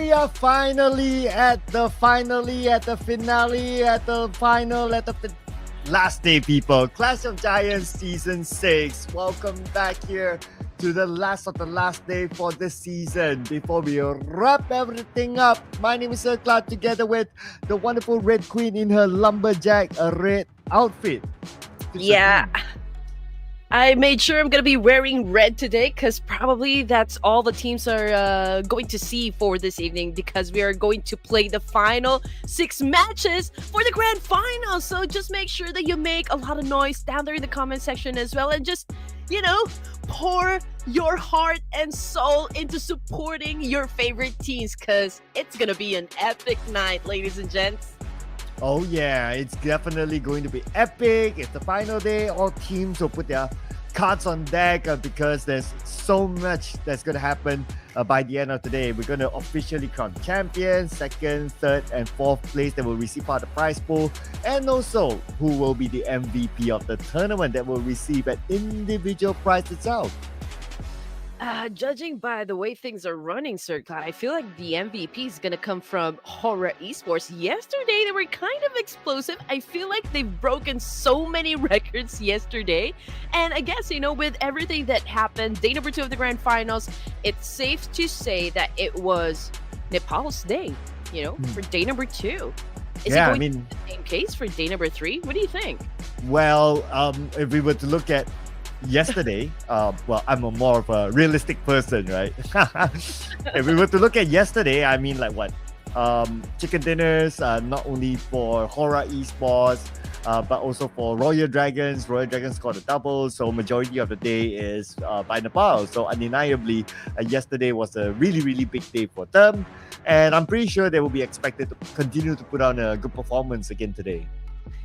we are finally at the finale, at the finale, at the final, at the last day, people. Clash of Giants Season 6. Welcome back here to the last of the last day for this season. Before we wrap everything up, my name is Sir Cloud together with the wonderful Red Queen in her lumberjack red outfit. Yeah. I made sure I'm going to be wearing red today because probably that's all the teams are going to see for this evening, because we are going to play the final 6 matches for the grand final. So just make sure that you make a lot of noise down there in the comment section as well, and just, pour your heart and soul into supporting your favorite teams, because it's going to be an epic night, ladies and gents. Oh yeah, it's definitely going to be epic. It's the final day. All teams will put their cards on deck because there's so much that's going to happen by the end of the day. We're going to officially crown champions, 2nd, 3rd, and 4th place that will receive part of the prize pool, and also who will be the MVP of the tournament that will receive an individual prize itself. Judging by the way things are running, Sir Cloud, I feel like the MVP is going to come from HORAA Esports. Yesterday, they were kind of explosive. I feel like they've broken so many records yesterday. And I guess, with everything that happened, day number 2 of the grand finals, it's safe to say that it was Nepal's day, for day number 2. Is it going to be the same case for day number 3? What do you think? Well, if we were to look at yesterday, I'm a more of a realistic person, right? If we were to look at yesterday, chicken dinners, not only for HORAA Esports, but also for Royal Dragons. Royal Dragons got a double, so majority of the day is by Nepal. So undeniably, yesterday was a really, really big day for them. And I'm pretty sure they will be expected to continue to put on a good performance again today.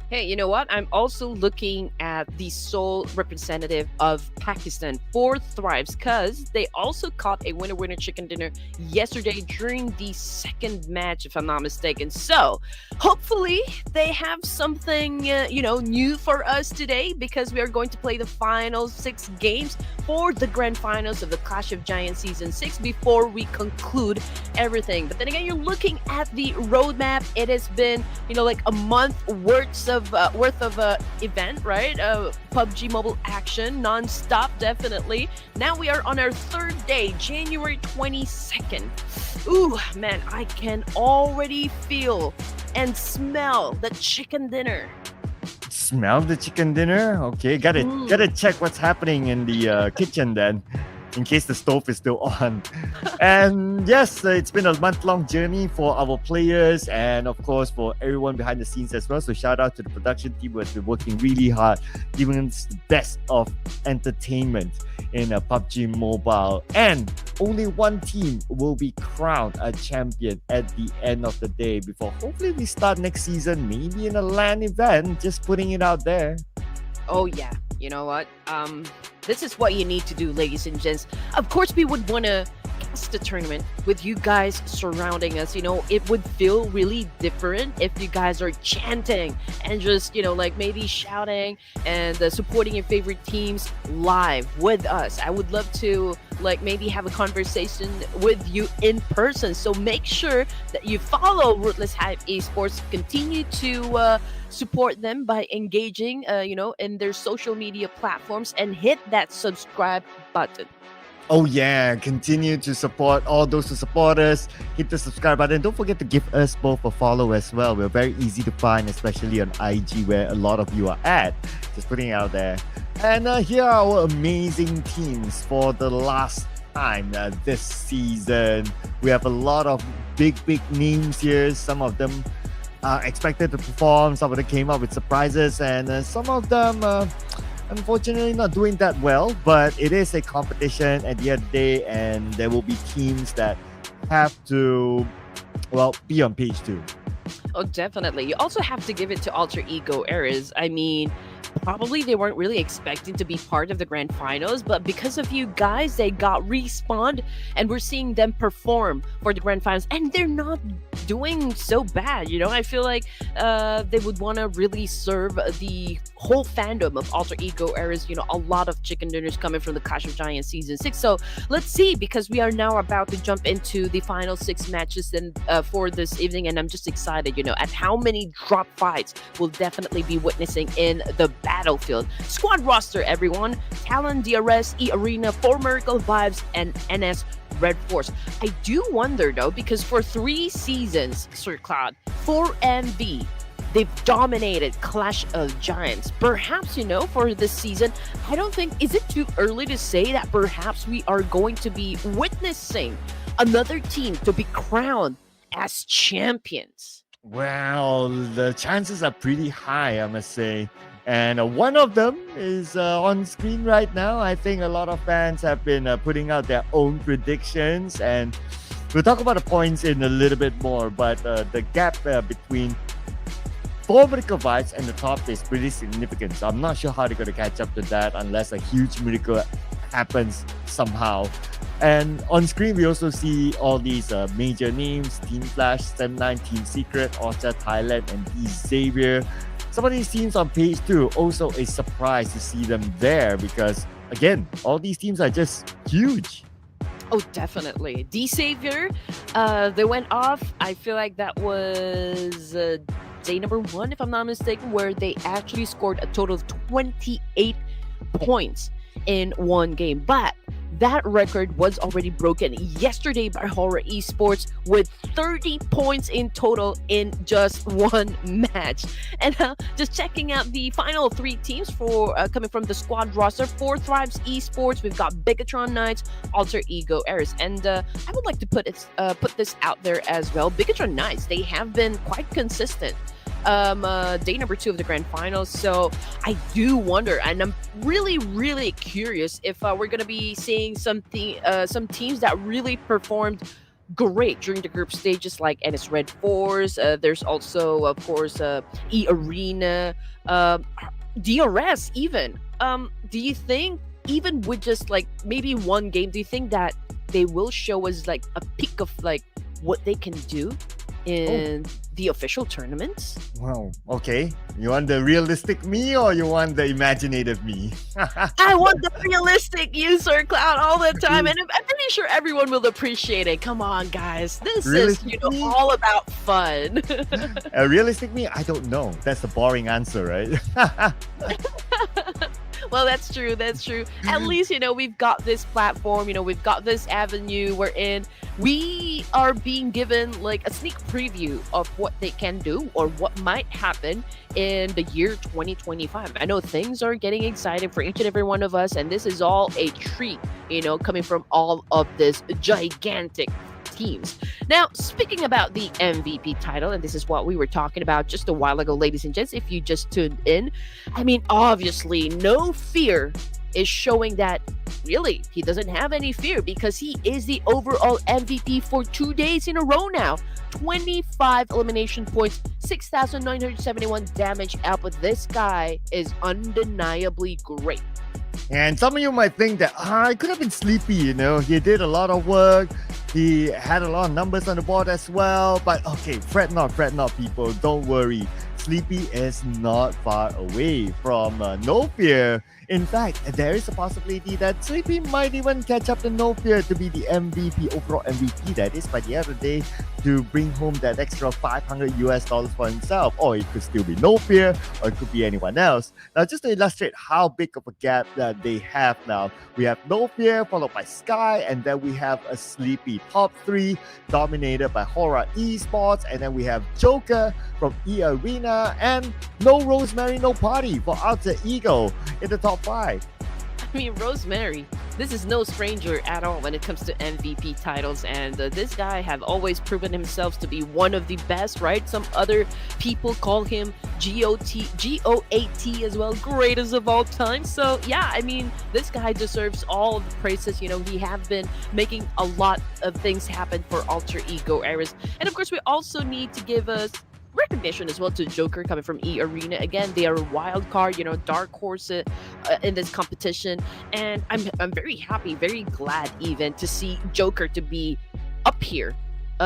Hey, you know what? I'm also looking at the sole representative of Pakistan for Thrives, because they also caught a winner-winner chicken dinner yesterday during the 2nd match, if I'm not mistaken. So hopefully they have something, new for us today, because we are going to play the final 6 games for the grand finals of the Clash of Giants Season 6 before we conclude everything. But then again, you're looking at the roadmap. It has been, like a month worth of event, right? PUBG Mobile action non-stop, definitely. Now we are on our 3rd day, January 22nd. Ooh, man, I can already feel and smell the chicken dinner. Smell the chicken dinner? Okay, gotta check what's happening in the kitchen then, in case the stove is still on. And yes, it's been a month-long journey for our players and of course for everyone behind the scenes as well. So shout out to the production team who has been working really hard, giving us the best of entertainment in PUBG Mobile. And only one team will be crowned a champion at the end of the day before hopefully we start next season, maybe in a LAN event. Just putting it out there. Oh yeah, you know what? This is what you need to do, ladies and gents. Of course, we would want to cast the tournament with you guys surrounding us. It would feel really different if you guys are chanting and just, maybe shouting and supporting your favorite teams live with us. I would love to, maybe have a conversation with you in person. So make sure that you follow Ruthless Esports. Continue to support them by engaging, in their social media platforms, and hit that subscribe button. Oh yeah, continue to support all those who support us. Hit the subscribe button. Don't forget to give us both a follow as well. We're very easy to find, especially on IG where a lot of you are at. Just putting it out there. And here are our amazing teams for the last time this season. We have a lot of big names here. Some of them are expected to perform. Some of them came up with surprises, and some of them unfortunately not doing that well. But it is a competition at the end of the day, and there will be teams that have to be on page 2. Oh, definitely. You also have to give it to Alter Ego Errors. I mean, Probably they weren't really expecting to be part of the grand finals, but because of you guys, they got respawned, and we're seeing them perform for the grand finals, and they're not doing so bad. I feel like they would want to really serve the whole fandom of Alter Ego Eras. A lot of chicken dinners coming from the Clash of Giants season 6. So let's see, because we are now about to jump into the final 6 matches for this evening, and I'm just excited, at how many drop fights we'll definitely be witnessing in the battlefield. Squad roster, everyone: Talon, DRS, EARENA, 4 Miracle Vibes, and NS REDFORCE. I do wonder though, because for 3 seasons, Sir Cloud, for MV, they've dominated Clash of Giants. Perhaps, for this season, I don't think, is it too early to say that perhaps we are going to be witnessing another team to be crowned as champions? Well, the chances are pretty high, I must say. And one of them is on screen right now. I think a lot of fans have been putting out their own predictions, and we'll talk about the points in a little bit more. But the gap between 4 Miracle Vibes and the top is pretty significant. So I'm not sure how they're going to catch up to that unless a huge miracle happens somehow. And on screen, we also see all these major names: Team Flash, Stem9, Team Secret, Orchard, Thailand, and Xavier. Some of these teams on page 2, also a surprise to see them there, because again, all these teams are just huge. Oh, definitely. Xavier, they went off. I feel like that was day number 1, if I'm not mistaken, where they actually scored a total of 28 points in one game. But that record was already broken yesterday by HORAA Esports with 30 points in total in just one match. And just checking out the final 3 teams for coming from the squad roster: for Thrives Esports, we've got Bigatron Knights, Alter Ego Eras. And I would like to put this out there as well. Bigatron Knights, they have been quite consistent day number 2 of the grand finals. So I do wonder, and I'm really curious if we're gonna be seeing some teams that really performed great during the group stages, like NS REDFORCE. There's also, of course, EARENA, DRS even. Do you think, even with just like maybe one game, do you think that they will show us like a peek of like what they can do in the official tournaments? Wow, okay. You want the realistic me or you want the imaginative me? I want the realistic you, Sir Cloud, all the time, and I'm pretty sure everyone will appreciate it. Come on, guys. This Realistic is me? all about fun. Realistic me? I don't know. That's the boring answer, right? Well, that's true. At least, we've got this platform, we've got this avenue wherein we are being given like a sneak preview of what they can do or what might happen in the year 2025. I know things are getting exciting for each and every one of us, and this is all a treat, coming from all of this gigantic teams. Now, speaking about the MVP title, and this is what we were talking about just a while ago, ladies and gents, if you just tuned in, I mean, obviously, No Fear is showing that really he doesn't have any fear, because he is the overall MVP for 2 days in a row now. 25 elimination points, 6,971 damage output. This guy is undeniably great. And some of you might think that it could have been Sleepy, he did a lot of work, he had a lot of numbers on the board as well. But okay, fret not people, don't worry. Sleepy is not far away from No Fear. In fact, there is a possibility that Sleepy might even catch up to No Fear to be the MVP, overall MVP, that is, by the end of the day, to bring home that extra $500 for himself. Or it could still be No Fear, or it could be anyone else. Now, just to illustrate how big of a gap that they have now, we have No Fear followed by Sky, and then we have a Sleepy top 3 dominated by HORAA Esports, and then we have Joker from EARENA, and No Rosemary, No Party for Alter Ego in the top 5. I mean, Rosemary, this is no stranger at all when it comes to MVP titles, and this guy have always proven himself to be one of the best, right? Some other people call him GOAT as well, greatest of all time. So yeah, I mean, this guy deserves all of the praises. He have been making a lot of things happen for Alter Ego Eras, and of course we also need to give us recognition as well to Joker coming from EARENA. Again, they are a wild card, dark horse in this competition, and I'm very happy, very glad even to see Joker to be up here.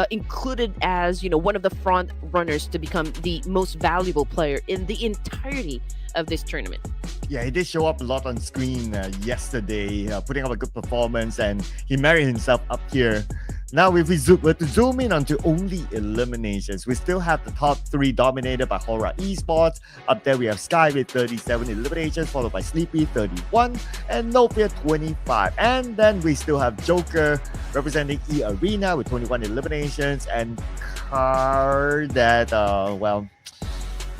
Included as one of the front runners to become the most valuable player in the entirety of this tournament. Yeah, he did show up a lot on screen yesterday, putting up a good performance, and he married himself up here. Now, if we were to zoom in onto only eliminations, we still have the top 3 dominated by HORAA Esports. Up there, we have Sky with 37 eliminations, followed by Sleepy 31, and No Fear 25. And then we still have Joker representing EARENA with 21 eliminations, and Car that,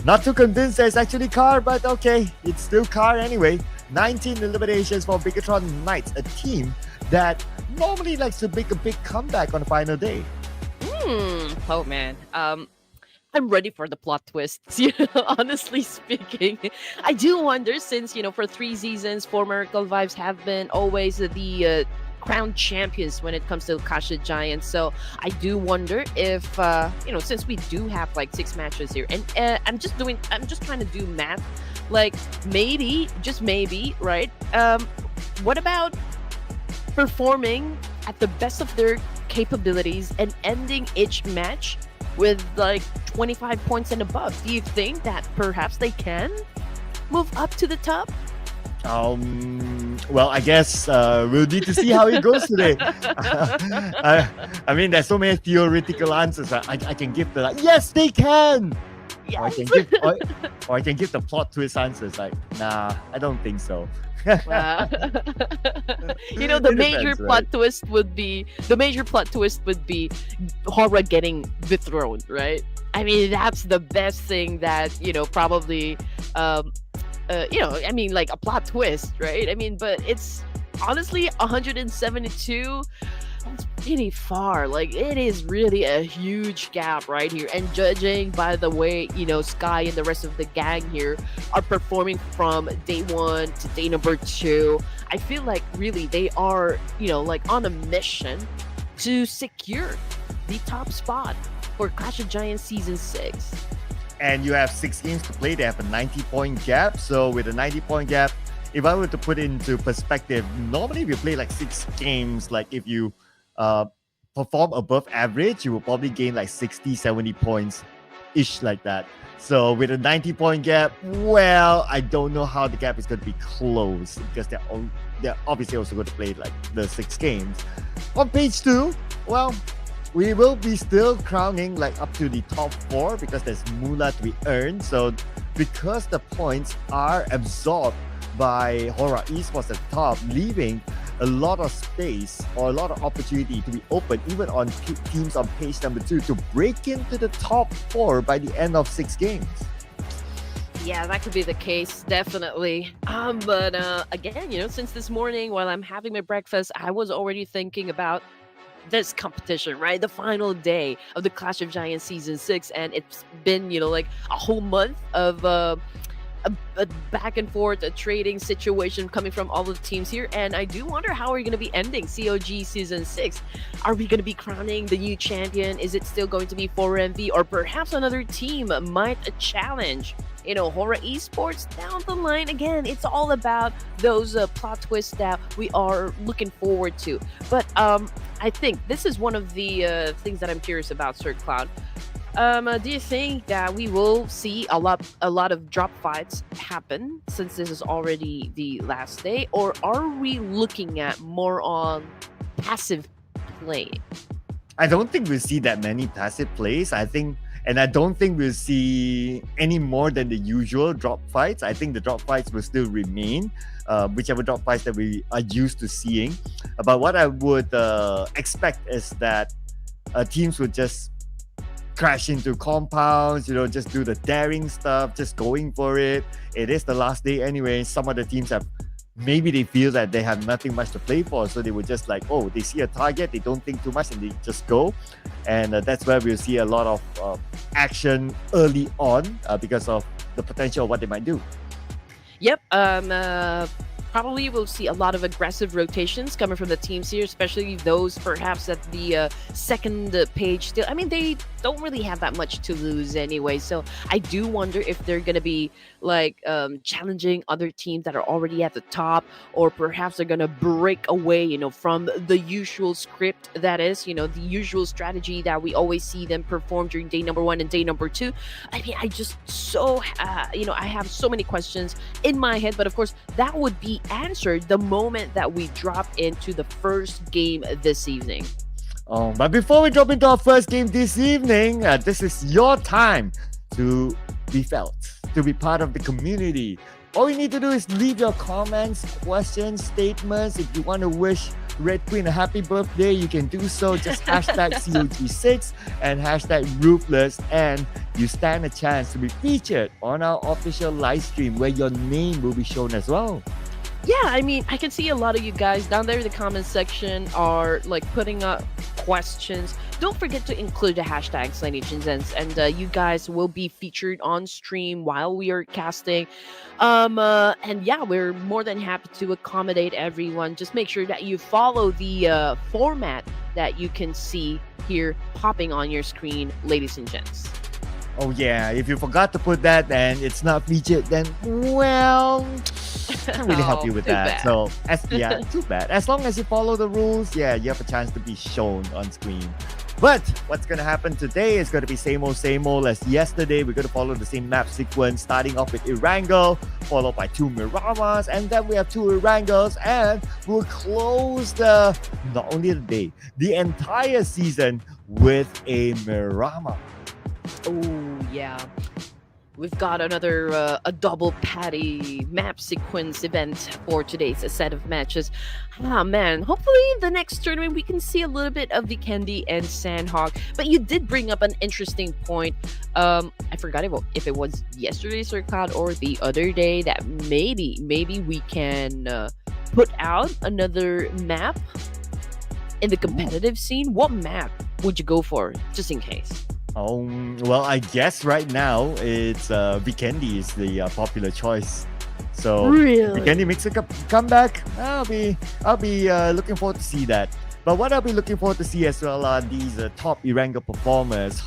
not too convinced that it's actually Car, but okay, it's still Car anyway. 19 eliminations for Bigatron Knights, a team that normally likes to make a big comeback on the final day. Oh man. I'm ready for the plot twists, honestly speaking. I do wonder, since, for 3 seasons, former Miracle Vibes have been always the crowned champions when it comes to Clash of Giants. So I do wonder if, since we do have like 6 matches here, and I'm just trying to do math, like maybe, just maybe, right? What about performing at the best of their capabilities and ending each match with like 25 points and above? Do you think that perhaps they can move up to the top? Well, I guess we'll need to see how it goes today. I mean, there's so many theoretical answers. I can give the yes, they can. Yes. Or I can give the plot twist answers. Like, nah, I don't think so. The major plot twist would be HORAA getting dethroned, right? I mean, that's the best thing that probably like a plot twist, right? I mean, but it's honestly 172. That's pretty far. Like, it is really a huge gap right here. And judging by the way, Sky and the rest of the gang here are performing from day 1 to day number 2, I feel like really they are, like on a mission to secure the top spot for Clash of Giants Season 6. And you have 6 games to play. They have a 90-point gap. So with a 90-point gap, if I were to put it into perspective, normally if you play like 6 games, like if you perform above average, you will probably gain like 60, 70 points ish, like that. So with a 90-point gap, well, I don't know how the gap is going to be closed, because they're obviously also going to play like the 6 games. On page 2, well, we will be still crowning like up to the top 4, because there's moolah to be earned. So because the points are absorbed by HORAA Esports at the top, leaving a lot of space or a lot of opportunity to be open, even on teams on page number 2, to break into the top 4 by the end of 6 games. Yeah, that could be the case, definitely. But again, since this morning while I'm having my breakfast, I was already thinking about this competition, right? The final day of the Clash of Giants Season 6, and it's been, like a whole month of a back and forth, a trading situation coming from all of the teams here. And I do wonder how we're going to be ending COG Season 6. Are we going to be crowning the new champion? Is it still going to be 4MV, or perhaps another team might challenge HORAA Esports down the line? Again, it's all about those plot twists that we are looking forward to. But I think this is one of the things that I'm curious about, Sir Cloud. Do you think that we will see a lot of drop fights happen, since this is already the last day, or are we looking at more on passive play? I don't think we'll see that many passive plays. I don't think we'll see any more than the usual drop fights. I think the drop fights will still remain, whichever drop fights that we are used to seeing. But what I would expect is that teams would just crash into compounds, just do the daring stuff, just going for it. It is the last day anyway. Some of the teams maybe they feel that they have nothing much to play for, so they would just like, they see a target, they don't think too much, and they just go. And that's where we'll see a lot of action early on, because of the potential of what they might do. Yep. Probably we'll see a lot of aggressive rotations coming from the teams here, especially those perhaps at the second page still. I mean, they don't really have that much to lose anyway. So I do wonder if they're gonna be like challenging other teams that are already at the top, or perhaps they're gonna break away, from the usual script that is, the usual strategy that we always see them perform during day number 1 and day number 2. I mean, I just I have so many questions in my head, but of course that would be answered the moment that we drop into the first game this evening. Oh, but before we drop into our first game this evening, this is your time to be felt, to be part of the community. All you need to do is leave your comments, questions, statements. If you want to wish Red Queen a happy birthday, you can do so. Just hashtag COG6 and hashtag Ruthless, and you stand a chance to be featured on our official live stream where your name will be shown as well. Yeah, I mean, I can see a lot of you guys down there in the comment section are like putting up questions. Don't forget to include the hashtags, ladies and gents, and you guys will be featured on stream while we are casting. And yeah, we're more than happy to accommodate everyone. Just make sure that you follow the format that you can see here popping on your screen, ladies and gents. Oh yeah, if you forgot to put that and it's not featured, then well, can't really help you with too that. bad. So too bad. As long as you follow the rules, you have a chance to be shown on screen. But what's gonna happen today is gonna be same old as yesterday. We're gonna follow the same map sequence, starting off with Erangel, followed by 2 Miramars, and then we have 2 Erangels, and we'll close not only the day, the entire season with a Miramar. Oh yeah, we've got another a double patty map sequence event for today's set of matches. Ah man, hopefully the next tournament we can see a little bit of Vikendi and Sandhawk. But you did bring up an interesting point. I forgot if it was yesterday, Sir Cloud, or the other day, that maybe we can put out another map in the competitive scene. What map would you go for, just in case? Well, I guess right now it's Vikendi is the popular choice. So Really? Vikendi makes a comeback. I'll be looking forward to see that. But what I'll be looking forward to see as well are these top Erangel performers.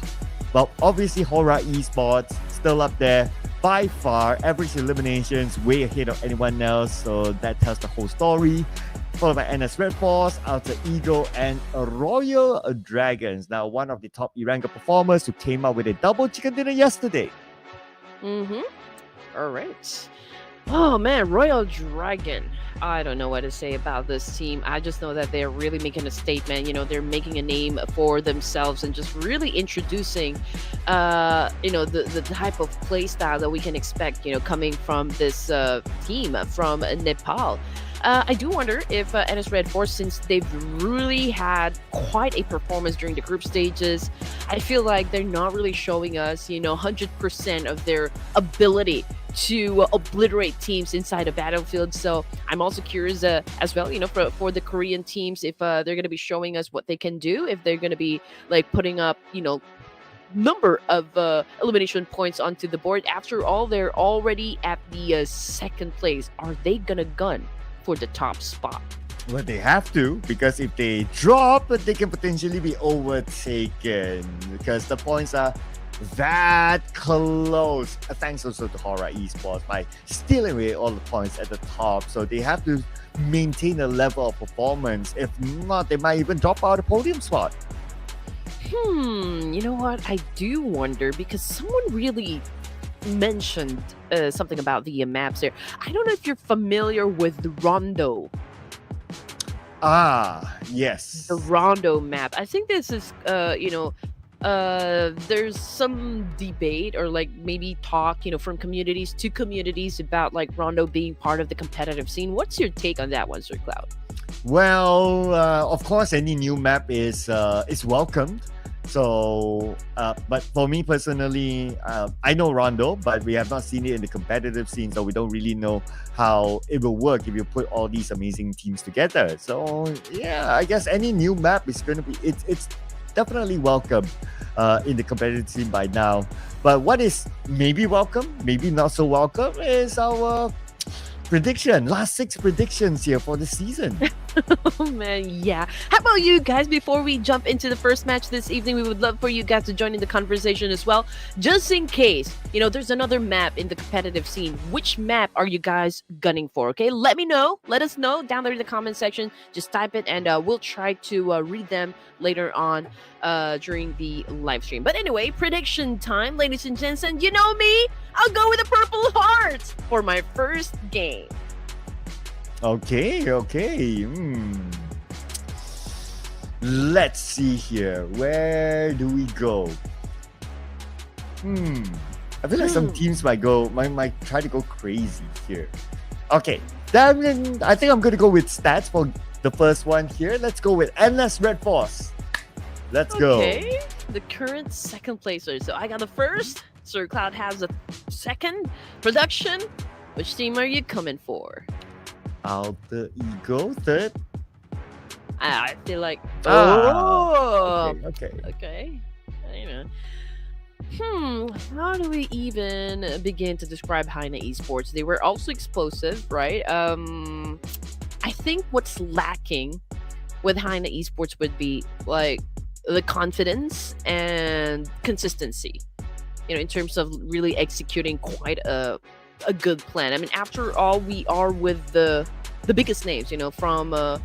Well, obviously HORAA Esports still up there by far. Average eliminations way ahead of anyone else. So that tells the whole story. Followed by NS REDFORCE, Alter Ego, and Royal Dragons. Now, one of the top Erangel performers who came out with a double chicken dinner yesterday. All right. Oh man, Royal Dragon. I don't know what to say about this team. I just know that they're really making a statement. They're making a name for themselves and just really introducing, the type of play style that we can expect, coming from this team from Nepal. I do wonder if NS REDFORCE, since they've really had quite a performance during the group stages, I feel like they're not really showing us, 100% of their ability to obliterate teams inside a battlefield. So I'm also curious as well, for the Korean teams, if they're going to be showing us what they can do, if they're going to be like putting up, number of elimination points onto the board. After all, they're already at the second place. Are they going to gun for the top spot? Well, they have to, because if they drop, they can potentially be overtaken because the points are that close. Thanks also to HORAA Esports by stealing away all the points at the top. So they have to maintain a level of performance. If not, they might even drop out a podium spot. You know what? I do wonder, because someone really mentioned something about the maps there. I don't know if you're familiar with the Rondo. Yes. The Rondo map. I think this is, there's some debate or like maybe talk, from communities to communities about like Rondo being part of the competitive scene. What's your take on that one, Sir Cloud? Well, of course, any new map is welcomed. So, but for me personally, I know Rondo, but we have not seen it in the competitive scene, so we don't really know how it will work if you put all these amazing teams together. So, yeah, I guess any new map is going to be, it's definitely welcome in the competitive scene by now. But what is maybe welcome, maybe not so welcome, is our prediction. Last 6 predictions here for the season. Oh man, yeah. How about you guys? Before we jump into the first match this evening, we would love for you guys to join in the conversation as well. Just in case, there's another map in the competitive scene. Which map are you guys gunning for? Okay, let me know. Let us know down there in the comment section. Just type it, and we'll try to read them later on during the live stream. But anyway, prediction time, ladies and gents. And you know me, I'll go with the purple heart for my first game. Okay. Let's see here. Where do we go? I feel like some teams might try to go crazy here. Okay, then I think I'm going to go with stats for the first one here. Let's go with endless REDFORCE. Let's go. Okay, the current second placer. So I got the first. Sir Cloud has a second. Production, which team are you coming for? Alter Ego third. I feel like okay. How do we even begin to describe HAINA Esports? They were also explosive, right? I think what's lacking with HAINA Esports would be like the confidence and consistency, in terms of really executing quite a good plan. I mean, after all, we are with the biggest names, from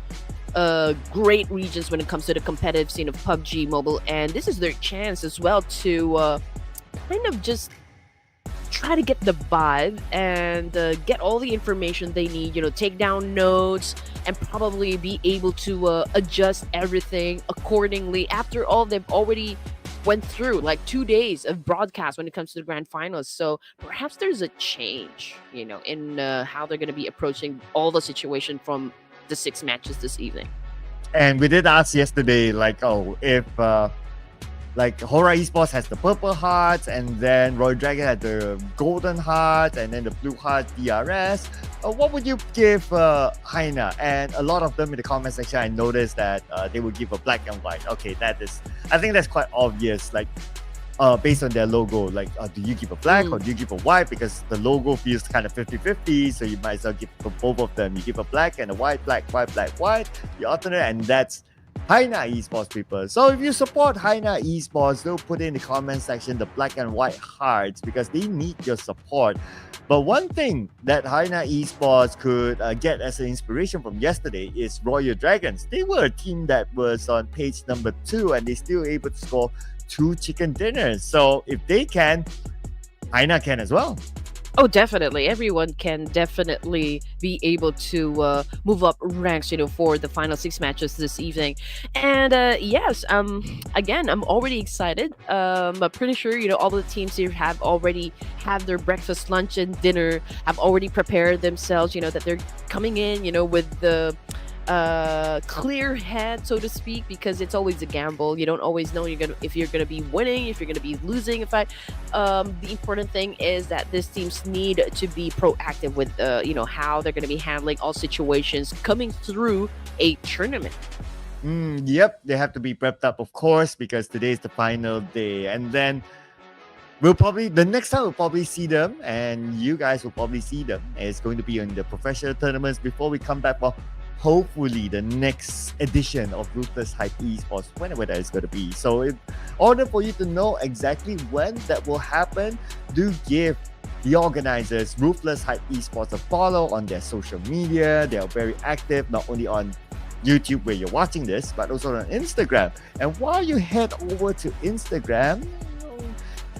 great regions when it comes to the competitive scene of PUBG Mobile, and this is their chance as well to kind of just try to get the vibe and get all the information they need, take down notes and probably be able to adjust everything accordingly. After all, they've already went through like 2 days of broadcast when it comes to the grand finals, so perhaps there's a change in how they're going to be approaching all the situation from the 6 matches this evening. And we did ask yesterday, if HORAA Esports has the purple hearts, and then Royal Dragon had the golden hearts, and then the blue hearts DRS. What would you give HAINA? And a lot of them in the comment section, I noticed that they would give a black and white. Okay, I think that's quite obvious. Based on their logo, do you give a black or do you give a white? Because the logo feels kind of 50-50, so you might as well give both of them. You give a black and a white, black, white. You alternate, and that's HAINA Esports, people. So if you support HAINA Esports, do put in the comment section the black and white hearts, because they need your support. But one thing that HAINA Esports could get as an inspiration from yesterday is Royal Dragons. They were a team that was on page number 2, and they still able to score 2 chicken dinners. So if they can, HAINA can as well. Oh, definitely. Everyone can definitely be able to move up ranks, for the final 6 matches this evening. And yes, again, I'm already excited. I'm pretty sure, all the teams here have already had their breakfast, lunch, and dinner, have already prepared themselves, that they're coming in, with the clear head, so to speak, because it's always a gamble. You don't always know if you're gonna be winning, if you're gonna be losing. In fact, the important thing is that these teams need to be proactive with how they're gonna be handling all situations coming through a tournament. Yep, they have to be prepped up, of course, because today is the final day, and then the next time we'll probably see them, and you guys will probably see them. It's going to be in the professional tournaments before we come back. Well, hopefully the next edition of Ruthless Hype Esports, whenever that is going to be. So in order for you to know exactly when that will happen, do give the organizers Ruthless Hype Esports a follow on their social media. They are very active, not only on YouTube where you're watching this, but also on Instagram. And while you head over to Instagram,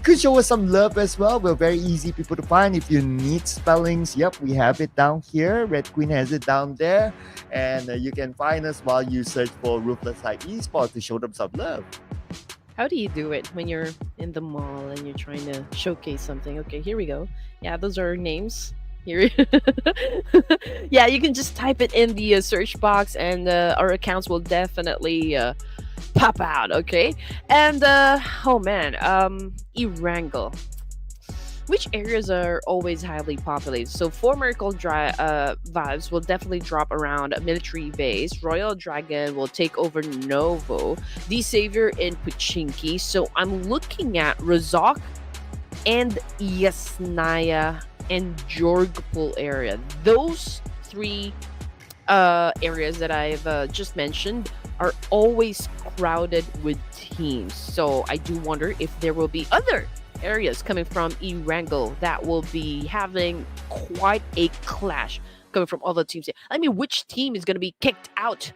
could show us some love as well. We're very easy people to find. If you need spellings, yep, we have it down here. Red Queen has it down there. And you can find us while you search for Ruthless Hype Esports to show them some love. How do you do it when you're in the mall and you're trying to showcase something? Okay, here we go. Yeah, those are names. Here. Yeah, you can just type it in the search box, and our accounts will definitely pop out. Okay, and Erangel. Which areas are always highly populated? So for Miracle vibes will definitely drop around a military base. Royal Dragon will take over Novo. The Savior in Pochinki. So I'm looking at Razak and Yasnaya and Jorgpul area. Those 3 areas that I've just mentioned are always crowded with teams. So I do wonder if there will be other areas coming from Erangel that will be having quite a clash coming from other teams. I mean, which team is going to be kicked out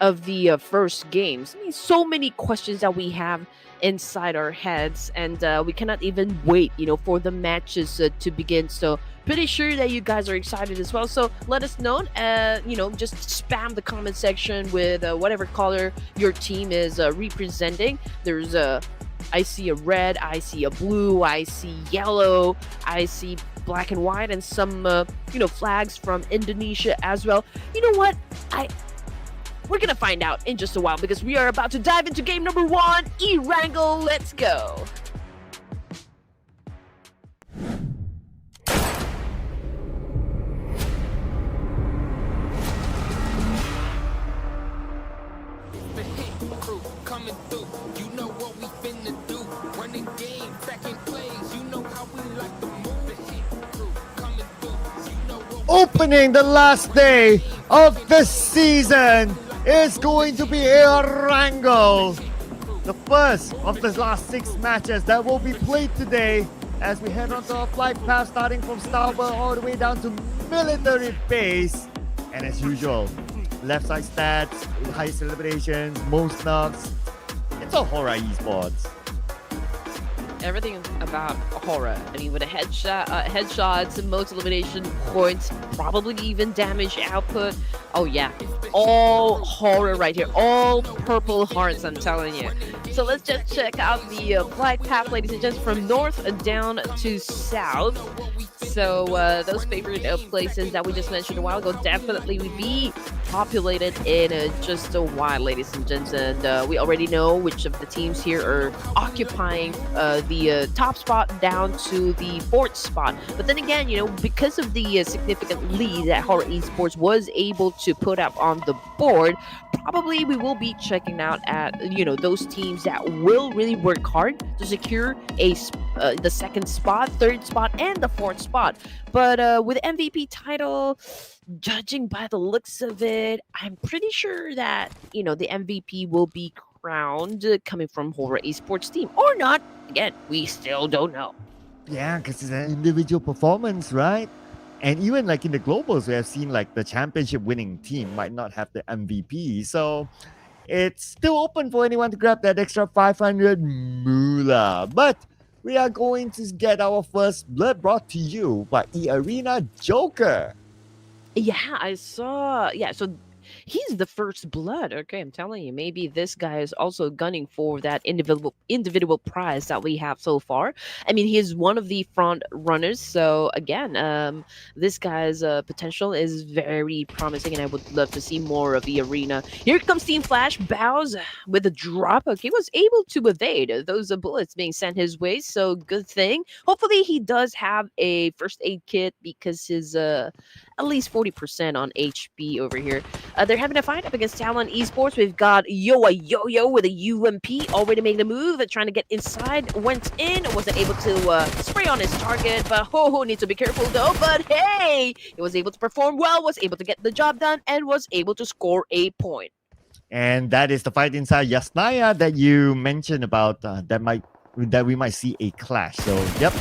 of the first games? I mean, so many questions that we have inside our heads, and we cannot even wait, for the matches to begin. So pretty sure that you guys are excited as well. So let us know. Just spam the comment section with whatever color your team is representing. There's I see a red, I see a blue, I see yellow, I see black and white, and some flags from Indonesia as well. You know what? We're gonna find out in just a while, because we are about to dive into game number 1. Erangel, let's go. The hit crew coming through. You know what we finna do. Running game, second plays. You know how we like to move. The hit crew coming through. You know what Opening the last day of the season is going to be Erangel, the first of the last 6 matches that will be played today, as we head onto our flight path starting from Starboard all the way down to military base. And as usual, left side stats, highest celebrations, most knocks. It's all HORAA Esports. Everything about HORAA. I mean, with a headshots, most elimination points, probably even damage output. Oh yeah, all HORAA right here, all purple hearts, I'm telling you. So let's just check out the flight path, ladies and gents, from north down to south. So those favorite places that we just mentioned a while ago definitely would be populated in just a while, ladies and gents. And we already know which of the teams here are occupying the top spot down to the 4th spot. But then again, because of the significant lead that HORAA Esports was able to put up on the board, probably we will be checking out at those teams that will really work hard to secure the 2nd spot, 3rd spot, and the 4th spot. But with MVP title, judging by the looks of it, I'm pretty sure that the MVP will be crowned coming from HORAA Esports team, or not. Again, we still don't know. Yeah, because it's an individual performance, right? And even like in the globals, we have seen like the championship winning team might not have the MVP. So it's still open for anyone to grab that extra 500 moolah. But we are going to get our first blood brought to you by EARENA Joker. Yeah, I saw. Yeah, so he's the first blood. Okay, I'm telling you, maybe this guy is also gunning for that individual prize that we have so far. I mean, he is one of the front runners. So again, this guy's potential is very promising, and I would love to see more of the arena. Here comes Team Flash, bows with a drop. Okay, was able to evade those bullets being sent his way. So good thing. Hopefully, he does have a first aid kit, because his at least 40% on HP over here. They're having a fight up against TALON Esports. We've got Yo-Yo with a UMP already making a move, trying to get inside. Went in, wasn't able to spray on his target, but needs to be careful though. But hey, he was able to perform well, was able to get the job done, and was able to score a point. And that is the fight inside Yasnaya that you mentioned about that we might see a clash. So yep,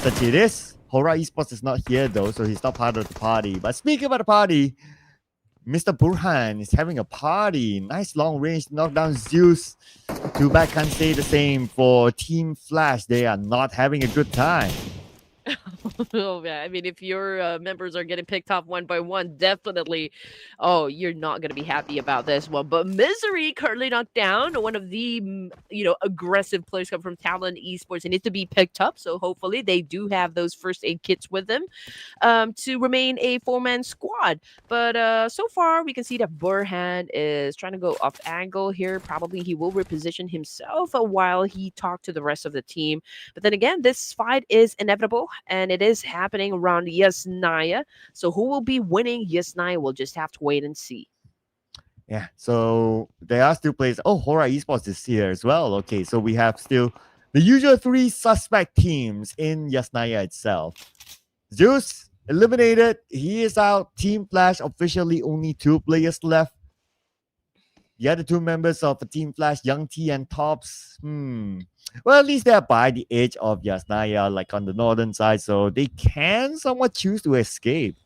such it is. HORAA Esports is not here though, so he's not part of the party. But speaking about the party, Mr. Burhan is having a party. Nice long range knockdown Zeus. Too bad can't say the same for Team Flash. They are not having a good time. Oh yeah, I mean, if your members are getting picked off one by one, definitely, you're not gonna be happy about this one. But Misery currently knocked down, one of the aggressive players come from TALON Esports, and needs to be picked up. So hopefully they do have those first aid kits with them to remain a 4-man squad. But so far we can see that Burhan is trying to go off angle here. Probably he will reposition himself while he talked to the rest of the team. But then again, this fight is inevitable, and it is happening around Yasnaya. So who will be winning Yasnaya? We'll just have to wait and see. Yeah, so there are still players. Oh, HORAA Esports is here as well. Okay, so we have still the usual 3 suspect teams in Yasnaya itself. Zeus, eliminated. He is out. Team Flash officially only 2 players left. The other 2 members of the Team Flash, Young T and Tops. Well, at least they're by the edge of Yasnaya, like on the northern side, so they can somewhat choose to escape.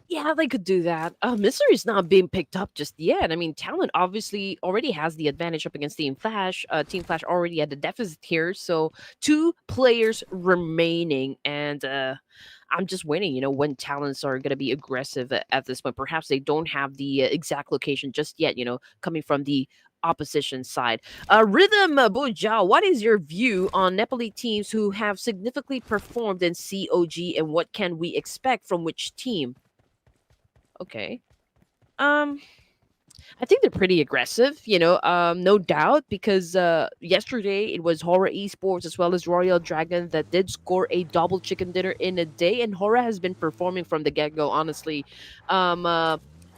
Yeah, they could do that. Mystery is not being picked up just yet. I mean, Talon obviously already has the advantage up against Team Flash. Team Flash already had the deficit here, so 2 players remaining, and I'm just waiting. When Talons are going to be aggressive at this point. Perhaps they don't have the exact location just yet. Coming from the opposition side. Rhythm Bujao, what is your view on Nepali teams who have significantly performed in COG, and what can we expect from which team? Okay. Um, I think they're pretty aggressive, no doubt, because yesterday it was HORAA Esports as well as Royal Dragon that did score a double chicken dinner in a day, and HORAA has been performing from the get go, honestly.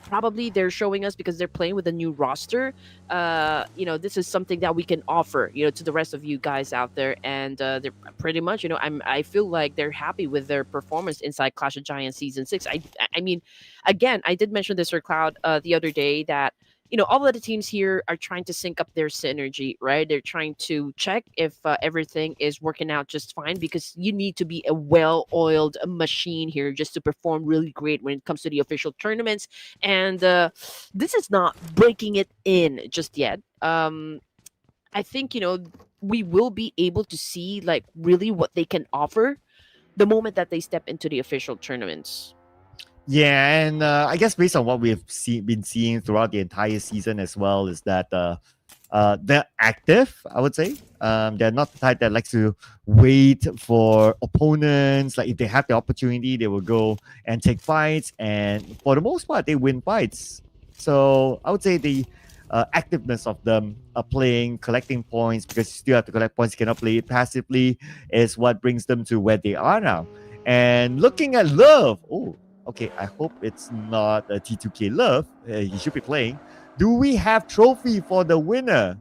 Probably they're showing us because they're playing with a new roster. This is something that we can offer, to the rest of you guys out there, and they're pretty much, I feel like they're happy with their performance inside Clash of Giants Season 6. I mean, again, I did mention this, Sir Cloud, the other day that all of the teams here are trying to sync up their synergy, right? They're trying to check if everything is working out just fine, because you need to be a well-oiled machine here just to perform really great when it comes to the official tournaments. And this is not breaking it in just yet. I think we will be able to see like really what they can offer the moment that they step into the official tournaments. Yeah, and I guess based on what we've been seeing throughout the entire season as well, is that they're active, I would say. They're not the type that likes to wait for opponents. Like if they have the opportunity, they will go and take fights, and for the most part, they win fights. So I would say the activeness of them playing, collecting points, because you still have to collect points, you cannot play it passively, is what brings them to where they are now. And looking at Love, okay, I hope it's not a T2K Love. He should be playing. Do we have trophy for the winner?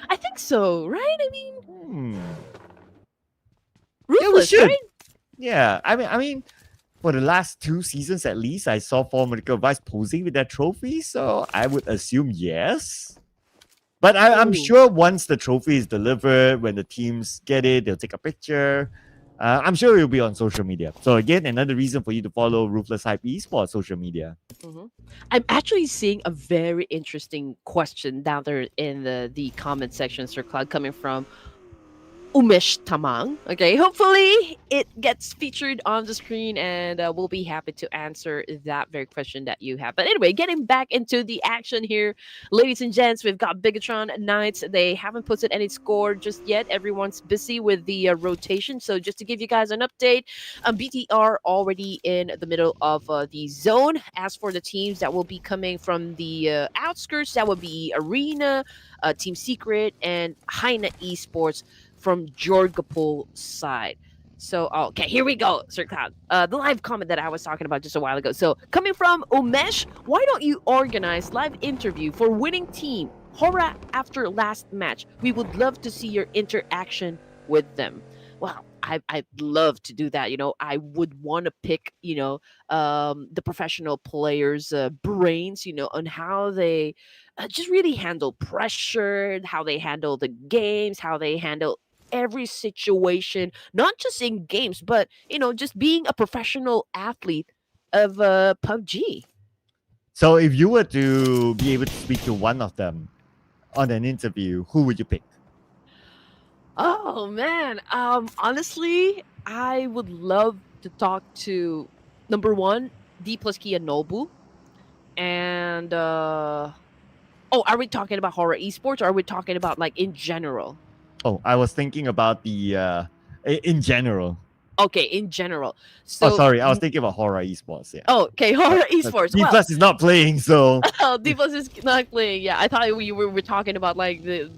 I think so, right? I mean, Yeah, we Ruthless, should. right? Yeah, I mean, for the last 2 seasons at least, I saw 4 Medical Vice posing with that trophy, so I would assume yes. But I'm Ooh. sure once the trophy is delivered, when the teams get it, they'll take a picture. I'm sure it'll be on social media. So again, another reason for you to follow Ruthless Hype Esports social media. I'm actually seeing a very interesting question down there in the comment section, Sir Cloud, coming from Umesh Tamang. Okay, hopefully it gets featured on the screen, and we'll be happy to answer that very question that you have. But anyway, getting back into the action here, ladies and gents, we've got Bigatron Knights. They haven't posted any score just yet. Everyone's busy with the rotation. So just to give you guys an update, BTR already in the middle of the zone. As for the teams that will be coming from the outskirts, that would be Arena, Team Secret, and HAINA Esports from Jorgapol side. So, okay, here we go, Sir Cloud. The live comment that I was talking about just a while ago. So, coming from Umesh, why don't you organize live interview for winning team HORAA after last match? We would love to see your interaction with them. Well, I'd love to do that. I would want to pick, the professional players' brains, on how they just really handle pressure, how they handle the games, how they handle every situation, not just in games, but just being a professional athlete of PUBG. So if you were to be able to speak to one of them on an interview, who would you pick? Oh man, honestly, I would love to talk to number one, D plus Kia Nobu, and are we talking about HORAA Esports, or are we talking about like in general? Oh, I was thinking about the in general. Okay, in general. So, sorry, I was thinking about HORAA Esports. Yeah. Oh, okay, HORAA Esports. D plus is not playing, so. D plus is not playing. Yeah, I thought we were talking about like the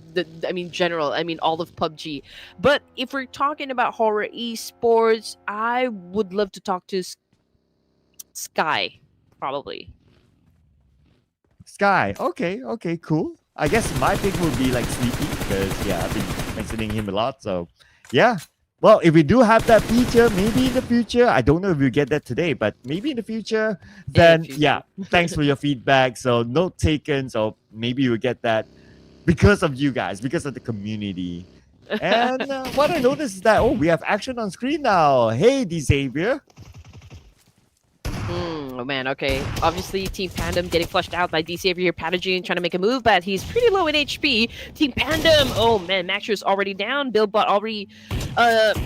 general. I mean, all of PUBG. But if we're talking about HORAA Esports, I would love to talk to Sky, probably. Sky. Okay, cool. I guess my pick would be like Sleepy, because I've been mentioning him a lot. So yeah, Well, if we do have that feature, maybe in the future, I don't know if we get that today, but maybe in the future, then future. yeah, thanks for your feedback. So note taken. So maybe you'll get that because of you guys, because of the community. And what I noticed is that, oh, we have action on screen now. Hey, Xavier. Oh man, okay. Obviously, Team Pandum getting flushed out by DC over here, Pathogen trying to make a move, but he's pretty low in HP. Team Pandum, oh man, Maxer's already down. Billbot already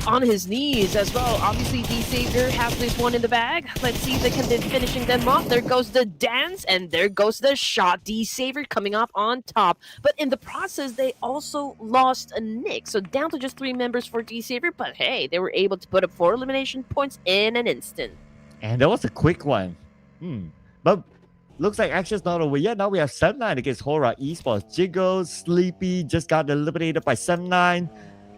on his knees as well. Obviously, D-Savior has this one in the bag. Let's see if they can be finishing them off. There goes the dance, and there goes the shot. D-Savior coming off on top. But in the process, they also lost a Nick. So down to just 3 members for D-Savior, but hey, they were able to put up 4 elimination points in an instant. And that was a quick one. But looks like action's not over yet. Now we have 7-9 against HORAA Esports. Jiggle, Sleepy just got eliminated by 7-9.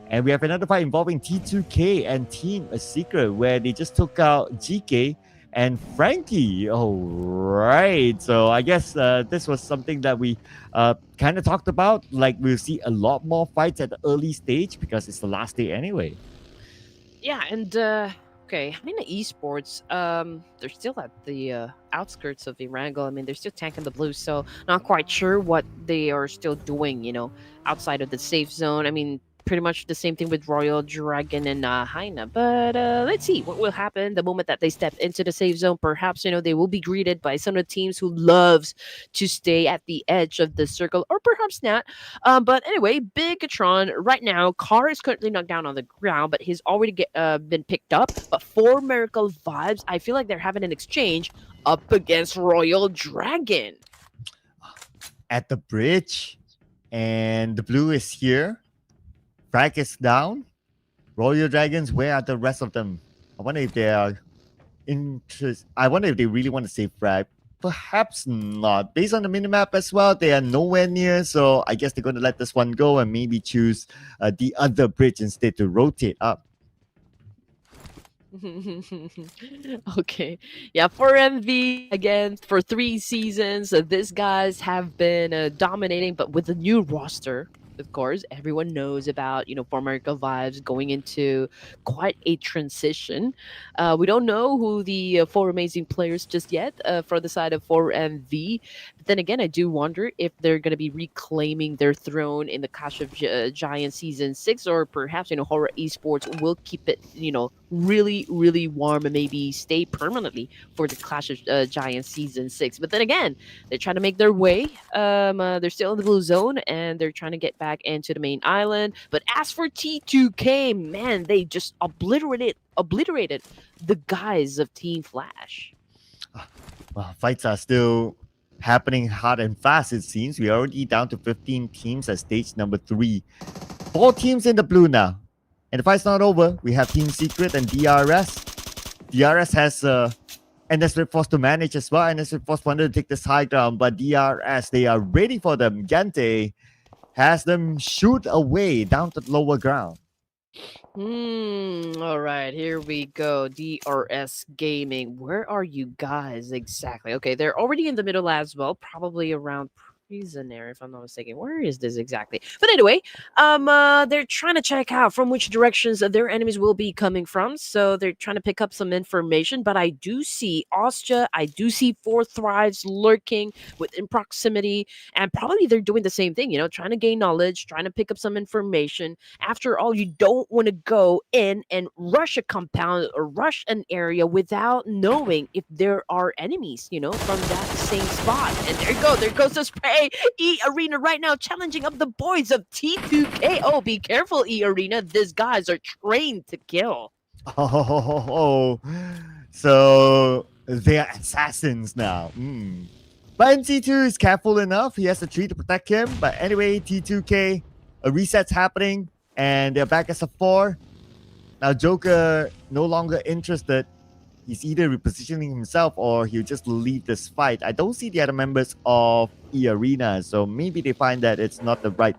And we have another fight involving T2K and Team A Secret, where they just took out GK and Frankie. All right. So I guess this was something that we kind of talked about. Like, we'll see a lot more fights at the early stage because it's the last day anyway. Yeah, and okay, HAINA Esports, they're still at the outskirts of Erangel. I mean, they're still tanking the Blues, so not quite sure what they are still doing, you know, outside of the safe zone. I mean, pretty much the same thing with Royal Dragon and HAINA. But let's see what will happen the moment that they step into the safe zone. Perhaps, you know, they will be greeted by some of the teams who loves to stay at the edge of the circle, or perhaps not. But anyway, Bigatron right now, Carr is currently knocked down on the ground, but he's already been picked up. But for Miracle Vibes, I feel like they're having an exchange up against Royal Dragon. At the bridge, and the blue is here. Frag is down. Royal Dragons, where are the rest of them? I wonder if they are I wonder if they really want to save Frag. Perhaps not. Based on the minimap as well, they are nowhere near. So I guess they're going to let this one go and maybe choose the other bridge instead to rotate up. Okay. Yeah, for MV, again, for 3 seasons, these guys have been dominating, but with the new roster, of course, everyone knows about, you know, For America Vibes going into quite a transition. We don't know who the 4 amazing players just yet for the side of 4MV. But then again, I do wonder if they're going to be reclaiming their throne in the Clash of Giants Season 6, or perhaps, you know, HORAA Esports will keep it, you know, really, really warm and maybe stay permanently for the Clash of Giants Season 6. But then again, they're trying to make their way. They're still in the blue zone, and they're trying to get back into the main island. But as for T2K, man, they just obliterated the guys of Team Flash. Well, fights are still happening hard and fast, it seems. We're already down to 15 teams at stage number 3. 4 teams in the blue now. And the fight's not over. We have Team Secret and DRS. DRS has NS REDFORCE to manage as well. NS REDFORCE wanted to take this high ground, but DRS, they are ready for them. Gente has them shoot away down to the lower ground. All right, here we go. DRS Gaming. Where are you guys exactly? Okay, they're already in the middle as well, probably around Prisoner, if I'm not mistaken. Where is this exactly? But anyway, they're trying to check out from which directions their enemies will be coming from. So they're trying to pick up some information. But I do see Ostia, I do see 4 Thrives lurking within proximity, and probably they're doing the same thing, you know, trying to gain knowledge, trying to pick up some information. After all, you don't want to go in and rush a compound or rush an area without knowing if there are enemies, you know, from that same spot. And there goes the spray. EARENA right now challenging up the boys of T2K. Oh, be careful, EARENA. These guys are trained to kill. Oh, so they're assassins now. But NC2 is careful enough. He has a tree to protect him. But anyway, T2K, a reset's happening, and they're back as a 4. Now Joker no longer interested. He's either repositioning himself or he'll just leave this fight. I don't see the other members of EARENA, so maybe they find that it's not the right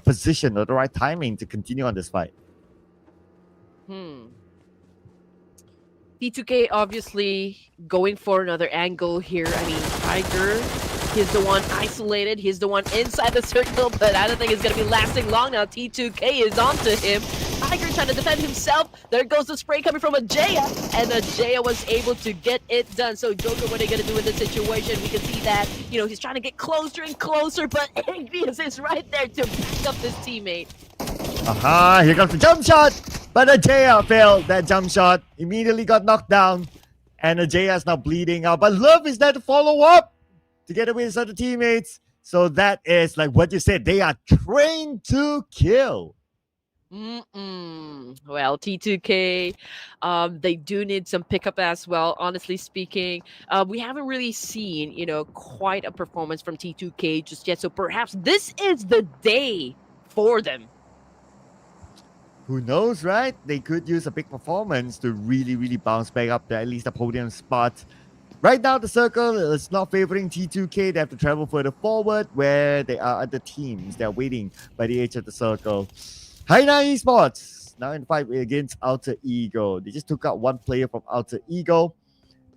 position or the right timing to continue on this fight. T2K obviously going for another angle here. I mean, Tiger, he's the one isolated. He's the one inside the circle, but I don't think it's going to be lasting long now. T2K is onto him. Tiger trying to defend himself. There goes the spray coming from Ajaya, and Ajaya was able to get it done. So Joker, what are you gonna do in this situation? We can see that, you know, he's trying to get closer and closer, but Igneous is right there to back up his teammate. Aha, here comes the jump shot. But Ajaya failed that jump shot. Immediately got knocked down. And Ajaya is now bleeding out. But Love is there to follow up together with his other teammates. So that is like what you said. They are trained to kill. Well, T2K, they do need some pickup as well. Honestly speaking, we haven't really seen, you know, quite a performance from T2K just yet. So perhaps this is the day for them. Who knows, right? They could use a big performance to really bounce back up to at least a podium spot. Right now, the circle is not favoring T2K. They have to travel further forward where there are other teams. They're waiting by the edge of the circle. HAINA Esports now in the fight against Alter Ego. They just took out one player from Alter Ego,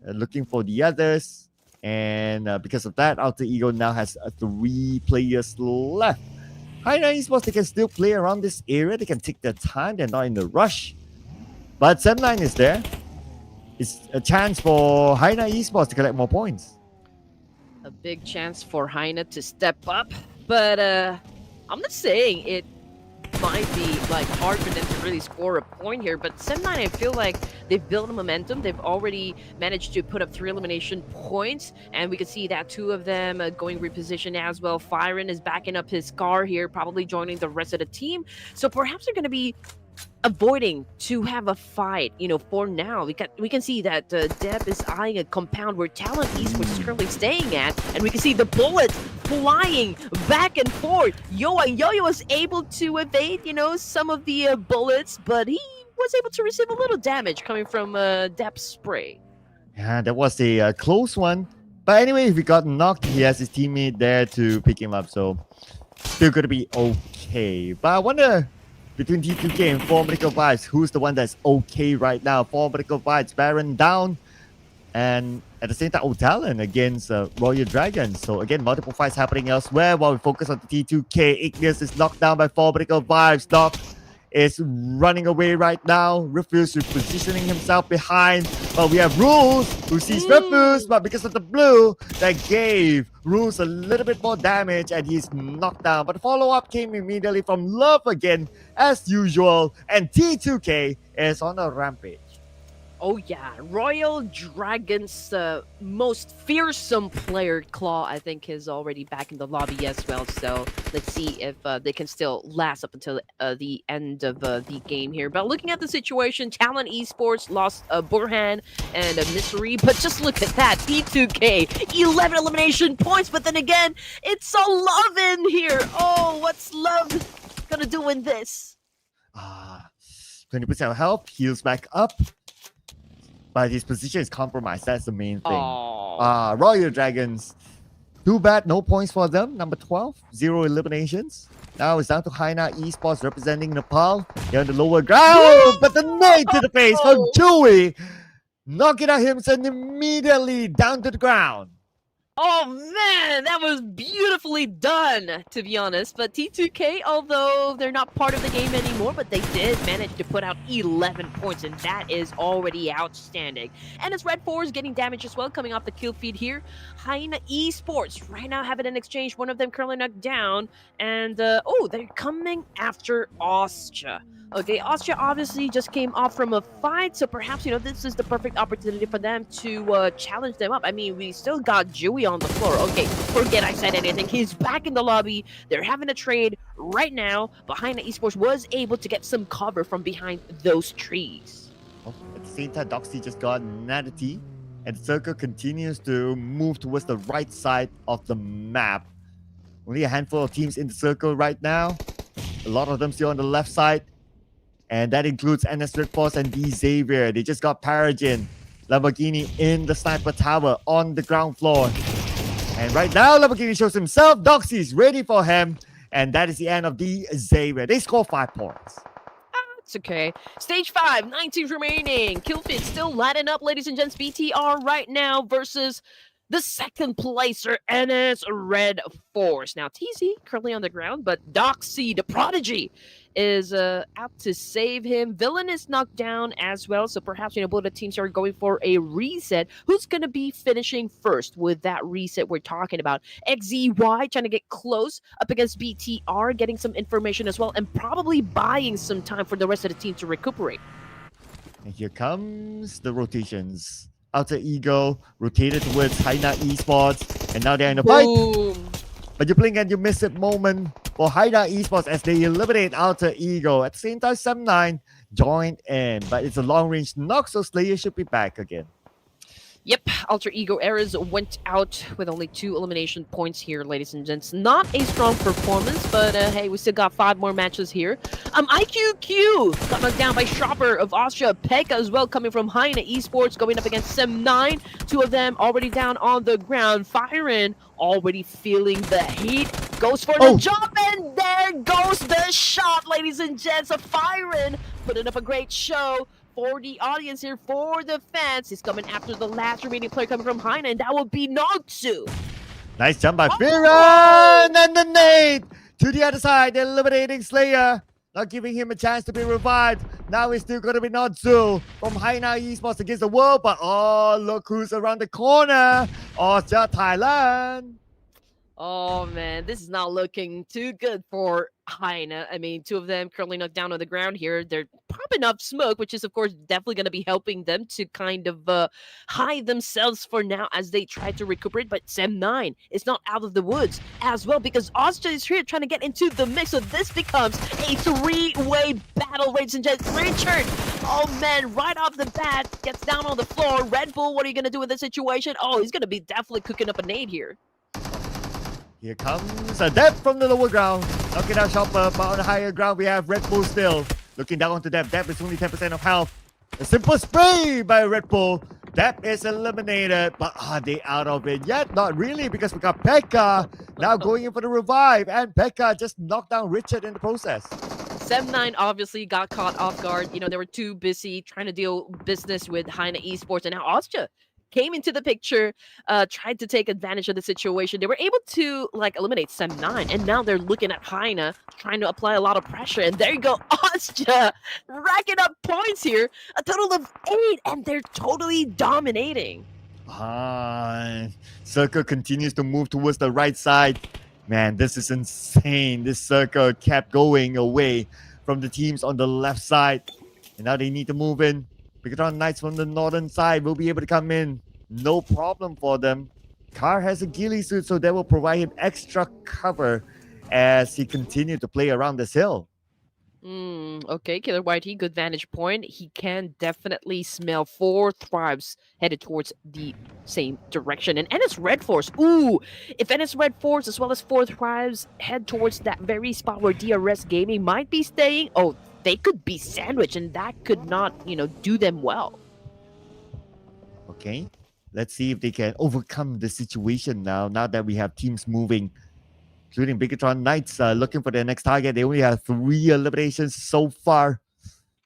looking for the others. And because of that, Alter Ego now has 3 players left. HAINA Esports, they can still play around this area. They can take their time. They're not in the rush. But Semline is there. It's a chance for HAINA Esports to collect more points. A big chance for HAINA to step up. But I'm not saying it might be like hard for them to really score a point here, but Sem9, I feel like they've built a momentum. They've already managed to put up 3 elimination points, and we can see that 2 of them going reposition as well. Firen is backing up his car here, probably joining the rest of the team. So perhaps they're going to be avoiding to have a fight, you know, for now. We can see that Deb is eyeing a compound where Talon Esports is currently staying at, and we can see the bullets flying back and forth. Yo-Yo was able to evade, you know, some of the bullets, but he was able to receive a little damage coming from Deb's spray. Yeah, that was a close one. But anyway, if he got knocked, he has his teammate there to pick him up, so still gonna be okay. But I wonder, between T2K and 4 Medical Vibes, who's the one that's okay right now? 4 Medical Vibes, Baron down. And at the same time, TALON against Royal Dragon. So again, multiple fights happening elsewhere while we focus on the T2K. Igneous is knocked down by 4 Medical Vibes. Doc is running away right now. Ruthless is positioning himself behind. But we have Rules who sees Ruthless, but because of the blue, that gave Rules a little bit more damage and he's knocked down. But the follow-up came immediately from Love again, as usual. And T2K is on a rampage. Oh yeah, Royal Dragon's most fearsome player, Claw, I think is already back in the lobby as well. So let's see if they can still last up until the end of the game here. But looking at the situation, Talon Esports lost Burhan and Misery. But just look at that, T2K, 11 elimination points. But then again, it's all Love in here. Oh, what's Love gonna do in this? 20% health, heals back up. But his position is compromised. That's the main thing. Royal Dragons. Too bad, no points for them. Number 12, 0 eliminations. Now it's down to HAINA Esports representing Nepal. They're on the lower ground. But the nade to the face from Chewy. Knocking out him and immediately down to the ground. Oh man, that was beautifully done, to be honest. But T2K, although they're not part of the game anymore, but they did manage to put out 11 points, and that is already outstanding. And it's REDFORCE getting damage as well, coming off the kill feed here. HAINA Esports right now having an exchange, one of them currently knocked down, and oh, they're coming after Austria. Okay, Austria obviously just came off from a fight, so perhaps, you know, this is the perfect opportunity for them to challenge them up. I mean, we still got Dewey on the floor. Okay, forget I said anything. He's back in the lobby. They're having a trade right now. Behind Esports was able to get some cover from behind those trees. Oh, at the same time, Doxy just got Natty, and the circle continues to move towards the right side of the map. Only a handful of teams in the circle right now. A lot of them still on the left side. And that includes NS REDFORCE and D Xavier. They just got Paragin, Lamborghini in the sniper tower on the ground floor. And right now, Lamborghini shows himself. Doxy's ready for him. And that is the end of D Xavier. They score 5 points. It's okay. Stage 5, 19 remaining. Kill feed still lighting up, ladies and gents. BTR right now versus the second placer, NS Red Force. Now, TZ currently on the ground, but Doxy, the prodigy, is out to save him. Villain is knocked down as well, so perhaps both the teams are going for a reset. Who's going to be finishing first with that reset we're talking about? XZY trying to get close up against BTR, getting some information as well, and probably buying some time for the rest of the team to recuperate. And here comes the rotations. Alter Ego rotated towards HAINA Esports, and now they're in a fight. Boom. But you blink and you miss it moment for HAINA Esports as they eliminate Alter Ego. At the same time, 7-9 joined in, but it's a long range knock, so Slayer should be back again. Yep, Alter Ego Eras went out with only 2 elimination points here, ladies and gents. Not a strong performance, but hey, we still got 5 more matches here. IQQ got knocked down by Shopper of Austria. Pekka as well, coming from HAINA Esports, going up against Sem9. 2 of them already down on the ground. Firen already feeling the heat. Goes for the jump, and there goes the shot, ladies and gents. Firen putting up a great show for the audience here, for the fans. He's coming after the last remaining player coming from HAINA, and that would be Nogsu. Nice jump by Firen, and the nade to the other side, eliminating Slayer. Not giving him a chance to be revived. Now it's still going to be Notsu from HAINA Esports against the world, but look who's around the corner. Austria, Thailand. Oh man, this is not looking too good for HAINA. I mean, 2 of them currently knocked down on the ground here. They're popping up smoke, which is of course definitely going to be helping them to kind of hide themselves for now as they try to recuperate. But Sem9 is not out of the woods as well, because Austria is here trying to get into the mix. So this becomes a 3-way battle, ladies and gents. Richard, oh man, right off the bat, gets down on the floor. Red Bull, what are you going to do with this situation? Oh, he's going to be definitely cooking up a nade here. Here comes a Dep from the lower ground. Knocking out Chopper, but on the higher ground we have Red Bull still. Looking down onto Dep. Dep is only 10% of health. A simple spray by Red Bull. Dep is eliminated, but are they out of it yet? Not really, because we got Pekka now going in for the revive, and Pekka just knocked down Richard in the process. Sem9 obviously got caught off guard. They were too busy trying to deal business with HAINA Esports, and now Austria came into the picture, tried to take advantage of the situation. They were able to eliminate Sem9, and now they're looking at HAINA, trying to apply a lot of pressure. And there you go, Austria racking up points here, a total of 8, and they're totally dominating. Circle continues to move towards the right side. Man, this is insane. This circle kept going away from the teams on the left side, and now they need to move in. Bigatron Knights from the northern side will be able to come in. No problem for them. Carr has a ghillie suit, so that will provide him extra cover as he continues to play around this hill. Okay, Killer Whitey, good vantage point. He can definitely smell 4 Thrives headed towards the same direction. And NS Red Force, if NS Red Force as well as 4 Thrives head towards that very spot where DRS Gaming might be staying, they could be sandwiched, and that could not, do them well. Okay, let's see if they can overcome the situation now that we have teams moving, including Bigatron Knights looking for their next target. They only have 3 eliminations so far.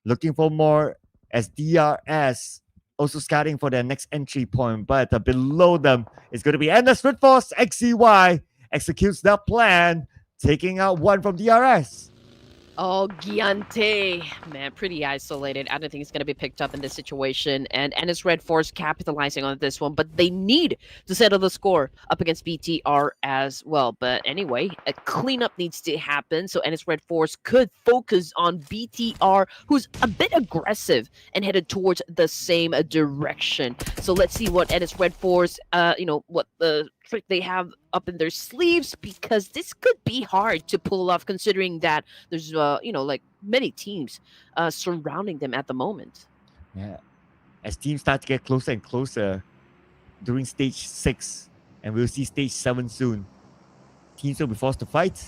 Looking for more as DRS also scouting for their next entry point, but below them is going to be NS Red Force. XCY executes their plan, taking out 1 from DRS. Oh, Giante. Man, pretty isolated. I don't think it's going to be picked up in this situation. And NS Red Force capitalizing on this one, but they need to settle the score up against BTR as well. But anyway, a cleanup needs to happen, so NS Red Force could focus on BTR, who's a bit aggressive and headed towards the same direction. So let's see what NS Red Force, what the trick they have up in their sleeves, because this could be hard to pull off considering that there's many teams surrounding them at the moment. Yeah, as teams start to get closer and closer during stage 6, and we'll see stage 7 soon, teams will be forced to fight.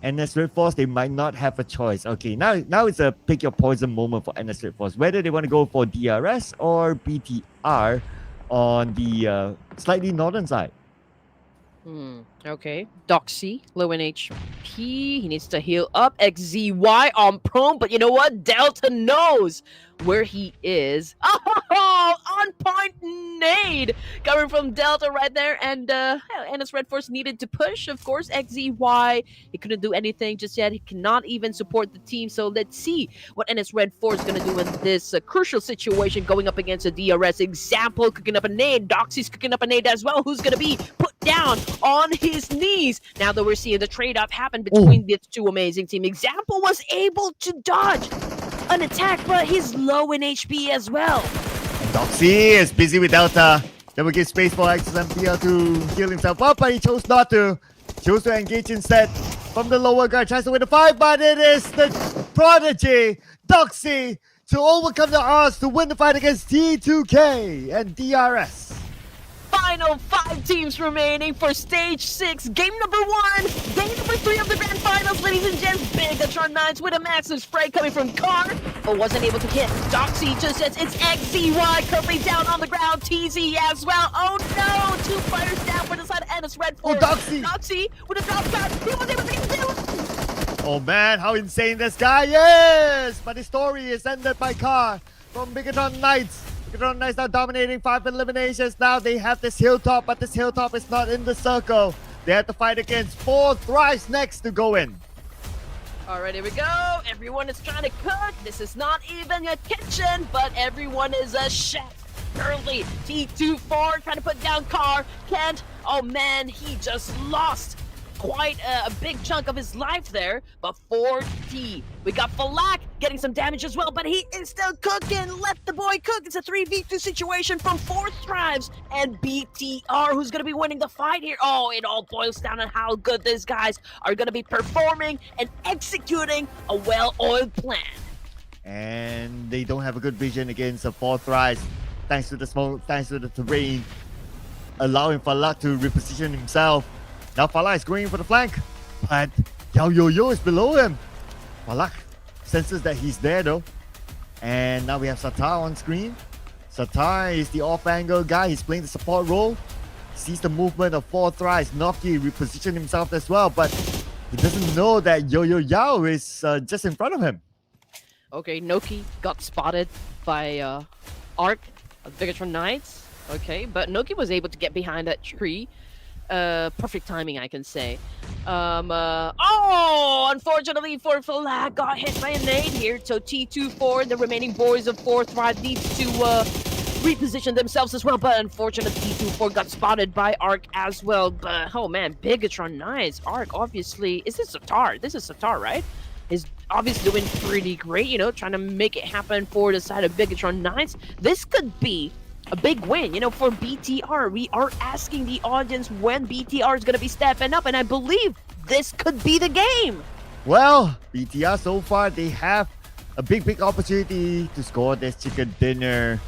NS Red Force, they might not have a choice. Okay, now it's a pick your poison moment for NS Red Force, whether they want to go for DRS or BTR on the slightly northern side. Okay. Doxy, low in HP. He needs to heal up. XZY on prone, but you know what? Delta knows where he is. Oh, 1-point nade coming from Delta right there. And NS REDFORCE needed to push, of course. XZY, he couldn't do anything just yet. He cannot even support the team. So let's see what NS REDFORCE is going to do in this crucial situation going up against a DRS. Example cooking up a nade. Doxy's cooking up a nade as well. Who's going to be put down on his knees? Now that we're seeing the trade-off happen between these two amazing teams. Example was able to dodge an attack, but he's low in HP as well. Doxy is busy with Delta. That will give space for XMPL to heal himself up, but he chose not to. Chose to engage instead from the lower guard. Tries to win the fight, but it is the prodigy, Doxy, to overcome the odds to win the fight against T2K and DRS. Final 5 teams remaining for stage 6, game number 1, game number 3 of the grand finals, ladies and gents. Bigatron Knights with a massive spray coming from Car, but wasn't able to hit. Doxy just says it's XZY currently down on the ground. TZ as well. Oh no, 2 fighters down for the side of NS REDFORCE. Oh, Doxy! Doxy with a drop shot. He was able to get the Oh man, how insane this guy is! But his story is ended by Car from Bigatron Knights. Bigatron Knights now dominating 5 eliminations. Now they have this hilltop, but this hilltop is not in the circle. They have to fight against 4 Thrives next to go in. Alright, here we go. Everyone is trying to cook. This is not even a kitchen, but everyone is a chef. Currently, T24 trying to put down Car. Can't. Oh man, he just lost quite a big chunk of his life there. But 4T. We got Falak getting some damage as well, but he is still cooking. Let the boy cook. It's a 3v2 situation from 4 Thrives and BTR, who's going to be winning the fight here. Oh, it all boils down on how good these guys are going to be performing and executing a well-oiled plan. And they don't have a good vision against the 4 Thrives. Thanks to the smoke, thanks to the terrain, allowing Falak to reposition himself. Now Falak is going for the flank, but Yao Yo is below him. Falak senses that he's there though. And now we have Satar on screen. Satar is the off-angle guy. He's playing the support role. Sees the movement of 4 Thrives. Noki repositioned himself as well, but he doesn't know that Yao is just in front of him. Okay, Noki got spotted by Arc of Bigatron Knights. Okay, but Noki was able to get behind that tree. Perfect timing, I can say. Oh, unfortunately for Falak, got hit by a nade here. So T24, the remaining boys of 4 Thrive needs to reposition themselves as well. But unfortunately, T24 got spotted by Arc as well. But oh man, Bigatron Knights, Arc obviously. Is this Satar? This is Satar, right? Is obviously doing pretty great, you know, trying to make it happen for the side of Bigatron Knights. This could be a big win, you know, for BTR. We are asking the audience when BTR is going to be stepping up, and I believe this could be the game. Well, BTR so far, they have a big opportunity to score this chicken dinner.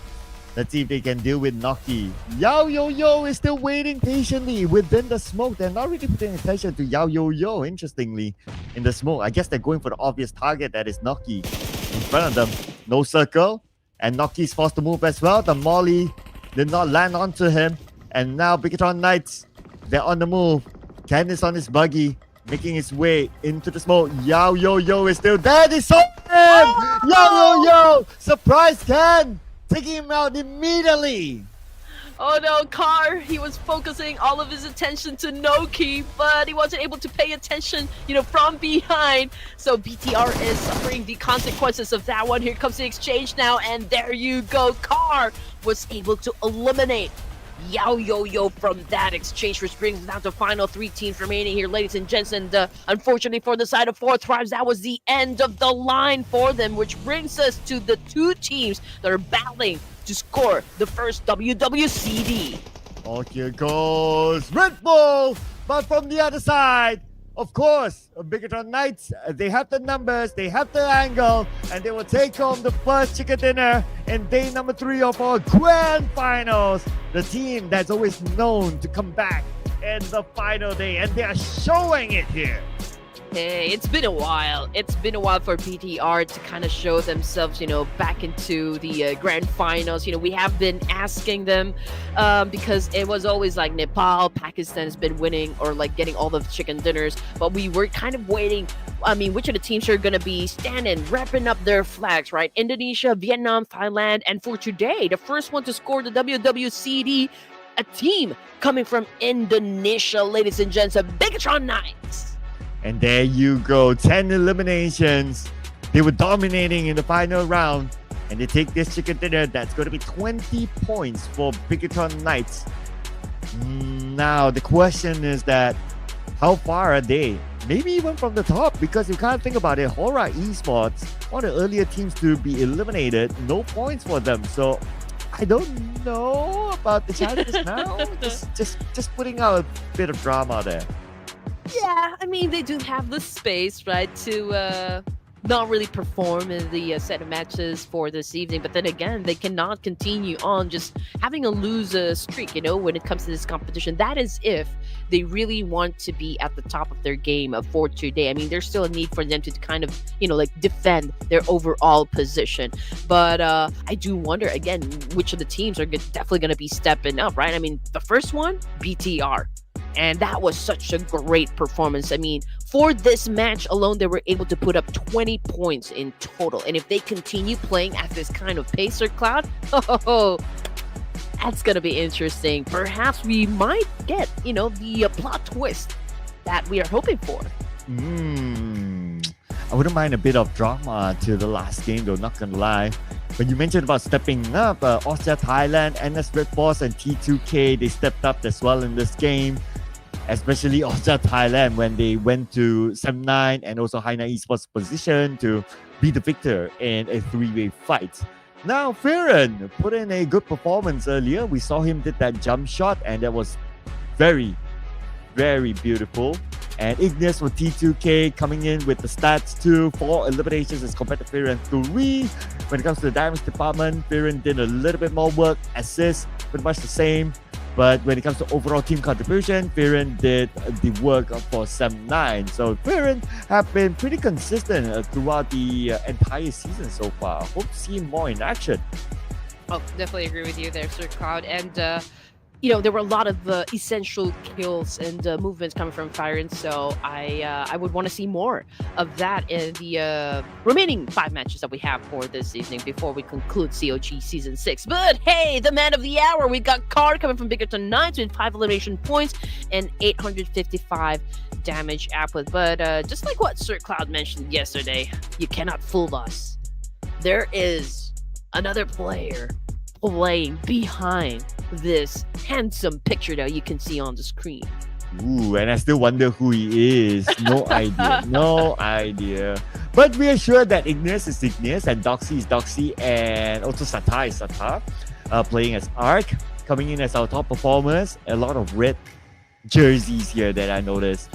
Let's see if they can deal with Noki. Yao Yo is still waiting patiently within the smoke. They're not really paying attention to Yao Yo, interestingly, in the smoke. I guess they're going for the obvious target that is Noki in front of them. No circle. And Noki is forced to move as well. The molly did not land onto him. And now Bigatron Knights, they're on the move. Ken is on his buggy, making his way into the smoke. Yao Yo is still there. They saw him! Oh! Yao Yo! Surprise Ken! Taking him out immediately. Oh no, Car, he was focusing all of his attention to Noki, but he wasn't able to pay attention, you know, from behind. So BTR is suffering the consequences of that one. Here comes the exchange now, and there you go. Car was able to eliminate Yao Yo from that exchange, which brings us down to final 3 teams remaining here, ladies and gents. And unfortunately for the side of 4 Thrives, that was the end of the line for them, which brings us to the 2 teams that are battling to score the first WWCD. Oh, here goes Red Bull, but from the other side, of course, Bigatron Knights, they have the numbers, they have the angle, and they will take home the first chicken dinner in day number 3 of our grand finals. The team that's always known to come back in the final day, and they are showing it here. Hey, it's been a while. It's been a while for BTR to kind of show themselves, back into the grand finals. We have been asking them because it was always like Nepal, Pakistan has been winning or like getting all the chicken dinners. But we were kind of waiting. I mean, which of the teams are going to be standing, wrapping up their flags, right? Indonesia, Vietnam, Thailand. And for today, the first one to score the WWCD, a team coming from Indonesia, ladies and gents, the Bigatron Knights. And there you go, 10 eliminations. They were dominating in the final round. And they take this chicken dinner. That's going to be 20 points for Bigatron Knights. Now, the question is that, how far are they? Maybe even from the top, because you can't think about it. HORAA Esports, one of the earlier teams to be eliminated, no points for them. So, I don't know about the chances now. Just putting out a bit of drama there. Yeah, I mean, they do have the space, right, to not really perform in the set of matches for this evening. But then again, they cannot continue on just having a loser streak, when it comes to this competition. That is if they really want to be at the top of their game for today. I mean, there's still a need for them to kind of, defend their overall position. But I do wonder, again, which of the teams are definitely going to be stepping up, right? I mean, the first one, BTR. And that was such a great performance. I mean, for this match alone, they were able to put up 20 points in total. And if they continue playing at this kind of pace, Cloud, that's going to be interesting. Perhaps we might get, the plot twist that we are hoping for. I wouldn't mind a bit of drama to the last game, though, not gonna lie. When you mentioned about stepping up, Austria, Thailand, NS REDFORCE, and T2K, they stepped up as well in this game. Especially Austria, Thailand, when they went to 7-9 and also HAINA Esports position to be the victor in a three-way fight. Now, Firen put in a good performance earlier. We saw him did that jump shot, and that was very, very beautiful. And Ignis for T2K coming in with the stats too. 4 eliminations as compared to Firen 3. When it comes to the damage department, Firen did a little bit more work. Assists, pretty much the same. But when it comes to overall team contribution, Firen did the work for 7-9. So Firen have been pretty consistent throughout the entire season so far. Hope to see him more in action. Oh, definitely agree with you there, Sir Cloud. And there were a lot of essential kills and movements coming from Firen, so I would want to see more of that in the remaining 5 matches that we have for this evening before we conclude COG Season 6. But hey, the man of the hour, we got Card coming from Bigatron Knights with 5 elimination points and 855 damage output. But just like what Sir Cloud mentioned yesterday, you cannot fool us. There is another player playing behind this handsome picture that you can see on the screen. Ooh, and I still wonder who he is. No idea. No idea. But we are sure that Ignis is Ignis and Doxy is Doxy and also Sata is Sata. Playing as Arc, coming in as our top performers. A lot of red jerseys here that I noticed.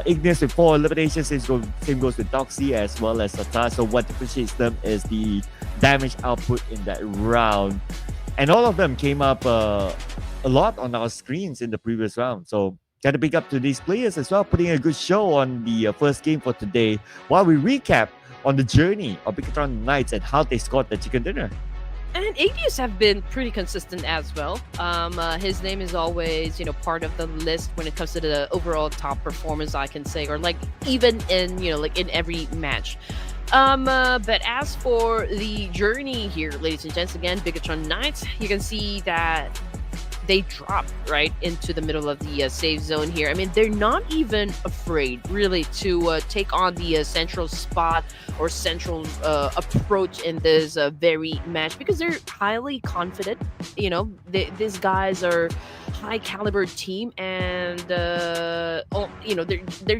Ignis with 4 eliminations, same goes with Doxy as well as Sata. So what differentiates them is the damage output in that round. And all of them came up a lot on our screens in the previous round. So got to big up to these players as well, putting a good show on the first game for today, while we recap on the journey of Bigatron Knights and how they scored the chicken dinner. And Aegis have been pretty consistent as well. His name is always, part of the list when it comes to the overall top performance, I can say, or like even in, in every match. But as for the journey here, ladies and gents, again, Bigatron Knights, you can see that they drop right into the middle of the safe zone here. I mean, they're not even afraid, really, to take on the central spot or central approach in this very match because they're highly confident. These guys are high caliber team, and they're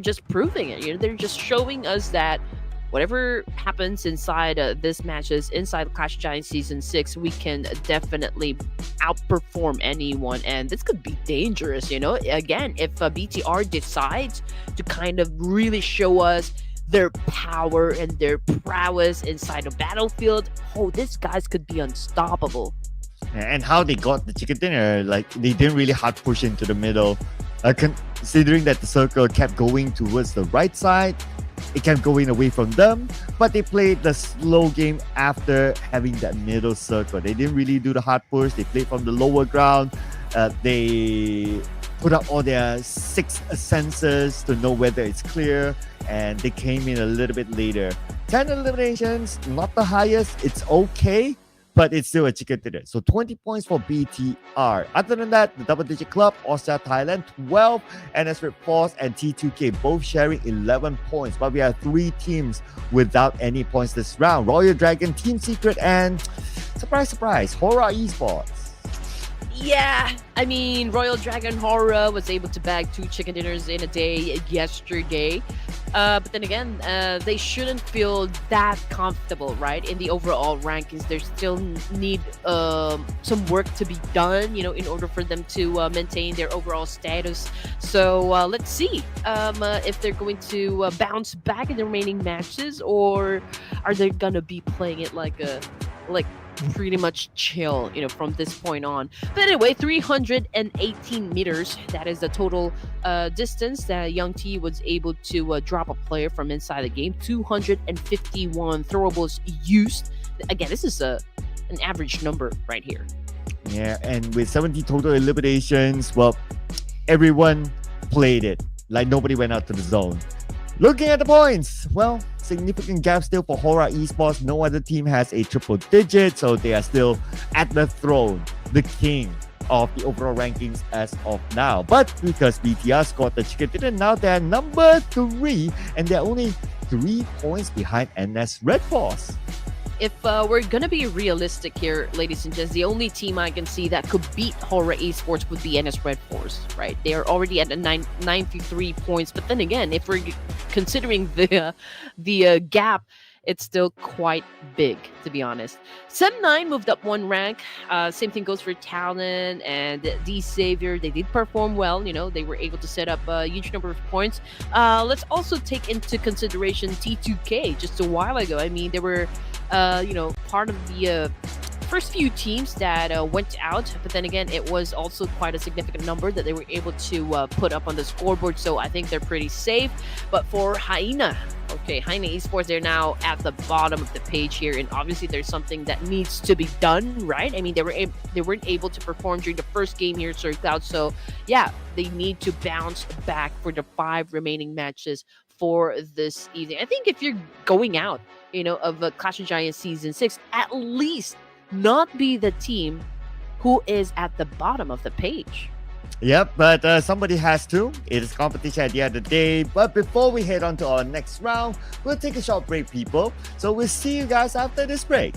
just proving it. They're just showing us that whatever happens inside this matches, inside Clash of Giants Season 6, we can definitely outperform anyone. And this could be dangerous, Again, if BTR decides to kind of really show us their power and their prowess inside a battlefield, these guys could be unstoppable. And how they got the chicken dinner, like they didn't really hard push into the middle. Considering that the circle kept going towards the right side, it kept going away from them, but they played the slow game after having that middle circle. They didn't really do the hard push. They played from the lower ground. They put up all their six senses to know whether it's clear, and they came in a little bit later. 10 eliminations, not the highest. It's okay, but it's still a chicken dinner. So 20 points for BTR. Other than that, the double-digit club, Austria Thailand, 12, NS REDFORCE and T2K both sharing 11 points. But we have 3 teams without any points this round. Royal Dragon, Team Secret, and surprise, surprise, HORAA Esports. Yeah, I mean, Royal Dragon HORAA was able to bag 2 chicken dinners in a day yesterday. But then again, they shouldn't feel that comfortable, right? In the overall rankings, there still need some work to be done, in order for them to maintain their overall status. So let's see if they're going to bounce back in the remaining matches, or are they gonna be playing it like pretty much chill, from this point on. But anyway, 318 meters, that is the total distance that Young T was able to drop a player from inside the game. 251 throwables used. Again, this is an average number right here. Yeah, and with 70 total eliminations, well, everyone played it. Like nobody went out to the zone. Looking at the points, well, significant gap still for HORAA Esports. No other team has a triple digit, so they are still at the throne, the king of the overall rankings as of now. But because BTR scored the chicken dinner, now they're number 3, and they're only 3 points behind NS REDFORCE. If we're gonna be realistic here, ladies and gents, the only team I can see that could beat HORAA Esports would be NS REDFORCE, right? They are already at 93 points, but then again, if we're considering the gap, it's still quite big, to be honest. Sem9 moved up 1 rank. Same thing goes for TALON and D Savior. They did perform well. They were able to set up a huge number of points. Let's also take into consideration T2K just a while ago. I mean, they were part of the first few teams that went out, but then again, it was also quite a significant number that they were able to put up on the scoreboard, so I think they're pretty safe. But for HAINA, HAINA Esports, they're now at the bottom of the page here, and obviously there's something that needs to be done, right? I mean, they weren't able to perform during the first game here, Circled Out, so yeah, they need to bounce back for the 5 remaining matches for this evening. I think if you're going out, of Clash of Giants Season 6, at least not be the team who is at the bottom of the page. Yep, but somebody has to. It is competition at the end of the day. But before we head on to our next round, we'll take a short break, people. So we'll see you guys after this break.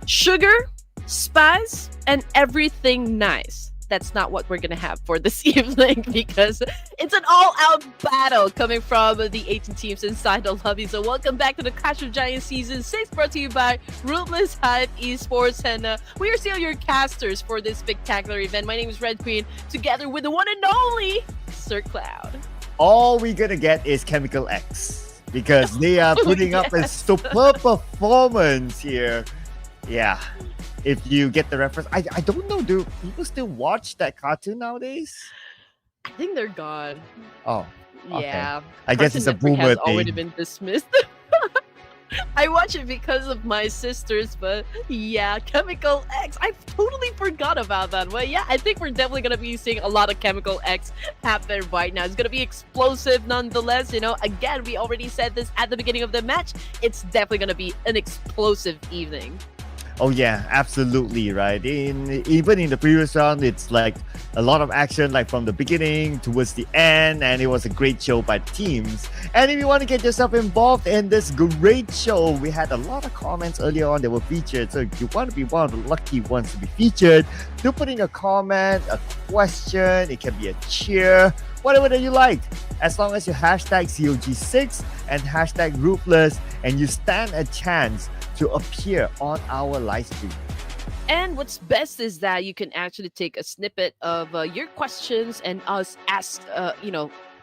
sugar, spice, and everything nice. That's not what we're gonna have for this evening because it's an all-out battle coming from the 18 teams inside the lobby. So welcome back to the Clash of Giants Season 6, brought to you by Ruthless, Hype, Esports, and we are still your casters for this spectacular event. My name is Red Queen, together with the one and only Sir Cloud. All we're gonna get is Chemical X because they are putting up a superb performance here. Yeah. If you get the reference, I don't know. Do people still watch that cartoon nowadays? I think they're gone. Oh, okay. Yeah. I guess it's a Cartoon Network boomer has thing. already been dismissed. I watch it because of my sisters, but yeah, Chemical X. I totally forgot about that. But yeah, I think we're definitely gonna be seeing a lot of Chemical X happen right now. It's gonna be explosive nonetheless. You know, again, we already said this at the beginning of the match. It's definitely gonna be an explosive evening. Oh yeah, absolutely right. Even in the previous round, it's like a lot of action, like from the beginning towards the end, and it was a great show by teams. And if you want to get yourself involved in this great show, we had a lot of comments earlier on that were featured. So if you want to be one of the lucky ones to be featured, do put in a comment, a question. It can be a cheer, whatever that you like. As long as you hashtag COG6 and hashtag Ruthless, and you stand a chance to appear on our live stream. And what's best is that you can actually take a snippet of your questions and us ask,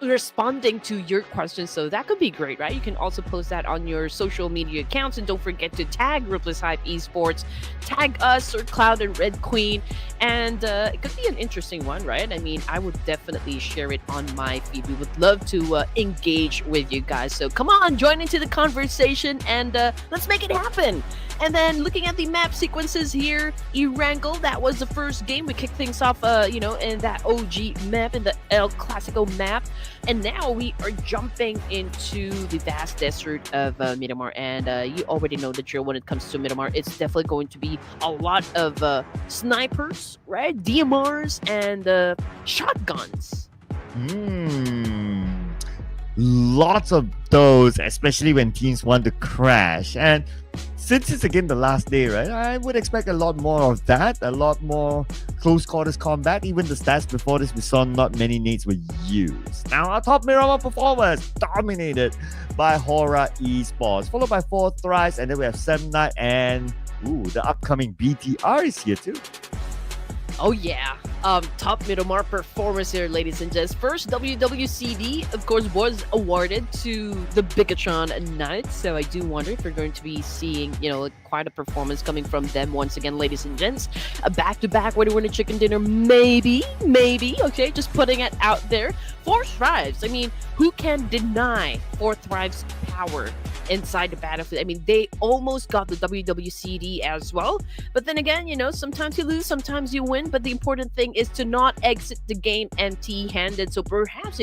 responding to your questions. So that could be great, right? You can also post that on your social media accounts, and don't forget to tag Ruthless Hype Esports, tag us or Cloud and Red Queen, and it could be an interesting one, right? I mean, I would definitely share it on my feed. We would love to engage with you guys. So come on, join into the conversation, and let's make it happen. And then looking at the map sequences here, Erangel, that was the first game. We kicked things off, in that OG map, in the El Clasico map. And now we are jumping into the vast desert of Miramar. And you already know the drill when it comes to Miramar. It's definitely going to be a lot of snipers, right? DMRs and shotguns. Lots of those, especially when teams want to crash. And since it's again the last day, right, I would expect a lot more of that, a lot more close quarters combat. Even the stats before this, we saw not many nades were used. Now, our top Miramar performers dominated by HORAA Esports, followed by 4 Thrives, and then we have 7 Night, and the upcoming BTR is here too. Oh yeah, top Miramar performers here, ladies and gents. First, WWCD, of course, was awarded to the Bigatron Knights. So I do wonder if we're going to be seeing, quite a performance coming from them once again, ladies and gents. A back-to-back winner chicken dinner, maybe. Okay, just putting it out there. 4 Thrives. I mean, who can deny 4 Thrives' power inside the battlefield? I mean, they almost got the WWCD as well. But then again, sometimes you lose, sometimes you win. But the important thing is to not exit the game empty-handed. So perhaps,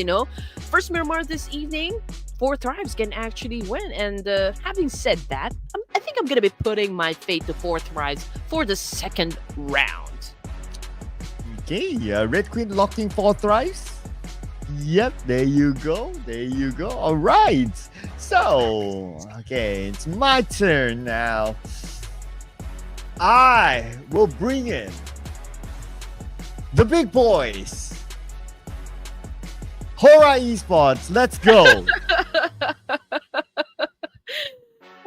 first Miramar this evening, 4 Thrives can actually win. And having said that, I think I'm going to be putting my fate to 4 Thrives for the second round. Okay, Red Queen locking 4 Thrives. Yep, there you go. All right. So, okay, it's my turn now. I will bring in the big boys. HORAA Esports, let's go.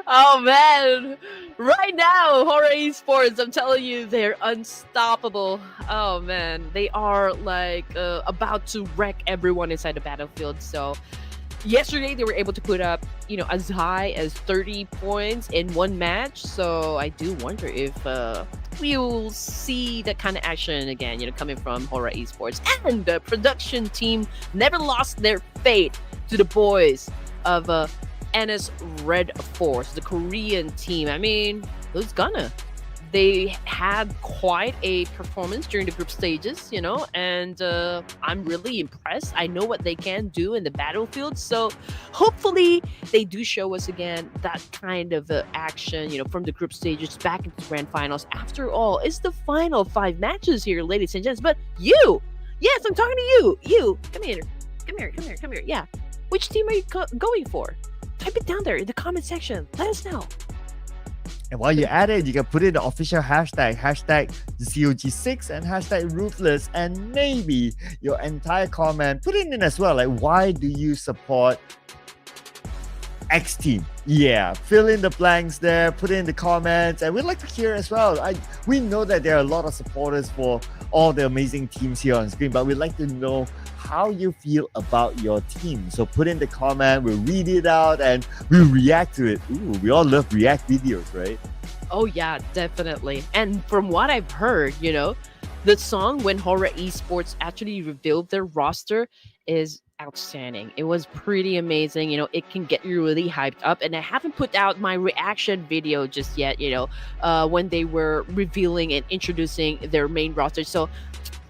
Oh man, right now, HORAA Esports, I'm telling you, they're unstoppable. Oh man, they are like about to wreck everyone inside the battlefield. So yesterday they were able to put up, as high as 30 points in one match. So I do wonder if we will see that kind of action again, coming from HORAA Esports. And the production team never lost their faith to the boys of REDFORCE, the Korean team. I mean, who's gonna? They had quite a performance during the group stages, and I'm really impressed. I know what they can do in the battlefield, so hopefully they do show us again that kind of action, from the group stages back into the grand finals. After all, it's the final 5 matches here, ladies and gents. But you, yes, I'm talking to you, come here. Yeah, which team are you going for? Type it down there in the comment section. Let us know. And while you're at it, you can put in the official hashtag COG6 and hashtag Ruthless, and maybe your entire comment, put it in as well. Like, why do you support X team? Yeah, fill in the blanks there, put in the comments, and we'd like to hear as well. We know that there are a lot of supporters for all the amazing teams here on screen, but we'd like to know how you feel about your team. So put in the comment, we'll read it out and we'll react to it. Ooh, we all love react videos, right? Oh yeah, definitely. And from what I've heard, the song when HORAA Esports actually revealed their roster is outstanding. It was pretty amazing. It can get you really hyped up. And I haven't put out my reaction video just yet, when they were revealing and introducing their main roster. So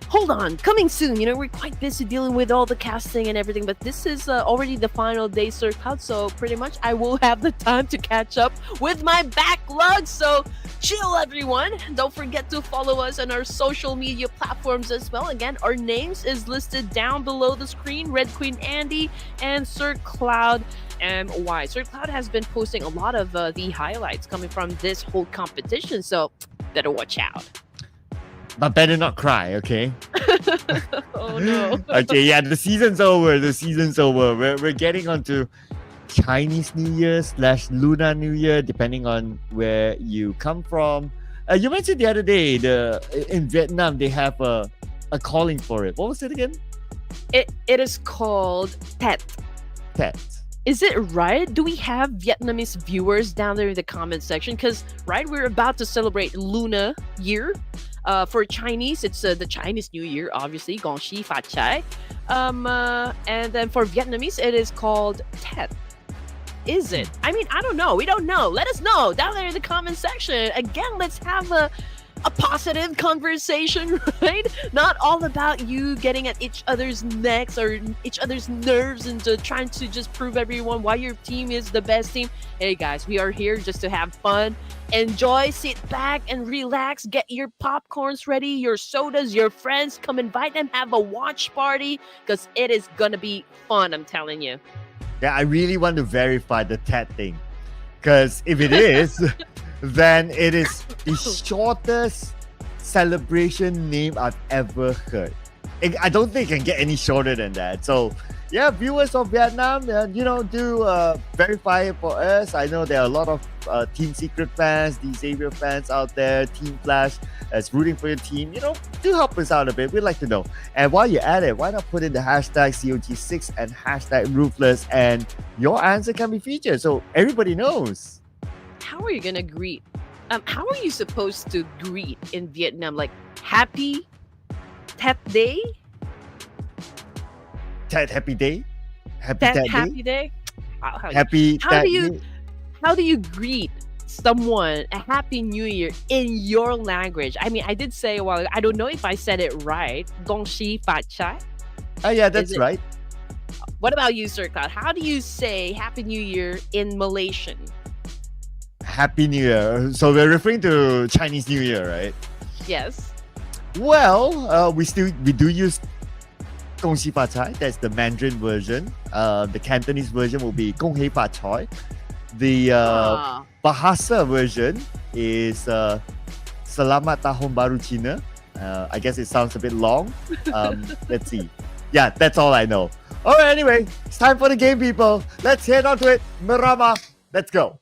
hold on, coming soon. We're quite busy dealing with all the casting and everything, but this is already the final day circle, so pretty much I will have the time to catch up with my backlog. So chill, everyone. Don't forget to follow us on our social media platforms as well. Again, our names is listed down below the screen: Red Queen Andy and Sir Cloud MY. Sir Cloud has been posting a lot of the highlights coming from this whole competition, so better watch out. But better not cry, okay? Oh no. Okay, yeah, the season's over. We're getting onto Chinese New Year / Lunar New Year, depending on where you come from. You mentioned the other day, in Vietnam, they have a calling for it. What was it again? It is called Tet. Tet. Is it right? Do we have Vietnamese viewers down there in the comment section? Because, right, we're about to celebrate Lunar Year. For Chinese, it's the Chinese New Year, obviously, Gong Xi Fa Chai. And then for Vietnamese, it is called Tet. Is it? I mean, I don't know. We don't know. Let us know down there in the comment section. Again, let's have a positive conversation, right? Not all about you getting at each other's necks or each other's nerves and trying to just prove everyone why your team is the best team. Hey guys, we are here just to have fun, enjoy, sit back and relax, get your popcorns ready, your sodas, your friends, come invite them, have a watch party, because it is gonna be fun, I'm telling you. Yeah, I really want to verify the Tet thing, because if it is, then it is the shortest celebration name I've ever heard. I don't think it can get any shorter than that. So, yeah, viewers of Vietnam, do verify it for us. I know there are a lot of Team Secret fans, the Xavier fans out there, Team Flash that's rooting for your team. Do help us out a bit. We'd like to know. And while you're at it, why not put in the hashtag COG6 and hashtag Ruthless, and your answer can be featured so everybody knows. How are you gonna greet? How are you supposed to greet in Vietnam? Like, happy Tet Day? Tet Happy Day? Happy Day? How do you greet someone a Happy New Year in your language? I mean, I did say a while ago, I don't know if I said it right. Gong Xi Fa Chai? Oh, yeah, that's right. What about you, Sir Cloud? How do you say Happy New Year in Malaysian? Happy New Year. So we're referring to Chinese New Year, right? Yes. Well, we do use Gong Xi Fa Cai. That's the Mandarin version. The Cantonese version will be Gong Hei Fa Choi. The Bahasa version is Selamat Tahun Baru Cina. I guess it sounds a bit long. Let's see. Yeah, that's all I know. All right, anyway, it's time for the game, people. Let's head on to it. Miramar, let's go.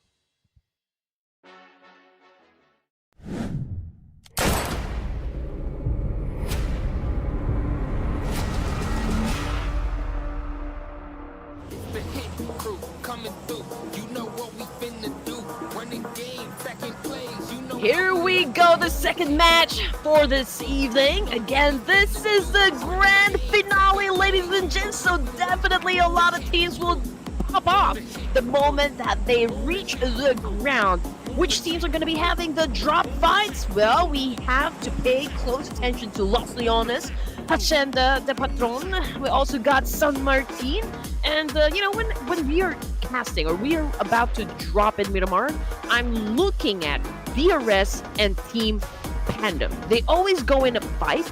The hit crew coming through. You know what we finna do. Running game, second plays. You know. Here we go, the second match for this evening. Again, this is the grand finale, ladies and gents. So definitely a lot of teams will pop off the moment that they reach the ground. Which teams are going to be having the drop fights? Well, we have to pay close attention to Los Leones, Hacienda de Patron. We also got San Martin. And, when we are casting or we are about to drop in Miramar, I'm looking at PRS and Team PANDUM. They always go in a fight.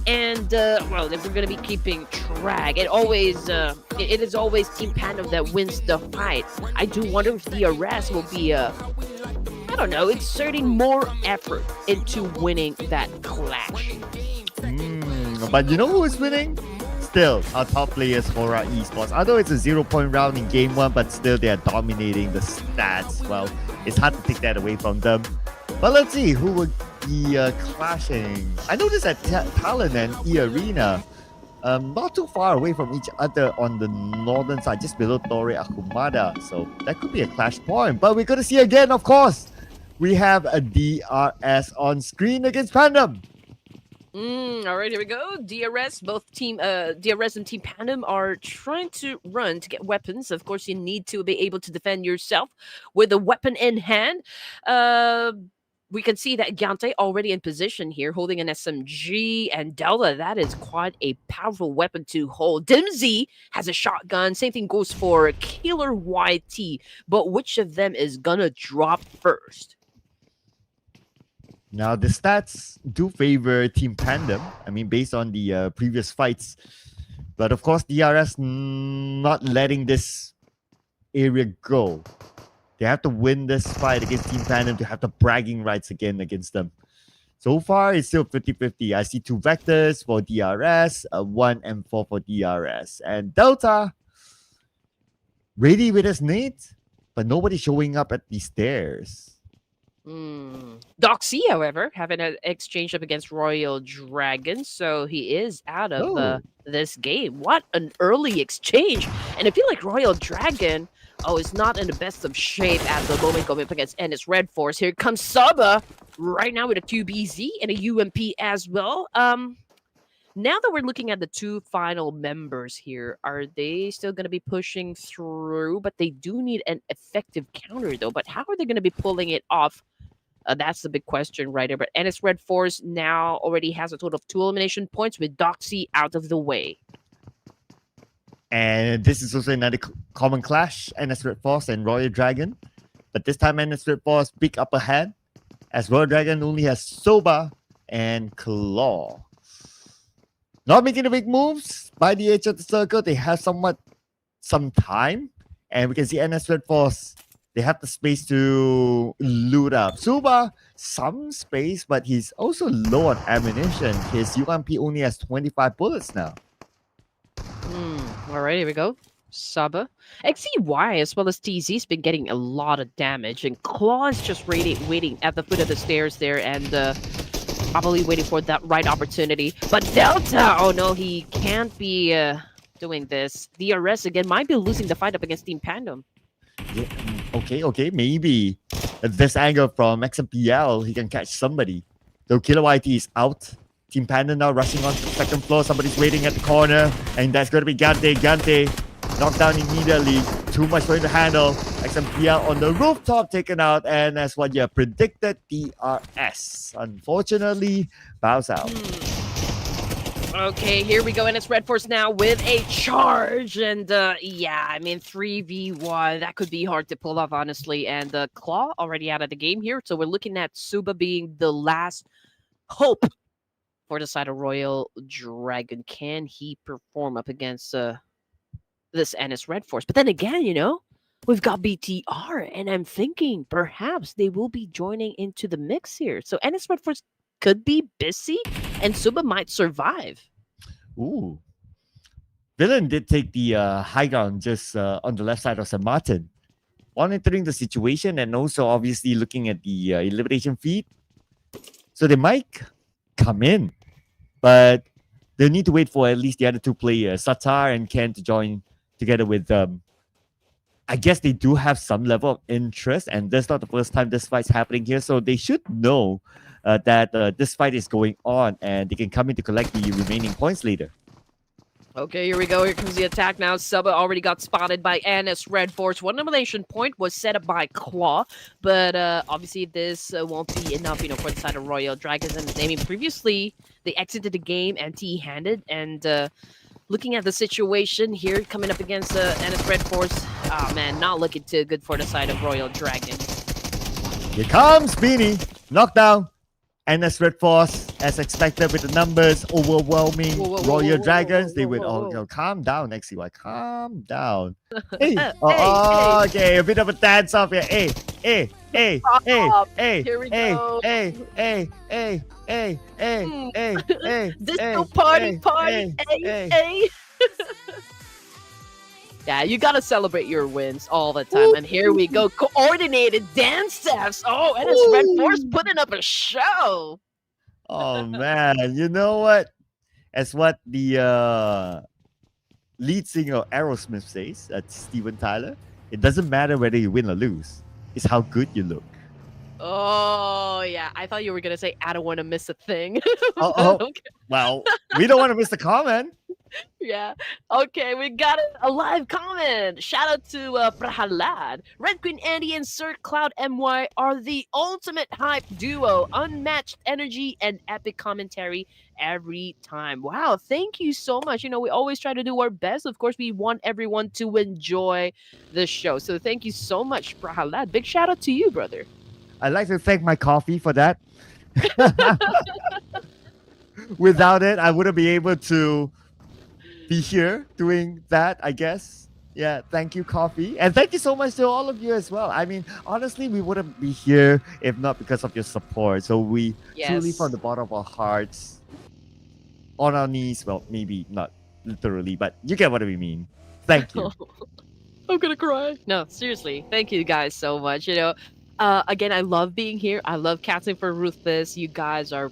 And, if we're going to be keeping track, it is always Team PANDUM that wins the fight. I do wonder if DRS will be I don't know, exerting more effort into winning that clash. But you know who is winning? Still, our top players, HORAA Esports. Although it's a 0-point round in game 1, but still they are dominating the stats. Well, it's hard to take that away from them. But let's see who will be clashing. I noticed that TALON and EARENA not too far away from each other on the northern side, just below Torre Ahumada. So that could be a clash point. But we're going to see again, of course. We have a DRS on screen against PANDUM. All right, here we go. DRS, both team DRS and Team PANDUM are trying to run to get weapons. Of course, you need to be able to defend yourself with a weapon in hand. We can see that Gante already in position here, holding an SMG, and Delta, that is quite a powerful weapon to hold. Dimsy has a shotgun. Same thing goes for Killer YT. But which of them is gonna drop first? Now, the stats do favor Team PANDUM. I mean, based on the previous fights. But of course, DRS not letting this area go. They have to win this fight against Team PANDUM to have the bragging rights again against them. So far, it's still 50-50. I see 2 vectors for DRS, 1 M4 for DRS. And Delta, ready with his nade, but nobody showing up at the stairs. Doxy, however, having an exchange up against Royal Dragon, so he is out of this game. What an early exchange! And I feel like Royal Dragon, is not in the best of shape at the moment going up against Ennis REDFORCE. Here comes Saba right now with a 2BZ and a UMP as well. Now that we're looking at the 2 final members here, are they still going to be pushing through? But they do need an effective counter, though. But how are they going to be pulling it off? That's the big question right there. But Ennis REDFORCE now already has a total of 2 elimination points with Doxy out of the way. And this is also another common clash, Ennis REDFORCE and Royal Dragon. But this time, Ennis REDFORCE big upper hand, as Royal Dragon only has Soba and Claw. Not making the big moves by the edge of the circle. They have some time. And we can see Ennis REDFORCE, they have the space to loot up. Suba, some space, but he's also low on ammunition. His UMP only has 25 bullets now. All right, here we go. Saba. XCY as well as TZ's been getting a lot of damage. And Claw is just waiting at the foot of the stairs there and probably waiting for that right opportunity. But Delta, oh no, he can't be doing this. DRS again might be losing the fight up against Team PANDUM. Yeah, okay, maybe at this angle from XMPL, he can catch somebody. Though Killer YT is out. Team PANDUM now rushing on to the 2nd floor. Somebody's waiting at the corner, and that's going to be Gante. Gante knocked down immediately. Too much for him to handle. XMPL on the rooftop taken out, and as what you have predicted, DRS unfortunately bows out. Okay, here we go, and it's REDFORCE now with a charge, and yeah, I mean 3v1, that could be hard to pull off, honestly, and Claw already out of the game here, so we're looking at Suba being the last hope for the side of Royal Dragon. Can he perform up against this Ennis REDFORCE? But then again, you know, we've got BTR, and I'm thinking perhaps they will be joining into the mix here. So Ennis REDFORCE could be busy, and Suba might survive. Ooh. Villain did take the high ground just on the left side of St. Martin. Monitoring the situation and also obviously looking at the elimination feed. So they might come in, but they need to wait for at least the other 2 players, Satar and Ken, to join together with them. I guess they do have some level of interest, and that's not the first time this fight's happening here, so they should know that this fight is going on, and they can come in to collect the remaining points later. Okay, here we go. Here comes the attack now. Suba already got spotted by Ennis REDFORCE. 1 elimination point was set up by Claw, but obviously this won't be enough, you know, for the side of Royal Dragons. And I mean, previously they exited the game empty-handed, and looking at the situation here, coming up against Ennis REDFORCE, oh man, not looking too good for the side of Royal Dragon. Here comes Beanie, knockdown. Ennis REDFORCE As expected with the numbers, overwhelming Whoa, whoa, whoa, Royal whoa, whoa, Dragons. whoa, They whoa, win. whoa, Oh, whoa. calm down, XCY. Calm down. Hey. Hey, Okay. A bit of a dance off here. Hey, hey, hey, hey, Stop. hey, Here we hey, go. hey, hey, hey, hey, hey, Mm. hey, hey, Disco hey, party, hey, hey, hey. hey. Yeah, you gotta celebrate your wins all the time. And here we go, coordinated dance steps. Oh, and it's REDFORCE putting up a show. Oh man, you know what? As what the lead singer of Aerosmith says, Steven Tyler, it doesn't matter whether you win or lose. It's how good you look. Oh yeah, I thought you were gonna say I don't want to miss a thing. Oh, Okay. well, we don't want to miss the comment. Yeah. Okay, we got a live comment. Shout out to Prahalad. Red Queen Andy and Sir Cloud MY are the ultimate hype duo. Unmatched energy and epic commentary every time. Wow, thank you so much. You know, we always try to do our best. Of course, we want everyone to enjoy the show. So thank you so much, Prahalad. Big shout out to you, brother. I'd like to thank my coffee for that. Without it, I wouldn't be able to be here doing that, I guess. Yeah, thank you, coffee. And thank you so much to all of you as well. I mean, honestly, we wouldn't be here if not because of your support. So we truly, Yes. from the bottom of our hearts, on our knees, well, maybe not literally, but you get what we mean. Thank you. I'm gonna cry. No, seriously. Thank you guys so much. You know, again, I love being here. I love casting for Ruthless. You guys are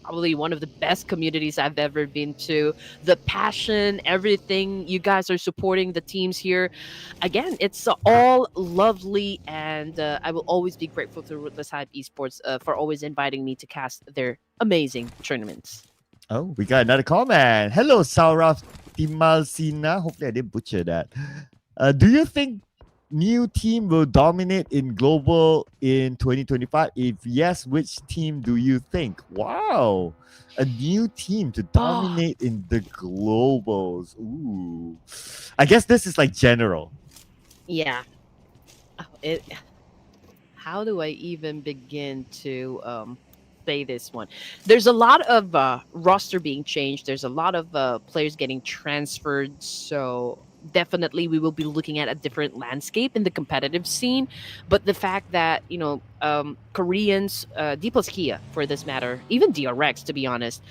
probably one of the best communities I've ever been to. The passion, everything, you guys are supporting the teams here. Again, it's all lovely, and I will always be grateful to Ruthless Hype Esports for always inviting me to cast their amazing tournaments. Oh, we got another comment. Hello, Sauraf Timalsina. Hopefully, I didn't butcher that. Do you think new team will dominate in global in 2025? If yes, which team do you think? Wow, a new team to dominate in the globals. Ooh, I guess this is like general. Yeah. How do I even begin to say this one? There's a lot of roster being changed. There's a lot of players getting transferred. So definitely we will be looking at a different landscape in the competitive scene. But the fact that, you know, Koreans, D plus Kia for this matter, even DRX to be honest,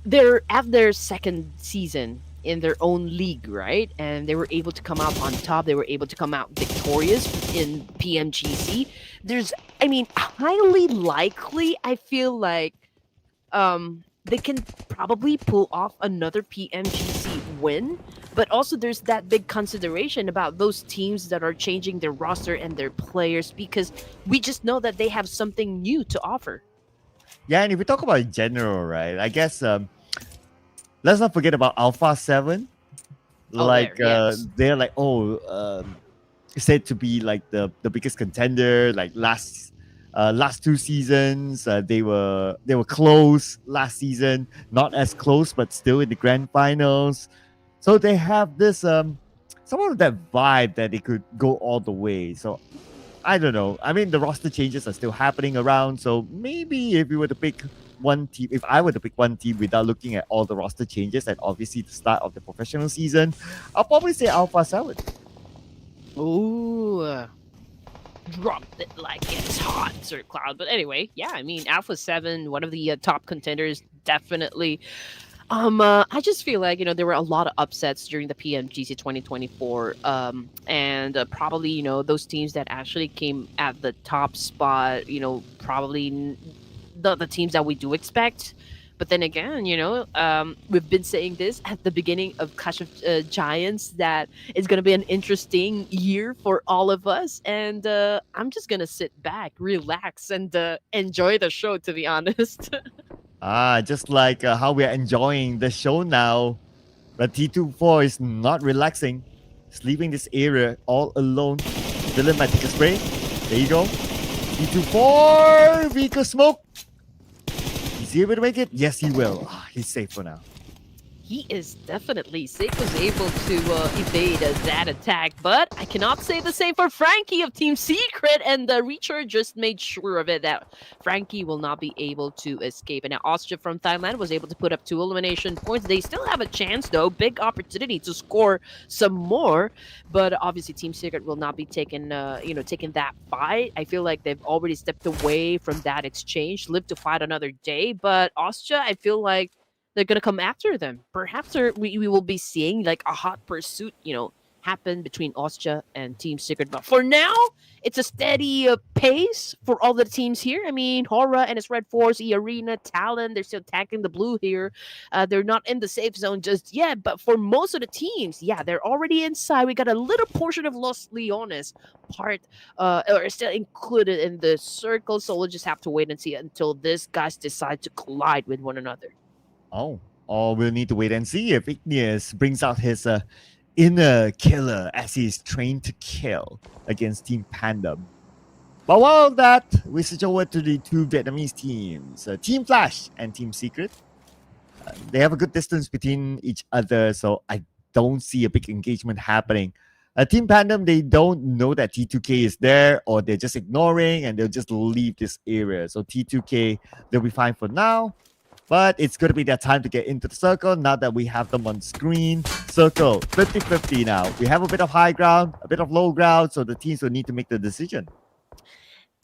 they're at their second season in their own league, right? And they were able to come out on top. They were able to come out victorious in PMGC. There's, I mean, highly likely, I feel like they can probably pull off another PMGC win. But also there's that big consideration about those teams that are changing their roster and their players, because we just know that they have something new to offer. Yeah, and if we talk about in general, right? I guess let's not forget about Alpha 7. Oh, Like yes. they're like said to be like the biggest contender. Like last 2 seasons, they were close last season, not as close, but still in the grand finals. So they have this somewhat of that vibe that they could go all the way. So I don't know. I mean, the roster changes are still happening around. So maybe if we were to pick one team, if I were to pick one team without looking at all the roster changes and obviously the start of the professional season, I'll probably say Alpha 7. Ooh. Dropped it like it's hot, Sir Cloud. But anyway, yeah, I mean, Alpha 7, one of the top contenders, definitely. I just feel like, you know, there were a lot of upsets during the PMGC 2024, and probably, you know, those teams that actually came at the top spot, you know, probably the teams that we do expect. But then again, you know, we've been saying this at the beginning of Clash of Giants that it's going to be an interesting year for all of us. And I'm just going to sit back, relax, and enjoy the show, to be honest. Just like how we're enjoying the show now. But T24 is not relaxing. He's leaving this area all alone. Dylan might take a spray. There you go. T24! Vika smoke! Is he able to make it? Yes, he will. He's safe for now. he is definitely safe. Was able to evade that attack, but I cannot say the same for Frankie of Team Secret, and the Reacher just made sure of it that Frankie will not be able to escape. And now Austria from Thailand was able to put up 2 elimination points. They still have a chance though, big opportunity to score some more, but obviously Team Secret will not be taking taking that fight. I feel like they've already stepped away from that exchange, live to fight another day, but Austria, I feel like they're gonna come after them. Perhaps we will be seeing like a hot pursuit, happen between Austria and Team Secret. But for now, it's a steady pace for all the teams here. I mean, HORAA and its REDFORCE, EARENA, TALON, they're still attacking the blue here. They're not in the safe zone just yet, but for most of the teams, yeah, they're already inside. We got a little portion of Los Leones part, or still included in the circle, so we'll just have to wait and see until these guys decide to collide with one another. Oh, or we'll need to wait and see if Igneous brings out his inner killer as he's trained to kill against Team PANDUM. But while that, we switch over to the 2 Vietnamese teams, Team Flash and Team Secret. They have a good distance between each other, so I don't see a big engagement happening. Team PANDUM, they don't know that T2K is there, or they're just ignoring and they'll just leave this area. So T2K, they'll be fine for now. But it's going to be their time to get into the circle now that we have them on screen. Circle, 50-50 now. We have a bit of high ground, a bit of low ground, so the teams will need to make the decision.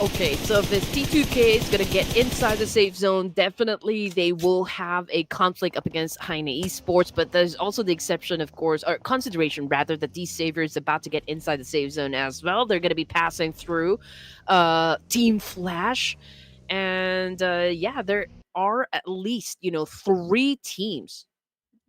Okay, so if this T2K is going to get inside the safe zone, definitely they will have a conflict up against HAINA Esports, but there's also the exception, of course, or consideration rather, that these saviors about to get inside the safe zone as well. They're going to be passing through Team Flash, and yeah, there are at least 3 teams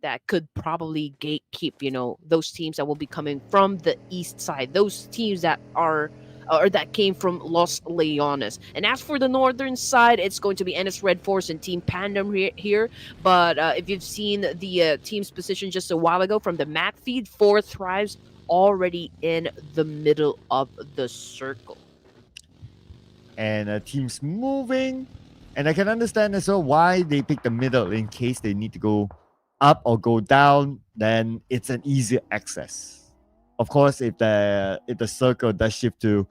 that could probably gatekeep those teams that will be coming from the east side, those teams that are or that came from Los Leones. And as for the northern side, it's going to be NS REDFORCE and Team PANDUM here. But if you've seen the team's position just a while ago from the map feed, 4 Thrives already in the middle of the circle. And teams moving. And I can understand as well why they pick the middle in case they need to go up or go down. Then it's an easier access. Of course, if the circle does shift to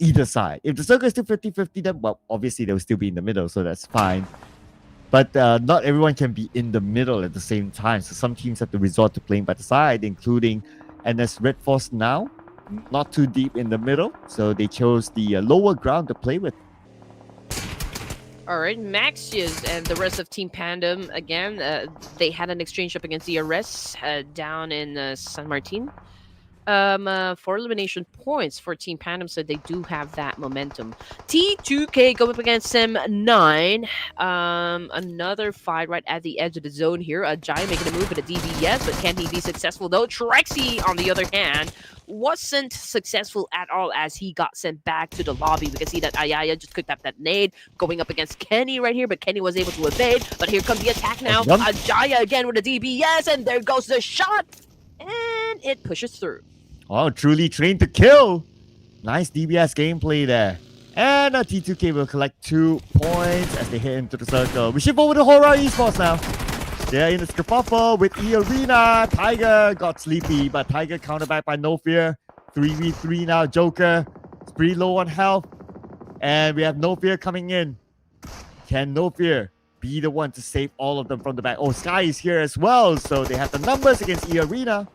either side. If the circle is still 50-50, then well, obviously they'll still be in the middle, so that's fine. But not everyone can be in the middle at the same time. So some teams have to resort to playing by the side, including NS REDFORCE now. Not too deep in the middle, so they chose the lower ground to play with. All right, Maxius and the rest of Team PANDUM, again, they had an exchange up against ERS down in San Martin. For elimination points for Team PANDUM, so they do have that momentum. T2K going up against M9. Another fight right at the edge of the zone here. Giant making a move with a DBS, but can he be successful though? Trexie, on the other hand, wasn't successful at all as he got sent back to the lobby. We can see that Ayaya just cooked up that nade going up against Kenny right here, but Kenny was able to evade. But here comes the attack now. Ajaya again with a DBS, and there goes the shot, and it pushes through. Oh, truly trained to kill. Nice DBS gameplay there. And T2K will collect 2 points as they head into the circle. We shift over to HORAA Esports now. They're in the kerfuffle with EARENA. Tiger got sleepy, but Tiger countered back by No Fear. 3v3 now. Joker is pretty low on health. And we have No Fear coming in. Can No Fear be the one to save all of them from the back? Oh, Sky is here as well. So they have the numbers against EARENA.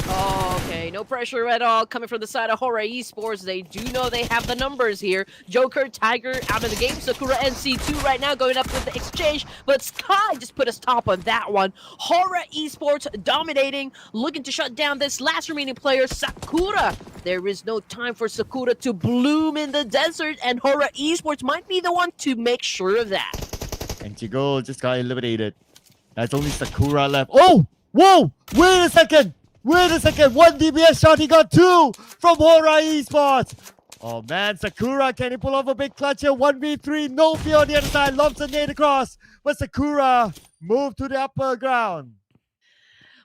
Oh, okay, no pressure at all coming from the side of HORAA Esports. They do know they have the numbers here. Joker, Tiger out of the game. Sakura NC2 right now going up with the exchange, but Sky just put a stop on that one. HORAA Esports dominating, looking to shut down this last remaining player, Sakura. There is no time for Sakura to bloom in the desert, and HORAA Esports might be the one to make sure of that. And Chigo just got eliminated. That's only Sakura left. Oh! Whoa! Wait a second! Wait a second, 1 DBS shot, he got 2 from HORAA Esports. Oh man, Sakura, can he pull off a big clutch here? 1v3, No Fear on the other side, lobs a nade across. But Sakura moved to the upper ground.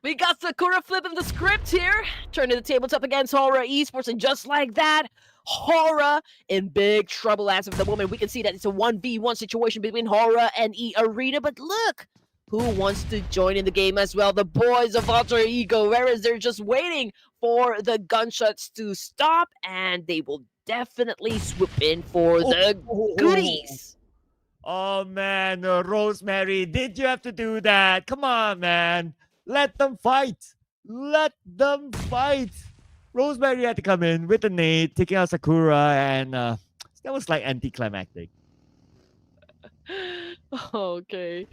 We got Sakura flipping the script here, turning the tables up against HORAA Esports, and just like that, HORAA in big trouble as of the moment. We can see that it's a 1v1 situation between HORAA and EARENA, but look, who wants to join in the game as well. The boys of Alter Ego, whereas they're just waiting for the gunshots to stop, and they will definitely swoop in for the goodies. Oh man, Rosemary, did you have to do that? Come on, man. Let them fight. Let them fight. Rosemary had to come in with a nade, taking out Sakura, and that was like anticlimactic. Okay,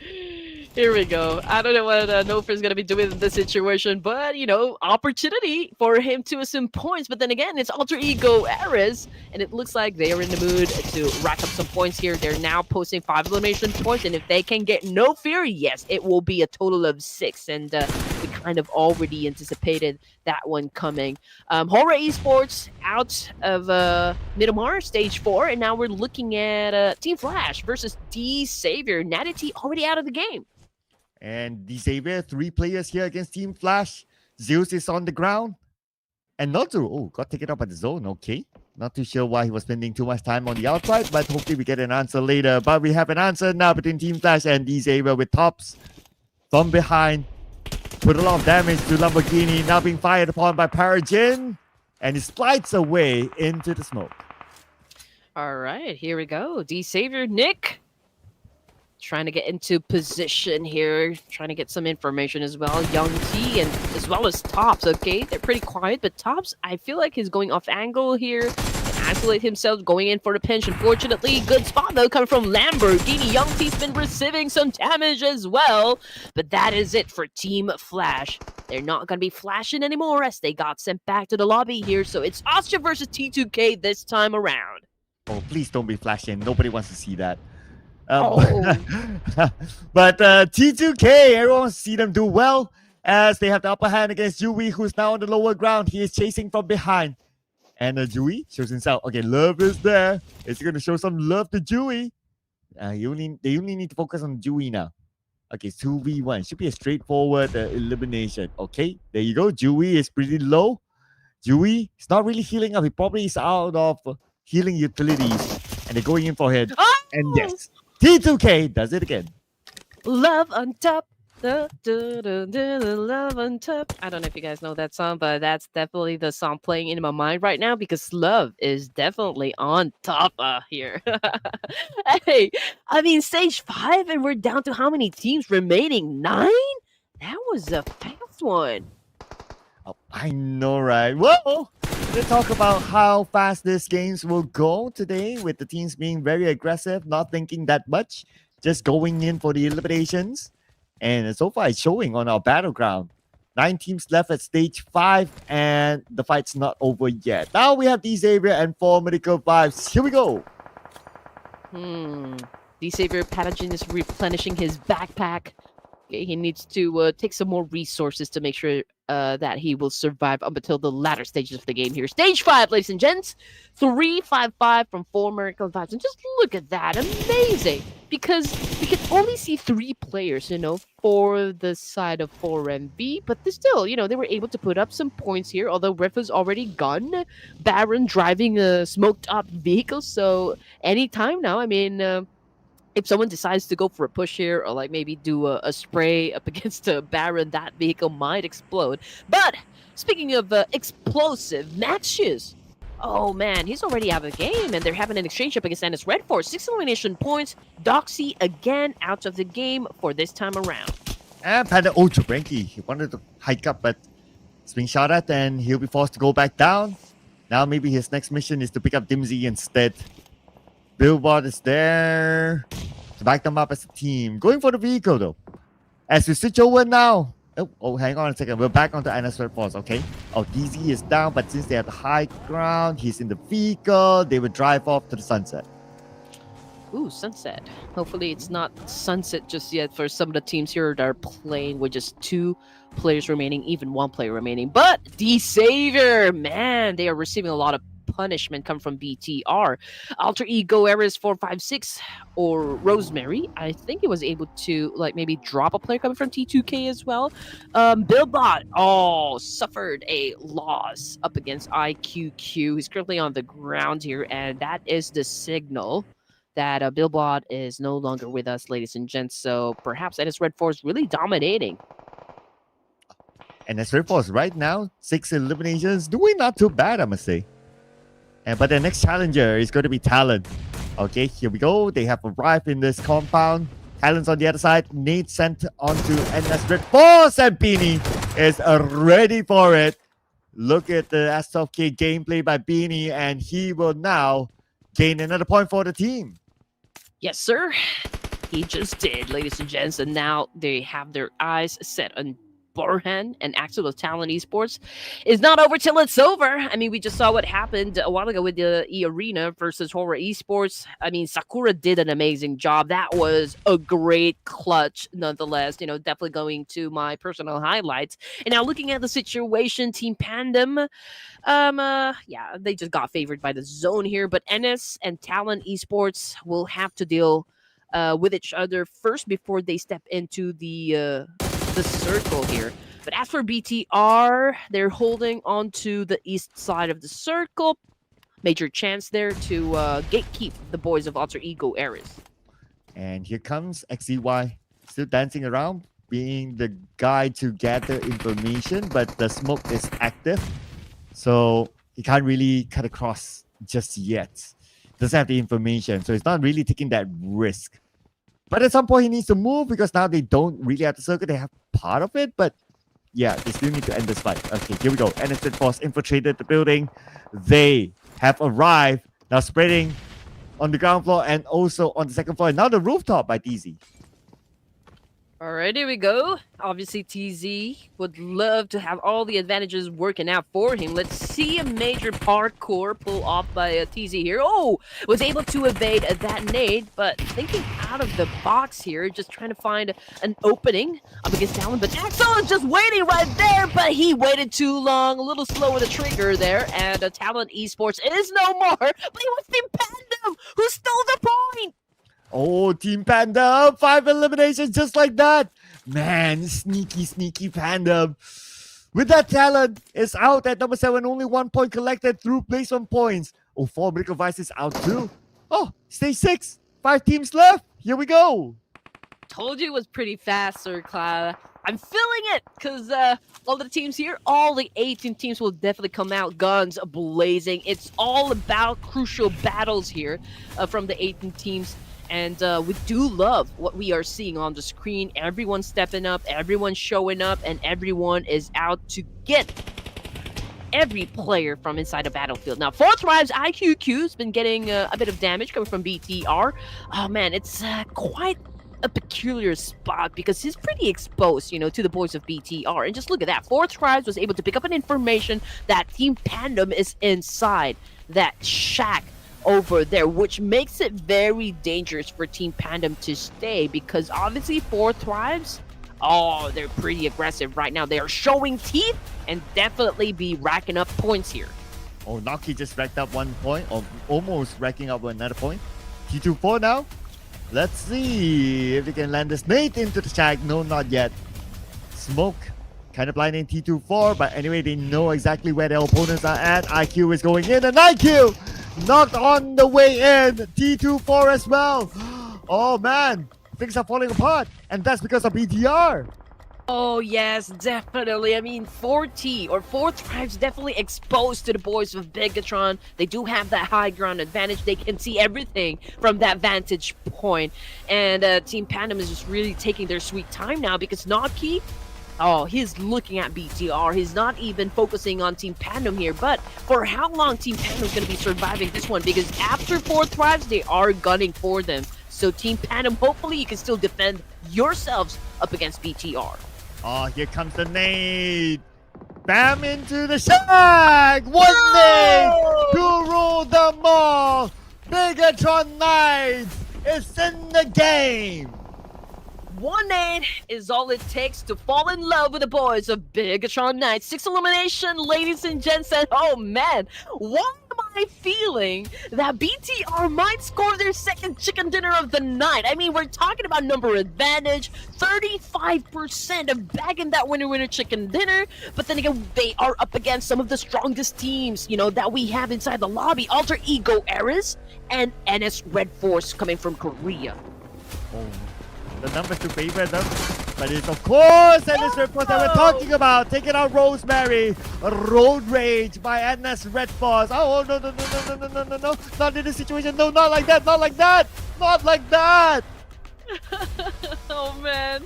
here we go. I don't know what Nofer's gonna be doing in this situation, but opportunity for him to assume points. But then again, it's Alter Ego Ares, and it looks like they are in the mood to rack up some points here. They're now posting 5 elimination points, and if they can get No Fear, yes, it will be a total of 6. And we kind of already anticipated that one coming. HORAA Esports out of Miramar, stage 4, and now we're looking at Team Flash versus D Savior. Natty T already out of the game. And D Xavier, 3 players here against Team Flash. Zeus is on the ground. And Notu, got taken up by the zone. Okay. Not too sure why he was spending too much time on the outside, but hopefully we get an answer later. But we have an answer now between Team Flash and D Xavier with tops from behind. Put a lot of damage to Lamborghini, now being fired upon by Parajin. And he slides away into the smoke. All right, here we go. D Savior, Nick. Trying to get into position here, trying to get some information as well. Young T and as well as Tops, okay? They're pretty quiet, but Tops, I feel like he's going off angle here. Isolate himself, going in for the pinch. Unfortunately, good spot though, coming from Lamborghini. Young T's been receiving some damage as well. But that is it for Team Flash. They're not going to be flashing anymore as they got sent back to the lobby here. So it's Austria versus T2K this time around. Oh, please don't be flashing. Nobody wants to see that. Oh. But T2K, everyone wants to see them do well as they have the upper hand against Yui, who's now on the lower ground. He is chasing from behind. And Yui shows himself. Okay, love is there. It's going to show some love to Yui. They only need to focus on Yui now. Okay, 2v1. Should be a straightforward elimination. Okay, there you go. Yui is pretty low. Yui is not really healing up. He probably is out of healing utilities. And they're going in for him. Oh! And yes, T2K does it again. Love on top. Love on top. I don't know if you guys know that song, but that's definitely the song playing in my mind right now because love is definitely on top here. Hey, I mean, stage 5 and we're down to how many teams remaining? 9? That was a fast one. Oh, I know, right? Whoa! Let's talk about how fast these games will go today with the teams being very aggressive, not thinking that much, just going in for the eliminations. And so far, it's showing on our battleground. 9 teams left at stage 5, and the fight's not over yet. Now we have D Xavier and 4 Medical Vibes. Here we go. D Xavier Pathogen is replenishing his backpack. Okay, he needs to take some more resources to make sure that he will survive up until the latter stages of the game here. Stage 5, ladies and gents. 355 from 4 Miracle Vibes. And just look at that. Amazing. Because we can only see 3 players, for the side of 4MB. But still, they were able to put up some points here. Although Riff was already gone. Baron driving a smoked up vehicle. So anytime now, I mean... if someone decides to go for a push here or maybe do a spray up against a Baron, that vehicle might explode. But speaking of explosive matches, oh man, he's already out of the game and they're having an exchange up against Ennis REDFORCE. 6 elimination points. Doxy again out of the game for this time around. And Panda Jabranki, he wanted to hike up, but it's being shot at and he'll be forced to go back down. Now maybe his next mission is to pick up Dimsy instead. Billboard is there to back them up as a team. Going for the vehicle though. As we switch over now. Oh, hang on a second. We're back onto Ennis REDFORCE, okay? Oh, DZ is down, but since they have the high ground, he's in the vehicle. They will drive off to the sunset. Ooh, sunset. Hopefully it's not sunset just yet for some of the teams here that are playing with just 2 players remaining, even 1 player remaining. But D Savior, man, they are receiving a lot of punishment come from BTR. Alter Ego Ares 456 or Rosemary, I think it was able to maybe drop a player coming from T2K as well. Billbot suffered a loss up against IQQ. He's currently on the ground here, and that is the signal that Billbot is no longer with us, ladies and gents. So perhaps NS REDFORCE really dominating. And as REDFORCE right now, 6 eliminations, doing not too bad, I must say. But the next challenger is going to be TALON. Okay, here we go. They have arrived in this compound. TALON's on the other side. Nate sent onto NS REDFORCE, and Beanie is ready for it. Look at the S12K gameplay by Beanie, and he will now gain another point for the team. Yes, sir. He just did, ladies and gents. And now they have their eyes set on Borhan and Axel of Talon Esports. Is not over till it's over. I mean, we just saw what happened a while ago with the EARENA versus HORAA Esports. I mean, Sakura did an amazing job. That was a great clutch, nonetheless. You know, definitely going to my personal highlights. And now looking at the situation, Team PANDUM, yeah, they just got favored by the zone here. But NS and Talon Esports will have to deal with each other first before they step into the circle here. But as for BTR, they're holding on to the east side of the circle. Major chance there to gatekeep the boys of Alter Ego Ares. And here comes XEY, still dancing around, being the guy to gather information, but the smoke is active, so he can't really cut across just yet. Doesn't have the information, so he's not really taking that risk. But at some point, he needs to move because now they don't really have the circle. They have part of it, but yeah, they still need to end this fight. Okay, here we go. NS REDFORCE infiltrated the building. They have arrived, now spreading on the ground floor and also on the second floor. And now the rooftop by TZ. Alright, here we go. Obviously, TZ would love to have all the advantages working out for him. Let's see a major parkour pull off by TZ here. Oh, was able to evade that nade, but thinking out of the box here, just trying to find an opening up against Talon. But Axel is just waiting right there, but he waited too long, a little slow with the trigger there. And Talon Esports is no more, but it was Team PANDUM who stole the point. Oh, Team PANDUM, 5 eliminations just like that. Man, sneaky PANDUM. With that, Talon is out at number 7. Only 1 point collected through placement points. Oh, 4 Medical Vices out too. Oh, stage 6. 5 teams left. Here we go. Told you it was pretty fast, Sir Cloud. I'm feeling it because all the teams here, all the 18 teams will definitely come out guns blazing. It's all about crucial battles here from the 18 teams. And we do love what we are seeing on the screen. Everyone stepping up, everyone showing up, and everyone is out to get every player from inside the battlefield. Now, 4Thrive's IQQ's been getting a bit of damage coming from BTR. Oh man, it's quite a peculiar spot because he's pretty exposed, you know, to the boys of BTR. And just look at that. 4Thrives was able to pick up an information that Team PANDUM is inside that shack over there, which makes it very dangerous for Team PANDUM to stay because obviously 4Thrives, oh, they're pretty aggressive right now. They are showing teeth and definitely be racking up points here. Oh, Naki just racked up 1 point, or almost racking up another point. T24 now. Let's see if they can land this nade into the shack. No, not yet. Smoke kind of blinding T24, but anyway, they know exactly where their opponents are at. IQ is going in, and IQ knocked on the way in. T24 as well. Oh man, things are falling apart, and that's because of BTR. Oh yes, definitely. I mean, 4Thrives definitely exposed to the boys of Bigatron. They do have that high ground advantage. They can see everything from that vantage point. And Team PANDUM is just really taking their sweet time now because Naki, oh, he's looking at BTR. He's not even focusing on Team PANDUM here. But for how long Team PANDUM is going to be surviving this one? Because after 4Thrives, they are gunning for them. So Team PANDUM, hopefully you can still defend yourselves up against BTR. Oh, here comes the nade. Bam into the shack. One nade to rule them all. Bigatron Knights is in the game. One nade is all it takes to fall in love with the boys of Bigatron Knights. 6 elimination, ladies and gents. And oh man, one my feeling that BTR might score their second chicken dinner of the night. I mean, we're talking about number advantage, 35% of bagging that winner chicken dinner. But then again, they are up against some of the strongest teams, that we have inside the lobby. Alter Ego Eras and NS REDFORCE coming from Korea. Oh, the number 2 favorite them. But it's of course NS REDFORCE that we're talking about. Taking out Rosemary. A road rage by NS REDFORCE. Oh, no. Not in this situation. No, not like that. Not like that. Not like that. Oh, man.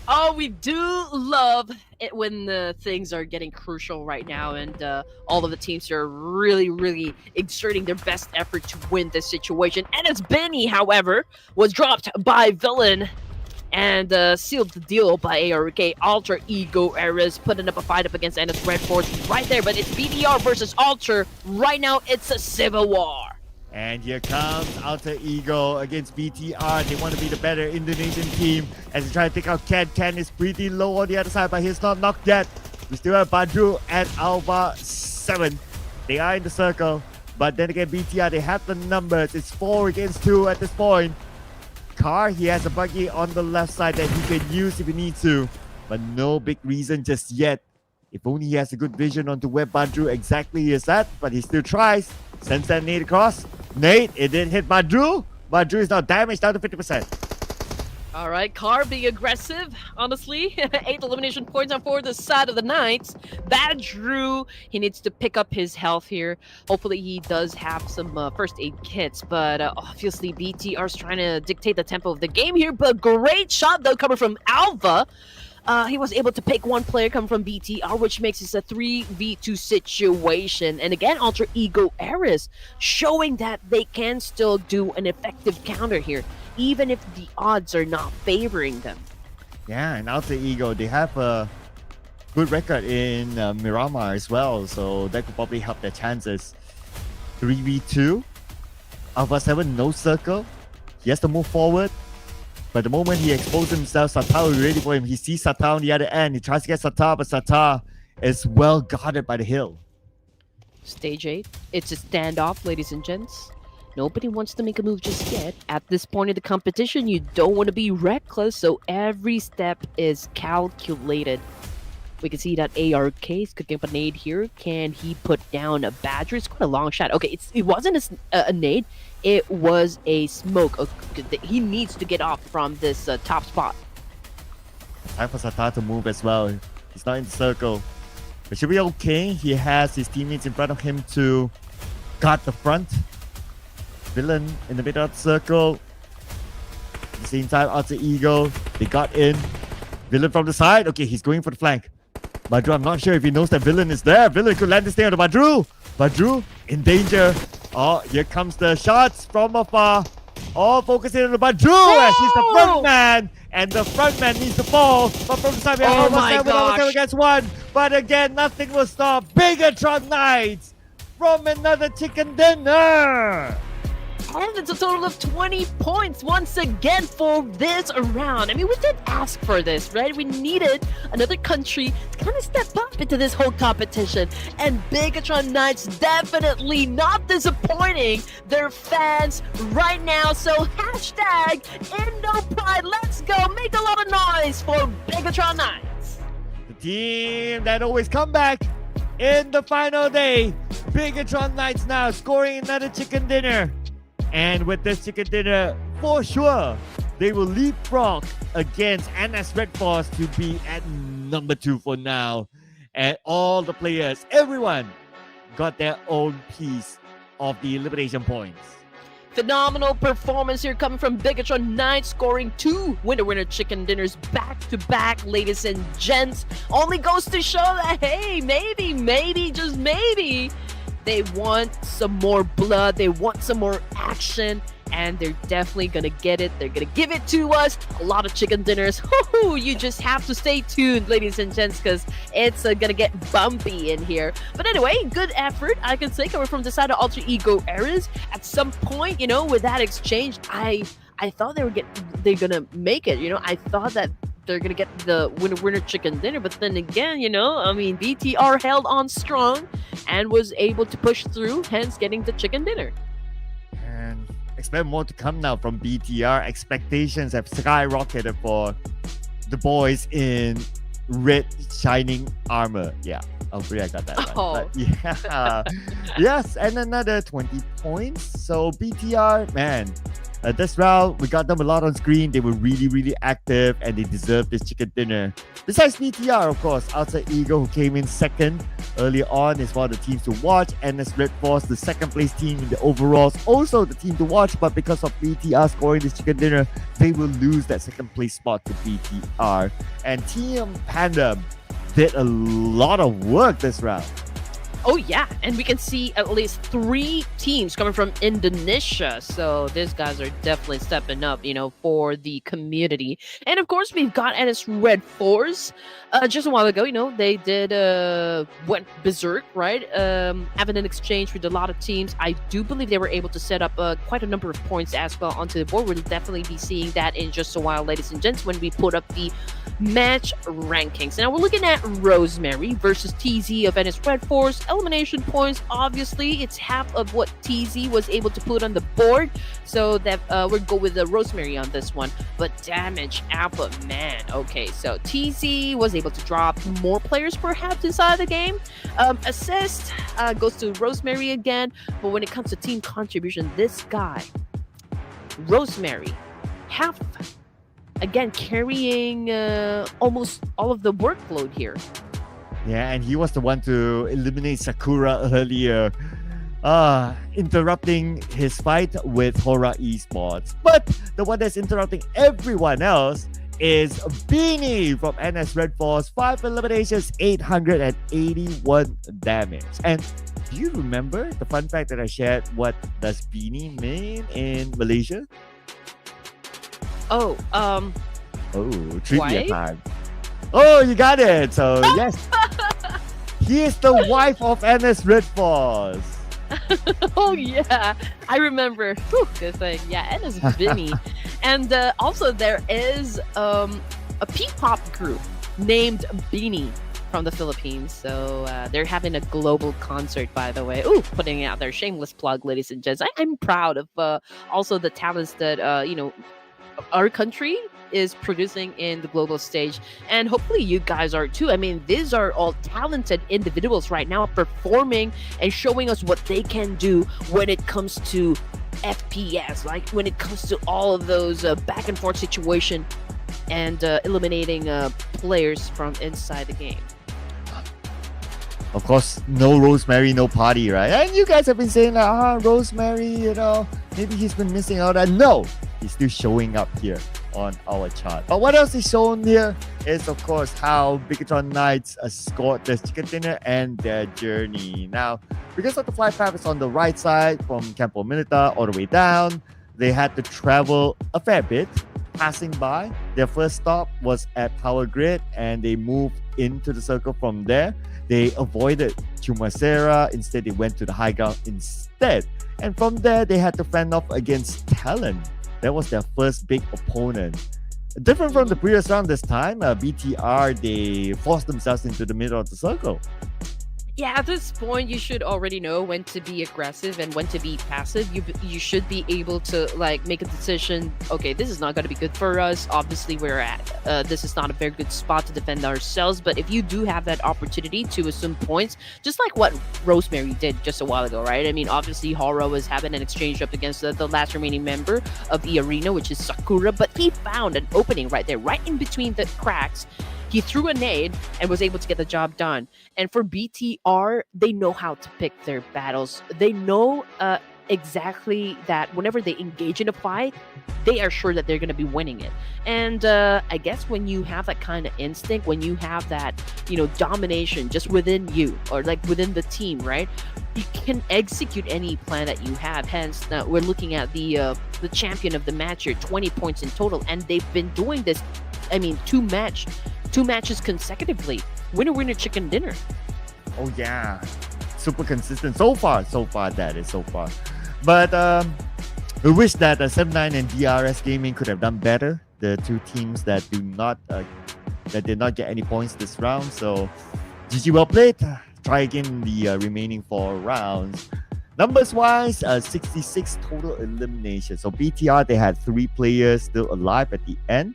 Oh, we do love it when things are getting crucial right now, and all of the teams are really, really exerting their best effort to win this situation. And as Benny, however, was dropped by Villain and sealed the deal by ARK. Alter Ego Eras putting up a fight up against NS REDFORCE right there, but it's BDR versus Alter. Right now, it's a civil war. And here comes Alter Ego against BTR. They want to be the better Indonesian team as they try to take out Ken. Ken is pretty low on the other side, but he's not knocked yet. We still have Badru and Alba 7. They are in the circle, but then again, BTR, they have the numbers. It's 4 against 2 at this point. Car, he has a buggy on the left side that he can use if he needs to, but no big reason just yet. If only he has a good vision onto where Badru exactly is at, but he still tries. Sends that nade across. Nade, it didn't hit Badru. Badru is now damaged down to 50%. All right, Car being aggressive, honestly. 8 elimination points on for the side of the Knights. Badru, he needs to pick up his health here. Hopefully he does have some first aid kits, but obviously BTR's trying to dictate the tempo of the game here, but great shot though coming from Alva. He was able to pick one player coming from BTR, which makes this a 3v2 situation. And again, Alter Ego Eras showing that they can still do an effective counter here, even if the odds are not favoring them. Yeah, and Alter Ego, they have a good record in Miramar as well, so that could probably help their chances. 3v2. Alpha 7, no circle. He has to move forward. But the moment he exposed himself, Satar is ready for him. He sees Satar on the other end. He tries to get Satar, but Satar is well guarded by the hill. Stage 8. It's a standoff, ladies and gents. Nobody wants to make a move just yet. At this point in the competition, you don't want to be reckless, so every step is calculated. We can see that ARK is cooking up a nade here. Can he put down a Badger? It's quite a long shot. Okay, it wasn't a nade. It was a smoke. He needs to get off from this top spot. Time for Satar to move as well. He's not in the circle. But should be okay. He has his teammates in front of him to guard the front. Villain in the middle of the circle. At the same time, Alter Ego, they got in. Villain from the side. Okay, he's going for the flank. Badru, I'm not sure if he knows that Villain is there. Villain could land this thing on the Badru. Badru in danger. Oh, here comes the shots from afar. All focusing on the Badru as he's the front man. And the front man needs to fall. But from the side, we have almost 7 against 1. But again, nothing will stop Bigatron Knights from another chicken dinner. And it's a total of 20 points once again for this round. I mean, we did ask for this, right? We needed another country to kind of step up into this whole competition. And Bigatron Knights definitely not disappointing their fans right now. So hashtag IndoPride, let's go. Make a lot of noise for Bigatron Knights. The team that always come back in the final day. Bigatron Knights now scoring another chicken dinner. And with this chicken dinner, for sure, they will leapfrog against NS REDFORCE to be at number 2 for now. And all the players, everyone, got their own piece of the elimination points. Phenomenal performance here coming from Bigatron Knights, scoring 2 winner chicken dinners back to back, ladies and gents. Only goes to show that, hey, maybe, just maybe, they want some more blood, they want some more action, and they're definitely gonna get it. They're gonna give it to us. A lot of chicken dinners. You just have to stay tuned, ladies and gents, because it's gonna get bumpy in here. But anyway, good effort, I can say, coming from the side of Alter Ego Eras. At some point, with that exchange, I thought they're gonna make it. I thought that they're gonna get the winner chicken dinner. But then again, I mean, BTR held on strong and was able to push through, hence getting the chicken dinner. And expect more to come now from BTR. Expectations have skyrocketed for the boys in red shining armor. Yeah, hopefully I got that right. Oh. But yeah, yes, and another 20 points. So BTR, man, this round we got them a lot on screen. They were really, really active, and they deserved this chicken dinner. Besides BTR, of course, Outside Eagle, who came in second early on, is one of the teams to watch. NS REDFORCE, the second place team in the overalls, also the team to watch. But because of BTR scoring this chicken dinner, they will lose that second place spot to BTR. And Team PANDUM did a lot of work this round. Oh yeah, and we can see at least 3 teams coming from Indonesia. So these guys are definitely stepping up, for the community. And of course, we've got NS REDFORCE. Just a while ago, they did went berserk, right? Having an exchange with a lot of teams. I do believe they were able to set up quite a number of points as well onto the board. We'll definitely be seeing that in just a while, ladies and gents, when we put up the match rankings. Now we're looking at Rosemary versus TZ of NS REDFORCE. Elimination points, obviously, it's half of what TZ was able to put on the board. So that we'll go with the Rosemary on this one. But damage output, man. Okay, so TZ was able to drop more players perhaps inside the game. Assist goes to Rosemary again. But when it comes to team contribution, this guy, Rosemary, half again carrying almost all of the workload here. Yeah, and he was the one to eliminate Sakura earlier, interrupting his fight with HORAA Esports. But the one that's interrupting everyone else is Beanie from NS REDFORCE. 5 eliminations, 881 damage. And do you remember the fun fact that I shared? What does Beanie mean in Malaysia? Oh, trivia wife? time. Oh, you got it. So yes, he is the wife of NS REDFORCE. oh yeah, I remember. Whew, good thing. Yeah, NS Vinny. And also there is a P-pop group named Beanie from the Philippines. So they're having a global concert, by the way. Ooh, putting out their shameless plug, ladies and gents. I'm proud of also the talents that our country is producing in the global stage, and hopefully you guys are too. I mean, these are all talented individuals right now performing and showing us what they can do when it comes to FPS, like when it comes to all of those back and forth situation and eliminating players from inside the game. Of course, no Rosemary, no party, right? And you guys have been saying like, Rosemary, maybe he's been missing out. And no, he's still showing up here on our chart. But what else is shown here is, of course, how Bigatron Knights scored their chicken dinner and their journey. Now, because of the flight path is on the right side from Campo Militar all the way down, they had to travel a fair bit, passing by. Their first stop was at Power Grid, and they moved into the circle from there. They avoided Chumacera. Instead, they went to the high ground instead. And from there, they had to fend off against TALON. That was their first big opponent. Different from the previous round this time, BTR, they forced themselves into the middle of the circle. Yeah, at this point, you should already know when to be aggressive and when to be passive. You should be able to make a decision. Okay, this is not going to be good for us. Obviously, this is not a very good spot to defend ourselves. But if you do have that opportunity to assume points, just like what Rosemary did just a while ago, right? I mean, obviously, HORAA was having an exchange up against the last remaining member of EARENA, which is Sakura. But he found an opening right there, right in between the cracks. He threw a nade and was able to get the job done. And for BTR, they know how to pick their battles. They know exactly that whenever they engage in a fight, they are sure that they're going to be winning it. And I guess when you have that kind of instinct, when you have that, domination just within you or within the team, right? You can execute any plan that you have. Hence, we're looking at the champion of the match here, 20 points in total. And they've been doing this, I mean, two matches consecutively. Winner chicken dinner. Oh yeah, super consistent so far. That is so far. But we wish that 7-9 and DRS Gaming could have done better the two teams that did not get any points this round. So GG, well played. Try again in the remaining 4 rounds. Numbers wise, 66 total eliminations. So BTR, they had 3 players still alive at the end.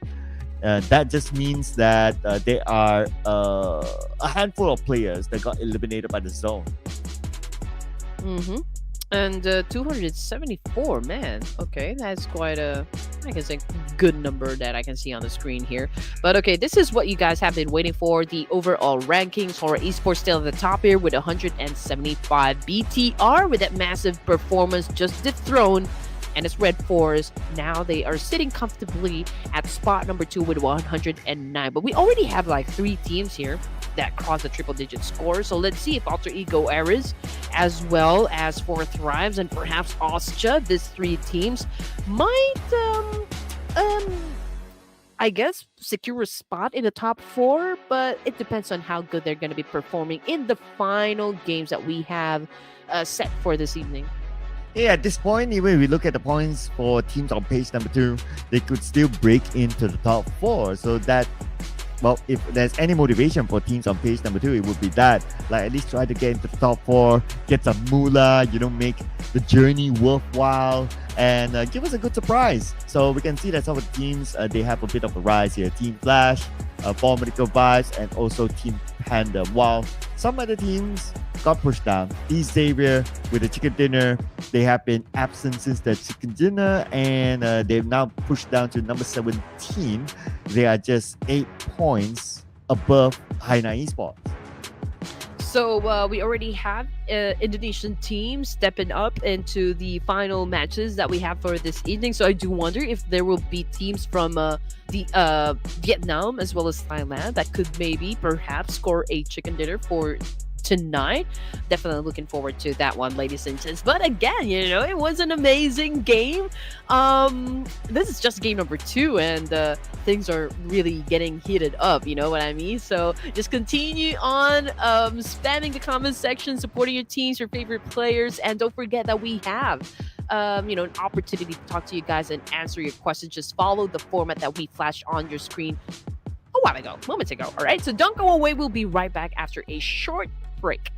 That just means that there are a handful of players that got eliminated by the zone. Mm-hmm. And 274, man. Okay, that's quite a, I guess, a good number that I can see on the screen here. But okay, this is what you guys have been waiting for. The overall rankings. HORAA Esports still at the top here with 175. BTR with that massive performance just dethroned. And it's REDFORCE. Now they are sitting comfortably at spot number 2 with 109. But we already have like 3 teams here that cross the triple-digit score. So let's see if Alter Ego Errors, as well as 4 Thrives, and perhaps Oscha, these 3 teams might, I guess, secure a spot in the top 4. But it depends on how good they're going to be performing in the final games that we have set for this evening. Yeah, at this point, even if we look at the points for teams on page number 2, they could still break into the top 4. So that, well, if there's any motivation for teams on page number 2, it would be that. Like, at least try to get into the top 4, get some moolah, make the journey worthwhile, and give us a good surprise. So we can see that some of the teams, they have a bit of a rise here. Team Flash, Fall Medical Vibes, and also Team PANDUM. While some other teams got pushed down. Xavier with the chicken dinner, they have been absent since the chicken dinner, and they've now pushed down to number 17. They are just 8 points above HAINA Esports. So we already have Indonesian teams stepping up into the final matches that we have for this evening. So I do wonder if there will be teams from the Vietnam as well as Thailand that could maybe perhaps score a chicken dinner for tonight. Definitely looking forward to that one, ladies and gents. But again, it was an amazing game. This is just game number 2, and things are really getting heated up, you know what I mean? So just continue on spamming the comment section, supporting your teams, your favorite players, and don't forget that we have an opportunity to talk to you guys and answer your questions. Just follow the format that we flashed on your screen moments ago. All right, so don't go away. We'll be right back after a short break.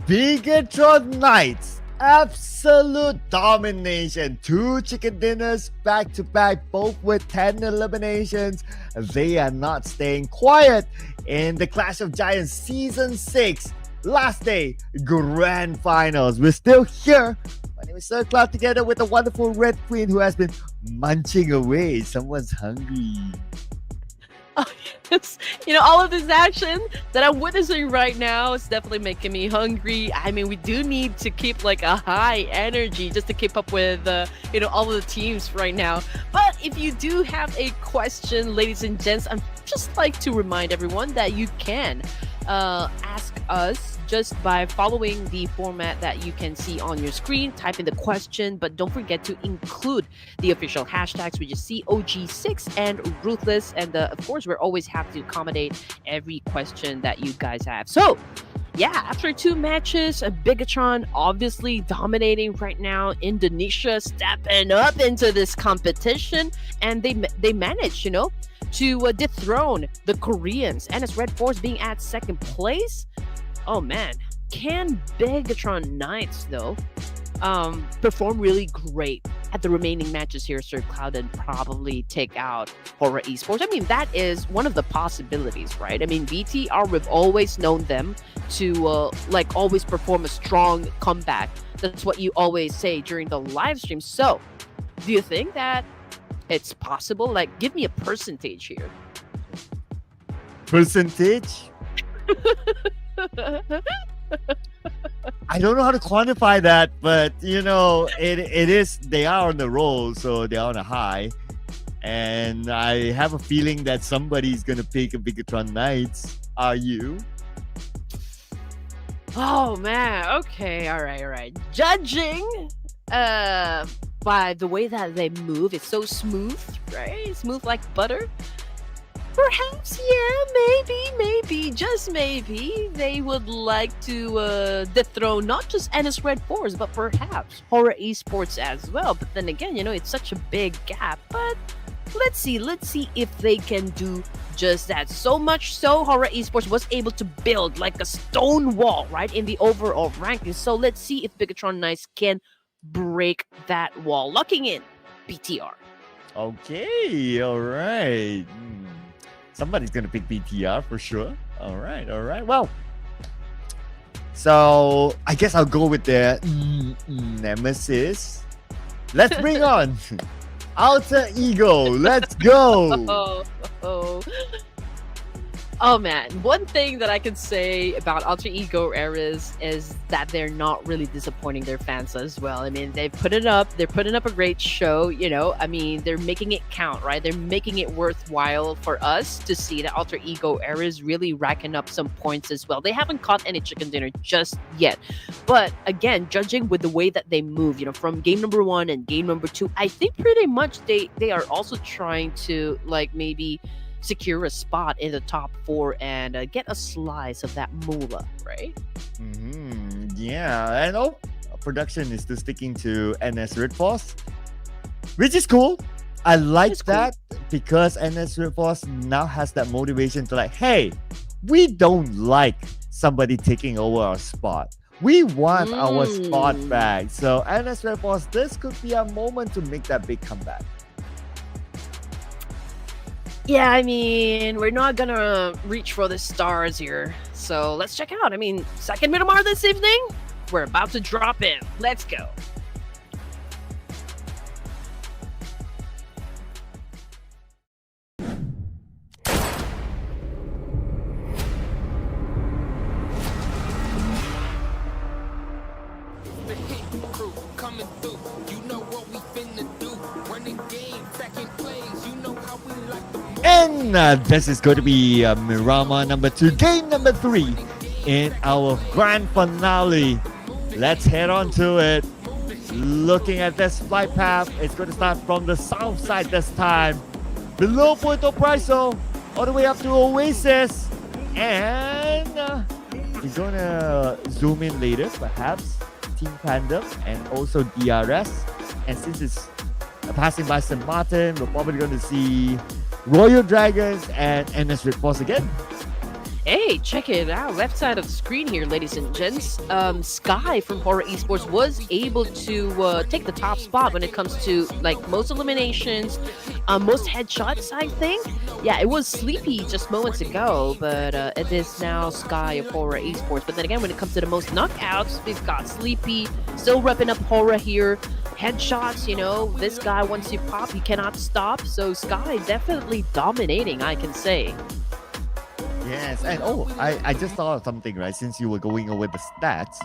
Bigatron Knights, absolute domination. 2 chicken dinners back to back, both with 10 eliminations. They are not staying quiet in the Clash of Giants Season 6. Last day, grand finals. We're still here. My name is Sir Cloud, together with the wonderful Red Queen who has been munching away. Someone's hungry. Oh, yes. All of this action that I'm witnessing right now is definitely making me hungry. I mean, we do need to keep like a high energy just to keep up with, all of the teams right now. But if you do have a question, ladies and gents, I'm just like to remind everyone that you can ask us just by following the format that you can see on your screen. Type in the question, but don't forget to include the official hashtags, which is COG6 and Ruthless. And of course, we're always happy to accommodate every question that you guys have. So yeah, after 2 matches, Bigatron obviously dominating right now. Indonesia stepping up into this competition, and they managed, to dethrone the Koreans. And it's REDFORCE being at 2nd place. Oh man, can Bigatron Knights though perform really great at the remaining matches here, Sir Cloud, and probably take out HORAA Esports? I mean, that is one of the possibilities, right? I mean, BTR, we've always known them to always perform a strong comeback. That's what you always say during the live stream. So do you think that it's possible? Like, give me a percentage here. Percentage? I don't know how to quantify that, but it is, they are on the roll, so they're on a high. And I have a feeling that somebody's gonna pick a Bigatron Knights. Are you? Oh man, okay, all right. Judging by the way that they move, it's so smooth, right? Smooth like butter. Perhaps, yeah, maybe, just maybe, they would like to dethrone not just NS REDFORCE, but perhaps HORAA Esports as well. But then again, it's such a big gap. But let's see if they can do just that. So much so, HORAA Esports was able to build like a stone wall, right, in the overall ranking. So let's see if Bigatron Knights can break that wall, locking in BTR. Okay, all right. Somebody's gonna pick BTR for sure. All right. Well, so I guess I'll go with the nemesis. Let's bring on Alter Ego. Let's go. Oh man, one thing that I can say about Alter Ego Eras is that they're not really disappointing their fans as well. I mean, they're putting up a great show, you know. I mean, they're making it count, right? They're making it worthwhile for us to see that Alter Ego Eras really racking up some points as well. They haven't caught any chicken dinner just yet. But again, judging with the way that they move, you know, from game number 1 and game number 2, I think pretty much they are also trying to like maybe secure a spot in the top 4 and get a slice of that moolah, right? Yeah, and production is still sticking to NS REDFORCE, which is cool. I like that because NS REDFORCE now has that motivation to like, hey, we don't like somebody taking over our spot. We want our spot back. So NS REDFORCE, this could be a moment to make that big comeback. Yeah, I mean, we're not gonna reach for the stars here. So let's check out. I mean, second Miramar this evening. We're about to drop in. Let's go. The hit crew coming through. You know what we finna do. Running game, second plays. You know how we like the move. And this is going to be Miramar number 2, game number 3 in our grand finale. Let's head on to it. Looking at this flight path, it's going to start from the south side this time. Below Puerto Priso, all the way up to Oasis. And we're going to zoom in later, perhaps. Team PANDUM and also DRS. And since it's passing by St. Martin, we're probably going to see Royal Dragons and NS REDFORCE again. Hey, check it out. Left side of the screen here, ladies and gents. Sky from HORAA Esports was able to take the top spot when it comes to like most eliminations, most headshots, I think. Yeah, it was Sleepy just moments ago, but it is now Sky of HORAA Esports. But then again, when it comes to the most knockouts, we've got Sleepy still repping up HORAA here. Headshots, you know, this guy, once you pop, he cannot stop. So Sky definitely dominating, I can say. Yes, and I just thought of something, right? Since you were going over the stats,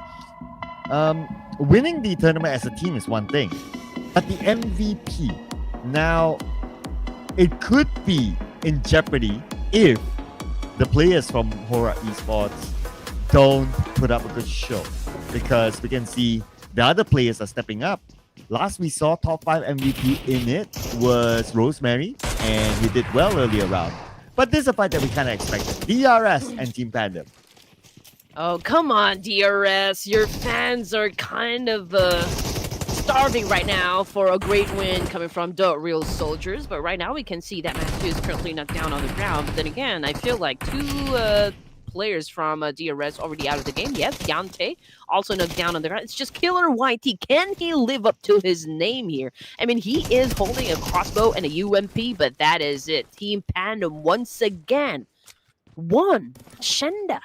winning the tournament as a team is one thing, but the MVP now it could be in jeopardy if the players from HORAA Esports don't put up a good show, because we can see the other players are stepping up. Last we saw top 5 MVP in it was Rosemary, and he did well earlier round. But this is a fight that we kind of expected. DRS and Team PANDUM. Oh, come on, DRS. Your fans are kind of starving right now for a great win coming from the real soldiers. But right now we can see that Matthew is currently knocked down on the ground. But then again, I feel like 2 players from DRS already out of the game. Yes, Yante also knocked down on the ground. It's just Killer YT. Can he live up to his name here? I mean, he is holding a crossbow and a UMP, but that is it. Team PANDUM once again won. Shenda.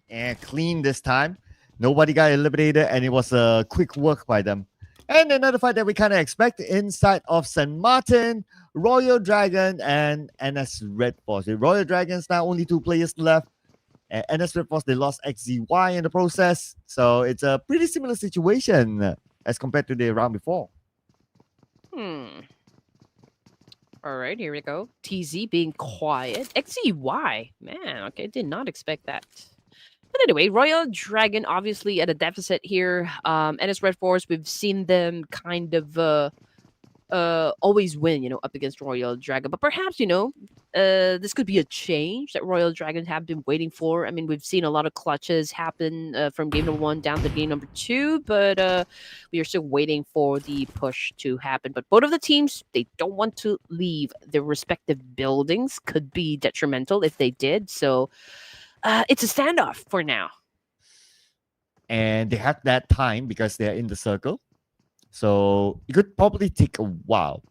And clean this time. Nobody got eliminated, and it was a quick work by them. And another fight that we kind of expect inside of St. Martin, Royal Dragon and NS REDFORCE. With Royal Dragons now only 2 players left. And NS REDFORCE, they lost XZY in the process. So it's a pretty similar situation as compared to the round before. All right, here we go. TZ being quiet. XZY. Man, okay, did not expect that. But anyway, Royal Dragon obviously at a deficit here. NS REDFORCE, we've seen them kind of always win, you know, up against Royal Dragon. But perhaps, you know, this could be a change that Royal Dragons have been waiting for. I mean, we've seen a lot of clutches happen from game number 1 down to game number 2, but we are still waiting for the push to happen. But both of the teams, they don't want to leave their respective buildings. Could be detrimental if they did. So it's a standoff for now. And they have that time because they're in the circle. So it could probably take a while.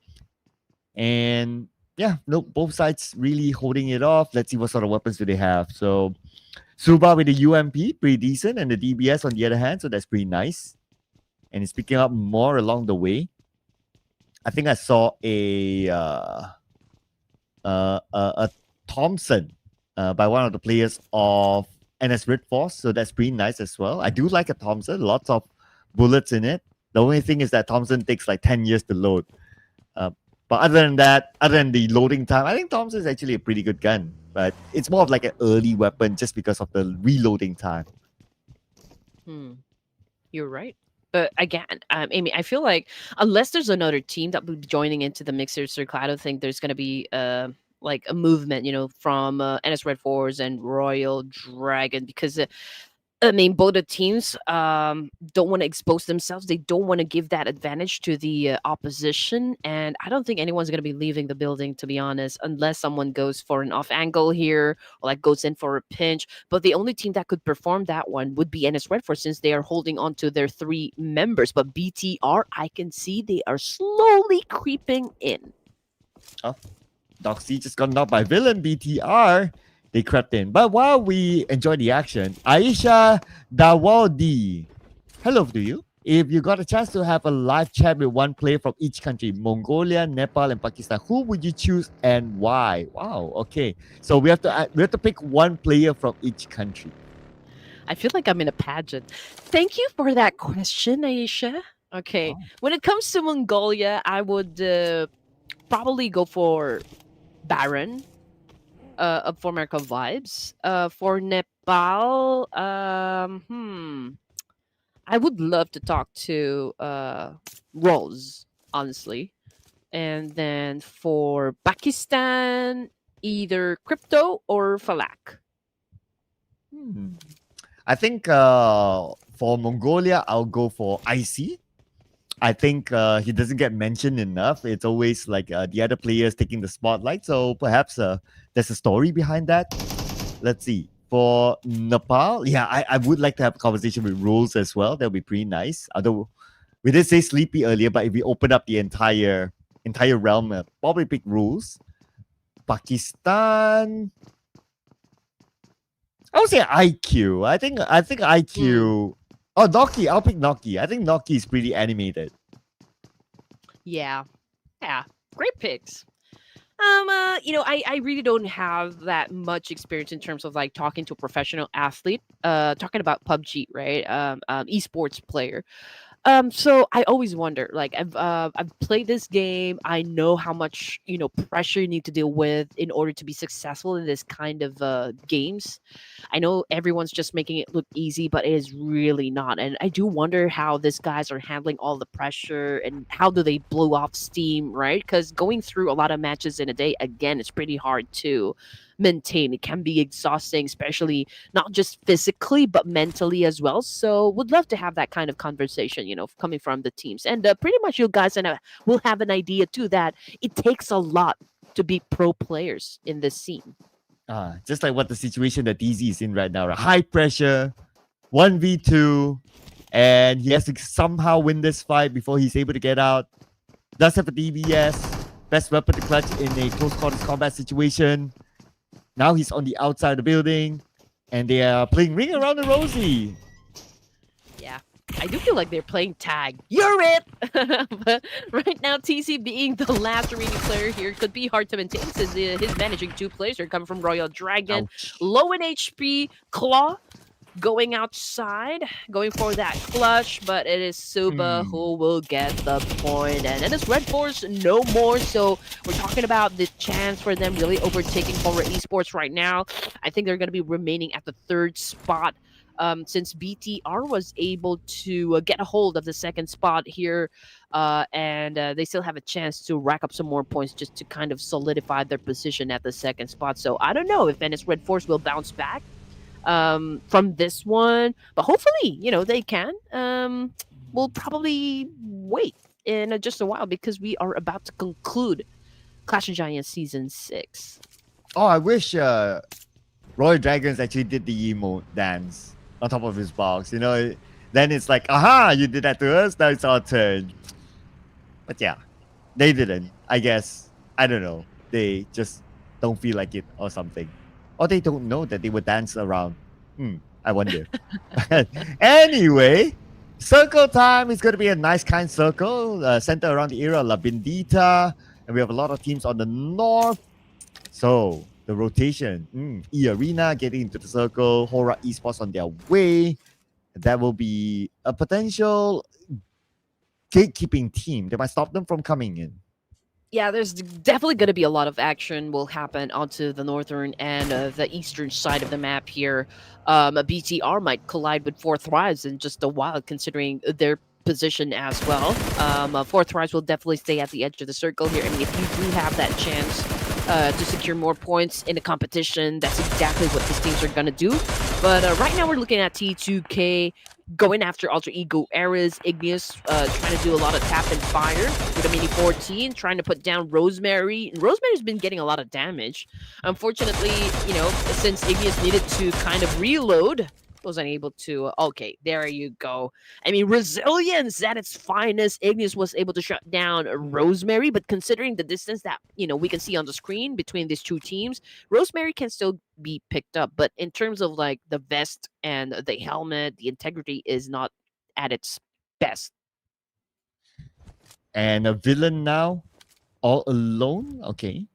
And yeah, no, both sides really holding it off. Let's see what sort of weapons do they have. So Suba with the UMP, pretty decent, and the DBS on the other hand, so that's pretty nice. And it's picking up more along the way. I think I saw a Thompson by one of the players of NS REDFORCE. So that's pretty nice as well. I do like a Thompson, lots of bullets in it. The only thing is that Thompson takes like 10 years to load. But other than that, other than the loading time, I think Thompson is actually a pretty good gun. But it's more of like an early weapon just because of the reloading time. You're right. But again, Amy, I feel like unless there's another team that will be joining into the mixer circle, I don't think there's going to be like a movement, from NS Red Force and Royal Dragon because both the teams don't want to expose themselves. They don't want to give that advantage to the opposition. And I don't think anyone's going to be leaving the building, to be honest, unless someone goes for an off angle here or like goes in for a pinch. But the only team that could perform that one would be NS Red Force since they are holding on to their 3 members. But BTR, I can see they are slowly creeping in. Oh, Doxy just got knocked by villain BTR. They crept in. But while we enjoy the action, Aisha Dawaldi, hello to you. If you got a chance to have a live chat with one player from each country, Mongolia, Nepal, and Pakistan, who would you choose and why? Wow. Okay. So we have to pick one player from each country. I feel like I'm in a pageant. Thank you for that question, Aisha. Okay. Oh. When it comes to Mongolia, I would probably go for Baron. For America vibes. For Nepal, I would love to talk to Rose, honestly. And then for Pakistan, either Crypto or Falak. I think for Mongolia, I'll go for IC. I think he doesn't get mentioned enough. It's always like the other players taking the spotlight. So perhaps there's a story behind that. Let's see. For Nepal, yeah, I would like to have a conversation with Rose as well. That would be pretty nice. Although we did say Sleepy earlier, but if we open up the entire realm, probably pick Rose. Pakistan, I would say IQ. I think IQ. Oh, Noki. I'll pick Noki. I think Noki is pretty animated. Yeah. Great picks. I really don't have that much experience in terms of like talking to a professional athlete, talking about PUBG, right? Esports player. So I always wonder, like I've played this game. I know how much pressure you need to deal with in order to be successful in this kind of games. I know everyone's just making it look easy, but it is really not. And I do wonder how these guys are handling all the pressure and how do they blow off steam, right? Because going through a lot of matches in a day, again, it's pretty hard to maintain. It can be exhausting, especially not just physically but mentally as well. So would love to have that kind of conversation, coming from the teams. And pretty much you guys will have an idea too that it takes a lot to be pro players in this scene. Just like what the situation that DZ is in right now, right? High pressure, 1v2, and he has to somehow win this fight before he's able to get out. Does have a DBS, best weapon to clutch in a close quarters combat situation. Now he's on the outside of the building, and they are playing Ring Around the Rosie. Yeah, I do feel like they're playing tag. You're it! But right now, TC being the last remaining player here could be hard to maintain since he's managing 2 players who are coming from Royal Dragon. Ouch. Low in HP, Claw going outside, going for that clutch, but it is Suba who will get the point. And then it's Red Force no more, so we're talking about the chance for them really overtaking HORAA Esports right now. I think they're going to be remaining at the 3rd spot. Since BTR was able to get a hold of the 2nd spot here, and they still have a chance to rack up some more points just to kind of solidify their position at the 2nd spot. So I don't know if NS Red Force will bounce back from this one, but hopefully, they can. We'll probably wait in just a while because we are about to conclude Clash of Giants Season 6. Oh, I wish Royal Dragons actually did the emote dance on top of his box. Then it's like, aha, you did that to us, now it's our turn. But yeah, they didn't. I guess, I don't know. They just don't feel like it or something. Or they don't know that they would dance around. I wonder. Anyway, circle time is going to be a nice kind circle centered around the area of La Bendita. And we have a lot of teams on the north. So the rotation. EARENA getting into the circle. HORAA Esports on their way. That will be a potential gatekeeping team. They might stop them from coming in. Yeah, there's definitely going to be a lot of action will happen onto the northern and the eastern side of the map here. A BTR might collide with Four Thrives in just a while, considering their position as well. Four Thrives will definitely stay at the edge of the circle here. I mean, if you do have that chance to secure more points in the competition, that's exactly what these teams are going to do. But right now we're looking at T2K going after Alter Ego Eras, Igneous trying to do a lot of tap and fire with a Mini 14, trying to put down Rosemary. And Rosemary's been getting a lot of damage. Unfortunately, you know, since Igneous needed to kind of reload, wasn't able to. Okay, there you go. I mean, resilience at its finest. Igneous was able to shut down Rosemary, but considering the distance that, you know, we can see on the screen between these two teams, Rosemary can still be picked up. But in terms of like the vest and the helmet, the integrity is not at its best. And a villain now, all alone. Okay.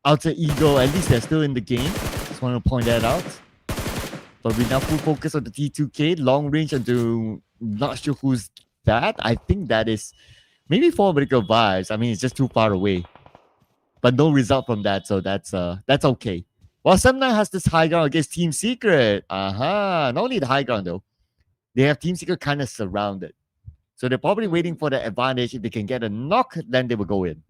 Alter Ego, at least they're still in the game. Just want to point that out. But we now full focus on the T2K, long range into not sure who's that. I think that is maybe Formidable Vibes. I mean, it's just too far away. But no result from that, so that's okay. Well, Semna has this high ground against Team Secret. Not only the high ground though, they have Team Secret kind of surrounded. So they're probably waiting for the advantage. If they can get a knock, then they will go in.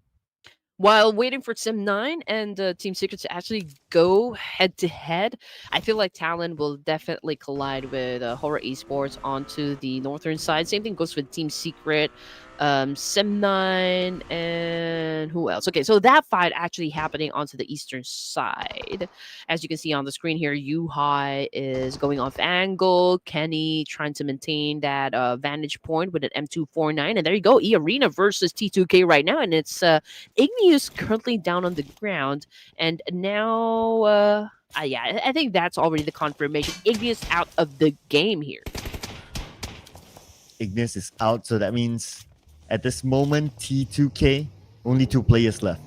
While waiting for Sim9 and Team Secret to actually go head-to-head, I feel like Talon will definitely collide with HORAA Esports onto the northern side. Same thing goes with Team Secret, Sim9, and who else? Okay, so that fight actually happening onto the eastern side. As you can see on the screen here, Yuhai is going off angle, Kenny trying to maintain that vantage point with an M249, and there you go, EARENA versus T2K right now, and it's Igneous currently down on the ground, and now, yeah, I think that's already the confirmation. Igneous out of the game here. Igneous is out, so that means at this moment, T2K, only 2 players left.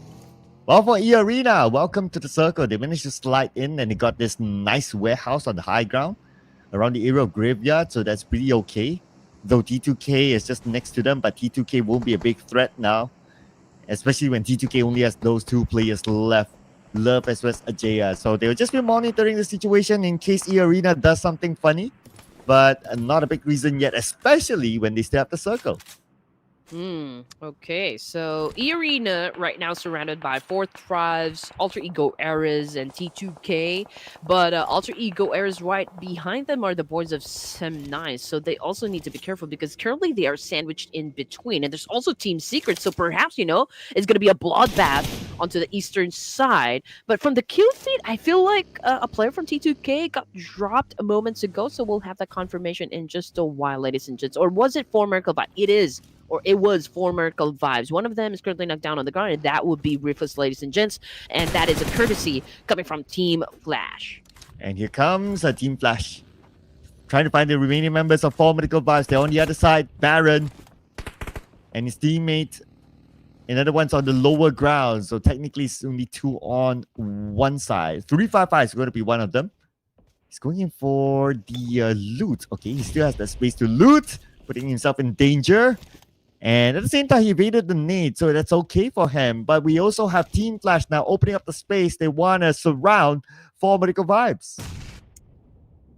Well, for EARENA, welcome to the circle. They managed to slide in and they got this nice warehouse on the high ground around the area of Graveyard, so that's pretty okay. Though T2K is just next to them, but T2K won't be a big threat now, especially when T2K only has those 2 players left, Love as well as Ajaya. So they'll just be monitoring the situation in case EARENA does something funny, but not a big reason yet, especially when they stay up the circle. Okay, so EARENA right now surrounded by Four Thrives, Alter Ego Eras, and T2K. But Alter Ego Eras right behind them are the boards of Sem9. So they also need to be careful because currently they are sandwiched in between. And there's also Team Secret. So perhaps, you know, it's going to be a bloodbath onto the eastern side. But from the kill feed, I feel like a player from T2K got dropped moments ago. So we'll have that confirmation in just a while, ladies and gents. Or was it for Merkel? But it is. Or it was for Merkel Vibes. One of them is currently knocked down on the ground, and that would be Ruthless, ladies and gents. And that is a courtesy coming from Team Flash. And here comes a Team Flash. Trying to find the remaining members of Formidable Vibes. They're on the other side. Baron and his teammate. Another one's on the lower ground. So technically it's only 2 on one side. 355 is going to be one of them. He's going in for the loot. Okay, he still has the space to loot, putting himself in danger. And at the same time, he evaded the nade, so that's okay for him. But we also have Team Flash now opening up the space. They want to surround Formidable Vibes.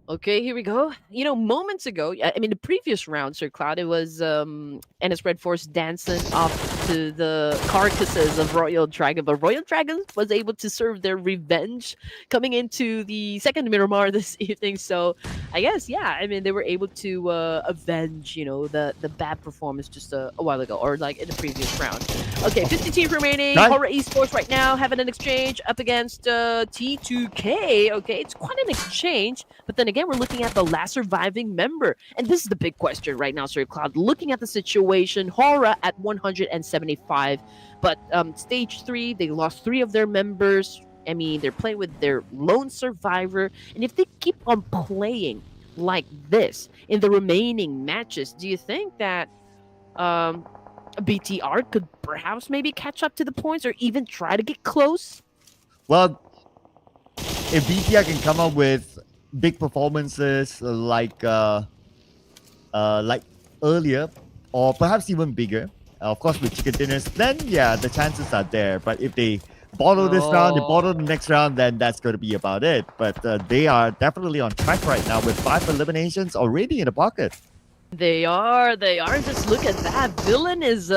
Okay, here we go. You know, moments ago, I mean, the previous round, Sir Cloud, it was REDFORCE dancing off to the carcasses of Royal Dragon. But Royal Dragon was able to serve their revenge coming into the second Miramar this evening. So I guess, yeah, I mean, they were able to avenge, you know, the bad performance just a while ago, or like in the previous round. Okay, 50 teams remaining. HORAA Esports right now having an exchange up against T2K. Okay, it's quite an exchange. But then again, we're looking at the last surviving member. And this is the big question right now, Sir Cloud. Looking at the situation, HORAA at 175. But stage 3, they lost 3 of their members. I mean, they're playing with their lone survivor. And if they keep on playing like this in the remaining matches, do you think that BTR could perhaps maybe catch up to the points or even try to get close. Well, if BTR can come up with big performances like earlier, or perhaps even bigger, of course with chicken dinners, then yeah, the chances are there. But if they bottle this round, they bottle the next round, then that's going to be about it. But they are definitely on track right now with 5 eliminations already in the pocket. They are. Just look at that. Villain is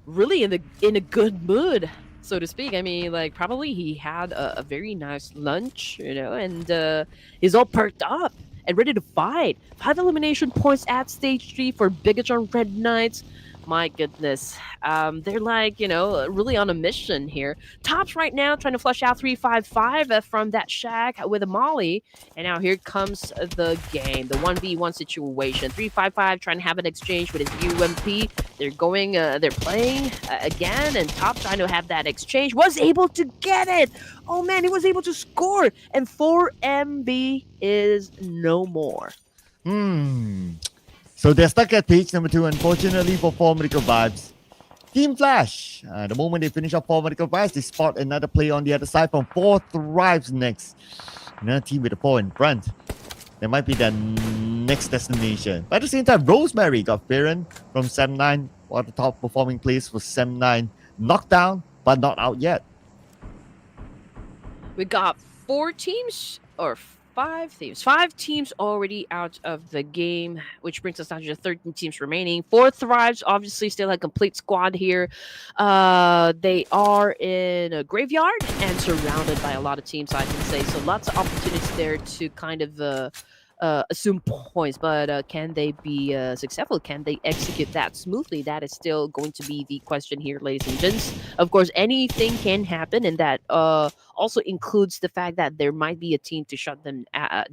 really in a good mood, so to speak. I mean, like probably he had a very nice lunch, and he's all perked up and ready to fight. 5 elimination points at stage 3 for Bigatron Red Knights. My goodness. They're like, really on a mission here. Tops right now trying to flush out 355 from that shack with a molly. And now here comes the game, the 1v1 situation. 355 trying to have an exchange with his UMP. They're playing again, and Top trying to have that exchange. Was able to get it. Oh man, he was able to score. And 4MB is no more. So they're stuck at page number 2, unfortunately for 4 Medical Vibes. Team Flash, the moment they finish off 4 Medical Vibes, they spot another play on the other side from 4 Thrives next. Another team with a 4 in front. That might be their next destination. But at the same time, Rosemary got Farron from Sem9. One of the top performing plays for Sem9. Knocked down, but not out yet. We got 4 teams, or 5 teams. 5 teams already out of the game, which brings us down to 13 teams remaining. 4 Thrives, obviously still a complete squad here. They are in a graveyard and surrounded by a lot of teams, I can say. So lots of opportunities there to kind of assume points, but can they be successful? Can they execute that smoothly? That is still going to be the question here, ladies and gents. Of course, anything can happen, and that also includes the fact that there might be a team to shut them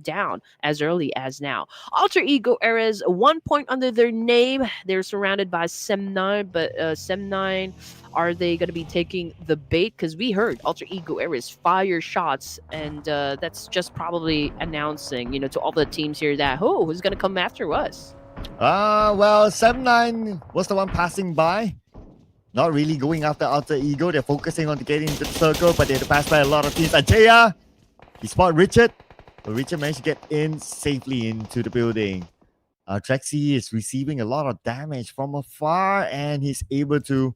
down as early as now. Alter Ego Eras, 1 point under their name. They're surrounded by Sem9, but Sem9, are they going to be taking the bait? Because we heard Alter Ego Eras fire shots, and that's just probably announcing, to all the teams here that, who's going to come after us? Well, Sem9 was the one passing by. Not really going after Alter Ego. They're focusing on getting into the circle, but they had to pass by a lot of teams. Ajaya, he spot Richard, but Richard managed to get in safely into the building. Trexie is receiving a lot of damage from afar, and he's able to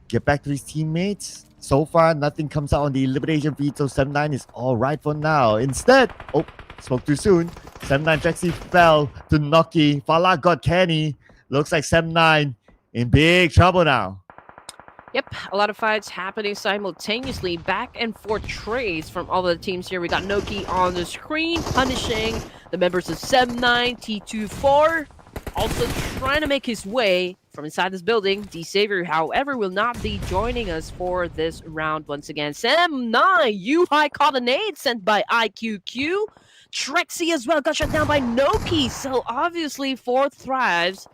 get back to his teammates. So far, nothing comes out on the elimination feed, so Sem9 is all right for now. Instead, spoke too soon. Sem9 Trexie fell to Noki. Falah got Kenny. Looks like Sem9 in big trouble now. Yep, a lot of fights happening simultaneously. Back and forth trades from all the teams here. We got Noki on the screen, punishing the members of Sem9, T24. Also trying to make his way from inside this building. D Savior, however, will not be joining us for this round once again. Sem9, U-High caught a nade sent by IQQ. Trexie as well got shut down by Noki. So obviously 4 Thrives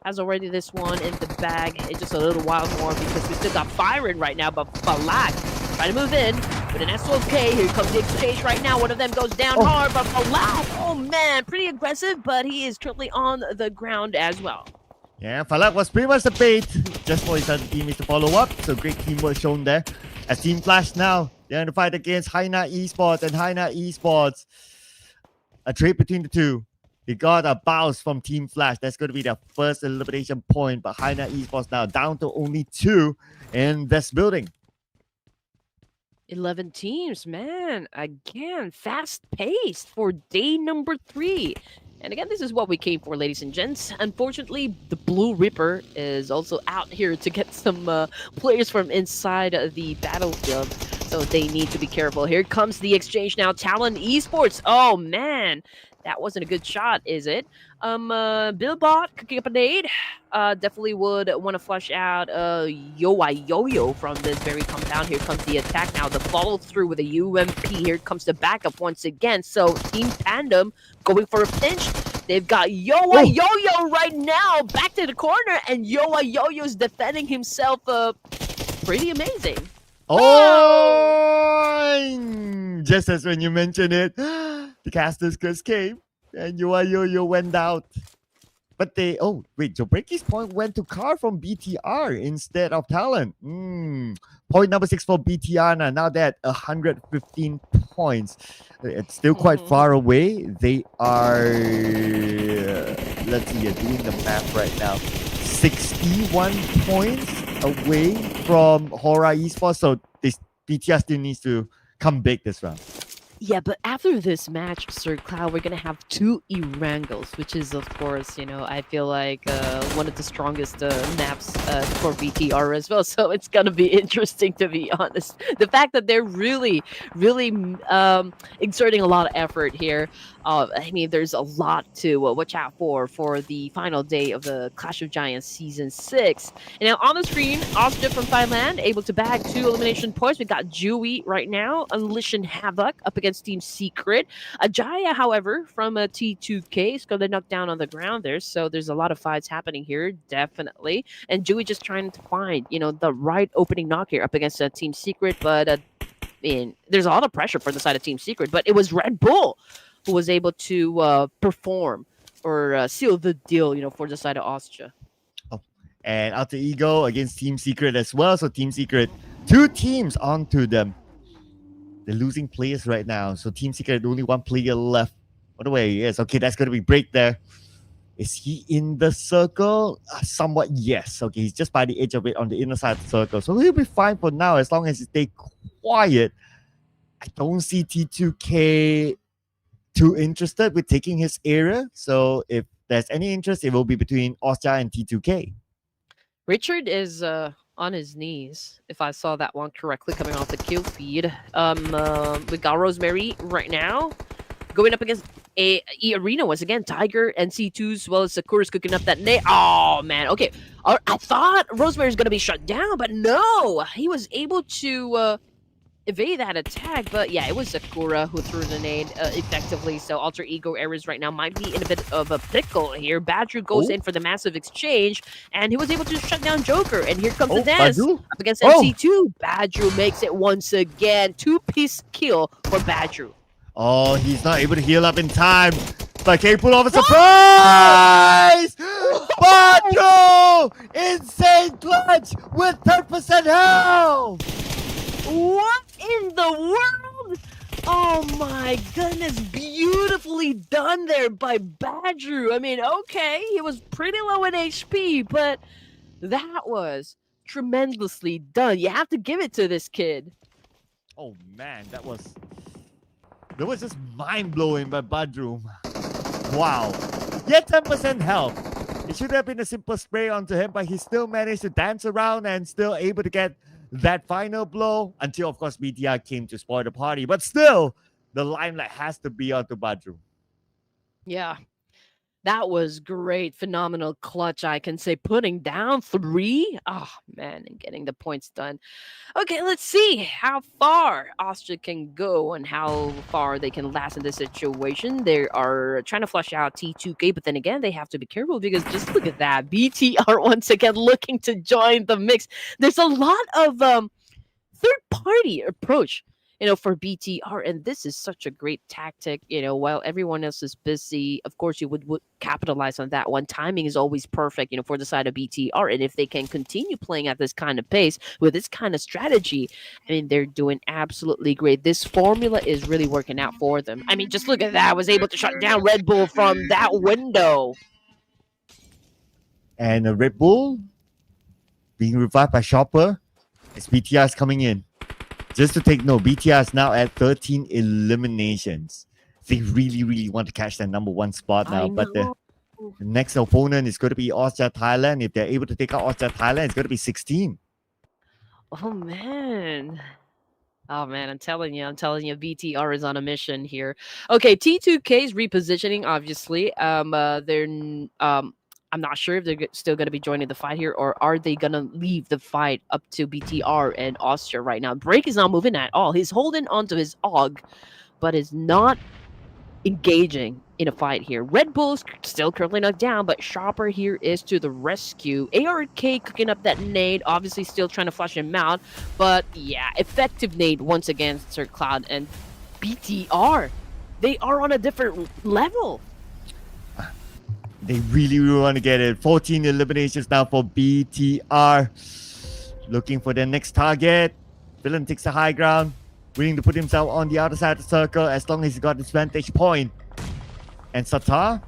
has already this one in the bag. It's just a little while more because we still got Byron right now, but Falak trying to move in with an S12K. Here comes the exchange right now. One of them goes down hard, but Falak, oh man, pretty aggressive, but he is currently on the ground as well. Yeah, Falak was pretty much the bait just for his other teammates to follow up. So great teamwork shown there. As Team Flash now, they're in the fight against HAINA Esports, and HAINA Esports, a trade between the two. They got a bounce from Team Flash. That's going to be their first elimination point. But HAINA Esports now down to only 2 in this building. 11 teams, man. Again, fast-paced for day number 3. And again, this is what we came for, ladies and gents. Unfortunately, the Blue Ripper is also out here to get some players from inside the battlefield. So they need to be careful. Here comes the exchange now. TALON Esports. Oh, man. That wasn't a good shot, is it? Billbot cooking up a nade. Definitely would want to flush out Yo-Yo from this very compound. Here comes the attack now. The follow through with a UMP. Here comes the backup once again. So Team PANDUM going for a pinch. They've got Yo-Yo right now back to the corner, and Yo-Yo's defending himself pretty amazing. Oh! Just as when you mentioned it, the caster's curse came and Yo-Yo went out. But Joe Breaky's point went to Car from BTR instead of Talon. Point number 6 for BTR now they're at 115 points. It's still quite far away. They are, let's see, you're doing the math right now. 61 points away from HORAA Esports. So this BTR still needs to come big this round. Yeah, but after this match, Sir Cloud, we're gonna have 2 Erangels, which is, of course, I feel like one of the strongest maps for BTR as well. So it's gonna be interesting, to be honest. The fact that they're really, really exerting a lot of effort here. I mean, there's a lot to watch out for the final day of the Clash of Giants Season 6. And now on the screen, Austria from Thailand able to bag 2 elimination points. We got Jui right now, unleashing havoc up against Team Secret. Ajaya, however, from T2K is going to knock down on the ground there. So there's a lot of fights happening here, definitely. And Jui just trying to find, the right opening knock here up against Team Secret. But there's a lot of pressure for the side of Team Secret. But it was Red Bull who was able to perform or seal the deal, for the side of Austria. Oh, and Alter Ego against Team Secret as well. So Team Secret, 2 teams onto them. They're losing players right now. So Team Secret, only 1 player left. What way he is. Okay, that's going to be break there. Is he in the circle? Somewhat, yes. Okay, he's just by the edge of it on the inner side of the circle. So he'll be fine for now as long as he stay quiet. I don't see T2K too interested with taking his area. So if there's any interest, it will be between Austria and T2K. Richard is on his knees, if I saw that one correctly, coming off the kill feed. We got Rosemary right now going up against EARENA once again. Tiger and C2 as well as Sakura's cooking up that nade. Oh man, okay. I thought Rosemary's gonna be shut down, but no, he was able to evade that attack. But yeah, it was Sakura who threw the nade effectively. So Alter Ego errors right now might be in a bit of a pickle here. Badru goes in for the massive exchange, and he was able to shut down Joker. And here comes the dance up against MC2. Badru makes it once again. 2-piece kill for Badru. Oh, he's not able to heal up in time. But can he pull off a surprise? Badru! Insane clutch with 10% health! What in the world? Oh my goodness, beautifully done there by Badru. I mean, okay, he was pretty low in HP, but that was tremendously done. You have to give it to this kid. Oh man, that was just mind-blowing by Badru. Wow. Yet 10% health. It should have been a simple spray onto him, but he still managed to dance around and still able to get that final blow until, of course, BTR came to spoil the party. But still, the limelight has to be onto Badru. Yeah, that was great. Phenomenal clutch, I can say. Putting down 3. Oh, man, and getting the points done. Okay, let's see how far Austria can go and how far they can last in this situation. They are trying to flush out T2K, but then again, they have to be careful because just look at that. BTR once again looking to join the mix. There's a lot of third-party approach for BTR, and this is such a great tactic, while everyone else is busy. Of course, you would capitalize on that one. Timing is always perfect, for the side of BTR, and if they can continue playing at this kind of pace with this kind of strategy, I mean, they're doing absolutely great. This formula is really working out for them. I mean, just look at that. I was able to shut down Red Bull from that window. And Red Bull being revived by Chopper as BTR is coming in. Just to take note, BTR is now at 13 eliminations. They really, really want to catch that number 1 spot now. But the next opponent is going to be Austria Thailand. If they're able to take out Austria Thailand, it's going to be 16. Oh, man. Oh, man, I'm telling you, BTR is on a mission here. Okay, T2K is repositioning, obviously. I'm not sure if they're still going to be joining the fight here, or are they going to leave the fight up to BTR and Austria right now. Break is not moving at all. He's holding onto his AUG, but is not engaging in a fight here. Red Bull's still currently knocked down, but Chopper here is to the rescue. ARK cooking up that nade, obviously still trying to flush him out, but yeah, effective nade once again, Sir Cloud and BTR. They are on a different level. They really want to get it. 14 eliminations now for BTR. Looking for their next target. Villain takes the high ground, willing to put himself on the other side of the circle as long as he got his vantage point. And Satar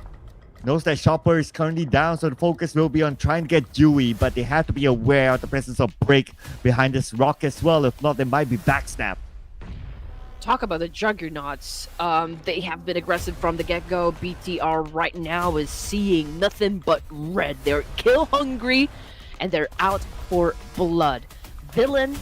knows that Chopper is currently down, so the focus will be on trying to get Dewey, but they have to be aware of the presence of Break behind this rock as well. If not, they might be backstabbed. Talk about the juggernauts. They have been aggressive from the get-go. BTR right now is seeing nothing but red. They're kill hungry and they're out for blood. Villain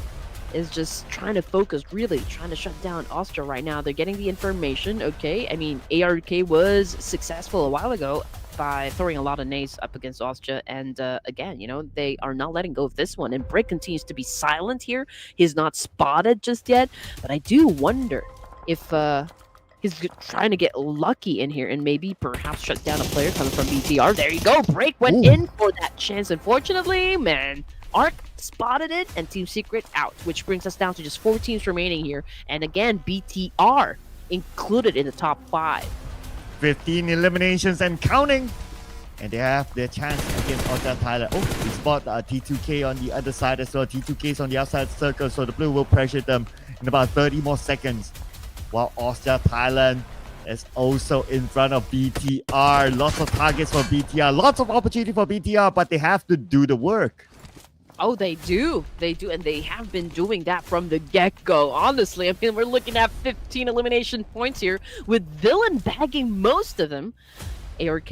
is just trying to focus, really trying to shut down Austria right now. They're getting the information, okay? I mean, ARK was successful a while ago by throwing a lot of nades up against Austria, and again, you know, they are not letting go of this one, and Brick continues to be silent here. He's not spotted just yet, but I do wonder if he's trying to get lucky in here and maybe perhaps shut down a player coming from BTR. There you go, Break went in for that chance. Unfortunately, man, Arc spotted it and Team Secret out, which brings us down to just 4 teams remaining here, and again, BTR included in the top 5. 15 eliminations and counting. And they have their chance against Austria Thailand. Oh, we spot T2K on the other side as well. T2K is on the outside circle, so the blue will pressure them in about 30 more seconds. While Austria Thailand is also in front of BTR. Lots of targets for BTR. Lots of opportunity for BTR, but they have to do the work. Oh, they do, and they have been doing that from the get-go. Honestly, I mean, we're looking at 15 elimination points here, with Villain bagging most of them. ARK,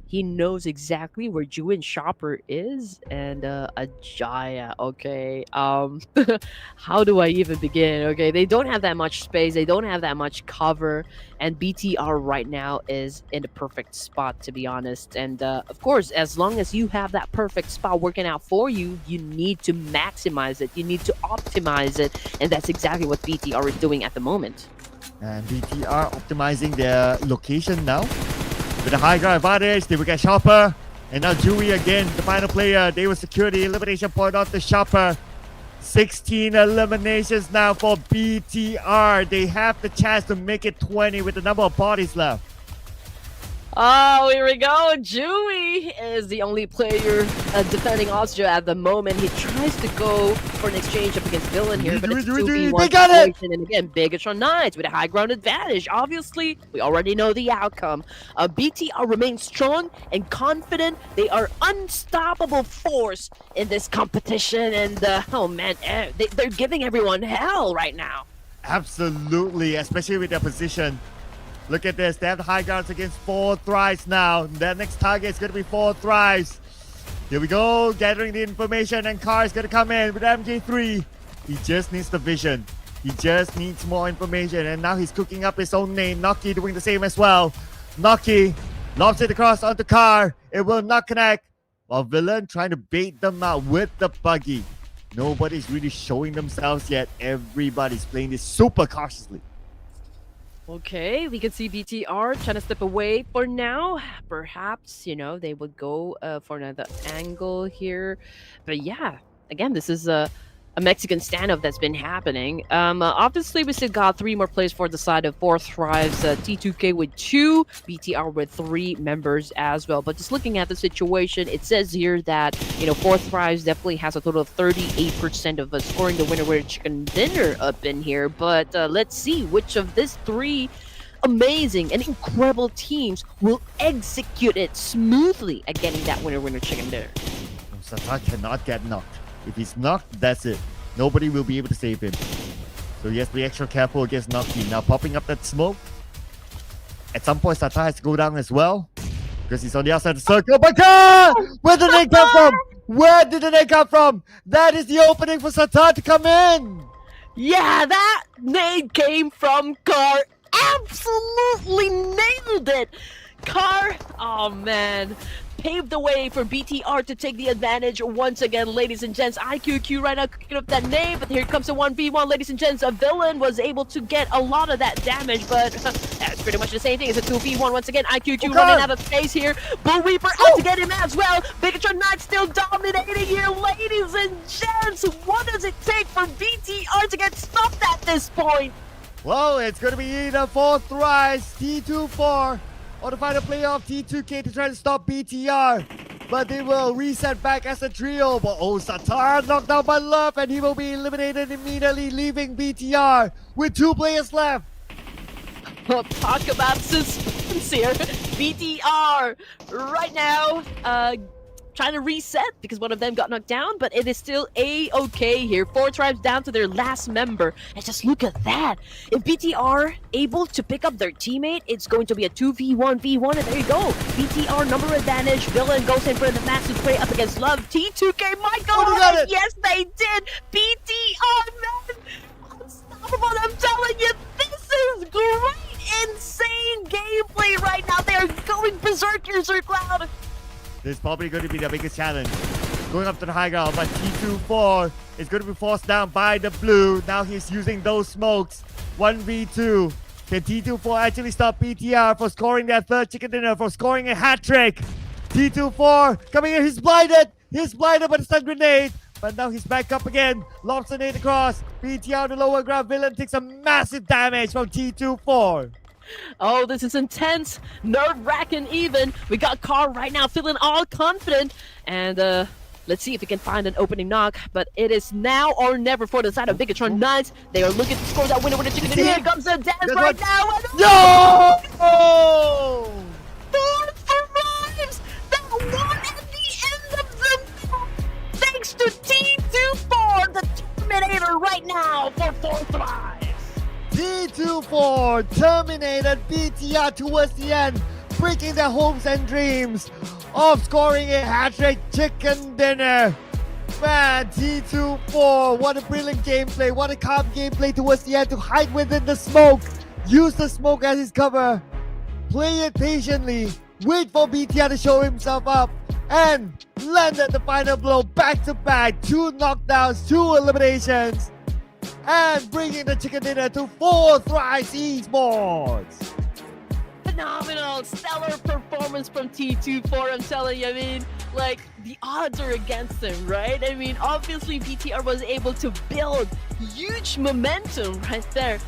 he knows exactly where Ju and Chopper is, and Ajaya, okay. How do I even begin? Okay, they don't have that much space, they don't have that much cover, and BTR right now is in the perfect spot, to be honest. And of course, as long as you have that perfect spot working out for you, you need to maximize it, you need to optimize it, and that's exactly what BTR is doing at the moment. And BTR optimizing their location now. With a high ground advantage, they will get Chopper. And now Dewey again, the final player. They will secure the elimination point off the Chopper. 16 eliminations now for BTR. They have the chance to make it 20 with the number of bodies left. Oh, here we go. Dewey is the only player defending Austria at the moment. He tries to go for an exchange up against Villain here, but it's 2v1 they got it! situation. And again, Bigatron Knights with a high ground advantage. Obviously, we already know the outcome. BTR remains strong and confident. They are unstoppable force in this competition. And, oh man, they're giving everyone hell right now. Absolutely, especially with their position. Look at this. They have the high grounds against 4 Thrives now. Their next target is going to be 4 Thrives. Here we go. Gathering the information, and Carr is going to come in with MJ3. He just needs the vision. He just needs more information. And now he's cooking up his own name. Noki doing the same as well. Noki lobs it across onto Carr. It will not connect. While Villain trying to bait them out with the buggy. Nobody's really showing themselves yet. Everybody's playing this super cautiously. Okay, we can see BTR trying to step away for now. Perhaps, you know, they would go for another angle here. But yeah, again, this is a Mexican standoff that's been happening. Obviously, we still got 3 more players for the side of 4 Thrives. T2K with 2, BTR with 3 members as well. But just looking at the situation, it says here that, you know, 4 Thrives definitely has a total of 38% of scoring the winner chicken dinner up in here. But let's see which of these 3 amazing and incredible teams will execute it smoothly at getting that winner chicken dinner. Satar cannot get knocked. If he's knocked, that's it. Nobody will be able to save him. So he has to be extra careful against Noki. Now popping up that smoke. At some point, Satar has to go down as well. Because he's on the outside of the circle. But where did they come from? Where did they come from? That is the opening for Satar to come in. Yeah, that nade came from Carr. Absolutely nailed it. Carr, oh man, paved the way for BTR to take the advantage once again, ladies and gents. IQQ right now cooking up that nade, but here comes the 1v1, ladies and gents. A Villain was able to get a lot of that damage, but that's pretty much the same thing. It's a 2v1 once again. IQQ running out of space here. Bull Reaper out to get him as well. Bigatron Knight still dominating here, ladies and gents. What does it take for BTR to get stopped at this point? Well, it's going to be either 4 Thrives, T2-4, on the final playoff T2K to try to stop BTR. But they will reset back as a trio. But Satar knocked out by Love, and he will be eliminated immediately, leaving BTR with 2 players left. Talk about suspense here. BTR right now trying to reset because one of them got knocked down, but it is still A-okay here. 4 tribes down to their last member. And just look at that. If BTR able to pick up their teammate, it's going to be a 2v1v1, and there you go. BTR number advantage. Villain goes in for the massive play up against Love. T2K might go on. Yes, they did. BTR, man. Unstoppable. I'm telling you, this is great. Insane gameplay right now. They are going berserker, Sir Cloud. This is probably going to be the biggest challenge. Going up to the high ground, but T24 is going to be forced down by the blue. Now he's using those smokes. 1v2. Can T24 actually stop BTR for scoring their 3rd chicken dinner, for scoring a hat trick? T24 coming in. He's blinded. He's blinded by the stun grenade. But now he's back up again. Lobster nade across. BTR the lower ground. Villain takes a massive damage from T24. Oh, this is intense, nerve-wracking even. We got Carr right now feeling all confident. And let's see if we can find an opening knock. But it is now or never for the side of Bigatron Knights. They are looking to score that winner with the chicken. And here comes the dance right now. No! Oh! 4 survives! That one at the end of the match. Thanks to T24, the Terminator right now for 4 thrives. T24 terminated BTR towards the end, breaking their hopes and dreams of scoring a hat-trick chicken dinner. Man, T24, what a brilliant gameplay, what a calm gameplay towards the end to hide within the smoke, use the smoke as his cover, play it patiently, wait for BTR to show himself up, and landed the final blow back-to-back, 2 knockdowns, 2 eliminations. And bringing the chicken dinner to 4 Thrives Esports. Phenomenal, stellar performance from T24. I'm telling you, I mean, like, the odds are against him, right? I mean, obviously BTR was able to build huge momentum right there.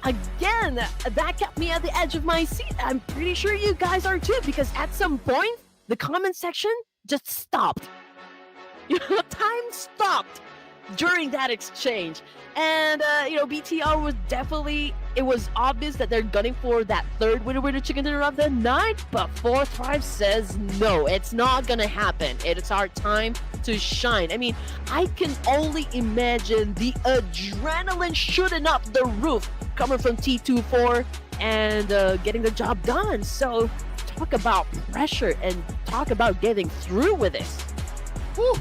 Again, that kept me at the edge of my seat. I'm pretty sure you guys are too, because at some point, the comment section just stopped. You know, time stopped during that exchange. And BTR was definitely, it was obvious that they're gunning for that 3rd winner chicken dinner of the night, but 4 Thrive says no, it's not gonna happen. It's our time to shine. I mean, I can only imagine the adrenaline shooting up the roof coming from T24 and getting the job done. So talk about pressure and talk about getting through with this. Whew.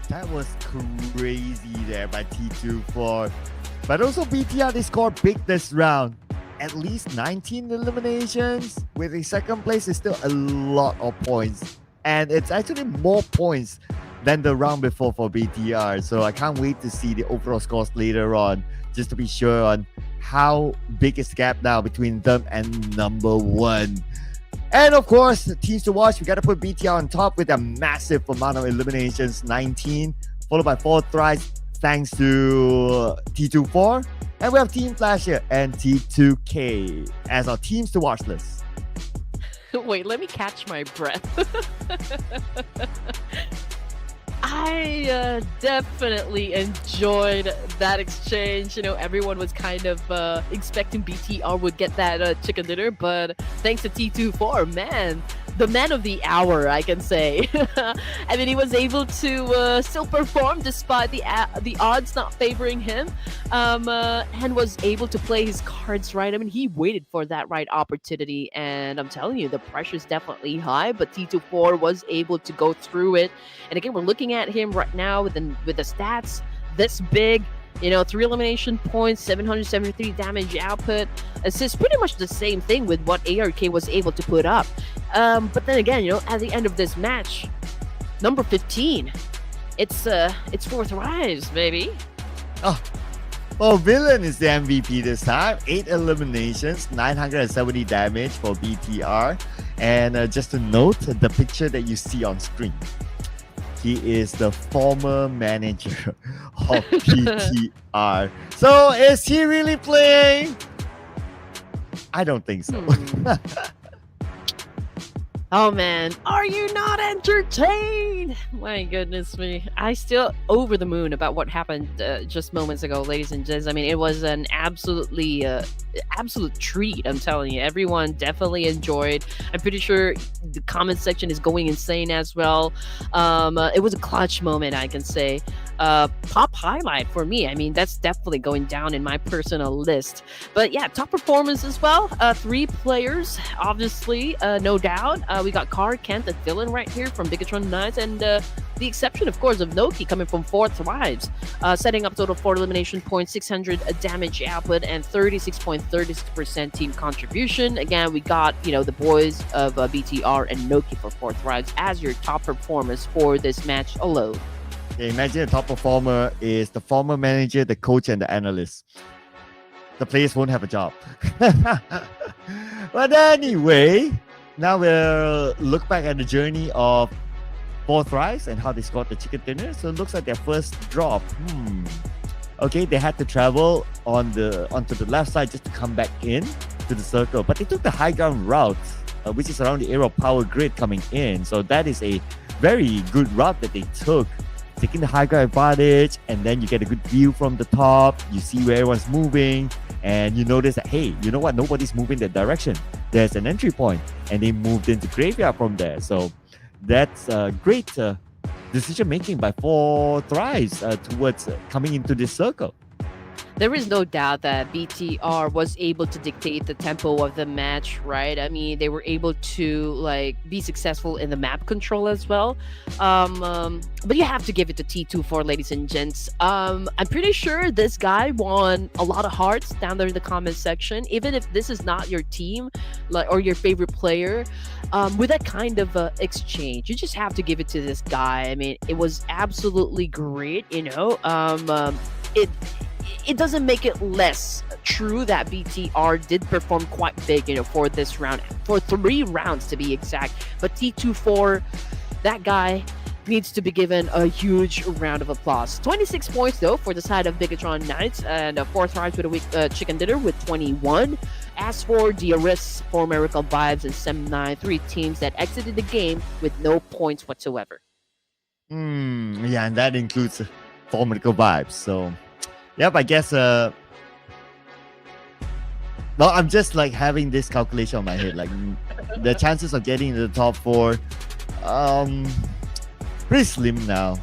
That was crazy there by T24. But also BTR, they scored big this round. At least 19 eliminations. With a 2nd place, is still a lot of points. And it's actually more points than the round before for BTR. So I can't wait to see the overall scores later on, just to be sure on how big is the gap now between them and number 1. And of course, the teams to watch, we got to put BTR on top with a massive amount of eliminations, 19, followed by 4 Thrives, thanks to T24. And we have Team Flasher and T2K as our teams to watch list. Wait, let me catch my breath. I definitely enjoyed that exchange. You know, everyone was kind of expecting BTR would get that chicken dinner, but thanks to T24, man, the man of the hour, I can say. I mean, he was able to still perform despite the odds not favoring him, and was able to play his cards right. I mean, he waited for that right opportunity, and I'm telling you, the pressure is definitely high, but T24 was able to go through it. And again, we're looking at him right now with the stats this big. You know, 3 elimination points, 773 damage output. It's pretty much the same thing with what ARK was able to put up. But then again, you know, at the end of this match, number 15, it's 4 Thrives, baby. Oh, Villain is the MVP this time. 8 eliminations, 970 damage for BTR. And just to note, the picture that you see on screen, he is the former manager of BTR. So is he really playing? I don't think so. Oh man, are you not entertained? My goodness me. I still over the moon about what happened just moments ago, ladies and gents. I mean, it was an absolute treat, I'm telling you. Everyone definitely enjoyed. I'm pretty sure the comment section is going insane as well. It was a clutch moment, I can say. Top highlight for me. I mean, that's definitely going down in my personal list. But yeah, top performance as well. 3 players, obviously, no doubt. We got Carr, Kent, and Dylan right here from Bigatron Knights, and the exception, of course, of Noki coming from 4 Thrives, setting up total 4 elimination points, 600 damage output, and 36.36% team contribution. Again, we got, the boys of BTR and Noki for 4 Thrives as your top performers for this match alone. Okay, imagine the top performer is the former manager, the coach, and the analyst. The players won't have a job. But anyway, now we'll look back at the journey of 4 Thrives and how they scored the chicken dinner. So it looks like their first drop. Okay, they had to travel onto the left side just to come back in to the circle. But they took the high ground route, which is around the area of power grid coming in. So that is a very good route that they took, taking the high ground advantage, and then you get a good view from the top. You see where everyone's moving, and you notice that, hey, you know what? Nobody's moving that direction. There's an entry point, and they moved into graveyard from there. So that's great decision making by 4 Thrives towards coming into this circle. There is no doubt that BTR was able to dictate the tempo of the match, right? I mean, they were able to be successful in the map control as well. But you have to give it to T24, ladies and gents. I'm pretty sure this guy won a lot of hearts down there in the comment section. Even if this is not your team or your favorite player, with that kind of exchange, you just have to give it to this guy. I mean, it was absolutely great, It doesn't make it less true that BTR did perform quite big, for this round, for 3 rounds to be exact. But T24, that guy needs to be given a huge round of applause. 26 points though for the side of Bigatron Knights, and 4 Thrives with a weak chicken dinner with 21. As for DRS, 4 Miracle Vibes, and Sem9, 3 teams that exited the game with no points whatsoever. Yeah, and that includes 4 Miracle Vibes. So yep, I guess I'm just having this calculation on my head. The chances of getting into the top 4 pretty slim now.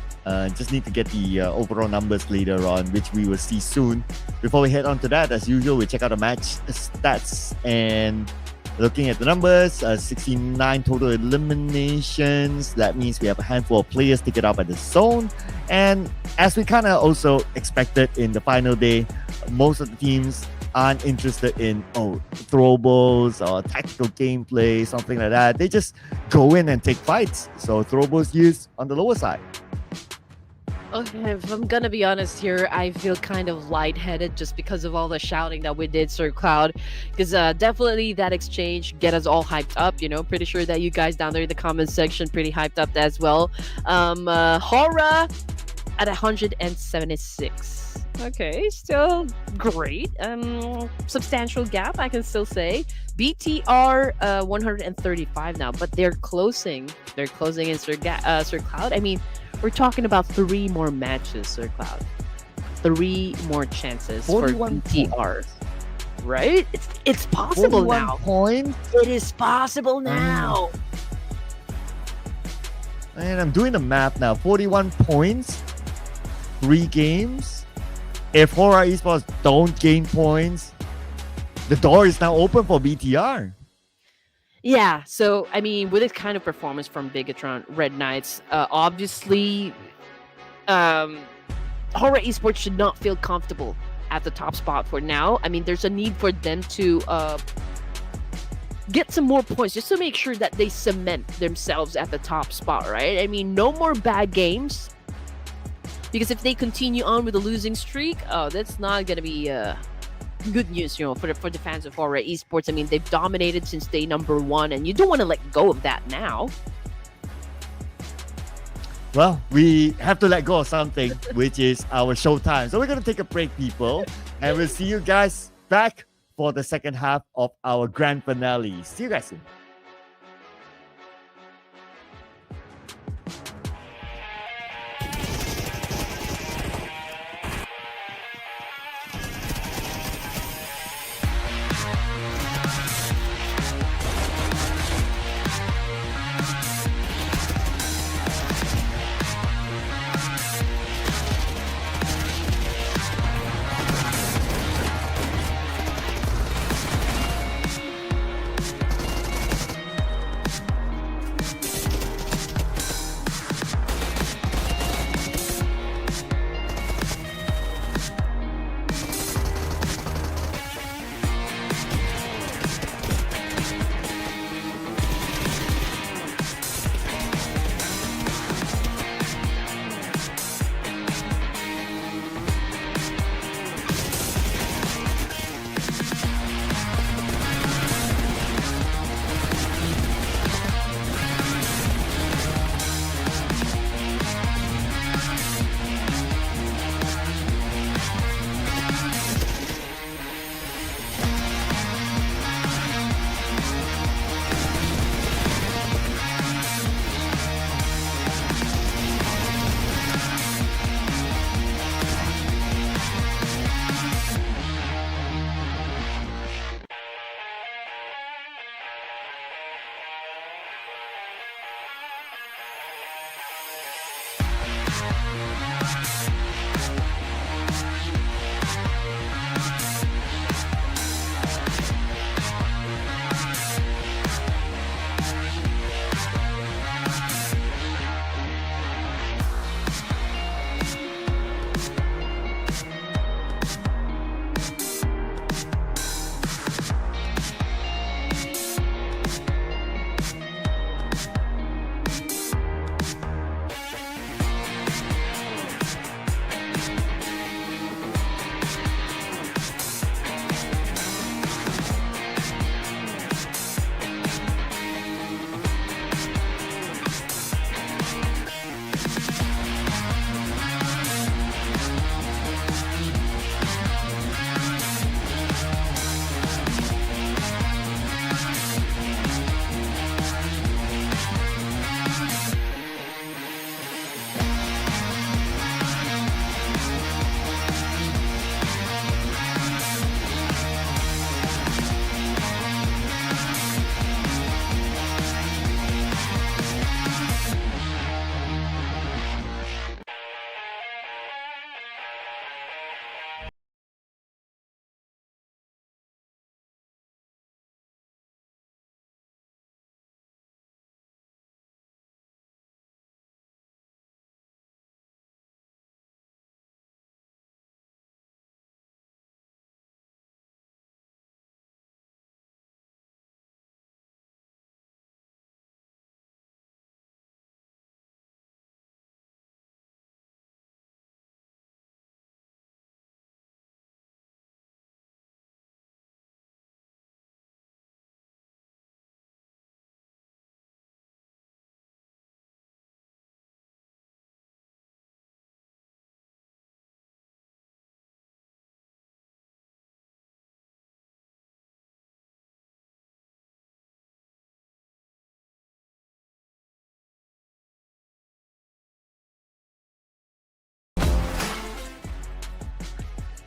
Just need to get the overall numbers later on, which we will see soon. Before we head on to that, as usual, we check out the match stats. And looking at the numbers, 69 total eliminations. That means we have a handful of players taken out by the zone. And as we kind of also expected in the final day, most of the teams aren't interested in throwables or tactical gameplay, something like that. They just go in and take fights. So throwables used on the lower side. Okay, if I'm gonna be honest here, I feel kind of lightheaded just because of all the shouting that we did, Sir Cloud. Because definitely that exchange get us all hyped up, Pretty sure that you guys down there in the comment section pretty hyped up as well. HORAA at 176. Okay, still great. Substantial gap, I can still say. BTR 135 now, but they're closing. They're closing in Sir Cloud. I mean, we're talking about 3 more matches, Sir Cloud. 3 more chances for BTR. Right? It's possible now. Points? It is possible now. And I'm doing the math now. 41 points, 3 games. If HORAA Esports don't gain points, the door is now open for BTR. Yeah, so, I mean, with this kind of performance from Bigatron Red Knights, obviously, HORAA Esports should not feel comfortable at the top spot for now. I mean, there's a need for them to get some more points just to make sure that they cement themselves at the top spot, right? I mean, no more bad games. Because if they continue on with a losing streak, that's not going to be good news, for the fans of HORAA Esports. I mean, they've dominated since day number 1, and you don't want to let go of that now. Well, we have to let go of something, which is our showtime. So we're going to take a break, people, and we'll see you guys back for the second half of our grand finale. See you guys soon.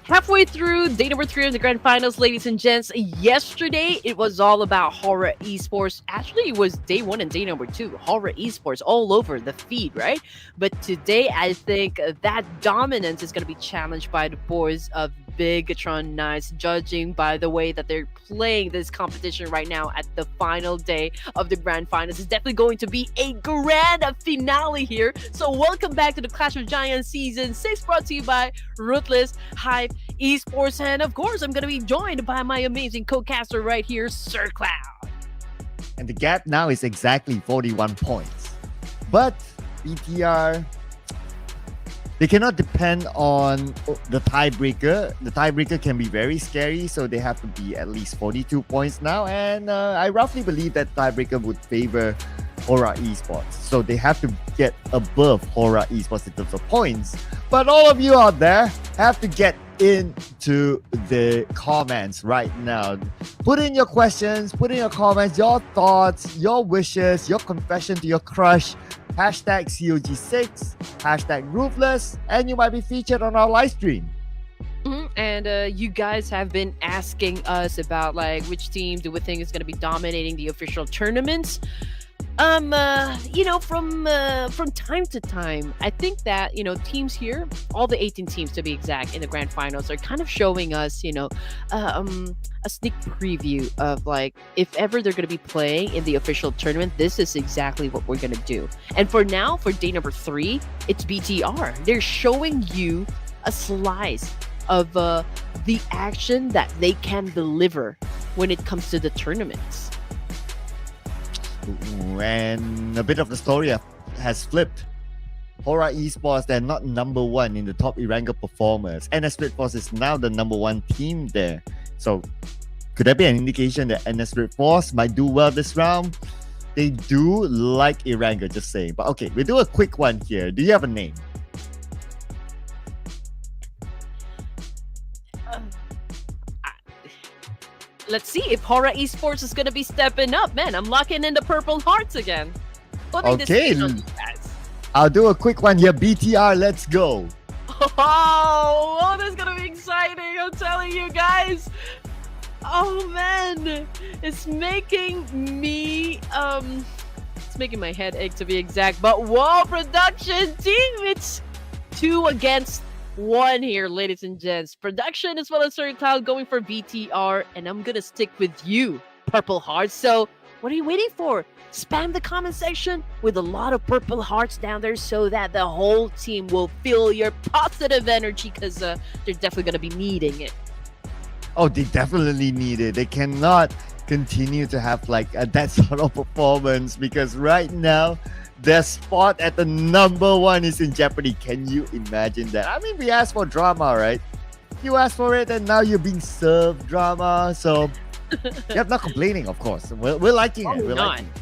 Halfway through day number 3 of the grand finals, ladies and gents. Yesterday, it was all about HORAA Esports. Actually, it was day 1 and day number 2. HORAA Esports all over the feed, right? But today, I think that dominance is going to be challenged by the boys of Bigatron Knights, judging by the way that they're playing this competition right now at the final day of the grand finals. It's definitely going to be a grand finale here. So welcome back to the Clash of Giants Season 6, brought to you by Ruthless, Hype, Esports, and of course, I'm going to be joined by my amazing co-caster right here, Sir Cloud. And the gap now is exactly 41 points. But BTR, they cannot depend on the tiebreaker. The tiebreaker can be very scary, so they have to be at least 42 points now. And I roughly believe that tiebreaker would favor HORAA Esports. So they have to get above HORAA Esports in terms of points. But all of you out there have to get into the comments right now. Put in your questions, put in your comments, your thoughts, your wishes, your confession to your crush. Hashtag COG6, hashtag Ruthless, and you might be featured on our live stream. And you guys have been asking us about like which team do we think is going to be dominating the official tournaments. You know, from time to time, I think that, you know, teams here, all the 18 teams to be exact, in the grand finals are kind of showing us, you know, a sneak preview of like if ever they're going to be playing in the official tournament, this is exactly what we're going to do. And for now, for day number 3, it's BTR. They're showing you a slice of the action that they can deliver when it comes to the tournaments. And a bit of the story has flipped. HORAA Esports, they're not number 1 in the top Erangel performers. NS REDFORCE is now the number 1 team there. So could that be an indication that NS REDFORCE might do well this round? They do like Erangel, just saying. But okay, we'll do a quick one here. Do you have a name? Let's see if HORAA Esports is going to be stepping up. Man, I'm locking in the purple hearts again. Putting this in on you guys. I'll do a quick one here. BTR, let's go. Oh, this is going to be exciting. I'm telling you guys. Oh, man. It's making me... it's making my head ache to be exact. But whoa, production team. It's 2 against 1 here, ladies and gents. Production as well as Sir Cloud going for BTR, and I'm gonna stick with you, Purple Hearts. So what are you waiting for? Spam the comment section with a lot of purple hearts down there so that the whole team will feel your positive energy, because they're definitely gonna be needing it. Oh, they definitely need it. They cannot continue to have like that sort of performance, because right now their spot at the number 1 is in jeopardy. Can you imagine that? I mean, we asked for drama, right? You asked for it, and now you're being served drama. So, yep, not complaining, of course. We're liking it. We're liking it.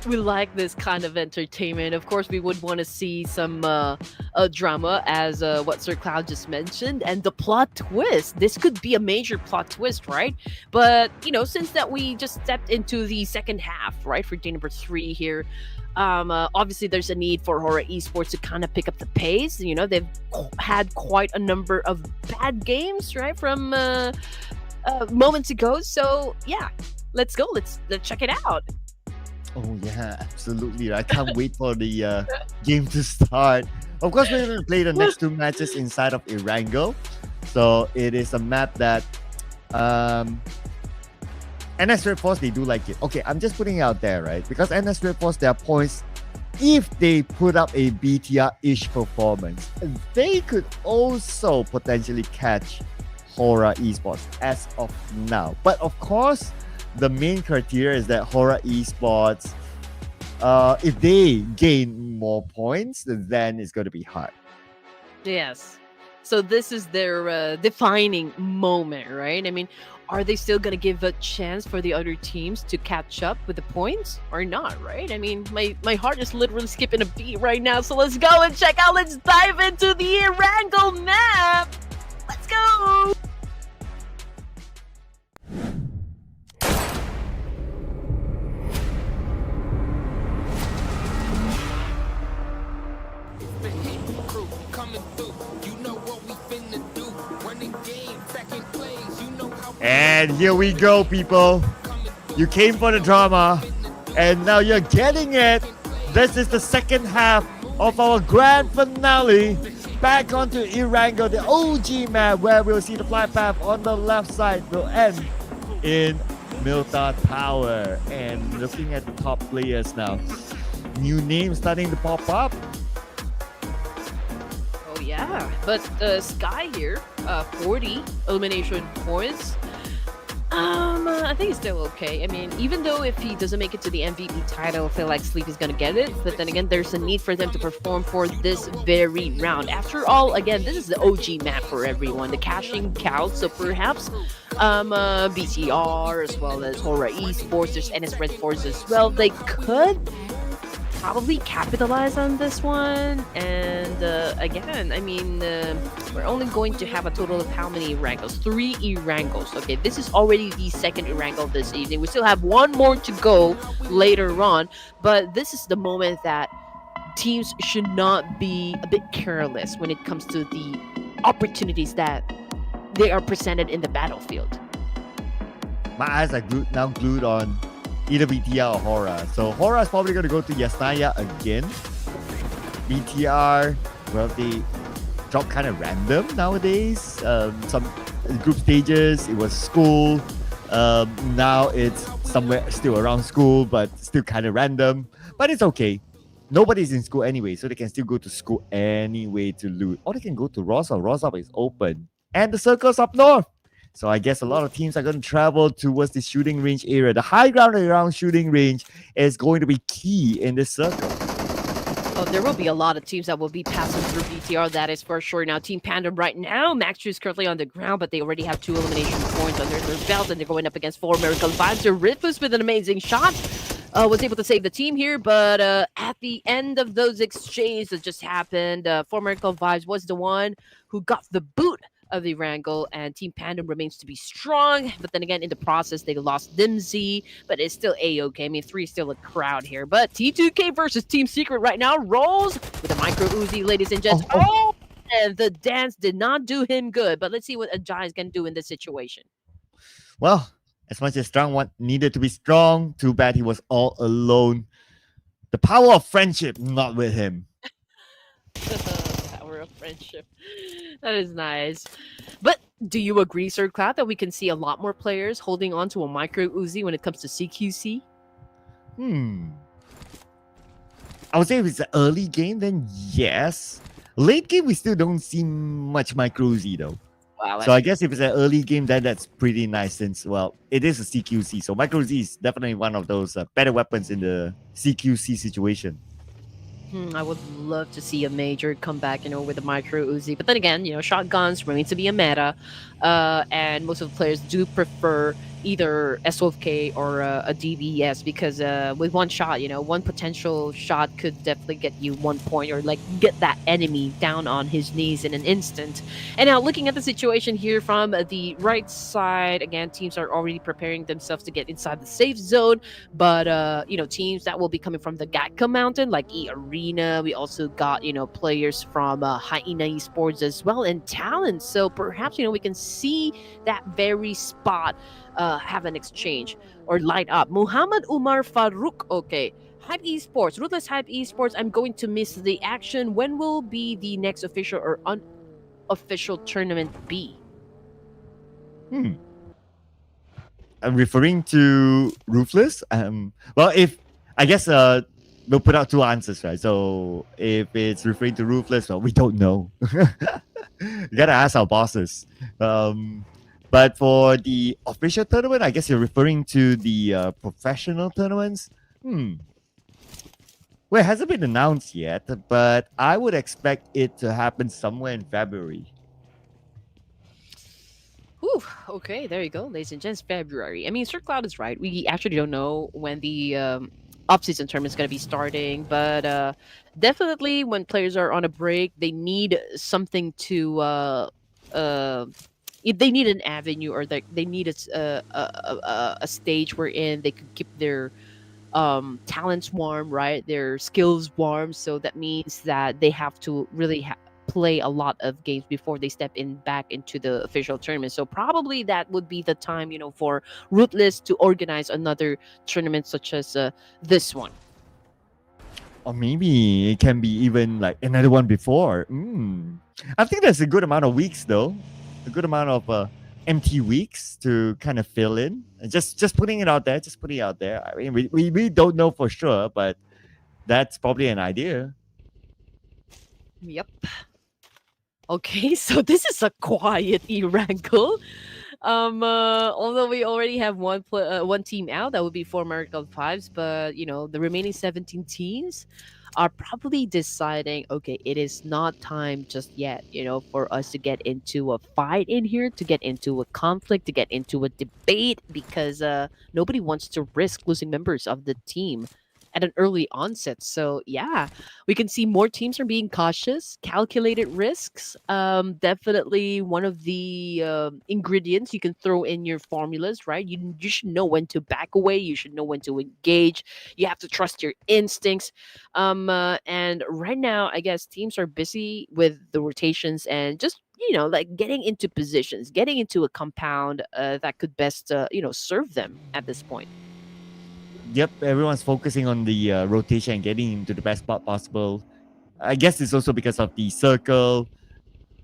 We like this kind of entertainment. Of course, we would want to see some drama, as what Sir Cloud just mentioned, and the plot twist. This could be a major plot twist, right? But, you know, since that we just stepped into the second half, right, for day number 3 here, obviously there's a need for HORAA Esports to kind of pick up the pace. You know, they've had quite a number of bad games, right, from moments ago. So yeah, let's go. Let's check it out. Oh yeah, absolutely. I can't wait for the game to start. Of course, we're going to play the next 2 matches inside of Erangel. So it is a map that NS REDFORCE, they do like it. Okay, I'm just putting it out there, right? Because NS REDFORCE, their points, if they put up a BTR-ish performance, they could also potentially catch HORAA Esports as of now. But of course, the main criteria is that HORAA Esports, if they gain more points, then it's going to be hard. Yes. So this is their defining moment, right? I mean, are they still going to give a chance for the other teams to catch up with the points or not, right? I mean, my heart is literally skipping a beat right now. So let's go and check out. Let's dive into the Erangel map. Let's go. The hit crew coming through. You know what we finna do. Running game, second plays. You know how. And here we go, people. You came for the drama, and now you're getting it. This is the second half of our grand finale. Back onto Erangel, the OG map, where we'll see the flight path on the left side will end in Milta Tower. And looking at the top players now, new names starting to pop up. Oh yeah, but Sky here, 40 elimination points. I think it's still okay. I mean, even though if he doesn't make it to the MVP title, I feel like Sleep is gonna get it. But then again, there's a need for them to perform for this very round. After all, again, this is the OG map for everyone. The caching counts, so perhaps BTR as well as HORAA Esports, there's NS REDFORCE as well. They could probably capitalize on this one. And again, I mean, we're only going to have a total of how many Erangels? 3 Erangels. Okay, this is already the second Erangel this evening. We still have one more to go later on, but this is the moment that teams should not be a bit careless when it comes to the opportunities that they are presented in the battlefield. My eyes are now glued on either BTR or HORAA. So HORAA is probably going to go to Yasnaya again. BTR, well, they drop kind of random nowadays. Some group stages, it was school. Now it's somewhere still around school, but still kind of random. But it's okay. Nobody's in school anyway, so they can still go to school anyway to loot. Or they can go to Rosop. Rosop is open. And the circle's up north. So I guess a lot of teams are going to travel towards the shooting range area. The high ground around shooting range is going to be key in this circle. Oh, there will be a lot of teams that will be passing through BTR, that is for sure. Now, Team PANDUM right now, Max is currently on the ground, but they already have 2 elimination points under their belt, and they're going up against 4 Miracle Vibes. So Ruthless with an amazing shot. Was able to save the team here, but at the end of those exchanges that just happened, 4 Miracle Vibes was the one who got the boot of the Erangel, and Team PANDUM remains to be strong. But then again, in the process, they lost Dimsy, but it's still A-okay. I mean, 3 is still a crowd here. But T2K versus Team Secret right now rolls with a micro Uzi, ladies and gents. Oh, and the dance did not do him good. But let's see what Ajay is going to do in this situation. Well, as much as Strong needed to be strong, too bad he was all alone. The power of friendship, not with him. Power of friendship. That is nice. But do you agree, Sir Cloud, that we can see a lot more players holding on to a micro Uzi when it comes to CQC? I would say if it's an early game, then yes. Late game, we still don't see much micro Uzi though. Wow. So I guess if it's an early game, then that's pretty nice since, well, it is a CQC. So micro Uzi is definitely one of those better weapons in the CQC situation. I would love to see a major come back, with a micro Uzi. But then again, shotguns remain to be a meta. And most of the players do prefer either S12K or a DBS because with one shot, one potential shot could definitely get you 1 point or like get that enemy down on his knees in an instant. And now looking at the situation here from the right side, again, teams are already preparing themselves to get inside the safe zone. But, teams that will be coming from the Gatka Mountain, like EARENA, we also got, players from HAINA Esports as well and TALON. So perhaps, we can see that very spot have an exchange or light up. Muhammad Umar Farouk, okay. Hype Esports, Ruthless Hype Esports, I'm going to miss the action. When will be the next official or unofficial tournament be? I'm referring to Ruthless. Well, if I guess we'll put out 2 answers, right? So if it's referring to Ruthless, well, we don't know. You gotta ask our bosses. But for the official tournament, I guess you're referring to the professional tournaments. Well, it hasn't been announced yet, but I would expect it to happen somewhere in February. Ooh, okay, there you go, ladies and gents. February. I mean, Sir Cloud is right. We actually don't know when the off-season tournament is going to be starting, but definitely when players are on a break, they need something to if they need an avenue or they need a stage wherein they could keep their talents warm, right? Their skills warm. So that means that they have to really play a lot of games before they step in back into the official tournament. So probably that would be the time, for Ruthless to organize another tournament such as this one. Or maybe it can be even like another one before. I think there's a good amount of weeks though. A good amount of empty weeks to kind of fill in. Just putting it out there. Just putting it out there. I mean, we don't know for sure, but that's probably an idea. Yep. Okay, so this is a quiet Erangel. Although we already have one team out, that would be 4 Miracle Vibes, but the remaining 17 teams are probably deciding, okay, it is not time just yet, for us to get into a fight in here, to get into a conflict, to get into a debate, because nobody wants to risk losing members of the team. at an early onset. So yeah, we can see more teams are being cautious, calculated risks. Definitely one of the ingredients you can throw in your formulas, right? You should know when to back away. You should know when to engage. You have to trust your instincts. And right now, I guess teams are busy with the rotations and just like getting into positions, getting into a compound that could best serve them at this point. Yep, everyone's focusing on the rotation and getting into the best spot possible. I guess it's also because of the circle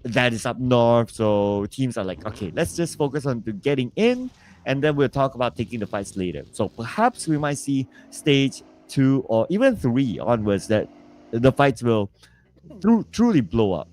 that is up north. So teams are like, okay, let's just focus on to getting in, and then we'll talk about taking the fights later. So perhaps we might see stage 2 or even 3 onwards that the fights will truly blow up.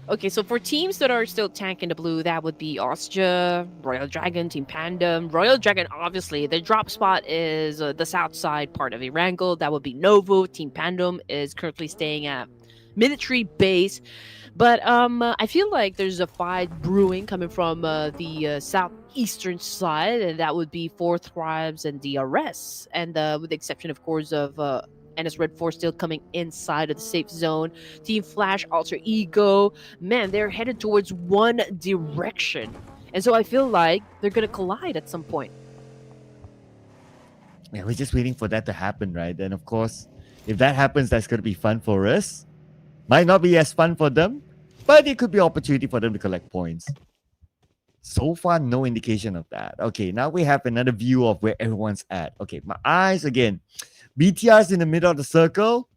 Okay, so for teams that are still tanking the blue, that would be Austria, Royal Dragon, Team Pandum. Royal Dragon, obviously, their drop spot is the south side part of Erangel. That would be Novo. Team Pandum is currently staying at military base. But I feel like there's a fight brewing coming from the southeastern side, and that would be Four Thrives and DRS. And with the exception, of course, of NS REDFORCE still coming inside of the safe zone. Team Flash, Alter Ego, man, they're headed towards one direction. And so I feel like they're going to collide at some point. Yeah, we're just waiting for that to happen, right? And of course, if that happens, that's going to be fun for us. Might not be as fun for them, but it could be an opportunity for them to collect points. So far, no indication of that. Okay, now we have another view of where everyone's at. Okay, my eyes again. BTR's in the middle of the circle.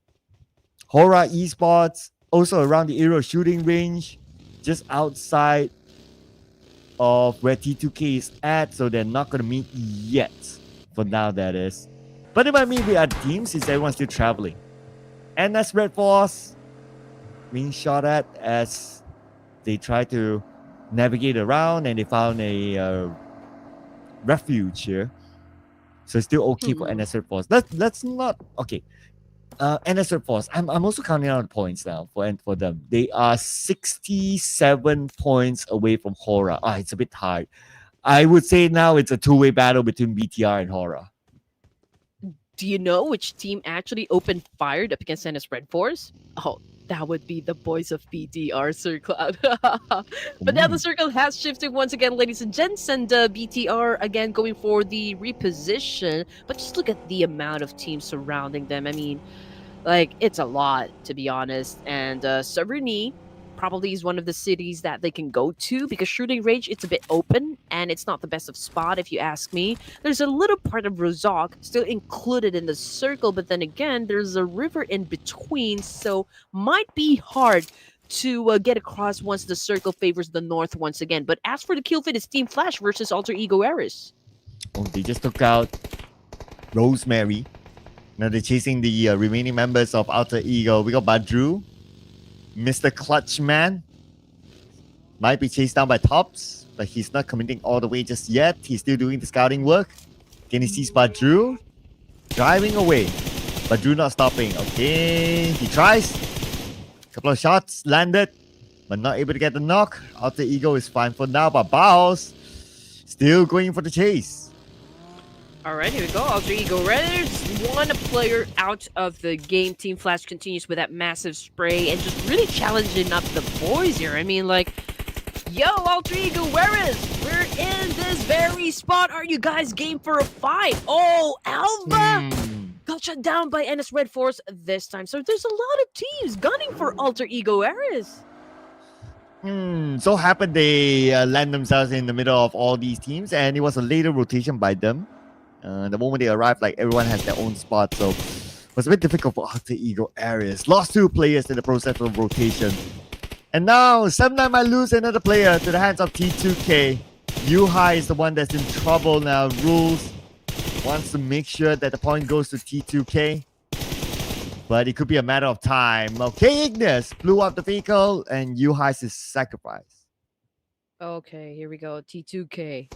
HORAA Esports also around the area of shooting range, just outside of where T2K is at, so they're not going to meet yet. For now, that is. But they might meet with other teams since everyone's still traveling. NS REDFORCE being shot at as they try to navigate around, and they found a refuge here. So it's still okay for NS REDFORCE. Let's not okay. NS REDFORCE. I'm also counting out the points now for them. They are 67 points away from HORAA. It's a bit hard. I would say now it's a two-way battle between BTR and HORAA. Do you know which team actually opened fired up against NS REDFORCE? Oh, that would be the boys of BTR Circle. But now the circle has shifted once again, ladies and gents, and BTR again going for the reposition. But just look at the amount of teams surrounding them. I mean, like, it's a lot, to be honest. And Sabrina probably is one of the cities that they can go to because shooting range, it's a bit open and it's not the best of spot if you ask me. There's a little part of Rozok still included in the circle, but then again, there's a river in between, so might be hard to get across once the circle favors the north once again. But as for the kill feed, it's Team Flash versus Alter Ego Eris. Oh, they just took out Rosemary. Now they're chasing the remaining members of Alter Ego. We got Badru. Mr. Clutchman might be chased down by Tops, but he's not committing all the way just yet. He's still doing the scouting work. Can he see Badru? Driving away. Badru not stopping. Okay, he tries. Couple of shots landed, but not able to get the knock. Alter Ego is fine for now, but Baos still going for the chase. Alright, here we go. Alter Ego Redders, one player out of the game. Team Flash continues with that massive spray and just really challenging up the boys here. I mean, like, yo, Alter Ego Redders, we're in this very spot. Are you guys game for a fight? Oh, Alva got shut down by NS REDFORCE this time. So there's a lot of teams gunning for Alter Ego Eris. So happened they land themselves in the middle of all these teams, and it was a later rotation by them. The moment they arrived, like, everyone has their own spot, so it was a bit difficult for Alter Ego Eris. Lost 2 players in the process of rotation. And now, 7-9 might lose another player to the hands of T2K. Yuhai is the one that's in trouble now. Rules wants to make sure that the point goes to T2K. But it could be a matter of time. Okay, Ignis blew up the vehicle, and Yuhai's is sacrificed. Okay, here we go. T2K.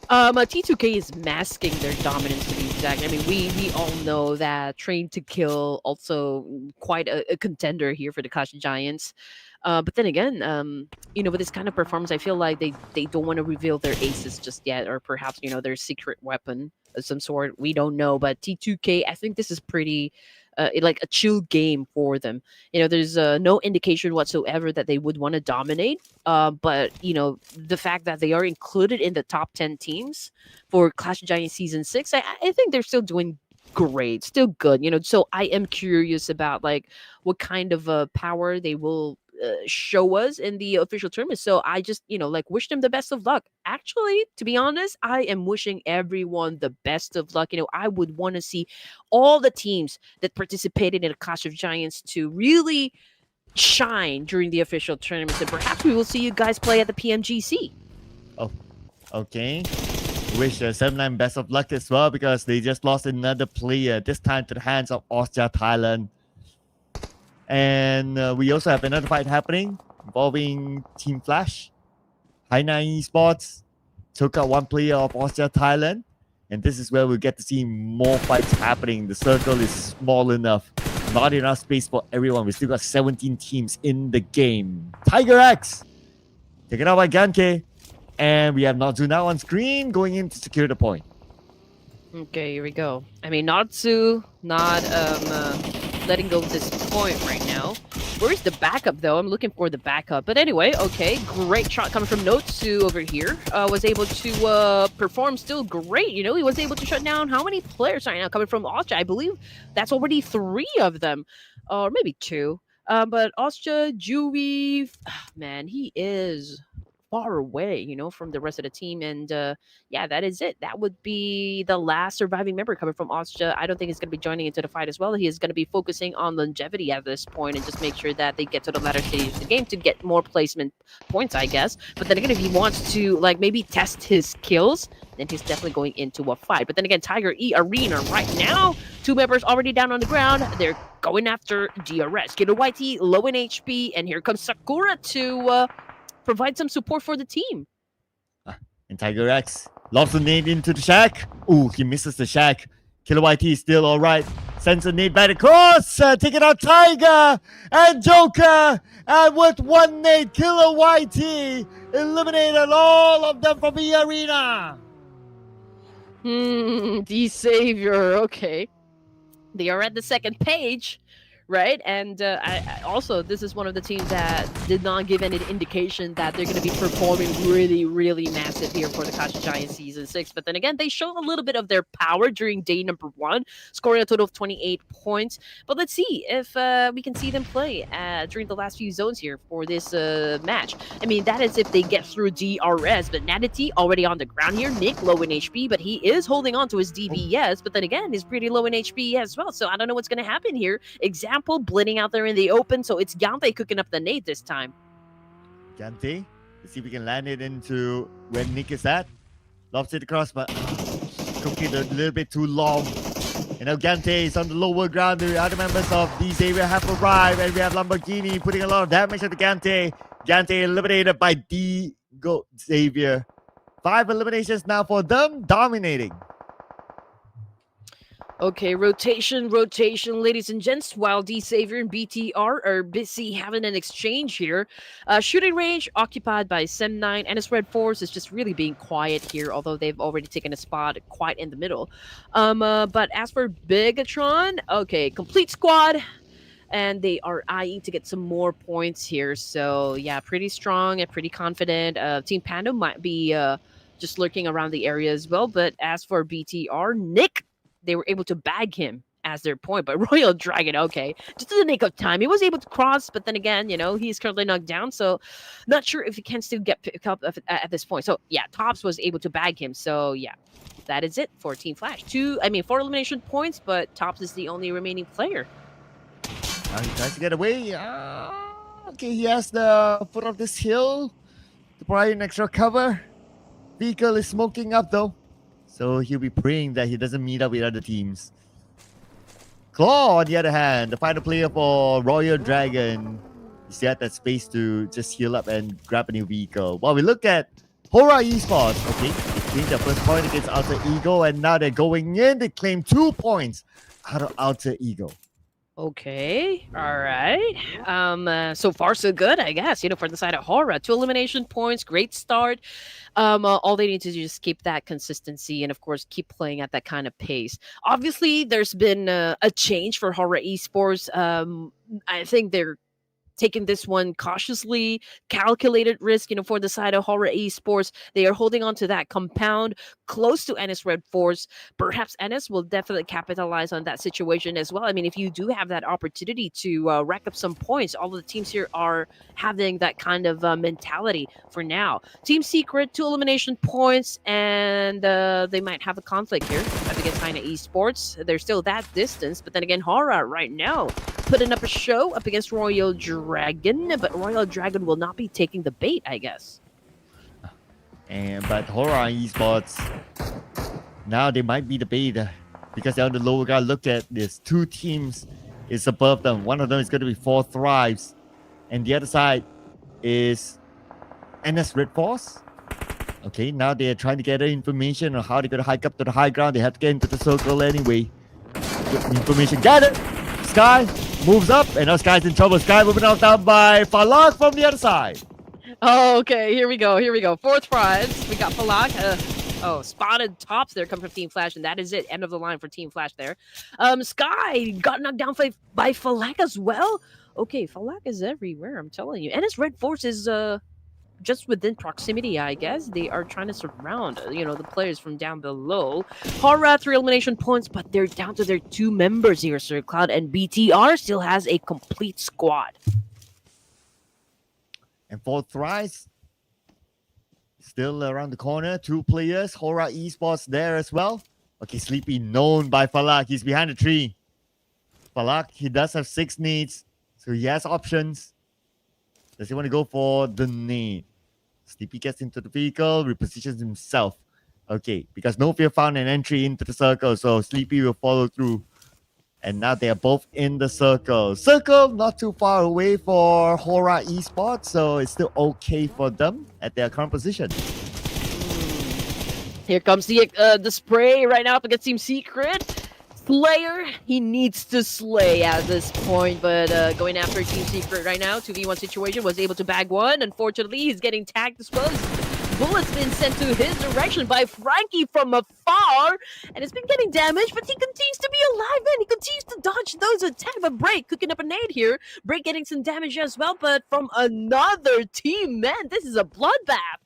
T2K is masking their dominance, to be exact. I mean, we all know that Train to Kill also quite a contender here for the Clash of Giants. But then again, with this kind of performance, I feel like they don't want to reveal their aces just yet, or perhaps their secret weapon of some sort. We don't know, but T2K, I think this is pretty. Like a chill game for them. There's no indication whatsoever that they would want to dominate. But the fact that they are included in the top 10 teams for Clash of Giants Season 6, I think they're still doing great, still good. So I am curious about like what kind of power they will show us in the official tournament. So I just like wish them the best of luck. Actually, to be honest, I am wishing everyone the best of luck. I would want to see all the teams that participated in a Clash of Giants to really shine during the official tournaments, and perhaps we will see you guys play at the PMGC. Oh, okay. Wish 7-9 best of luck as well, because they just lost another player, this time to the hands of Austria Thailand. And we also have another fight happening involving Team Flash. HAINA Esports took out one player of Austria Thailand. And this is where we'll get to see more fights happening. The circle is small enough. Not enough space for everyone. We still got 17 teams in the game. Tiger X taken out by Ganke. And we have Natsu now on screen going in to secure the point. Okay, here we go. I mean, Natsu not letting go of this point right now. Where's the backup, though? I'm looking for the backup. But anyway, okay, great shot coming from Natsu over here. Was able to perform still great. He was able to shut down how many players right now coming from Austria? I believe that's already 3 of them, or maybe 2. But Austria, Jui, man, he is far away, from the rest of the team. And yeah, that is it. That would be the last surviving member coming from Austria. I don't think he's going to be joining into the fight as well. He is going to be focusing on longevity at this point and just make sure that they get to the latter stage of the game to get more placement points, I guess. But then again, if he wants to like maybe test his skills, then he's definitely going into a fight. But then again, Tiger E Arena right now, 2 members already down on the ground. They're going after DRS. Kiddo YT low in HP, and here comes Sakura to provide some support for the team. And Tiger X lobs a nade into the shack. Ooh, he misses the shack. Killer YT is still alright. Sends a nade back across. Taking out Tiger and Joker. And with one nade, Killer YT eliminated all of them from the arena. The Savior. Okay. They are at the second page. Right, and I also, this is one of the teams that did not give any indication that they're going to be performing really, really massive here for the Clash of Giants Season 6. But then again, they showed a little bit of their power during day number 1, scoring a total of 28 points. But let's see if we can see them play during the last few zones here for this match. I mean, that is if they get through DRS, but Nadity already on the ground here. Nick low in HP, but he is holding on to his DBS. But then again, he's pretty low in HP as well. So I don't know what's going to happen here. Blitting out there in the open, so it's Gante cooking up the nade this time. Gante, let's see if we can land it into where Nick is at. Lobs it across, but cooking a little bit too long. And now Gante is on the lower ground. The other members of these area have arrived, and we have Lamborghini putting a lot of damage to Gante. Gante eliminated by D Go Xavier. 5 eliminations now for them, dominating. Okay, rotation, ladies and gents, while D Savior and BTR are busy having an exchange here. Shooting range occupied by Sem9, and his REDFORCE is just really being quiet here, although they've already taken a spot quite in the middle. But as for Bigatron, okay, complete squad, and they are eyeing to get some more points here. So yeah, pretty strong and pretty confident. Team PANDUM might be just lurking around the area as well. But as for BTR, Nick, they were able to bag him as their point. But Royal Dragon, okay, just in the nick of time. He was able to cross, but then again, he's currently knocked down. So not sure if he can still get picked up at this point. So yeah, Tops was able to bag him. So yeah, that is it for Team Flash. 4 elimination points, but Tops is the only remaining player. Now he tries to get away. Okay, he has the foot of this hill to provide an extra cover. Vehicle is smoking up though, so he'll be praying that he doesn't meet up with other teams. Claw, on the other hand, the final player for Royal Dragon, he still had that space to just heal up and grab a new vehicle. While we look at HORAA Esports, okay, they claimed their first point against Alter Ego, and now they're going in. They claim 2 points out of Alter Ego. Okay, all right. So far so good, I guess. For the side of HORAA, 2 elimination points, great start. All they need to do is just keep that consistency and, of course, keep playing at that kind of pace. Obviously, there's been a change for HORAA Esports. I think they're taking this one cautiously, calculated risk, for the side of HORAA Esports. They are holding on to that compound close to NS Red Force. Perhaps NS will definitely capitalize on that situation as well. I mean, if you do have that opportunity to rack up some points, all of the teams here are having that kind of mentality for now. Team Secret, 2 elimination points, and they might have a conflict here up against HAINA Esports. There's still that distance, but then again, HORAA right now putting up a show up against Royal Dragon, but Royal Dragon will not be taking the bait, I guess. But HORAA Esports, now they might be the bait because they're on the lower guard. Look at this. 2 teams is above them. One of them is going to be 4 Thrives. And the other side is NS Red Force. Okay, now they're trying to gather information on how they're going to hike up to the high ground. They have to get into the circle anyway. Good information gathered. Sky moves up, and now Sky's in trouble. Sky moving out down by Falak from the other side. Oh, okay, here we go. 4th prize. We got Falak. Spotted tops there come from Team Flash, and that is it. End of the line for Team Flash there. Sky got knocked down by Falak as well. Okay, Falak is everywhere, I'm telling you. And his Red Force is just within proximity, I guess. They are trying to surround, the players from down below. HORAA, 3 elimination points, but they're down to their 2 members here, Sir Cloud, and BTR still has a complete squad. And 4 Thrives still around the corner. 2 players. HORAA Esports there as well. Okay, Sleepy known by Falak. He's behind the tree. Falak, he does have 6 nades, so he has options. Does he want to go for the nade? Sleepy gets into the vehicle, repositions himself. Okay, because no fear found an entry into the circle, so Sleepy will follow through. And now they are both in the circle. Circle not too far away for HORAA Esports, so it's still okay for them at their current position. Here comes the spray right now up against Team Secret. Slayer, he needs to slay at this point, but going after Team Secret right now, 2v1 situation, was able to bag one. Unfortunately, he's getting tagged as well. Bullets been sent to his direction by Frankie from afar, and it's been getting damaged, but he continues to be alive, and he continues to dodge those attacks. But Break cooking up a nade here. Break getting some damage as well, but from another team. Man, this is a bloodbath.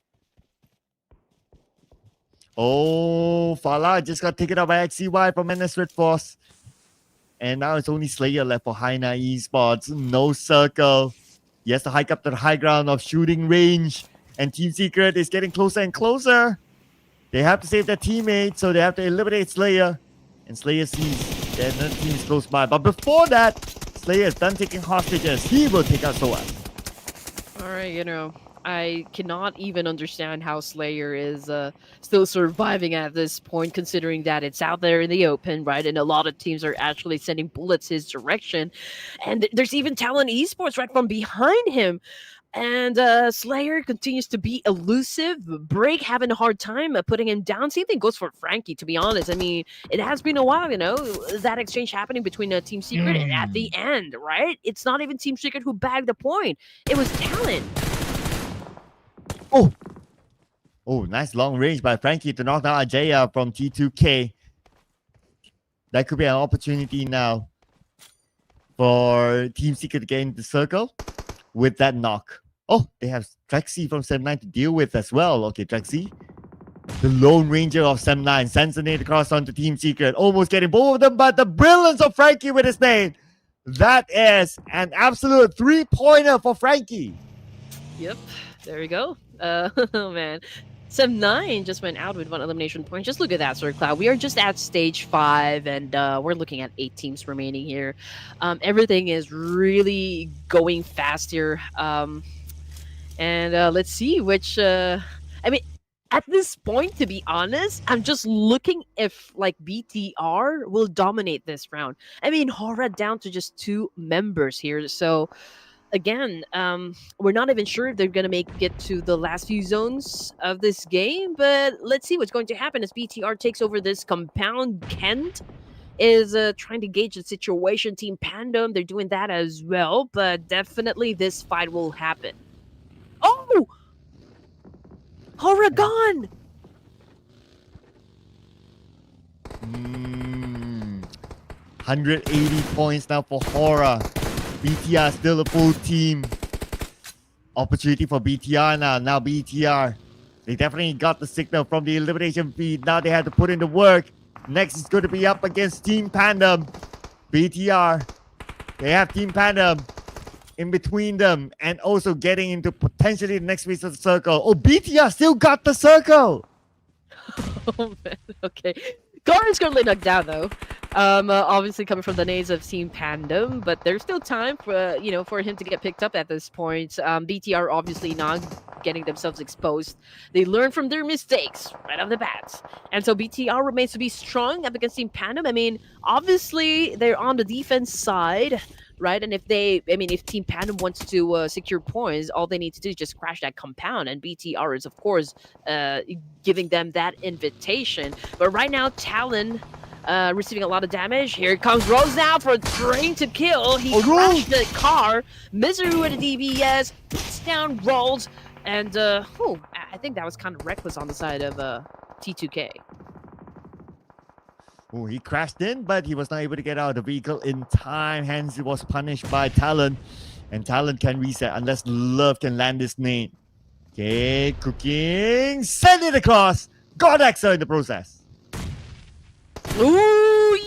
Oh, Fala just got taken out by XCY from NS Red Force. And now it's only Slayer left for HAINA Esports. No circle. He has to hike up to the high ground of shooting range. And Team Secret is getting closer and closer. They have to save their teammate, so they have to eliminate Slayer. And Slayer sees that another team is close by. But before that, Slayer is done taking hostages. He will take out Soa. Alright, I cannot even understand how Slayer is still surviving at this point, considering that it's out there in the open, right? And a lot of teams are actually sending bullets his direction. And there's even TALON Esports right from behind him. And Slayer continues to be elusive. Break having a hard time putting him down. Same thing goes for Frankie, to be honest. I mean, it has been a while, that exchange happening between Team Secret and at the end, right? It's not even Team Secret who bagged the point. It was TALON. Oh, nice long range by Frankie to knock down Ajaya from T2K. That could be an opportunity now for Team Secret to get into the circle with that knock. Oh, they have Drexy from Sem9 to deal with as well. Okay, Drexy, the Lone Ranger of Sem9, sends a nade across onto Team Secret. Almost getting both of them, but the brilliance of Frankie with his nade. That is an absolute 3-pointer for Frankie. Yep, there we go. Oh man, Sem9 just went out with 1 elimination point. Just look at that, Sir Cloud. We are just at stage 5, and we're looking at 8 teams remaining here. Everything is really going fast here. And let's see which. I mean, at this point, to be honest, I'm just looking if BTR will dominate this round. I mean, HORAA down to just 2 members here, so. Again, we're not even sure if they're going to make it to the last few zones of this game, but let's see what's going to happen as BTR takes over this compound. Kent is trying to gauge the situation. Team Pandum, they're doing that as well, but definitely this fight will happen. Oh! HORAA gone! 180 points now for HORAA. BTR still a full team. Opportunity for BTR now. Now BTR, they definitely got the signal from the elimination feed. Now they have to put in the work. Next is going to be up against Team Pandum. BTR, they have Team Pandum in between them and also getting into potentially the next piece of the circle. Oh, BTR still got the circle. Oh man, okay. Gar is currently knocked down though. Obviously coming from the nades of Team Pandum, but there's still time for for him to get picked up at this point. BTR obviously not getting themselves exposed. They learn from their mistakes right off the bat, and so BTR remains to be strong up against Team Pandum. I mean, obviously they're on the defense side, right? And if Team Pandum wants to secure points, all they need to do is just crash that compound, and BTR is of course giving them that invitation. But right now, Talon receiving a lot of damage. Here comes Rose now for a train to kill. He crashed the car. Misery with a DBS, puts down Rolls, and I think that was kind of reckless on the side of T2K. Oh, he crashed in, but he was not able to get out of the vehicle in time. Hence, he was punished by Talon. And Talon can reset unless Love can land this nade. Okay, cooking. Send it across. Got Axel in the process. Ooh,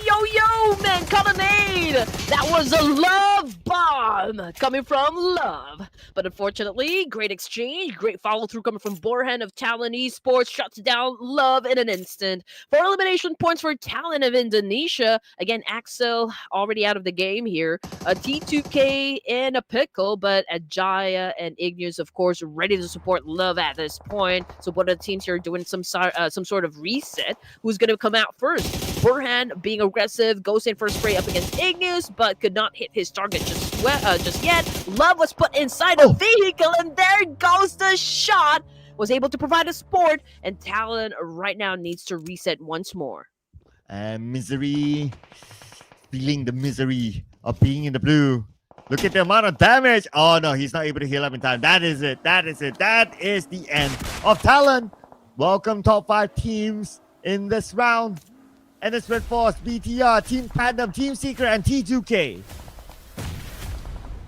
yo, man, colonnade! That was a love bomb coming from Love. But unfortunately, great exchange, great follow-through coming from Borhan of Talon Esports, shuts down Love in an instant. 4 elimination points for Talon of Indonesia. Again, Axel already out of the game here. A T2K in a pickle, but Ajaya and Igneous, of course, ready to support Love at this point. So one of the teams here doing some sort of reset. Who's going to come out first? Borhan being aggressive, goes in for a spray up against Igneous, but could not hit his target just yet. Love was put inside a vehicle, and there goes the shot. Was able to provide a support, and Talon right now needs to reset once more. And Misery, feeling the misery of being in the blue. Look at the amount of damage. Oh no, he's not able to heal up in time. That is it. That is the end of Talon. Welcome top 5 teams in this round. And it's REDFORCE, BTR, Team Pandum, Team Secret, and T2K.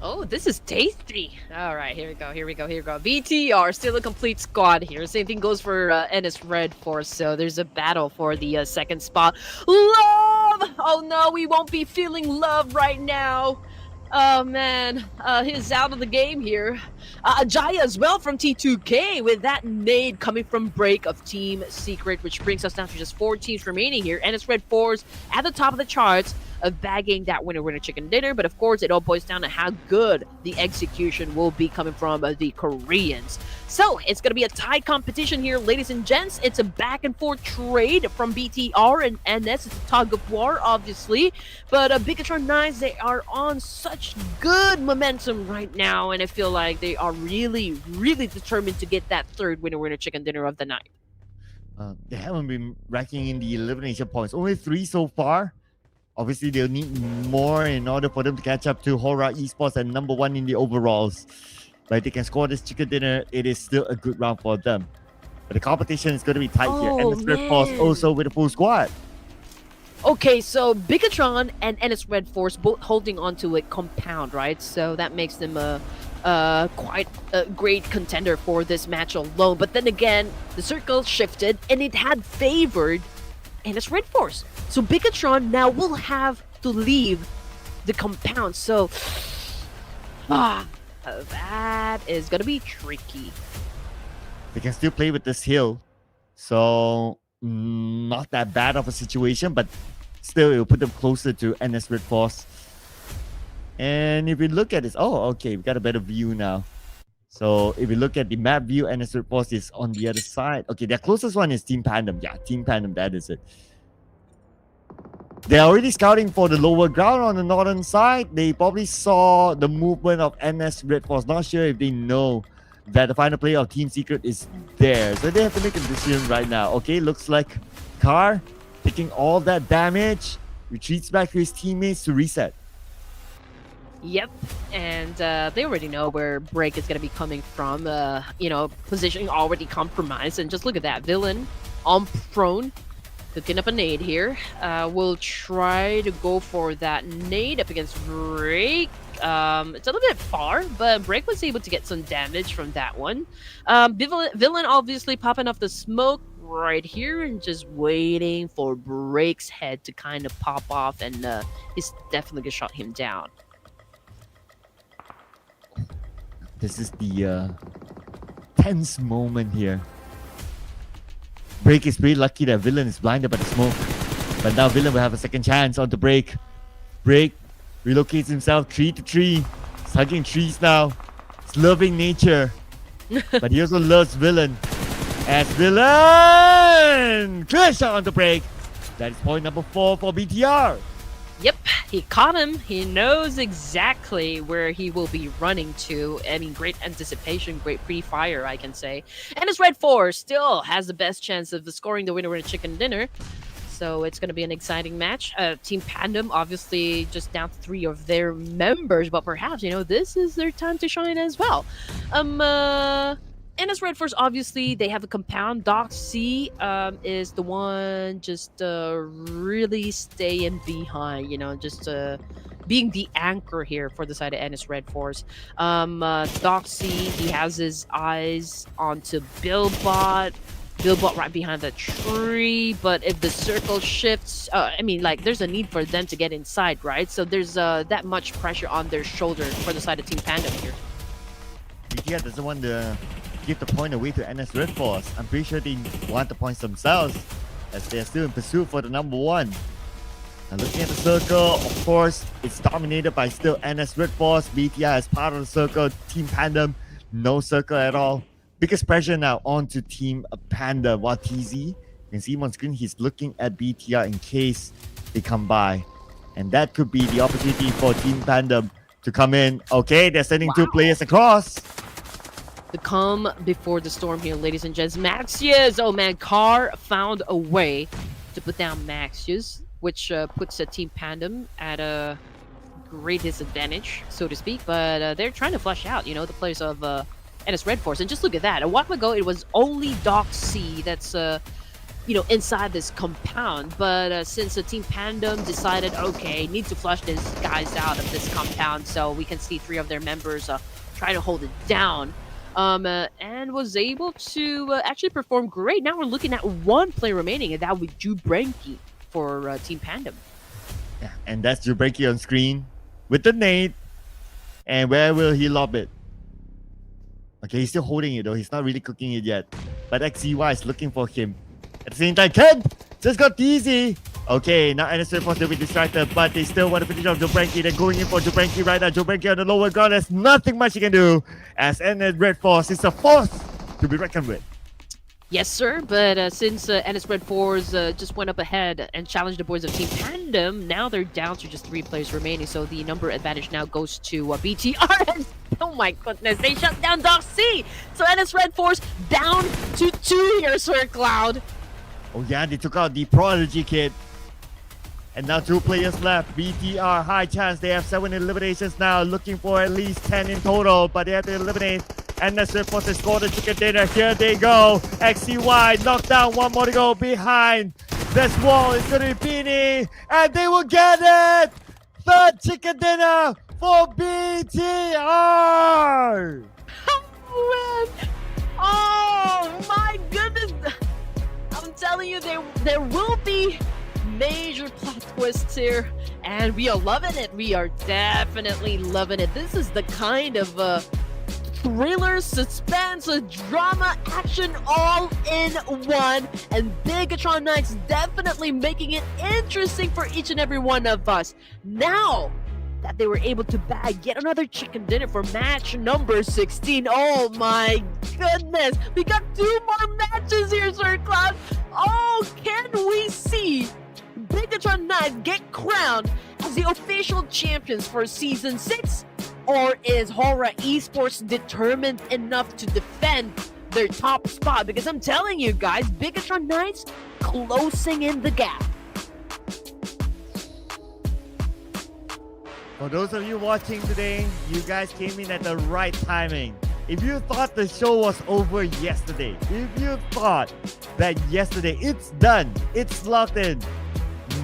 Oh, this is tasty. All right, here we go. BTR, still a complete squad here. Same thing goes for REDFORCE. So there's a battle for the second spot. Love! Oh no, we won't be feeling love right now. Oh man, he's out of the game here. Ajaya as well from T2K with that nade coming from break of Team Secret, which brings us down to just 4 teams remaining here. And it's REDFORCE at the top of the charts of bagging that winner chicken dinner. But of course, it all boils down to how good the execution will be coming from the Koreans. So it's going to be a tight competition here, ladies and gents. It's a back and forth trade from BTR and NS. It's a tug of war, obviously. But Bigatron Knights, they are on such good momentum right now. And I feel like they are really, really determined to get that third winner chicken dinner of the night. They haven't been racking in the elimination points. Only 3 so far. Obviously, they'll need more in order for them to catch up to HORAA Esports and number 1 in the overalls. But if they can score this chicken dinner, it is still a good round for them. But the competition is going to be tight here. And it's REDFORCE also with a full squad. Okay, so Bigatron and NS REDFORCE both holding on to a compound, right? So that makes them quite a great contender for this match alone. But then again, the circle shifted and it had favored NS REDFORCE. So Bigatron now will have to leave the compound. So that is going to be tricky. They can still play with this hill. So not that bad of a situation, but still it will put them closer to NS REDFORCE. And if we look at this, okay, we got a better view now. So if we look at the map view, NS REDFORCE is on the other side. Okay, their closest one is Team Pandum. Yeah, Team Pandum, that is it. They're already scouting for the lower ground on the northern side. They probably saw the movement of NS REDFORCE. Not sure if they know that the final player of Team Secret is there. So they have to make a decision right now. Okay, looks like Car taking all that damage, retreats back to his teammates to reset. Yep, and they already know where Break is going to be coming from. Positioning already compromised, and just look at that. Villain on prone, cooking up a nade here. We'll try to go for that nade up against Break. It's a little bit far, but Break was able to get some damage from that one. Villain obviously popping off the smoke right here and just waiting for Break's head to kind of pop off, and he's definitely going to shut him down. This is the tense moment here. Break is pretty lucky that Villain is blinded by the smoke. But now Villain will have a second chance on the Break. Break relocates himself tree to tree. He's hugging trees now. He's loving nature. But he also loves Villain. As Villain! Clear shot on the Break. That is point number 4 for BTR. Yep, he caught him. He knows exactly where he will be running to. I mean, great anticipation, great pre-fire, I can say. And his REDFORCE still has the best chance of scoring the winner chicken dinner. So it's going to be an exciting match. Team PANDUM obviously just down to 3 of their members, but perhaps, this is their time to shine as well. And as REDFORCE, obviously, they have a compound. Doc C is the one just really staying behind, just being the anchor here for the side of NS REDFORCE. Doc C, he has his eyes onto Billbot. Billbot right behind the tree, but if the circle shifts, there's a need for them to get inside, right? So there's that much pressure on their shoulder for the side of Team PANDUM here. BTR doesn't want to give the point away to NS REDFORCE. I'm pretty sure they want the points themselves, as they are still in pursuit for the number 1. Now looking at the circle, of course, it's dominated by still NS REDFORCE. BTR as part of the circle. Team PANDUM, no circle at all. Biggest pressure now onto Team Panda. While TZ, you can see him on screen, he's looking at BTR in case they come by. And that could be the opportunity for Team PANDUM to come in. Okay, they're sending 2 players across. The calm before the storm here, ladies and gents. Maxius! Oh man, Carr found a way to put down Maxius, which puts Team PANDUM at a great disadvantage, so to speak. But they're trying to flush out, the players of NS REDFORCE. And just look at that. A while ago, it was only Doc C that's, inside this compound. But since Team PANDUM decided, okay, need to flush these guys out of this compound, so we can see 3 of their members try to hold it down. And was able to actually perform great. Now we're looking at 1 player remaining, and that would be Jubrenki for Team PANDUM. Yeah, and that's Jubrenki on screen with the nade. And where will he lob it? Okay, he's still holding it though. He's not really cooking it yet. But XCY is looking for him. At the same time, Ken just got easy. Okay, now NS REDFORCE will be distracted, but they still want to finish off Jubrenki. They're going in for Jubrenki right now. Jubrenki on the lower ground. There's nothing much he can do, as NS REDFORCE is a force to be reckoned with. Yes, sir. But since NS REDFORCE just went up ahead and challenged the boys of Team PANDUM, now they're down to just 3 players remaining. So the number advantage now goes to BTR. Oh my goodness, they shut down Doc C. So NS REDFORCE down to 2 here, Sir Cloud. Oh yeah, they took out the Prodigy kid. And now 2 players left. BTR, high chance. They have 7 eliminations now, looking for at least 10 in total, but they have to eliminate. NS REDFORCE has scored the chicken dinner. Here they go. XCY knocked down. 1 more to go behind. This wall is going to be Beanie, and they will get it. 3rd chicken dinner for BTR. Oh, man. Oh my goodness. I'm telling you, there will be major plot twists here, and we are loving it. We are definitely loving it. This is the kind of thriller, suspense, drama, action all in one, and Bigatron Knights definitely making it interesting for each and every one of us. Now that they were able to bag yet another chicken dinner for match number 16. Oh my goodness, we got 2 more matches here, Sir Cloud. Oh, can we see Bigatron Knights get crowned as the official champions for Season 6? Or is HORAA Esports determined enough to defend their top spot? Because I'm telling you guys, Bigatron Knights closing in the gap. For those of you watching today, you guys came in at the right timing. If you thought the show was over yesterday, if you thought that yesterday it's done, it's locked in,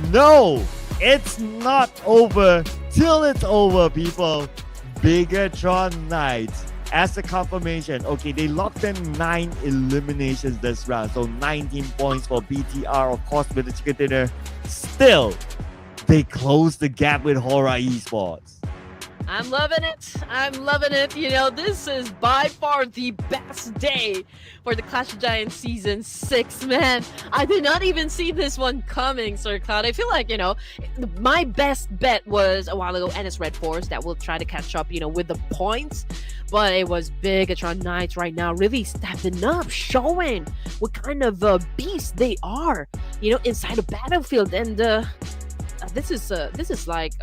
no, it's not over till it's over, people. Bigatron Knights, as a confirmation, okay, they locked in 9 eliminations this round, so 19 points for BTR, of course, with the chicken dinner. Still, they closed the gap with HORAA Esports. I'm loving it. I'm loving it. You know, this is by far the best day for the Clash of Giants Season 6, man. I did not even see this one coming, Sir Cloud. I feel like, you know, my best bet was a while ago, and it's REDFORCE that will try to catch up, you know, with the points. But it was Bigatron Knights right now really stepping up, showing what kind of beast they are, you know, inside the battlefield. And this is like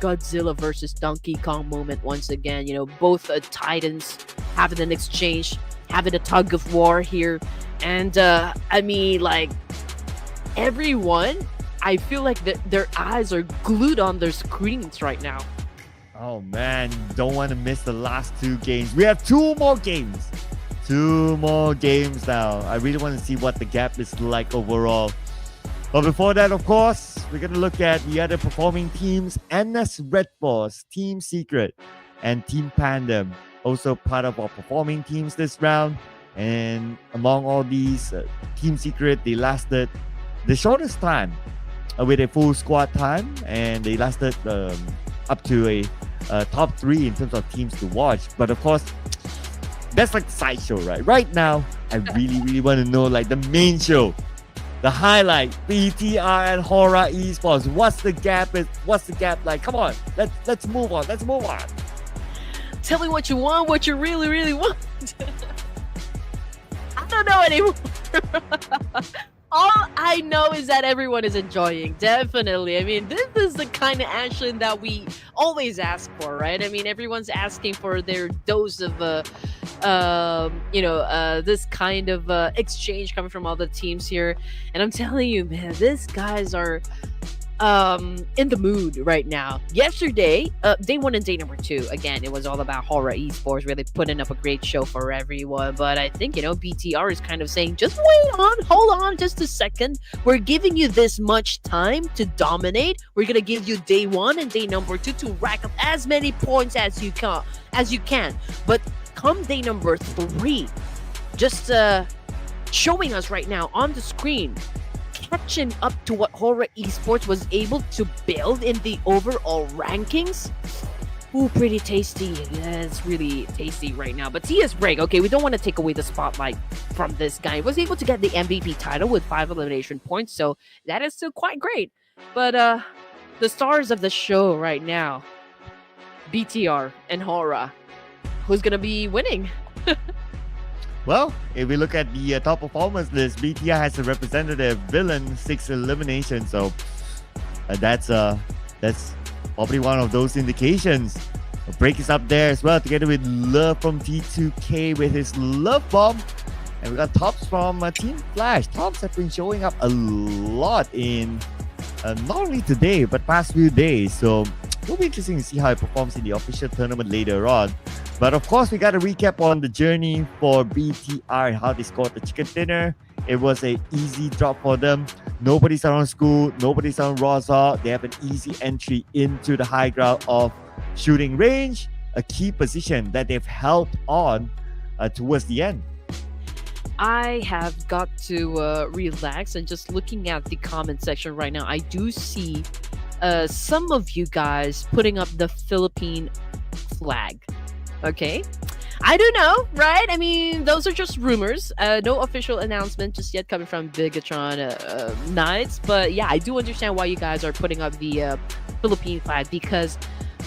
Godzilla versus Donkey Kong moment once again. You know, both titans having an exchange, having a tug of war here, and I mean, like, everyone, I feel like their eyes are glued on their screens right now. Oh man, don't want to miss the last 2 games. We have 2 more games. 2 more games now. I really want to see what the gap is like overall. But before that, of course, we're going to look at the other performing teams. NS REDFORCE, Team Secret, and Team PANDUM. Also part of our performing teams this round. And among all these, Team Secret, they lasted the shortest time with a full squad time. And they lasted up to a top 3 in terms of teams to watch. But of course, that's like the sideshow, right? Right now, I really want to know, like, the main show. The highlight, BTR and HORAA Esports. What's the gap? What's the gap like? Come on, let's move on. Let's move on. Tell me what you want, what you really want. I don't know anymore. All I know is that everyone is enjoying. Definitely. I mean, this is the kind of action that we always ask for, right? I mean, everyone's asking for their dose of this kind of exchange coming from all the teams here. And I'm telling you, man, these guys are in the mood right now. Yesterday, day 1 and day number 2, again, it was all about HORAA Esports, really putting up a great show for everyone. But I think, you know, BTR is kind of saying, just wait on, hold on just a second. We're giving you this much time to dominate. We're gonna give you day 1 and day number 2 to rack up as many points as you can. But come day number 3, just showing us right now on the screen, catching up to what HORAA Esports was able to build in the overall rankings. Ooh, pretty tasty. Yeah, it's really tasty right now. But TS Break, okay, we don't want to take away the spotlight from this guy. He was able to get the MVP title with 5 elimination points, so that is still quite great. But the stars of the show right now, BTR and HORAA. Who's gonna be winning? Well, if we look at the top performance list, BTR has a representative villain, 6 eliminations. So that's probably one of those indications. Break is up there as well, together with Love from T2K with his Love Bomb. And we got Tops from Team Flash. Tops have been showing up a lot in not only today, but past few days. So it'll be interesting to see how it performs in the official tournament later on. But of course, we got a recap on the journey for BTR and how they scored the chicken dinner. It was an easy drop for them. Nobody's around school, nobody's around Raza. They have an easy entry into the high ground of shooting range, a key position that they've held on towards the end. I have got to relax, and just looking at the comment section right now, I do see some of you guys putting up the Philippine flag. Okay, I don't know, right? I mean, those are just rumors. No official announcement just yet coming from Bigatron Knights. But yeah, I do understand why you guys are putting up the Philippine flag, because,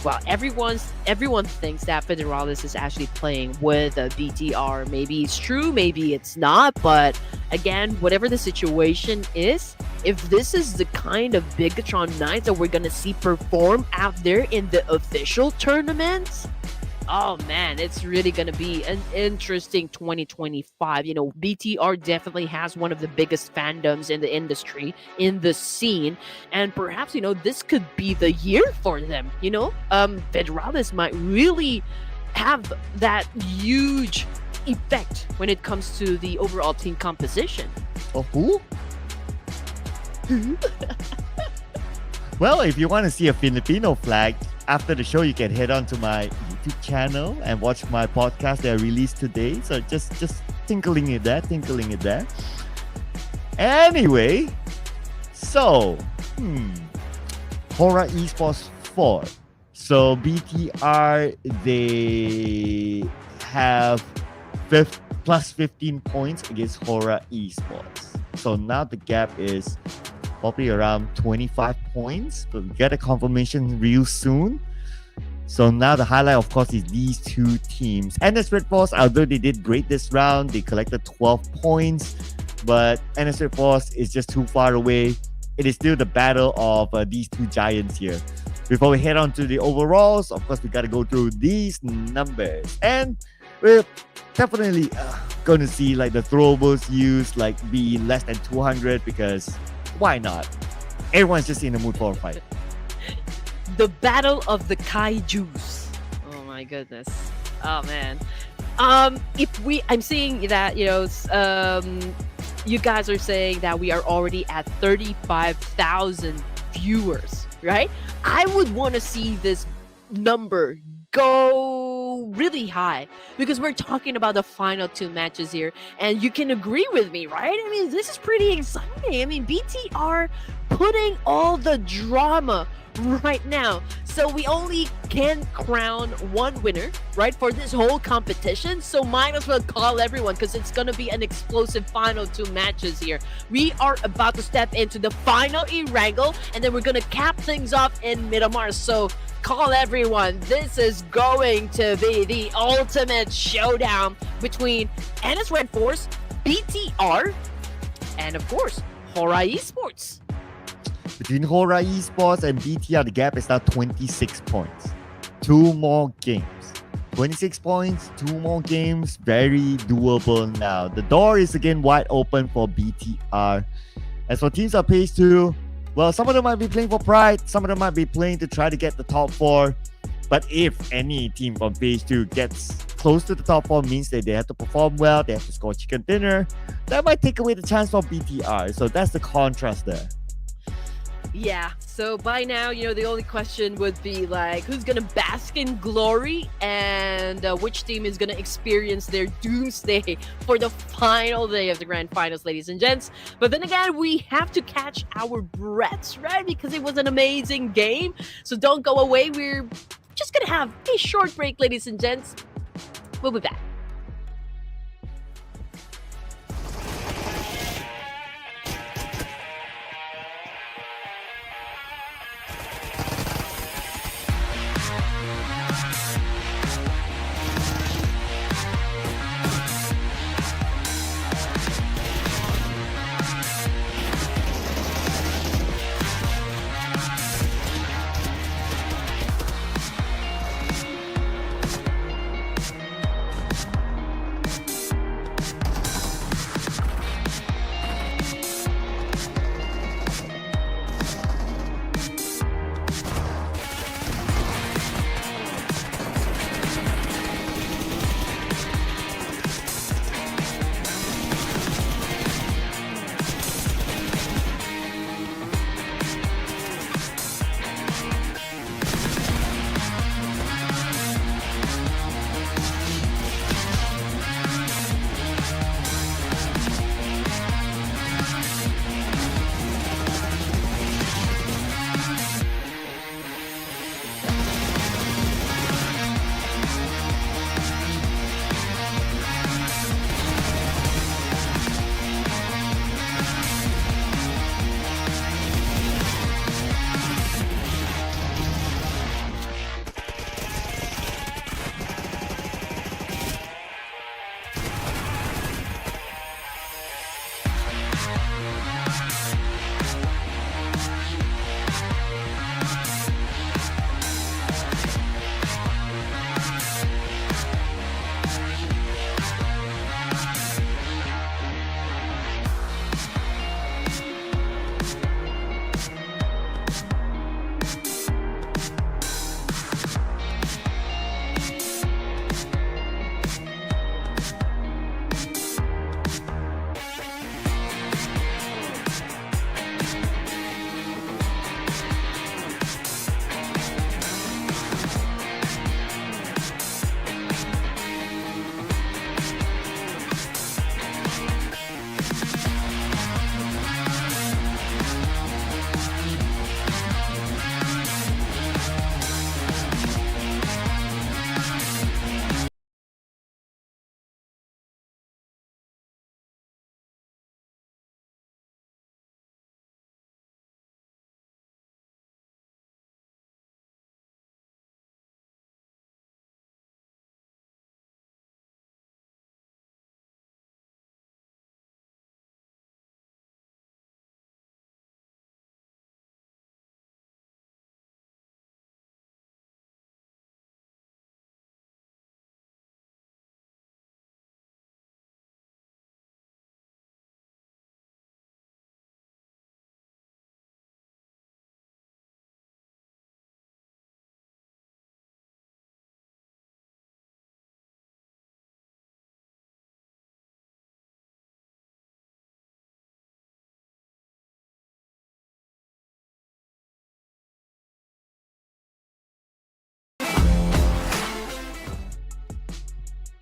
well, everyone thinks that Federalis is actually playing with a BTR. Maybe it's true, maybe it's not. But again, whatever the situation is, if this is the kind of Bigatron Knights that we're gonna see perform out there in the official tournaments, Oh man, it's really going to be an interesting 2025. BTR definitely has one of the biggest fandoms in the industry, in the scene, and perhaps, this could be the year for them. Federalis might really have that huge effect when it comes to the overall team composition. Oh, who? Well, if you want to see a Filipino flag, after the show, you can head on to my YouTube channel and watch my podcast that I released today. So just tinkling it there. Anyway, so, HORAA Esports 4. So BTR, they have plus 15 points against HORAA Esports. So now the gap is probably around 25 points, but we get a confirmation real soon. So now the highlight, of course, is these two teams. NS REDFORCE, although they did great this round, they collected 12 points, but NS REDFORCE is just too far away. It is still the battle of these two giants here. Before we head on to the overalls, of course, we got to go through these numbers. And we're definitely going to see like the throwables used be less than 200 because why not? Everyone's just in the mood for a fight. The battle of the kaijus. Oh my goodness. Oh man. I'm seeing that you guys are saying that we are already at 35,000 viewers, right? I would want to see this number go really high because we're talking about the final two matches here, and you can agree with me, right? I mean, this is pretty exciting. I mean, BTR putting all the drama right now, so we only can crown one winner, right, for this whole competition. So might as well call everyone because it's gonna be an explosive final two matches here. We are about to step into the final Erangel, and then we're gonna cap things off in Miramar. So call everyone. This is going to be the ultimate showdown between NS REDFORCE, BTR, and of course, HORAA Esports. Between HORAA Esports and BTR, the gap is now 26 points. 2 more games. 26 points, 2 more games. Very doable now. The door is again wide open for BTR. As for teams are page 2, well, some of them might be playing for pride. Some of them might be playing to try to get the top 4. But if any team from page 2 gets close to the top 4, means that they have to perform well, they have to score chicken dinner, that might take away the chance for BTR. So that's the contrast there. Yeah, so by now, the only question would be who's gonna bask in glory and which team is gonna experience their doomsday for the final day of the grand finals, ladies and gents. But then again, we have to catch our breaths, right? Because it was an amazing game. So don't go away. We're just gonna have a short break, ladies and gents. We'll be back.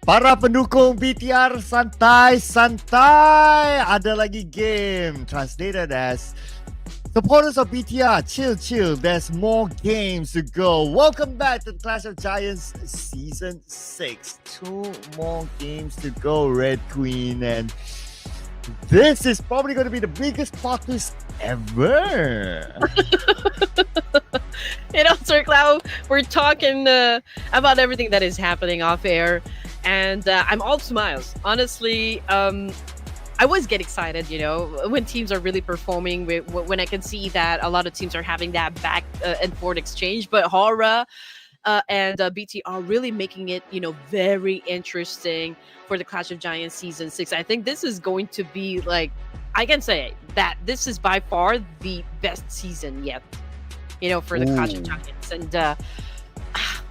Para pendukung BTR santai-santai, ada lagi game translated as supporters of BTR, chill, there's more games to go. Welcome back to Clash of Giants Season 6. 2 more games to go, Red Queen, and this is probably going to be the biggest plot twist ever. Sir Cloud, we're talking about everything that is happening off air. And I'm all smiles. Honestly, I always get excited, when teams are really performing, when I can see that a lot of teams are having that back and forth exchange. But HORAA and BT are really making it, very interesting for the Clash of Giants Season 6. I think this is going to be I can say that this is by far the best season yet, for the Clash of Giants. And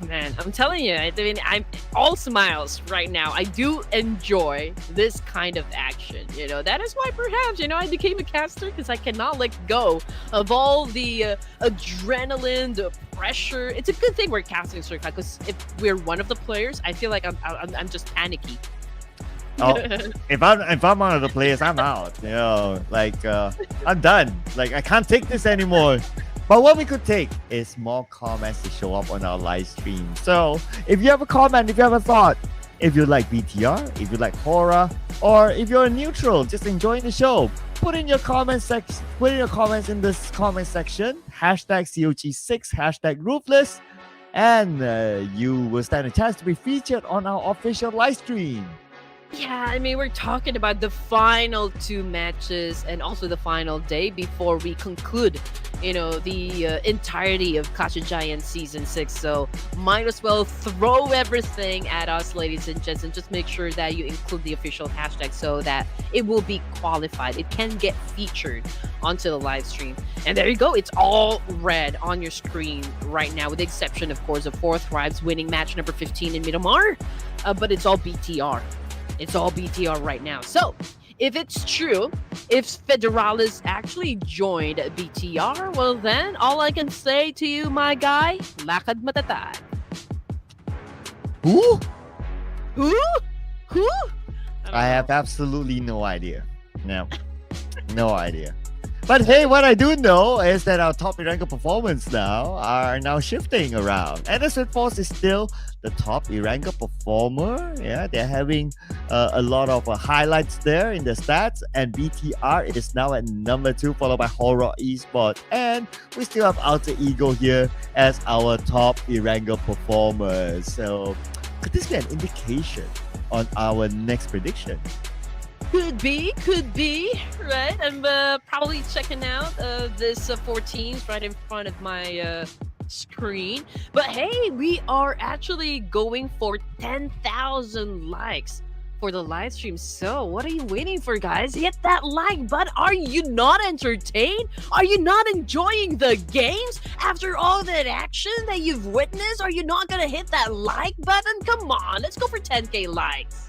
man, I'm telling you, I'm all smiles right now. I do enjoy this kind of action. That is why perhaps, I became a caster, because I cannot let go of all the adrenaline, the pressure. It's a good thing we're casting, Sir, because if we're one of the players, I feel like I'm just panicky. Oh, if I'm one of the players, I'm out. I'm done. I can't take this anymore. But what we could take is more comments to show up on our live stream. So if you have a comment, if you have a thought, if you like BTR, if you like HORAA, or if you're a neutral, just enjoying the show, put in your comments in this comment section. #COG6, #Ruthless, and you will stand a chance to be featured on our official live stream. Yeah, we're talking about the final 2 matches and also the final day before we conclude, the entirety of Clash of Giants Season 6. So might as well throw everything at us, ladies and gents, and just make sure that you include the official hashtag so that it will be qualified. It can get featured onto the live stream. And there you go. It's all red on your screen right now, with the exception, of course, of 4 Thrives winning match number 15 in Miramar. But it's all BTR. It's all BTR right now. So, if it's true, if Federalis actually joined BTR, well then, all I can say to you, my guy, lakad matatag. Who? Who? I have absolutely no idea. No idea. But hey, what I do know is that our top Erangel performance are now shifting around. And REDFORCE is still the top Erangel performer. Yeah, they're having a lot of highlights there in the stats. And BTR is now at number 2, followed by HORAA Esports. And we still have Alter Ego here as our top Erangel performers. So could this be an indication on our next prediction? Could be, right? I'm probably checking out this 4 teams right in front of my screen. But hey, we are actually going for 10,000 likes for the live stream. So what are you waiting for, guys? Hit that like button. Are you not entertained? Are you not enjoying the games? After all that action that you've witnessed, are you not gonna hit that like button? Come on, let's go for 10K likes.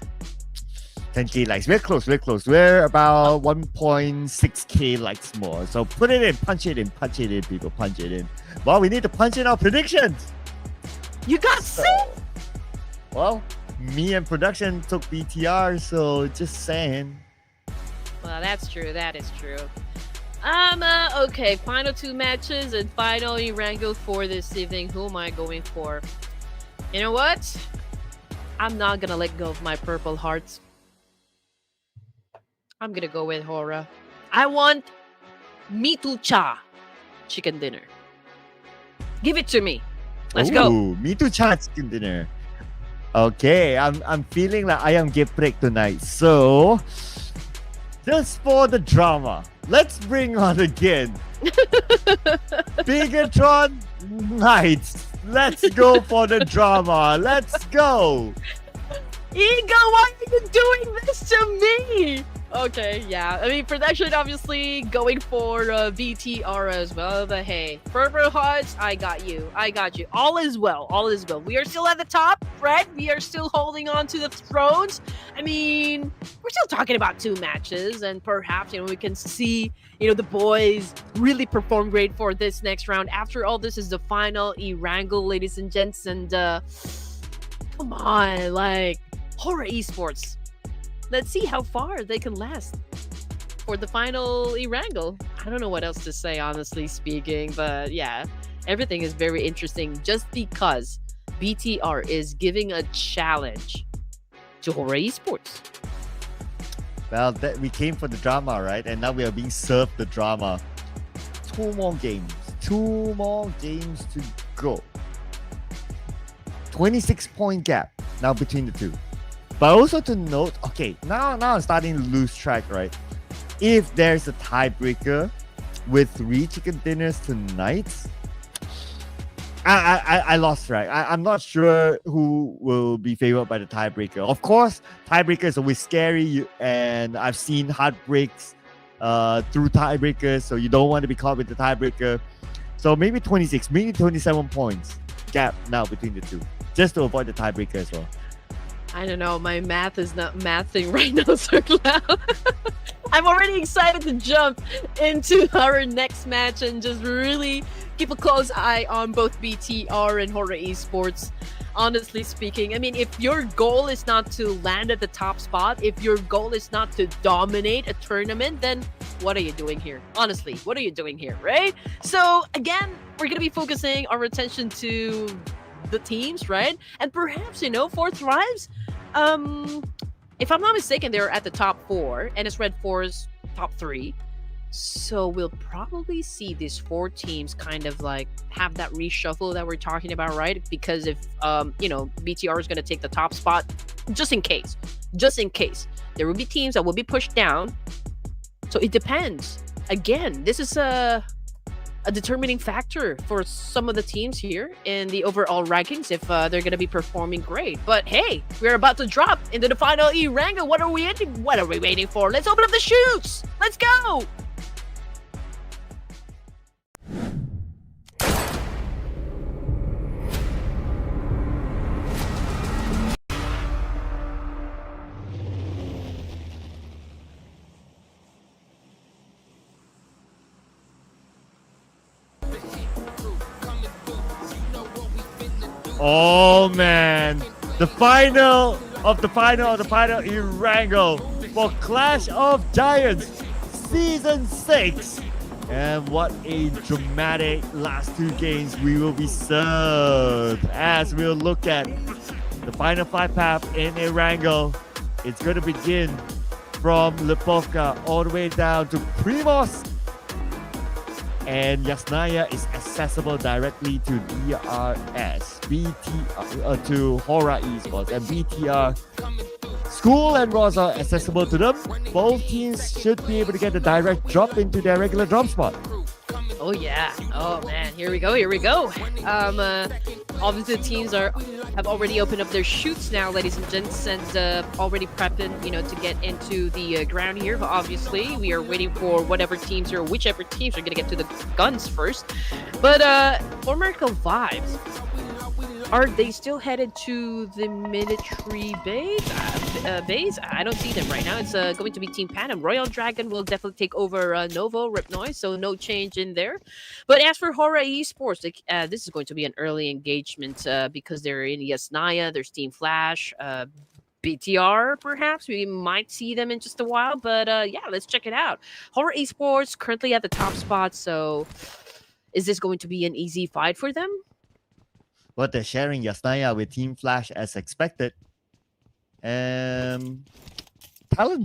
10K likes. We're close. We're about 1.6K likes more. So put it in, punch it in, people, punch it in. Well, we need to punch in our predictions. You got sick? Well, me and production took BTR, so just saying. Well, that's true. That is true. Okay, final 2 matches and final Erangel for this evening. Who am I going for? You know what? I'm not gonna let go of my purple hearts. I'm gonna go with HORAA. I want Mitu Cha chicken dinner. Give it to me. Let's go. Mitu Cha chicken dinner. Okay, I'm feeling like ayam geprek tonight. So, just for the drama, let's bring on again Bigatron Knights. Let's go for the drama. Let's go. Ego, why are you doing this to me? Okay, yeah. Production obviously going for BTR as well. But hey, Purple Hearts, I got you. All is well. We are still at the top, right? We are still holding on to the thrones. We're still talking about 2 matches, and perhaps, we can see, the boys really perform great for this next round. After all, this is the final Erangel, ladies and gents, and come on, HORAA Esports. Let's see how far they can last for the final Erangel. I don't know what else to say, honestly speaking, but yeah, everything is very interesting just because BTR is giving a challenge to HORAA Esports. Well, we came for the drama, right? And now we are being served the drama. 2 more games. 2 more games to go. 26-point gap now between the two. But also to note, okay, now I'm starting to lose track, right? If there's a tiebreaker with 3 chicken dinners tonight, I lost track. I'm not sure who will be favored by the tiebreaker. Of course, tiebreaker is always scary, and I've seen heartbreaks through tiebreakers, so you don't want to be caught with the tiebreaker. So maybe 26, maybe 27 points gap now between the two, just to avoid the tiebreaker as well. I don't know. My math is not mathing right now, Sir Cloud. I'm already excited to jump into our next match and just really keep a close eye on both BTR and HORAA Esports. Honestly speaking, I mean, if your goal is not to land at the top spot, if your goal is not to dominate a tournament, then what are you doing here? Honestly, what are you doing here, right? So again, we're going to be focusing our attention to the teams, right? And perhaps, for Thrives, if I'm not mistaken, they're at the top 4, and it's REDFORCE top 3. So we'll probably see these 4 teams kind of like have that reshuffle that we're talking about, right? Because if BTR is going to take the top spot, just in case, there will be teams that will be pushed down. So it depends. Again, this is a determining factor for some of the teams here in the overall rankings if they're going to be performing great. But hey, we're about to drop into the final Erangel. What are we waiting for? Let's open up the chutes. Let's go. Oh man, the final of the final Erangel for Clash of Giants Season 6. And what a dramatic last 2 games we will be served as we'll look at the final 5 path in Erangel. It's going to begin from Lipovka all the way down to Primos. And Yasnaya is accessible directly to DRS, BTR, to HORAA Esports, and BTR. School and ROS are accessible to them. Both teams should be able to get a direct drop into their regular drop spot. Oh yeah. Oh man. Here we go. Obviously the teams have already opened up their chutes now, ladies and gents, and already prepping, to get into the ground here. But obviously we are waiting for whichever teams are going to get to the guns first. But for Miracle Vibes, are they still headed to the military base? I don't see them right now. It's going to be Team PANDUM. Royal Dragon will definitely take over Novo, Rip Noise, so no change in there. But as for HORAA Esports, this is going to be an early engagement because they're in Yasnaya, there's Team Flash, BTR, perhaps. We might see them in just a while, but yeah, let's check it out. HORAA Esports currently at the top spot, so is this going to be an easy fight for them? But they're sharing Yasnaya with Team Flash as expected. Talon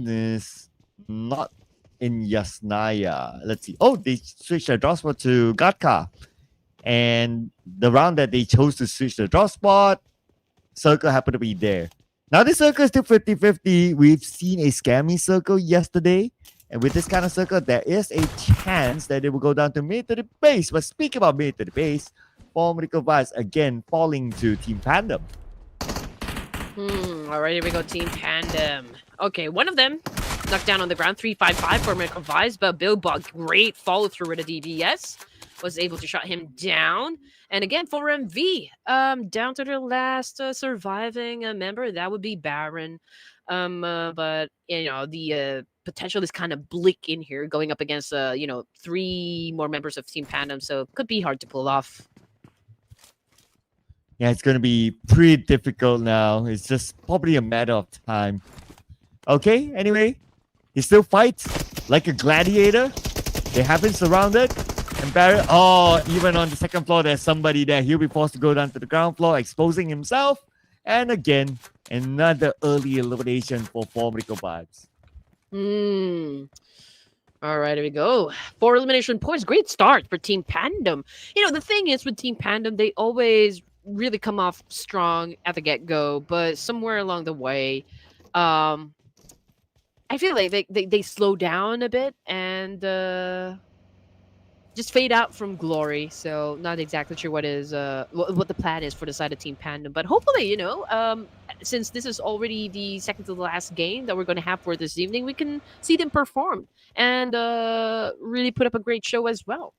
is not in Yasnaya. Let's see. Oh, they switched their draw spot to Gatka. And the round that they chose to switch the draw spot, Circle happened to be there. Now this Circle is still 50-50. We've seen a scammy Circle yesterday. And with this kind of Circle, there is a chance that they will go down to mid to the base. But speaking about mid to the base, Miracle Vibes again falling to Team PANDUM. All right, here we go, Team PANDUM. Okay, one of them knocked down on the ground, 355 for Miracle Vibes, but Billbug, great follow through with a DBS, was able to shut him down. And again, for MV, down to the last surviving member, that would be Baron. But the potential is kind of bleak in here, going up against 3 more members of Team PANDUM, so it could be hard to pull off. Yeah, it's going to be pretty difficult now. It's just probably a matter of time. Okay, anyway, he still fights like a gladiator. They have been surrounded. And Barrett, even on the second floor, there's somebody there. He'll be forced to go down to the ground floor, exposing himself. And again, another early elimination for Formidable Vibes. All right, here we go. 4 elimination points. Great start for Team Pandum. The thing is with Team Pandum, they always really come off strong at the get-go, but somewhere along the way, I feel like they slow down a bit and just fade out from glory. So not exactly sure what the plan is for the side of Team Pandum, but hopefully, since this is already the second to the last game that we're going to have for this evening, we can see them perform and really put up a great show as well.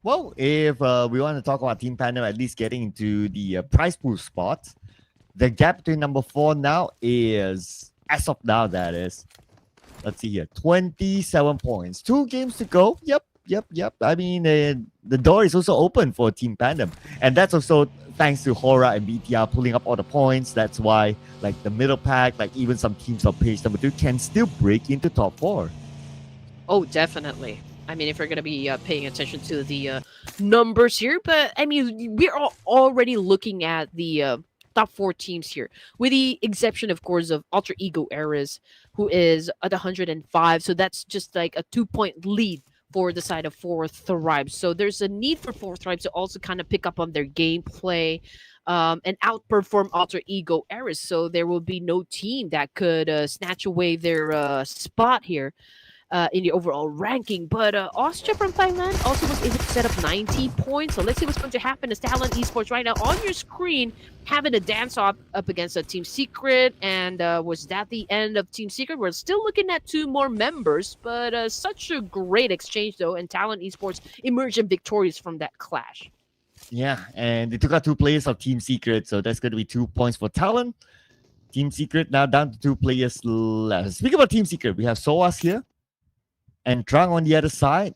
Well, if we want to talk about Team Pandum at least getting into the prize pool spot, the gap between number 4 now is, as of now, that is, let's see here, 27 points. 2 games to go. Yep. I mean, the door is also open for Team Pandum. And that's also thanks to HORAA and BTR pulling up all the points. That's why, like, the middle pack, like, even some teams on page number 2 can still break into top 4. Oh, definitely. I mean, if we're going to be paying attention to the numbers here. But, I mean, we're already looking at the top 4 teams here, with the exception, of course, of Alter Ego Eras, who is at 105. So that's just like a 2-point lead for the side of 4 Thrives. So there's a need for 4 Thrives to also kind of pick up on their gameplay and outperform Alter Ego Eras. So there will be no team that could snatch away their spot here in the overall ranking. But Austria from Thailand also was able to set up 90 points. So let's see what's going to happen as TALON Esports right now on your screen, having a dance off up against a Team Secret. And was that the end of Team Secret? We're still looking at 2 more members, but such a great exchange though, and TALON Esports emerged victorious from that clash. Yeah, and they took out 2 players of Team Secret, so that's going to be 2 points for TALON. Team Secret now down to 2 players left. Speaking about Team Secret, we have Soas here and Trang on the other side.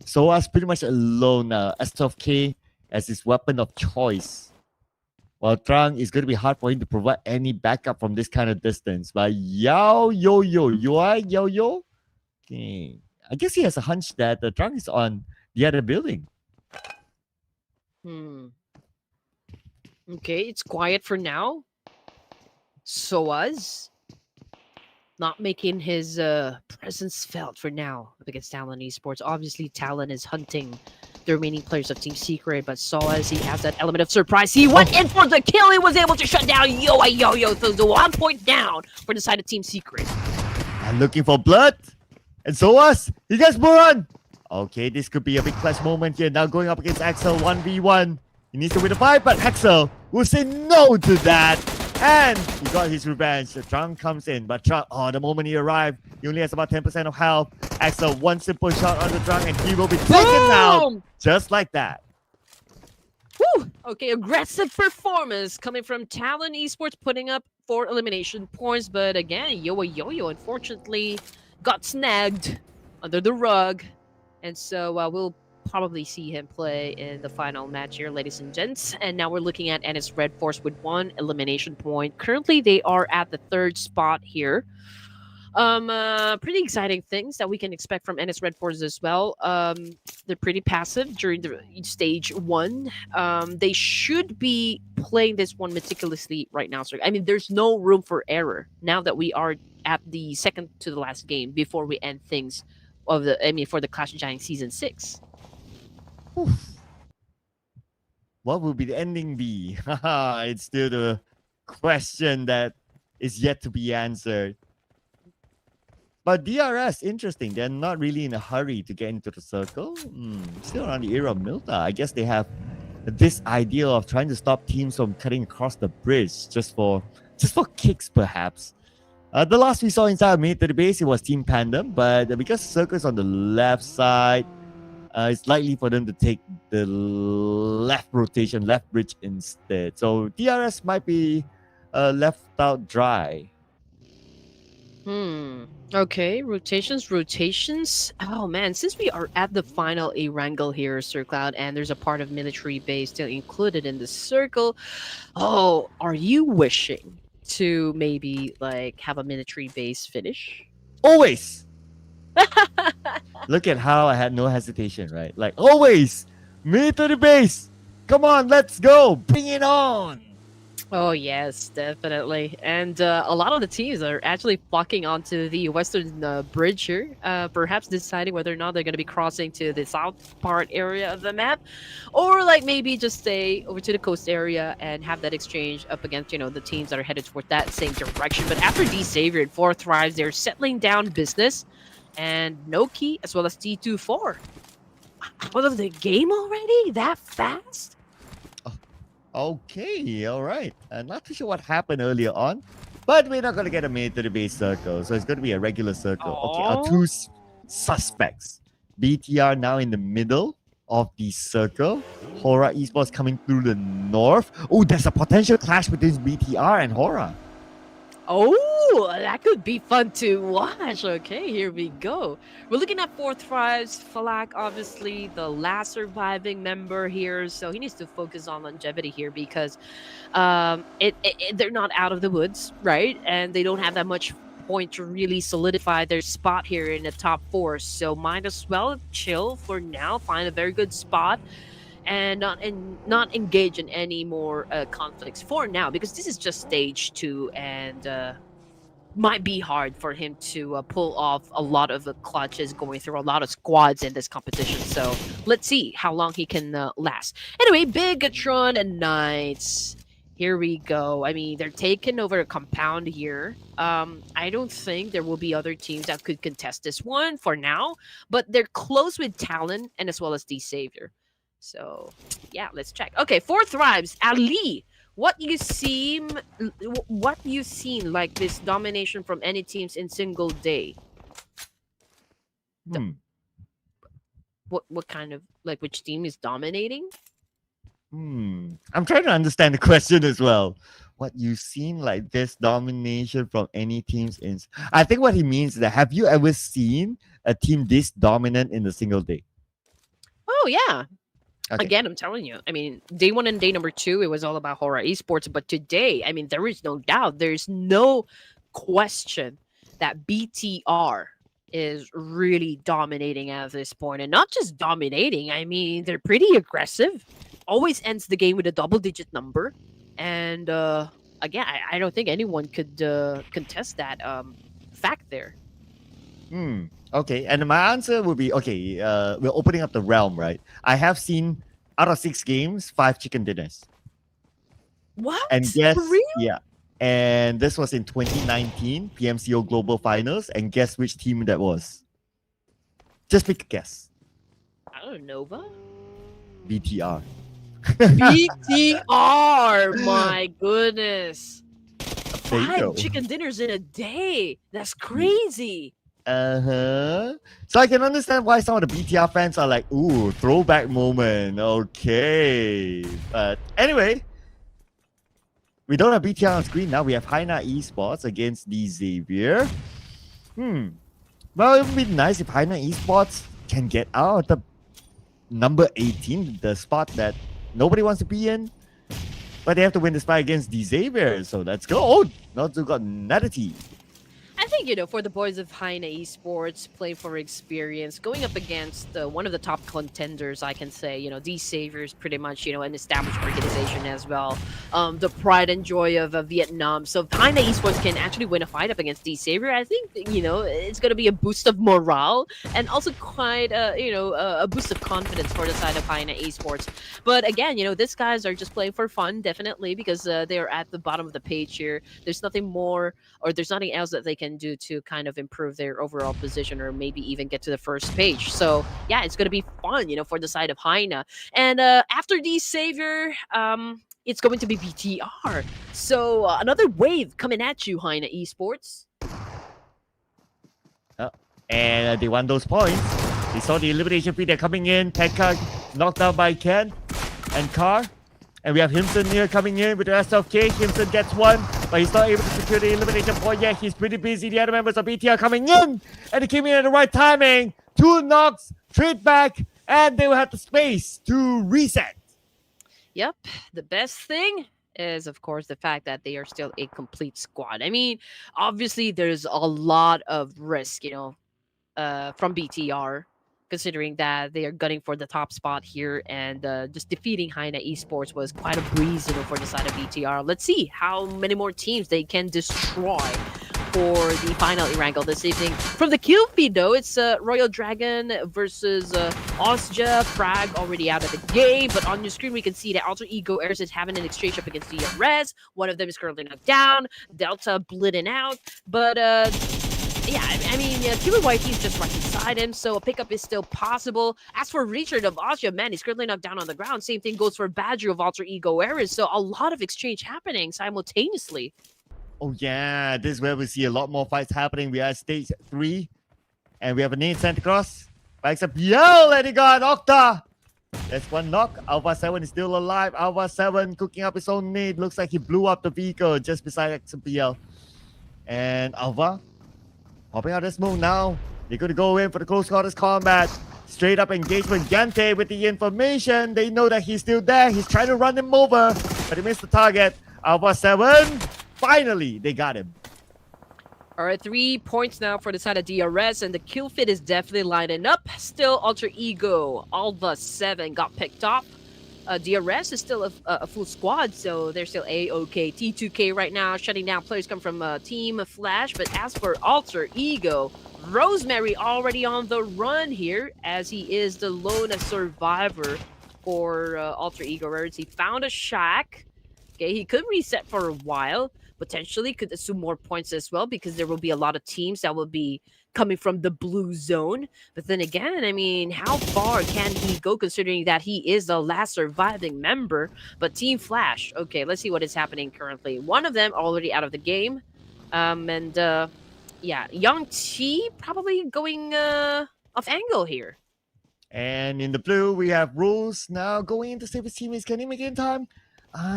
Soas pretty much alone now. S12K as his weapon of choice. While Trang is going to be hard for him to provide any backup from this kind of distance. But Yao Yo Yo, Yo Yo. Okay. I guess he has a hunch that Trang is on the other building. Okay, it's quiet for now. Soas not making his presence felt for now up against TALON Esports. Obviously, TALON is hunting the remaining players of Team Secret, but Soas, he has that element of surprise. He went in for the kill. He was able to shut down Yo Yo. So the 1 point down for the side of Team Secret. And looking for blood. And Soas, he gets Buran. Okay, this could be a big clutch moment here. Now going up against Axel 1v1. He needs to win the fight, but Axel will say no to that. And he got his revenge. Trang comes in, but Trang, the moment he arrived, he only has about 10% of health. Axel, one simple shot on the Trang, and he will be taken out just like that. Woo! Okay, aggressive performance coming from TALON Esports, putting up 4 elimination points. But again, Yo unfortunately got snagged under the rug. And so we'll probably see him play in the final match here, ladies and gents. And now we're looking at NS REDFORCE with 1 elimination point. Currently, they are at the 3rd spot here. Pretty exciting things that we can expect from NS REDFORCE as well. They're pretty passive during the stage 1. They should be playing this one meticulously right now. So I mean, there's no room for error now that we are at the second to the last game before we end things for the Clash of Giants Season 6. Oof. What will be the ending be? It's still the question that is yet to be answered. But DRS, interesting. They're not really in a hurry to get into the circle. Still around the era of Milta. I guess they have this idea of trying to stop teams from cutting across the bridge just for kicks, perhaps. The last we saw inside Mid to the base, it was Team Pandum, but because Circle's on the left side, it's likely for them to take the left bridge instead. So DRS might be left out dry. Okay, rotations. Oh man, since we are at the final Erangel here, Sir Cloud, and there's a part of military base still included in the circle. Oh, are you wishing to maybe like have a military base finish? Always. Look at how I had no hesitation, right? Like always, military base. Come on, let's go. Bring it on. Oh yes, definitely. And a lot of the teams are actually flocking onto the western bridge here, perhaps deciding whether or not they're going to be crossing to the south part area of the map, or like maybe just stay over to the coast area and have that exchange up against the teams that are headed toward that same direction. But after D Savior and 4 Thrives, they're settling down business, and Noki as well as T24. Out of the game already? That fast? Okay, all right. Not too sure what happened earlier on, but we're not going to get a military base circle, so it's going to be a regular circle. Okay, our two suspects. BTR now in the middle of the circle. HORAA Esports coming through the north. Oh, there's a potential clash between BTR and HORAA. Oh, that could be fun to watch. Okay, here we go. We're looking at 4 Thrives. Falak, obviously, the last surviving member here. So he needs to focus on longevity here because they're not out of the woods, right? And they don't have that much point to really solidify their spot here in the top 4. So might as well chill for now, find a very good spot, and not engage in any more conflicts for now, because this is just stage 2 and might be hard for him to pull off a lot of the clutches going through a lot of squads in this competition. So let's see how long he can last. Anyway, Bigatron and Knights. Here we go. I mean, they're taking over a compound here. I don't think there will be other teams that could contest this one for now, but they're close with Talon and as well as D Savior. So, yeah, let's check. Okay, 4 Thrives. Ali, what you seen like this domination from any teams in single day? What kind of, like, which team is dominating? I'm trying to understand the question as well. What you seen like this domination from any teams in? I think what he means is that have you ever seen a team this dominant in a single day? Oh yeah. Okay. Again, I'm telling you. I mean, day 1 and day number 2, it was all about HORAA Esports. But today, I mean, there is no doubt. There's no question that BTR is really dominating at this point. And not just dominating. I mean, they're pretty aggressive. Always ends the game with a double-digit number. And again, I don't think anyone could contest that fact there. Okay, and my answer would be, okay, we're opening up the realm, right? I have seen out of 6 games, 5 chicken dinners. What? And guess, For real? yeah. And this was in 2019 PMCO Global Finals. And guess which team that was? Just pick a guess. I don't know, Nova? BTR. BTR! My goodness. There you go. 5 chicken dinners in a day. That's crazy. So I can understand why some of the BTR fans are like, ooh, throwback moment. Okay. But anyway, we don't have BTR on screen now. We have HAINA Esports against D Xavier. Well, it would be nice if HAINA Esports can get out of the number 18, the spot that nobody wants to be in. But they have to win this fight against D Xavier. So let's go. Oh, Notsu got Natty. I think, for the boys of HAINA Esports, playing for experience, going up against one of the top contenders, I can say, D Savior is pretty much, an established organization as well. The pride and joy of Vietnam. So if HAINA Esports can actually win a fight up against D Savior, I think, it's going to be a boost of morale and also quite, a boost of confidence for the side of HAINA Esports. But again, these guys are just playing for fun, definitely, because they're at the bottom of the page here. There's nothing more, or there's nothing else that they can do to kind of improve their overall position or maybe even get to the first page. So yeah, it's going to be fun, for the side of HAINA. And after D Savior, it's going to be BTR. So another wave coming at you, HAINA Esports. And they won those points. They saw the elimination feed. They're coming in. Pekka knocked out by Ken and Carr. And we have Himson here coming in with the SLK. Himson gets one. but he's not able to secure the elimination point yet. He's pretty busy. The other members of BT are coming in, and they came in at the right timing. 2 knocks, trade back, and they will have the space to reset. Yep. The best thing is, of course, the fact that they are still a complete squad. I mean, obviously, there's a lot of risk, from BTR, considering that they are gunning for the top spot here, and just defeating HAINA Esports was quite a breeze, for the side of BTR. Let's see how many more teams they can destroy for the final Erangel this evening. From the kill feed, though, it's Royal Dragon versus Osja. Frag already out of the game, but on your screen we can see that Alter Ego Eris is having an exchange up against DRS. One of them is currently knocked down. Delta bleeding out, but yeah, I mean, Killer White is just right beside him, so a pickup is still possible. As for Richard of Osja, man, he's currently knocked down on the ground. Same thing goes for Badger of Alter Ego Eris, so a lot of exchange happening simultaneously. Oh yeah, this is where we see a lot more fights happening. We are at stage 3, and we have a nade sent across. Backs up, yo, and he got Octa. That's 1 knock. Alpha 7 is still alive. Alpha 7 cooking up his own nade. Looks like he blew up the vehicle just beside XMPL. And Alpha popping out this move now. They're going to go in for the close quarters combat. Straight up engagement. Gante with the information. They know that he's still there. He's trying to run him over, but he missed the target. Alpha 7. Finally, they got him. All right, 3 points now for the side of DRS, and the kill fit is definitely lining up. Still, Alter Ego, Alpha 7 got picked off. DRS is still a full squad, so they're still A-OK. T2K right now, shutting down players come from Team Flash. But as for Alter Ego, Rosemary already on the run here, as he is the lone survivor for Alter Ego. Whereas he found a shack. Okay, he could reset for a while. Potentially could assume more points as well, because there will be a lot of teams that will be coming from the blue zone. But then again, I mean, how far can he go, considering that he is the last surviving member? But Team Flash, okay, let's see what is happening currently. One of them already out of the game. Yeah, Young T probably going off angle here. And in the blue, we have Rules now going into save his teammates. Can he make it in time?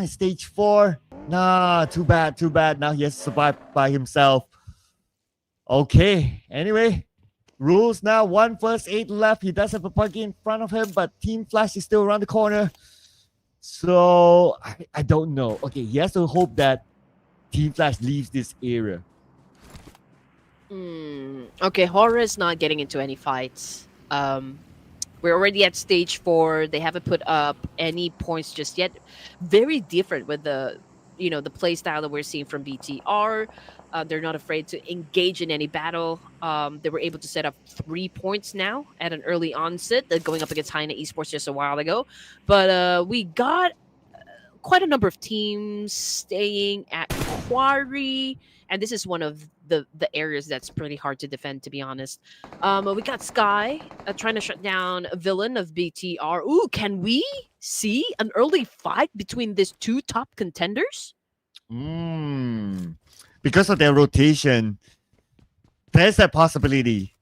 Stage 4. Nah, too bad, too bad. Now he has to survive by himself. Okay, anyway, Rules now 1 versus 8 left. He does have a buggy in front of him, but Team Flash is still around the corner. So, I don't know. Okay, he has to hope that Team Flash leaves this area. Okay, HORAA is not getting into any fights. We're already at stage 4. They haven't put up any points just yet. Very different with the, the play style that we're seeing from BTR. They're not afraid to engage in any battle. They were able to set up 3 points now at an early onset, going up against HAINA Esports just a while ago. But we got quite a number of teams staying at Quarry, and this is one of the areas that's pretty hard to defend, to be honest. We got Sky trying to shut down a villain of BTR. Ooh, can we see an early fight between these 2 top contenders? Because of their rotation, there's that possibility.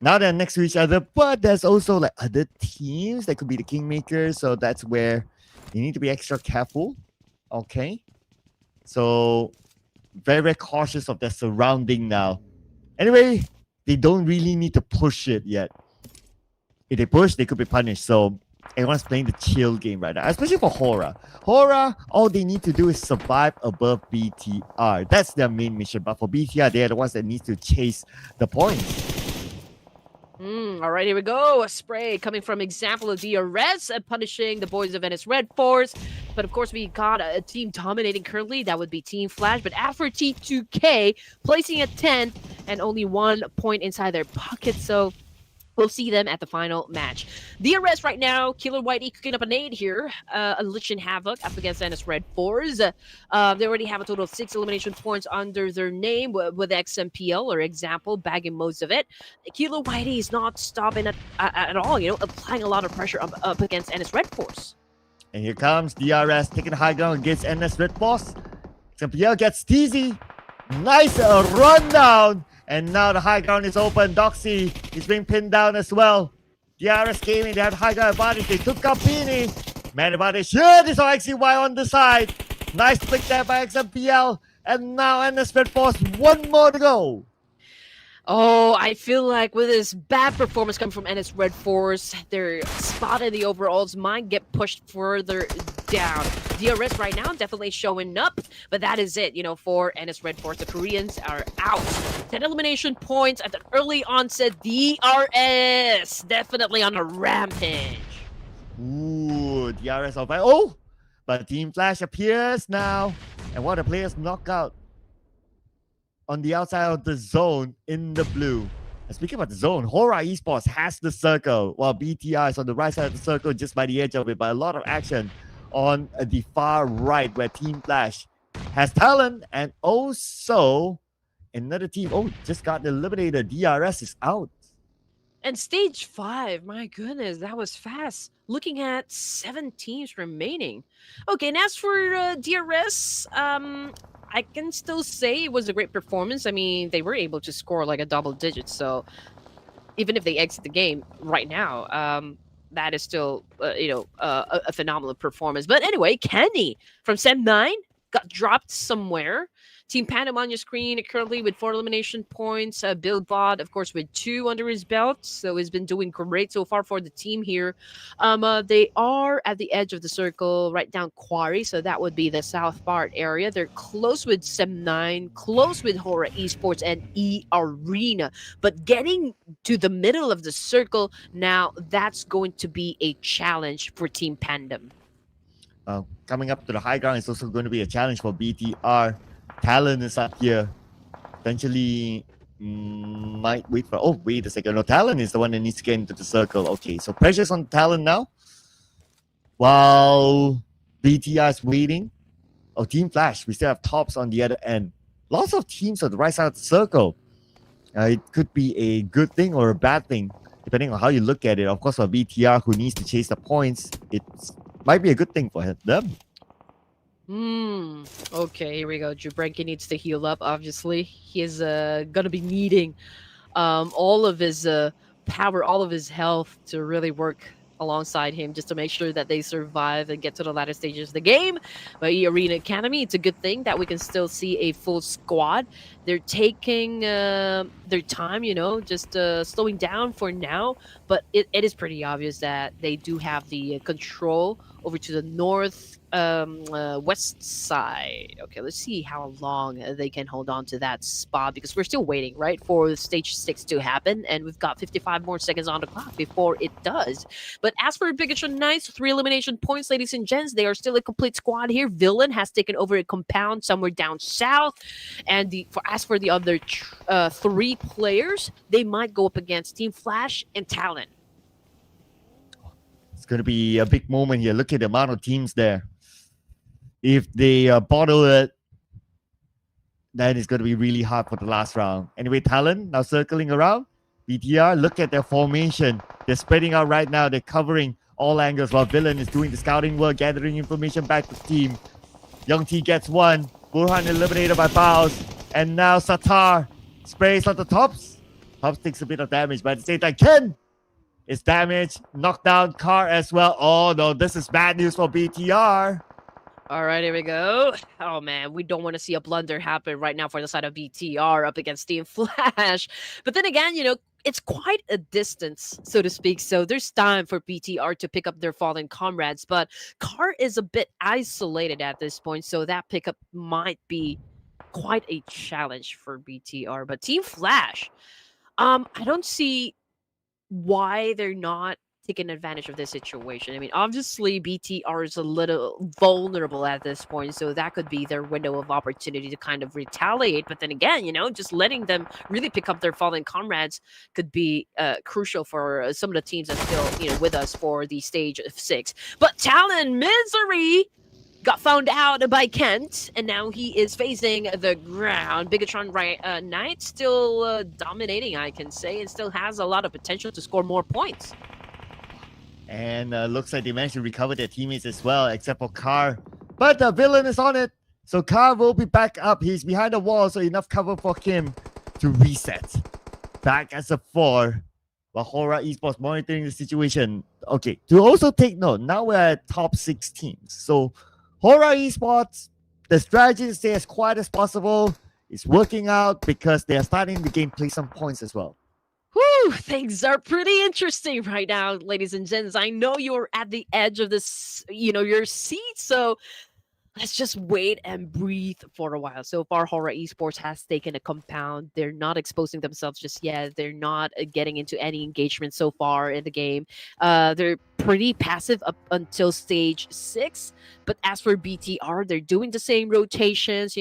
Now they're next to each other, but there's also like other teams that could be the Kingmakers, so that's where you need to be extra careful. Okay, so very, very cautious of their surrounding now. Anyway, they don't really need to push it yet. If they push, they could be punished. So everyone's playing the chill game right now, especially for HORAA. HORAA, all they need to do is survive above BTR. That's their main mission. But for BTR, they're the ones that need to chase the points. All right, here we go. A spray coming from Example of DRS, punishing the boys of REDFORCE. But of course, we got a team dominating currently. That would be Team Flash. But after T2K, placing at 10th and only 1 point inside their pocket. So we'll see them at the final match. DRS right now, Killer Whitey cooking up a nade here. Unleashing Havoc up against REDFORCE. They already have a total of 6 elimination points under their name with XMPL or Example bagging most of it. Killer Whitey is not stopping at all, applying a lot of pressure up against REDFORCE. And here comes DRS taking the high ground against REDFORCE. XMPL gets Teasy. Nice rundown. And now the high ground is open. Doxy is being pinned down as well. DRS Gaming, they have high ground advantage. They took up Beanie. Man advantage. Yeah, this is XCY on the side. Nice flick there by XMPL. And now NS REDFORCE, one more to go. Oh, I feel like with this bad performance coming from NS REDFORCE, their spot in the overalls might get pushed further down. DRS right now definitely showing up, but that is it, for NS REDFORCE. The Koreans are out. 10 elimination points at the early onset. DRS definitely on a rampage. Ooh, DRS on fire. Oh, but Team Flash appears now. And what a players knock out on the outside of the zone in the blue. And speaking about the zone, HORAA Esports has the circle, while BTR is on the right side of the circle, just by the edge of it. But a lot of action on the far right, where Team Flash has TALON, and also another team. Oh, just got eliminated. DRS is out. And stage 5, my goodness, that was fast. Looking at 7 teams remaining. Okay, and as for DRS, I can still say it was a great performance. I mean, they were able to score like a double digit. So even if they exit the game right now, that is still, a phenomenal performance. But anyway, Kenny from Sem 9 got dropped somewhere. Team PANDUM on your screen currently with 4 elimination points. Billbot, of course, with 2 under his belt. So he's been doing great so far for the team here. They are at the edge of the circle, right down Quarry. So that would be the south part area. They're close with Sem 9, close with HORAA Esports and EARENA. But getting to the middle of the circle, now that's going to be a challenge for Team PANDUM. Coming up to the high ground is also going to be a challenge for BTR. TALON is up here. Potentially might wait for... Oh, wait a second. No, TALON is the one that needs to get into the circle. Okay, so pressure's on TALON now. While BTR is waiting. Oh, Team Flash. We still have tops on the other end. Lots of teams on the right side of the circle. It could be a good thing or a bad thing, depending on how you look at it. Of course, for BTR, who needs to chase the points, it might be a good thing for them. Okay, here we go. Jubrenki needs to heal up, obviously. He is gonna be needing all of his power, all of his health to really work alongside him just to make sure that they survive and get to the latter stages of the game. But EARENA Academy, it's a good thing that we can still see a full squad. They're taking their time, just slowing down for now. But it is pretty obvious that they do have the control over to the north west side. Okay, let's see how long they can hold on to that spot, because we're still waiting, right, for stage 6 to happen, and we've got 55 more seconds on the clock before it does. But as for Bigatron Knights, 3 elimination points, ladies and gents. They are still a complete squad here. Villain has taken over a compound somewhere down south, and as for the other 3 players, they might go up against Team Flash and TALON. It's going to be a big moment here. Look at the amount of teams there. If they bottle it, then it's going to be really hard for the last round. Anyway, TALON now circling around. BTR, look at their formation. They're spreading out right now. They're covering all angles while Villain is doing the scouting work, gathering information back to the team. Young T gets 1. Burhan eliminated by Baus. And now Satar sprays on the tops. Tops takes a bit of damage, but at the same time, Ken is damaged. Knocked down Car as well. Oh no, this is bad news for BTR. All right, here we go. Oh, man, we don't want to see a blunder happen right now for the side of BTR up against Team Flash. But then again, it's quite a distance, so to speak. So there's time for BTR to pick up their fallen comrades. But Car is a bit isolated at this point, so that pickup might be quite a challenge for BTR. But Team Flash, I don't see why they're not taking advantage of this situation. I mean, obviously BTR is a little vulnerable at this point, so that could be their window of opportunity to kind of retaliate. But then again, just letting them really pick up their fallen comrades could be crucial for some of the teams that still, with us for the stage 6. But TALON Misery got found out by Kent, and now he is facing the ground. Bigatron Knight still dominating, I can say, and still has a lot of potential to score more points. And looks like they managed to recover their teammates as well, except for Car. But the Villain is on it. So Car will be back up. He's behind the wall, so enough cover for him to reset. Back as a 4. While HORAA Esports monitoring the situation. Okay, to also take note, now we're at top 6 teams. So HORAA Esports the strategy to stay as quiet as possible is working out because they are starting to gain play some points as well. Whew, things are pretty interesting right now, ladies and gents. I know you're at the edge of this, your seat, so let's just wait and breathe for a while. So far, HORAA Esports has taken a compound. They're not exposing themselves just yet. They're not getting into any engagement so far in the game. They're pretty passive up until stage 6. But as for BTR, they're doing the same rotations,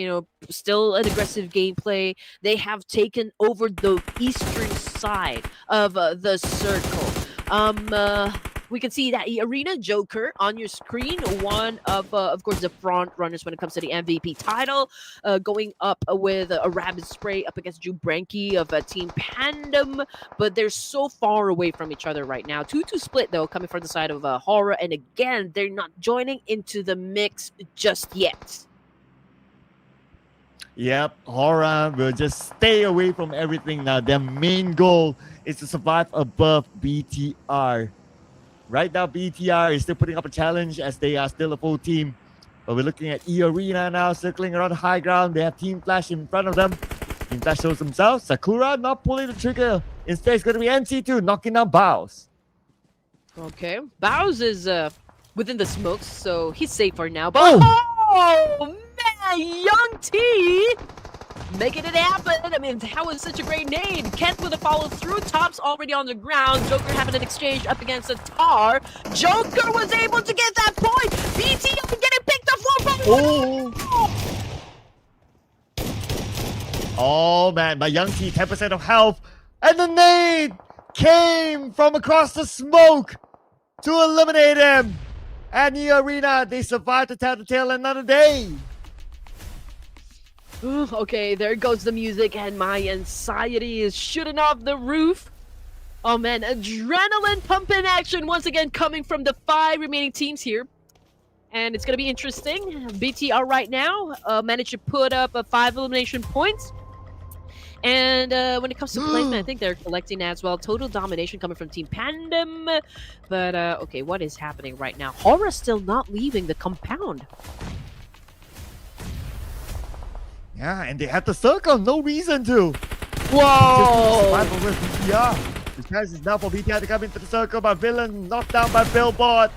still an aggressive gameplay. They have taken over the eastern side of the circle. We can see that EARENA Joker on your screen, one of course, the front runners when it comes to the MVP title, going up with a Rapid Spray up against Jubranki of Team PANDUM, but they're so far away from each other right now. 2-2 split, though, coming from the side of HORAA, and again, they're not joining into the mix just yet. Yep, HORAA will just stay away from everything now. Their main goal is to survive above BTR. Right now, BTR is still putting up a challenge as they are still a full team. But we're looking at EARENA now, circling around the high ground. They have Team Flash in front of them. Team Flash shows themselves. Sakura not pulling the trigger. Instead, it's going to be NC2 knocking down Bows. Okay, Bows is within the smokes, so he's safe for now. But oh man, Young T making it happen. I mean, that was such a great nade. Kent with a follow through. Top's already on the ground. Joker having an exchange up against a Tar. Joker was able to get that point. BTR getting picked up from Oh man, my Young T, 10% of health. And the nade came from across the smoke to eliminate him. And EARENA, they survived to tell the tale another day. Okay, there goes the music, and my anxiety is shooting off the roof. Oh man, adrenaline pumping action once again coming from the 5 remaining teams here. And it's going to be interesting. BTR right now managed to put up 5 elimination points. And when it comes to placement, I think they're collecting as well. Total domination coming from Team PANDUM. But, okay, what is happening right now? HORAA still not leaving the compound. Yeah, and they have the circle, no reason to. Whoa! With BTR. The chance is now for BTR to come into the circle, but Villain knocked down by Billboard.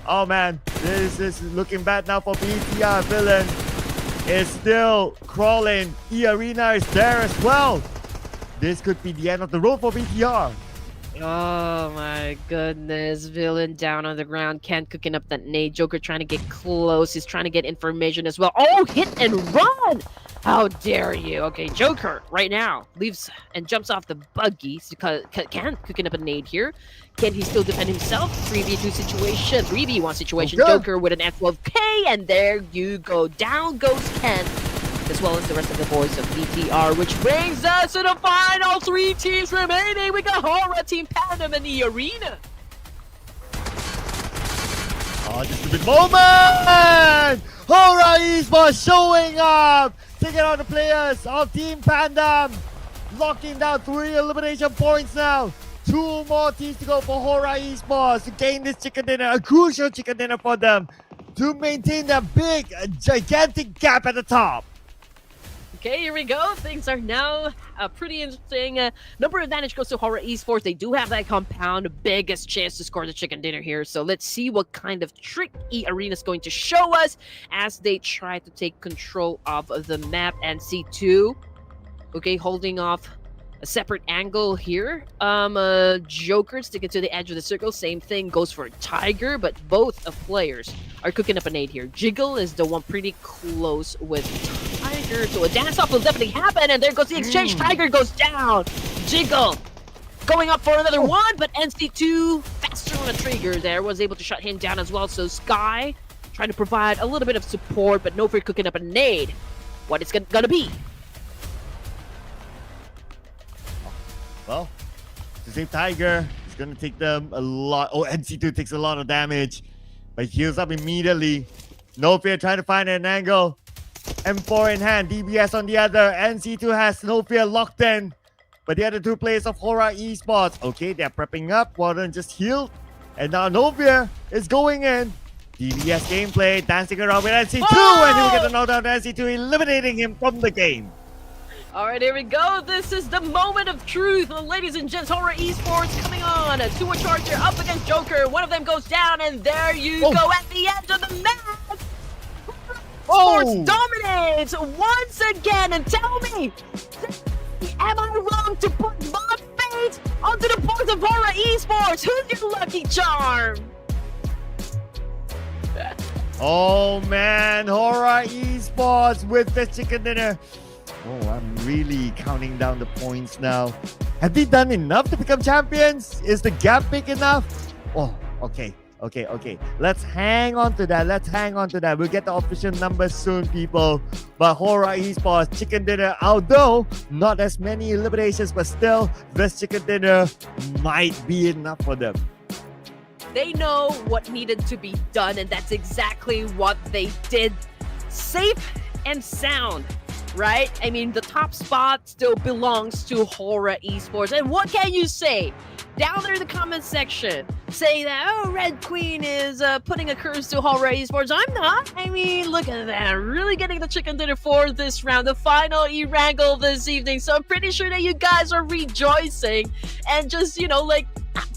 Oh man, this is looking bad now for BTR. Villain is still crawling. EARENA is there as well. This could be the end of the road for BTR. Oh my goodness, Villain down on the ground. Kent cooking up that nade. Joker trying to get close. He's trying to get information as well. Oh, hit and run! How dare you? Okay, Joker right now leaves and jumps off the buggy. Kent cooking up a nade here. Can he still defend himself? 3v2 situation, 3v1 situation. Okay. Joker with an F12K, and there you go. Down goes Kent, as well as the rest of the boys of BTR, which brings us to the final 3 teams remaining. We got HORAA, Team PANDUM, and EARENA. Oh, just a big moment! HORAA Esports showing up! Taking out the players of Team PANDUM. Locking down 3 elimination points now. 2 more teams to go for HORAA Esports to gain this chicken dinner, a crucial chicken dinner for them to maintain that big, gigantic gap at the top. Okay, here we go. Things are now pretty interesting. Number advantage goes to HORAA Esports. They do have that compound, biggest chance to score the chicken dinner here. So let's see what kind of trick EARENA is going to show us as they try to take control of the map. And C2, okay, holding off a separate angle here. Joker sticking to the edge of the circle. Same thing goes for Tiger, but both of players are cooking up a nade here. Jiggle is the one pretty close with Tiger, so a dance-off will definitely happen, and there goes the exchange. Tiger goes down. Jiggle going up for another one, but NC2 faster on the trigger there, was able to shut him down as well. So Sky trying to provide a little bit of support, but Nofir cooking up a nade. What it's gonna be? Well, to save Tiger, it's going to take them a lot. Oh, NC2 takes a lot of damage, but heals up immediately. No Fear trying to find an angle. M4 in hand, DBS on the other. NC2 has No Fear locked in, but the other 2 players of HORAA Esports, okay, they're prepping up. Warden just healed, and now No Fear is going in. DBS gameplay, dancing around with NC2, and he will get the knockdown to NC2, eliminating him from the game. All right, here we go. This is the moment of truth. Ladies and gents, HORAA Esports coming on. To a charger up against Joker. One of them goes down, and there you go at the end of the match. Esports dominates once again. And tell me, am I wrong to put my fate onto the boards of HORAA Esports? Who's your lucky charm? Oh man, HORAA Esports with the chicken dinner. Oh, I'm really counting down the points now. Have they done enough to become champions? Is the gap big enough? Oh, okay. Let's hang on to that. We'll get the official numbers soon, people. But HORAA Esports chicken dinner, although not as many eliminations, but still, this chicken dinner might be enough for them. They know what needed to be done, and that's exactly what they did. Safe and sound, right? I mean, the top spot still belongs to HORAA Esports. And what can you say? Down there in the comment section, saying that, oh, Red Queen is putting a curse to HORAA Esports. I'm not. I mean, look at that. Really getting the chicken dinner for this round, the final Erangel this evening. So I'm pretty sure that you guys are rejoicing and just, like,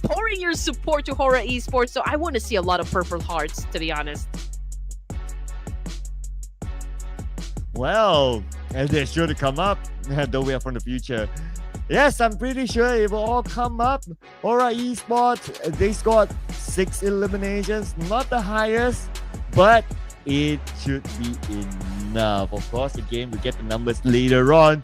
pouring your support to HORAA Esports. So I want to see a lot of purple hearts, to be honest. Well, and they're sure to come up, though we are from the future. Yes, I'm pretty sure it will all come up. HORAA Esports, they scored 6 eliminations, not the highest, but it should be enough. Of course, again, we get the numbers later on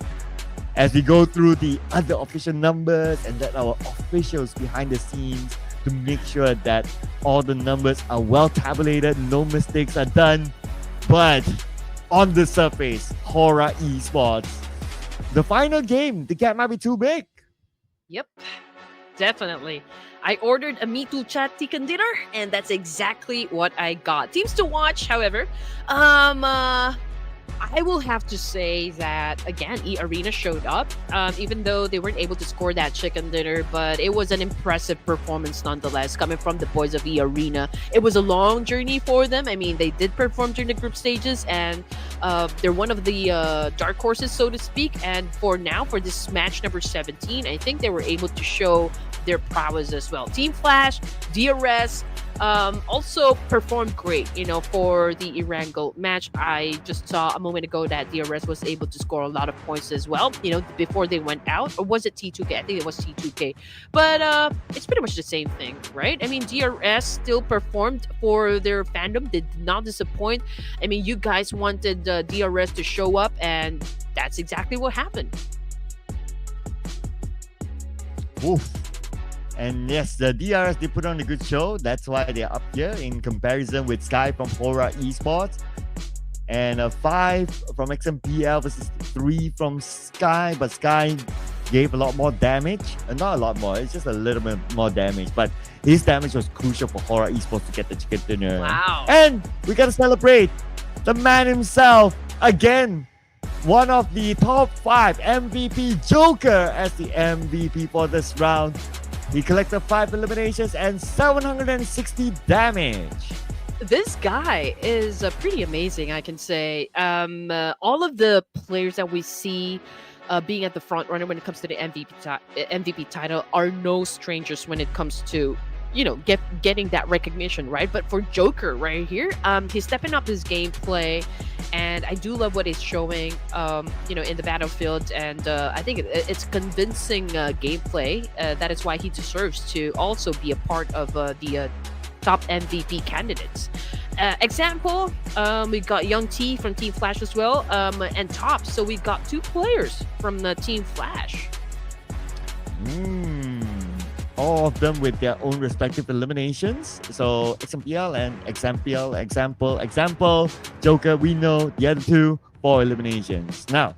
as we go through the other official numbers and that our officials behind the scenes to make sure that all the numbers are well tabulated, no mistakes are done. But on the surface, HORAA Esports, the final game, the gap might be too big. Yep, definitely. I ordered a Me Too Chat chicken dinner, and that's exactly what I got. Teams to watch, however, I will have to say that, again, EARENA showed up, even though they weren't able to score that chicken dinner, but it was an impressive performance nonetheless, coming from the boys of EARENA. It was a long journey for them. I mean, they did perform during the group stages, and they're one of the dark horses, so to speak, and for now, for this match number 17, I think they were able to show their prowess as well. Team Flash, DRS, also performed great, for the Erangel match. I just saw a moment ago that DRS was able to score a lot of points as well, before they went out. Or was it T2K? I think it was T2K. But it's pretty much the same thing, right? I mean, DRS still performed for their fandom. They did not disappoint. I mean, you guys wanted DRS to show up, and that's exactly what happened. Oof. And yes, the DRS did put on a good show. That's why they're up here in comparison with Sky from HORAA Esports. And 5 from XMPL versus 3 from Sky. But Sky gave a lot more damage. Not a lot more, it's just a little bit more damage. But his damage was crucial for HORAA Esports to get the chicken dinner. Wow. And we gotta celebrate the man himself again. One of the top 5 MVP, Joker, as the MVP for this round. He collected 5 eliminations and 760 damage. This guy is pretty amazing, I can say. All of the players that we see being at the front runner when it comes to the MVP title are no strangers when it comes to, getting that recognition, right? But for Joker right here, he's stepping up his gameplay, and I do love what he's showing, in the battlefield, and I think it's convincing gameplay. That is why he deserves to also be a part of the top MVP candidates. Example, we got Young T from Team Flash as well, and Top. So we got 2 players from the Team Flash. All of them with their own respective eliminations. So XMPL and example, Joker, we know the other 2 for eliminations. Now,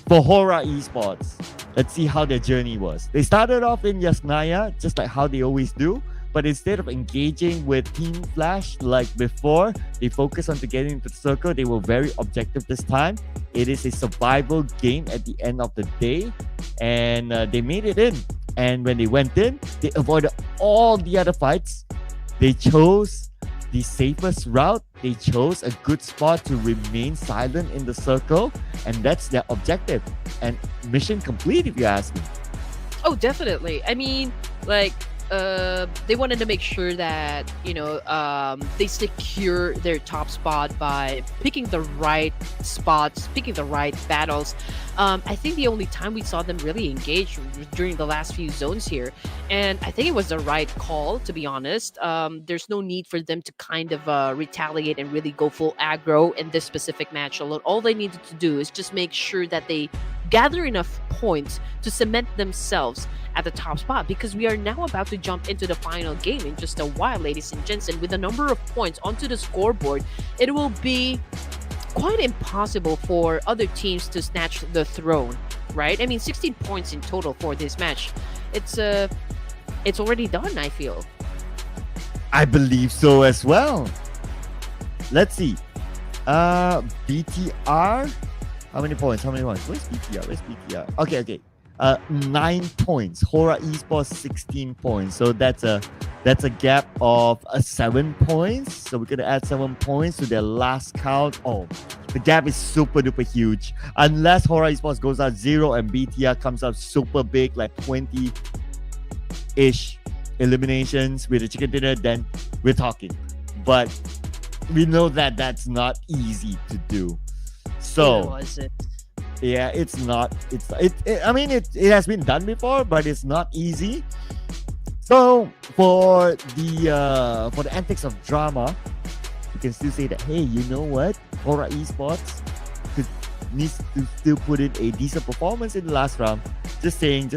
for HORAA Esports, let's see how their journey was. They started off in Yasnaya, just like how they always do. But instead of engaging with Team Flash like before, they focused on getting into the circle. They were very objective this time. It is a survival game at the end of the day. And they made it in. And when they went in, they avoided all the other fights. They chose the safest route. They chose a good spot to remain silent in the circle, and that's their objective. And mission complete, if you ask me. Oh, definitely. I mean, like, they wanted to make sure that they secure their top spot by picking the right spots, picking the right battles. I think the only time we saw them really engage was during the last few zones here, and I think it was the right call, to be honest. There's no need for them to kind of retaliate and really go full aggro in this specific match alone. All they needed to do is just make sure that they gather enough points to cement themselves at the top spot, because we are now about to jump into the final game in just a while, ladies and gents. And with a number of points onto the scoreboard, it will be quite impossible for other teams to snatch the throne, right? I mean, 16 points in total for this match. It's already done, I feel. I believe so as well. Let's see. BTR. How many points? Where's BTR? Okay. 9 points. HORAA Esports 16 points. So that's a gap of 7 points. So we're gonna add 7 points to their last count. Oh, the gap is super duper huge. Unless HORAA Esports goes out 0 and BTR comes out super big, like 20-ish eliminations with a chicken dinner, then we're talking. But we know that that's not easy to do. So It wasn't. yeah, it's not. I mean, it has been done before, but it's not easy. So for the antics of drama, you can still say that, hey, you know what? HORAA Esports needs to still put in a decent performance in the last round. Just saying.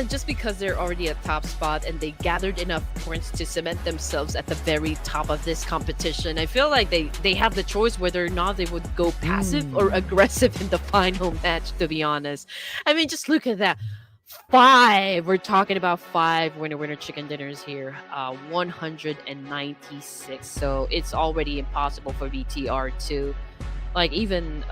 Just because they're already at top spot and they gathered enough points to cement themselves at the very top of this competition, I feel like they have the choice whether or not they would go passive or aggressive in the final match, to be honest. I mean, just look at that. 5. We're talking about 5 winner chicken dinners here. 196. So it's already impossible for BTR to even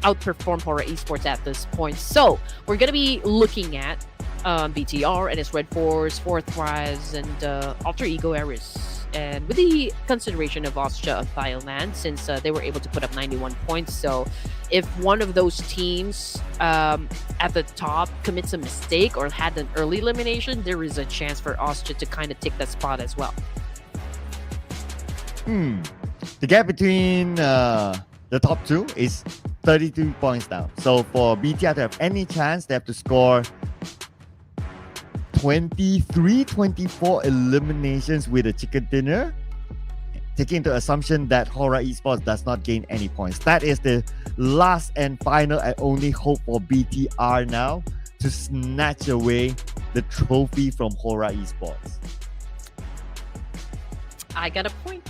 outperform HORAA Esports at this point. So we're gonna be looking at BTR and its REDFORCE, 4 Thrives, and Alter Ego Errors, and with the consideration of Austria of Thailand, since they were able to put up 91 points. So if one of those teams at the top commits a mistake or had an early elimination, there is a chance for Austria to kind of take that spot as well. The gap between the top 2 is 32 points now. So for BTR to have any chance, they have to score 24 eliminations with a chicken dinner, taking into assumption that HORAA Esports does not gain any points. That is the last and final and only hope for BTR now to snatch away the trophy from HORAA Esports. I got a point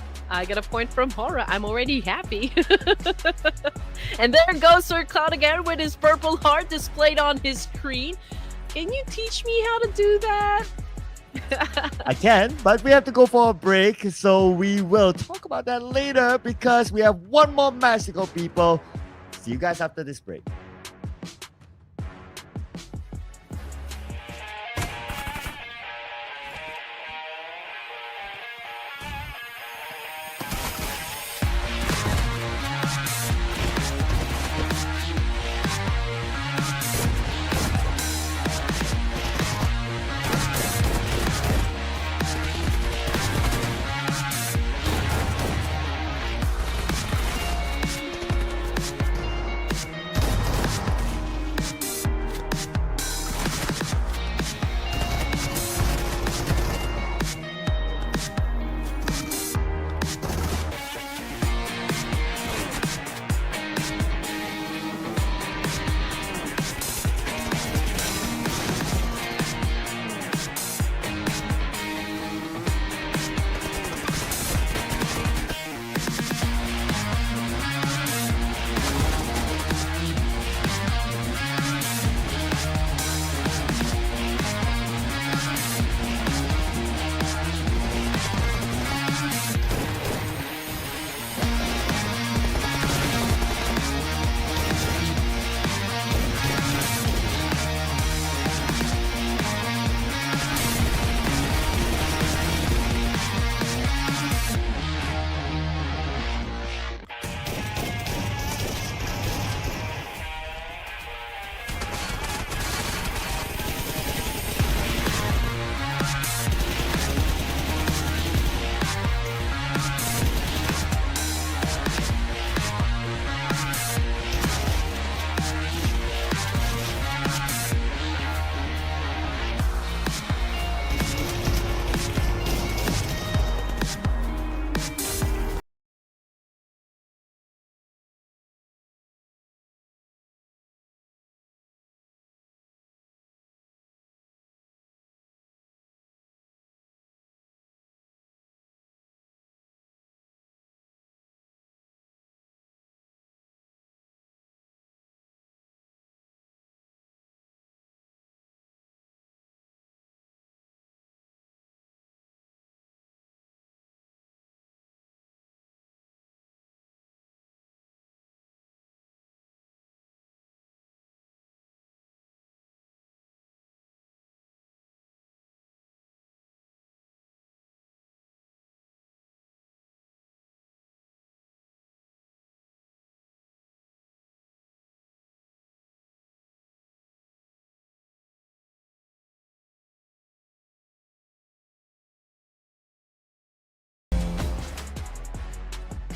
from HORAA. I'm already happy. And there goes Sir Cloud again with his purple heart displayed on his screen. Can you teach me how to do that? I can, but we have to go for a break. So we will talk about that later because we have one more match to go, people. See you guys after this break.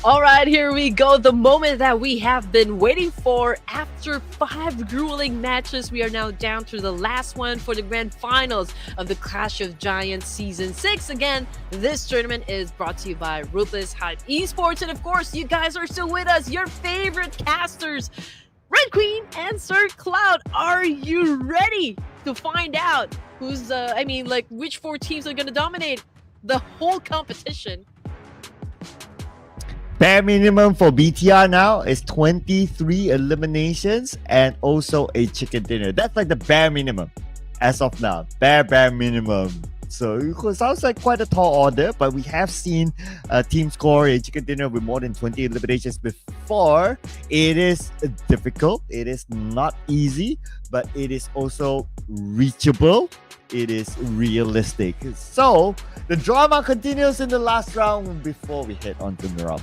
All right, here we go. The moment that we have been waiting for. After 5 grueling matches, we are now down to the last one for the grand finals of the Clash of Giants Season 6. Again, this tournament is brought to you by Ruthless, HYPE Esports, and of course, you guys are still with us, your favorite casters, Red Queen and Sir Cloud. Are you ready to find out who's, which 4 teams are going to dominate the whole competition? Bare minimum for BTR now is 23 eliminations and also a chicken dinner. That's like the bare minimum as of now. Bare minimum. So it sounds like quite a tall order, but we have seen a team score a chicken dinner with more than 20 eliminations before. It is difficult. It is not easy, but it is also reachable. It is realistic. So the drama continues in the last round before we head on to Miramar.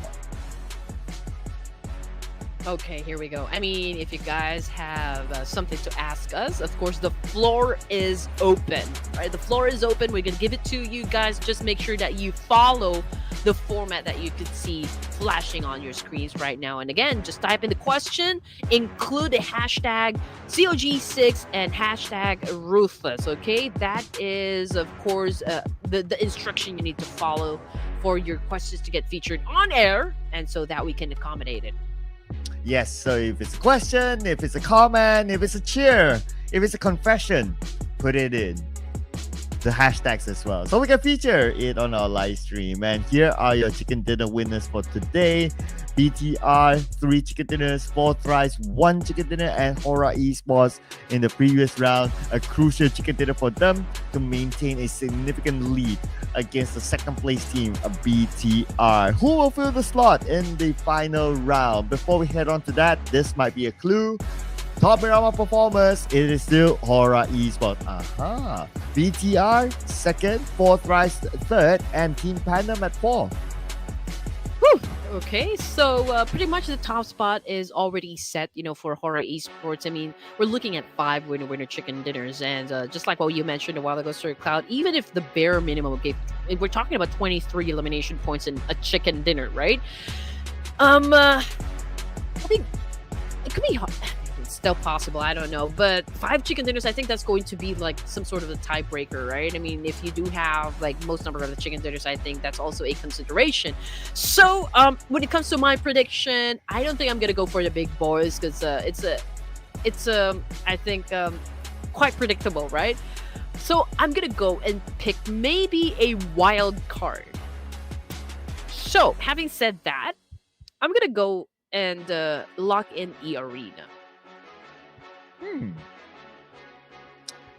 Okay, here we go. I mean, if you guys have something to ask us, of course, the floor is open, right? The floor is open. We're going to give it to you guys. Just make sure that you follow the format that you could see flashing on your screens right now. And again, just type in the question, include the hashtag COG6 and hashtag Ruthless, okay? That is, of course, the instruction you need to follow for your questions to get featured on air, and so that we can accommodate it. Yes, so if it's a question, if it's a comment, if it's a cheer, if it's a confession, put it in the hashtags as well, so we can feature it on our live stream. And here are your chicken dinner winners for today. BTR 3 chicken dinners, 4 thrives, 1 chicken dinner, and HORAA Esports in the previous round, a crucial chicken dinner for them to maintain a significant lead against the second place team of BTR, who will fill the slot in the final round. Before we head on to that, this might be a clue. Top Miramar performers, it is still HORAA Esports. BTR second, 4 thrives third, and Team PANDUM at 4. Whew. Okay, so pretty much the top spot is already set, for HORAA Esports. I mean, we're looking at 5 winner chicken dinners, and just like what you mentioned a while ago, Sir Cloud, even if the bare minimum we're talking about 23 elimination points in a chicken dinner, right? I think it could be hard. It's still possible, I don't know, but 5 chicken dinners, I think that's going to be like some sort of a tiebreaker, right? I mean, if you do have like most number of the chicken dinners, I think that's also a consideration. So when it comes to my prediction, I don't think I'm gonna go for the big boys, because it's I think quite predictable, right? So I'm gonna go and pick maybe a wild card. So having said that, I'm gonna go and lock in EARENA.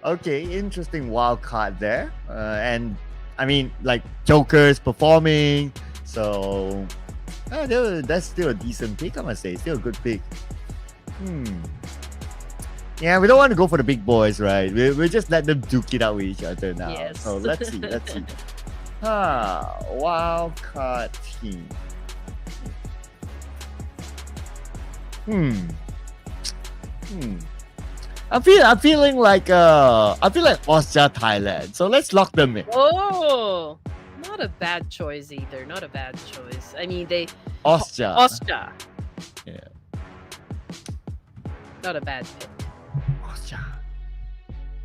Okay, interesting wild card there. And I mean, like Joker's performing, so that's still a decent pick, I must say. Still a good pick. Yeah, we don't want to go for the big boys, right? We just let them duke it out with each other now. Yes. So let's see. Wild card team. I'm feeling like Austria, Thailand. So let's lock them in. Oh, not a bad choice either. Not a bad choice. I mean, Austria. Yeah. Not a bad pick. Austria.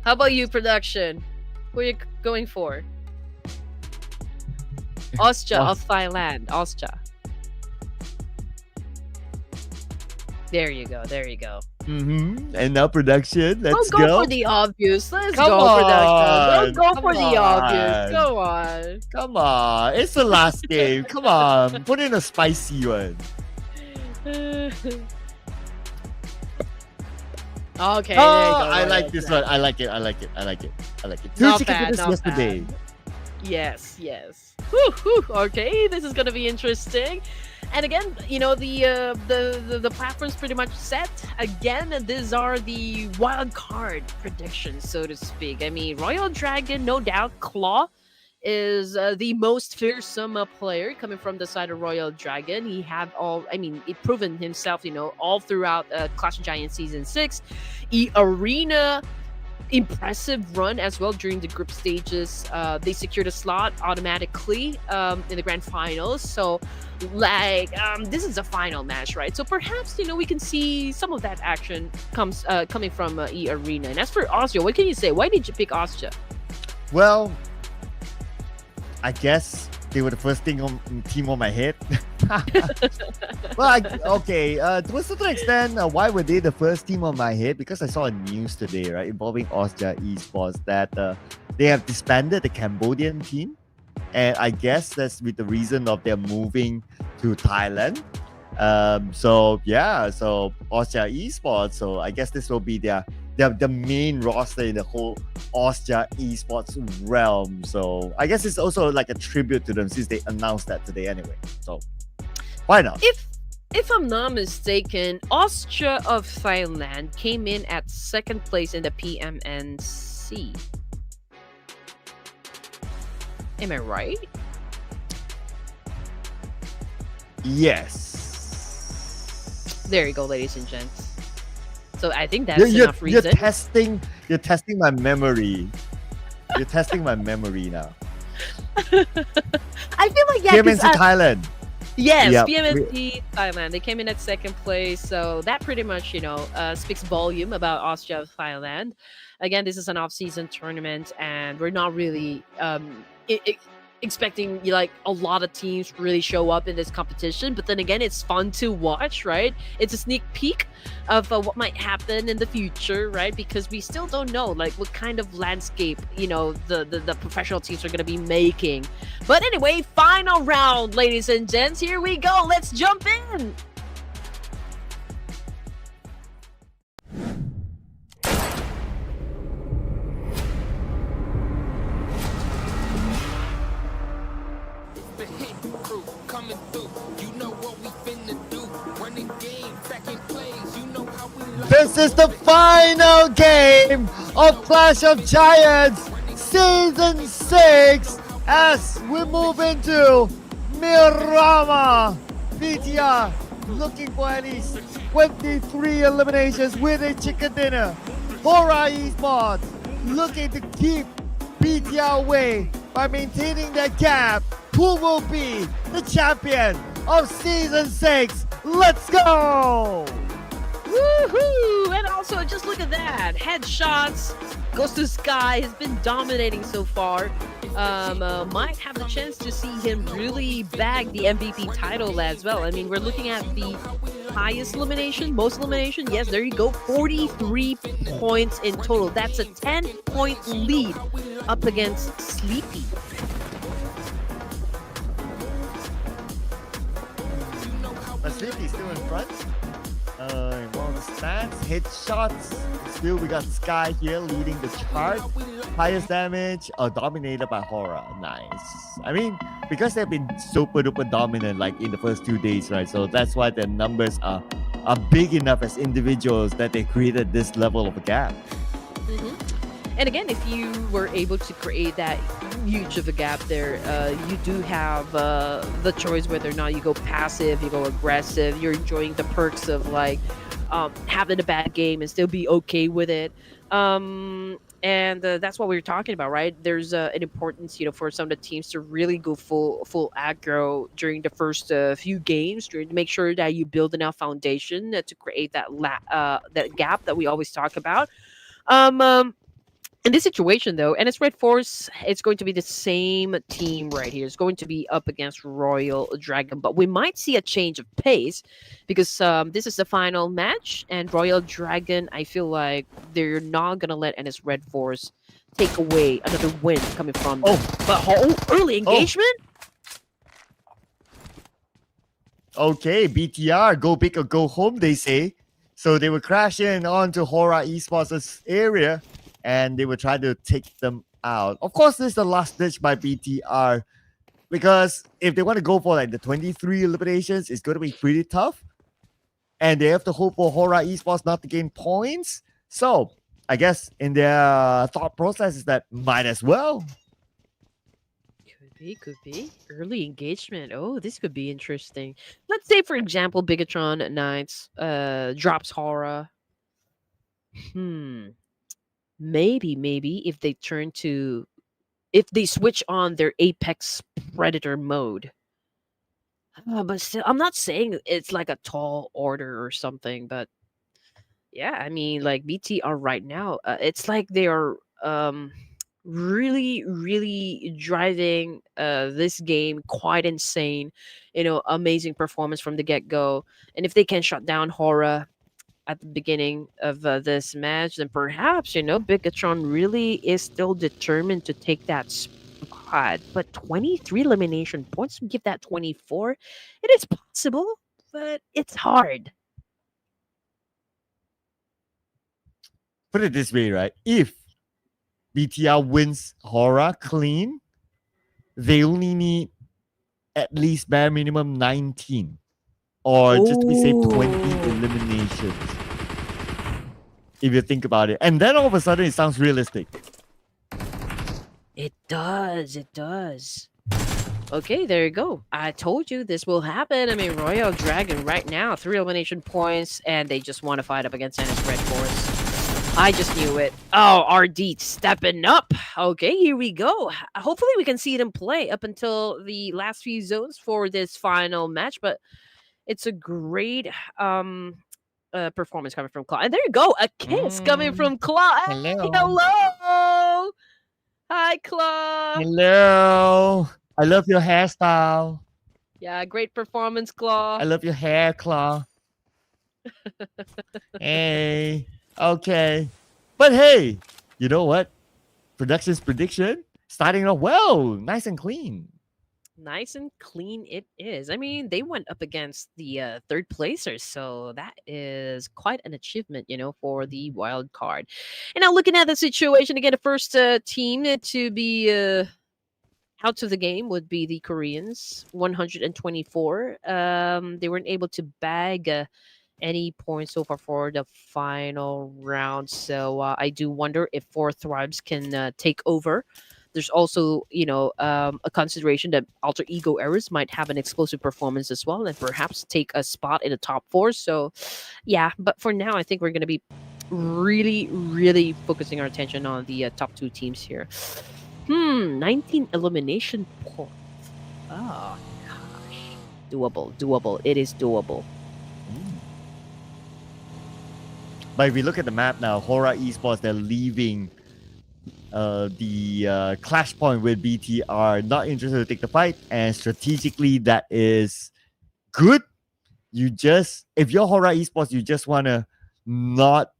How about you, production? Who are you going for? Austria of Thailand. Austria. There you go. And now production. Let's Don't go go. for the obvious. Let's Come go, production. on. Don't go for Come the on. obvious. Go on. Come on. It's the last game. Come on. Put in a spicy one. Okay. Oh, there you go. I like this one. I like it. 2 Not chicken bad, dinners not yesterday. Yes. Whew. Okay, this is gonna be interesting. And again, the platform's pretty much set. Again, these are the wild card predictions, so to speak. I mean, Royal Dragon, no doubt. Claw is the most fearsome player coming from the side of Royal Dragon. He proven himself, all throughout Clash of Giants Season 6. EARENA impressive run as well during the group stages. They secured a slot automatically in the grand finals. So, like, this is a final match, right? So perhaps we can see some of that action coming from EARENA. And as for Austria, what can you say? Why did you pick Austria? Well, I guess they were the first team on my head. Well, okay. To a certain extent, why were they the first team on my head? Because I saw a news today, right, involving Austria Esports that they have disbanded the Cambodian team, and I guess that's with the reason of their moving to Thailand. So Austria Esports. So I guess this will be the main roster in the whole Austria Esports realm. So I guess it's also like a tribute to them since they announced that today anyway. So why not? If I'm not mistaken, Austria of Thailand came in at second place in the PMNC. Am I right? Yes. There you go, ladies and gents. So I think that's enough reason. You're testing my memory. You're testing my memory now. I feel like PMNC Thailand. Yes, Yep. PMNC Thailand. They came in at second place, so that pretty much speaks volume about Austria of Thailand. Again, this is an off-season tournament, and we're not really expecting like a lot of teams really show up in this competition. But then again, it's fun to watch, right? It's a sneak peek of what might happen in the future, right? Because we still don't know like what kind of landscape the professional teams are going to be making. But anyway, final round, ladies and gents, here we go. Let's jump in. The hit crew coming through. You know what we finna do. Running game, second plays. You know how we like. This is the final game of Clash of Giants Season 6 as we move into Miramar. BTR looking for at least 23 eliminations with a chicken dinner. HORAA Esports looking to keep BTR away by maintaining their gap. Who will be the champion of Season 6? Let's go! Woohoo! And also, just look at that. Headshots. Goes to Sky. Has been dominating so far. Might have the chance to see him really bag the MVP title as well. I mean, we're looking at the highest elimination, most elimination. Yes, there you go. 43 points in total. That's a 10-point lead up against Sleepy. But Sleepy's still in front. Well, the stats, headshots. Still, we got Sky here leading the chart. Highest damage, dominated by HORAA. Nice. I mean, because they've been super duper dominant like in the first 2 days, right? So that's why their numbers are big enough as individuals that they created this level of a gap. And again, if you were able to create that huge of a gap there, you do have the choice whether or not you go passive, you go aggressive. You're enjoying the perks of like having a bad game and still be okay with it. And that's what we were talking about, right? There's an importance, for some of the teams to really go full aggro during the first few games, to make sure that you build enough foundation to create that that gap that we always talk about. In this situation, though, and it's REDFORCE, it's going to be the same team right here. It's going to be up against Royal Dragon, but we might see a change of pace because this is the final match, and Royal Dragon, I feel like they're not going to let NS REDFORCE take away another win coming from them. But early engagement? Okay, BTR, go big or go home, they say. So they will crash in onto HORAA Esports' area, and they will try to take them out. Of course, this is the last ditch by BTR, because if they want to go for like the 23 eliminations, it's going to be pretty tough. And they have to hope for HORAA Esports not to gain points. So I guess in their thought process is that might as well. Could be. Early engagement. Oh, this could be interesting. Let's say, for example, Bigatron Knights drops HORAA. maybe if they turn to if they switch on their Apex Predator mode. But still, I'm not saying it's like a tall order or something, but yeah, I mean, like BTR right now, it's like they are really driving this game quite insane. Amazing performance from the get go, and if they can shut down HORAA at the beginning of this match, then perhaps Bigatron really is still determined to take that spot. But 23 elimination points, give that 24. It is possible, but it's hard. Put it this way, right? If BTR wins HORAA clean, they only need at least bare minimum 19. Or just to be safe, 20 eliminations. If you think about it. And then all of a sudden it sounds realistic. It does. Okay, there you go. I told you this will happen. I mean, Royal Dragon right now, 3 elimination points, and they just want to fight up against REDFORCE. I just knew it. Oh, RD stepping up. Okay, here we go. Hopefully we can see it in play up until the last few zones for this final match, but it's a great performance coming from Claw. And there you go, a kiss coming from Claw. Hey, hello. Hi, Claw. Hello. I love your hairstyle. Yeah, great performance, Claw. I love your hair, Claw. Hey. Okay. But hey, you know what? Production's prediction starting off well, nice and clean. Nice and clean it is. I mean, they went up against the third placers, so that is quite an achievement, for the wild card. And now looking at the situation again, the first team to be out of the game would be the Koreans, 124. They weren't able to bag any points so far for the final round, so I do wonder if Four Thrives can take over. There's also, a consideration that Alter Ego Errors might have an explosive performance as well and perhaps take a spot in the top 4. So, yeah, but for now, I think we're going to be really focusing our attention on the top 2 teams here. 19 elimination points. Oh, gosh. Doable. It is doable. But if we look at the map now, HORAA Esports, they're leaving the clash point with BTR, not interested to take the fight, and strategically that is good. If you're HORAA Esports, you just want to not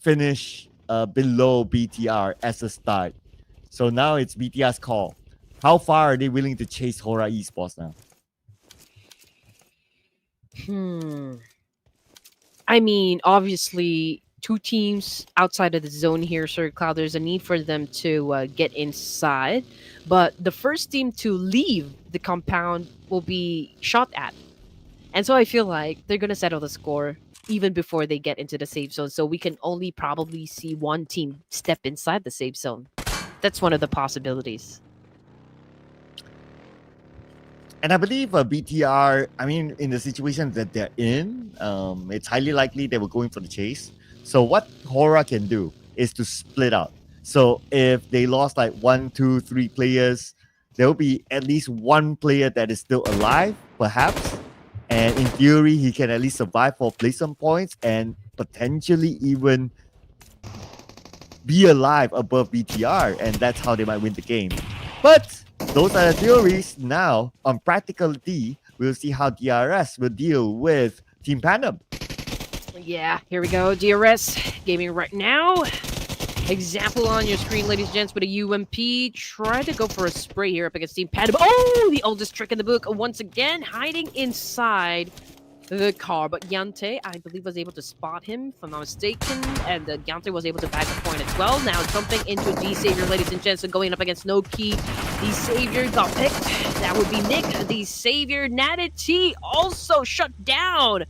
finish below BTR as a start. So now it's BTR's call. How far are they willing to chase HORAA Esports now? I mean, obviously, 2 teams outside of the zone here, Sir Cloud, there's a need for them to get inside. But the first team to leave the compound will be shot at. And so I feel like they're going to settle the score even before they get into the safe zone. So we can only probably see one team step inside the safe zone. That's one of the possibilities. And I believe BTR, I mean, in the situation that they're in, it's highly likely they were going for the chase. So what HORAA can do is to split out. So if they lost like 1, 2, 3 players, there will be at least one player that is still alive, perhaps. And in theory, he can at least survive for play some points and potentially even be alive above BTR. And that's how they might win the game. But those are the theories. Now, on practicality, we'll see how DRS will deal with Team PANDUM. Yeah, here we go. DRS gaming right now. Example on your screen, ladies and gents, with a UMP. Try to go for a spray here up against Team PANDUM. Oh, the oldest trick in the book. Once again, hiding inside the car. But Yante, I believe, was able to spot him, if I'm not mistaken. And Yante was able to bag the point as well. Now jumping into D-Savior, ladies and gents, and going up against Noki. D-Savior got picked. That would be Nick. D-Savior, Natty also shut down.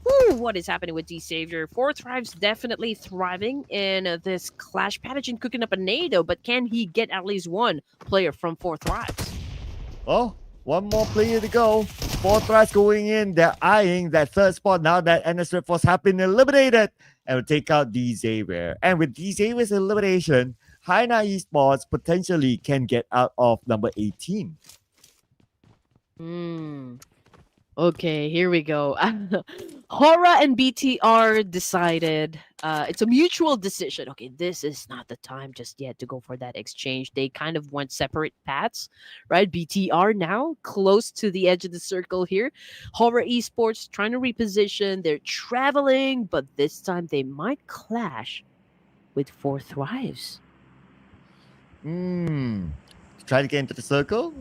Whew, what is happening with D-Savior? Four Thrives definitely thriving in this clash. Pathogen cooking up a NATO, but can he get at least one player from Four Thrives? Oh, one more player to go. Four Thrives going in. They're eyeing that third spot now that NS REDFORCE have been eliminated. and will take out D Xavier. And with D Xavier's elimination, HAINA Esports potentially can get out of number 18. Okay, here we go. HORAA and BTR decided it's a mutual decision. Okay, this is not the time just yet to go for that exchange. They kind of went separate paths, right? BTR now close to the edge of the circle here. HORAA Esports trying to reposition. They're traveling, but this time they might clash with Four Thrives. Try to get into the circle.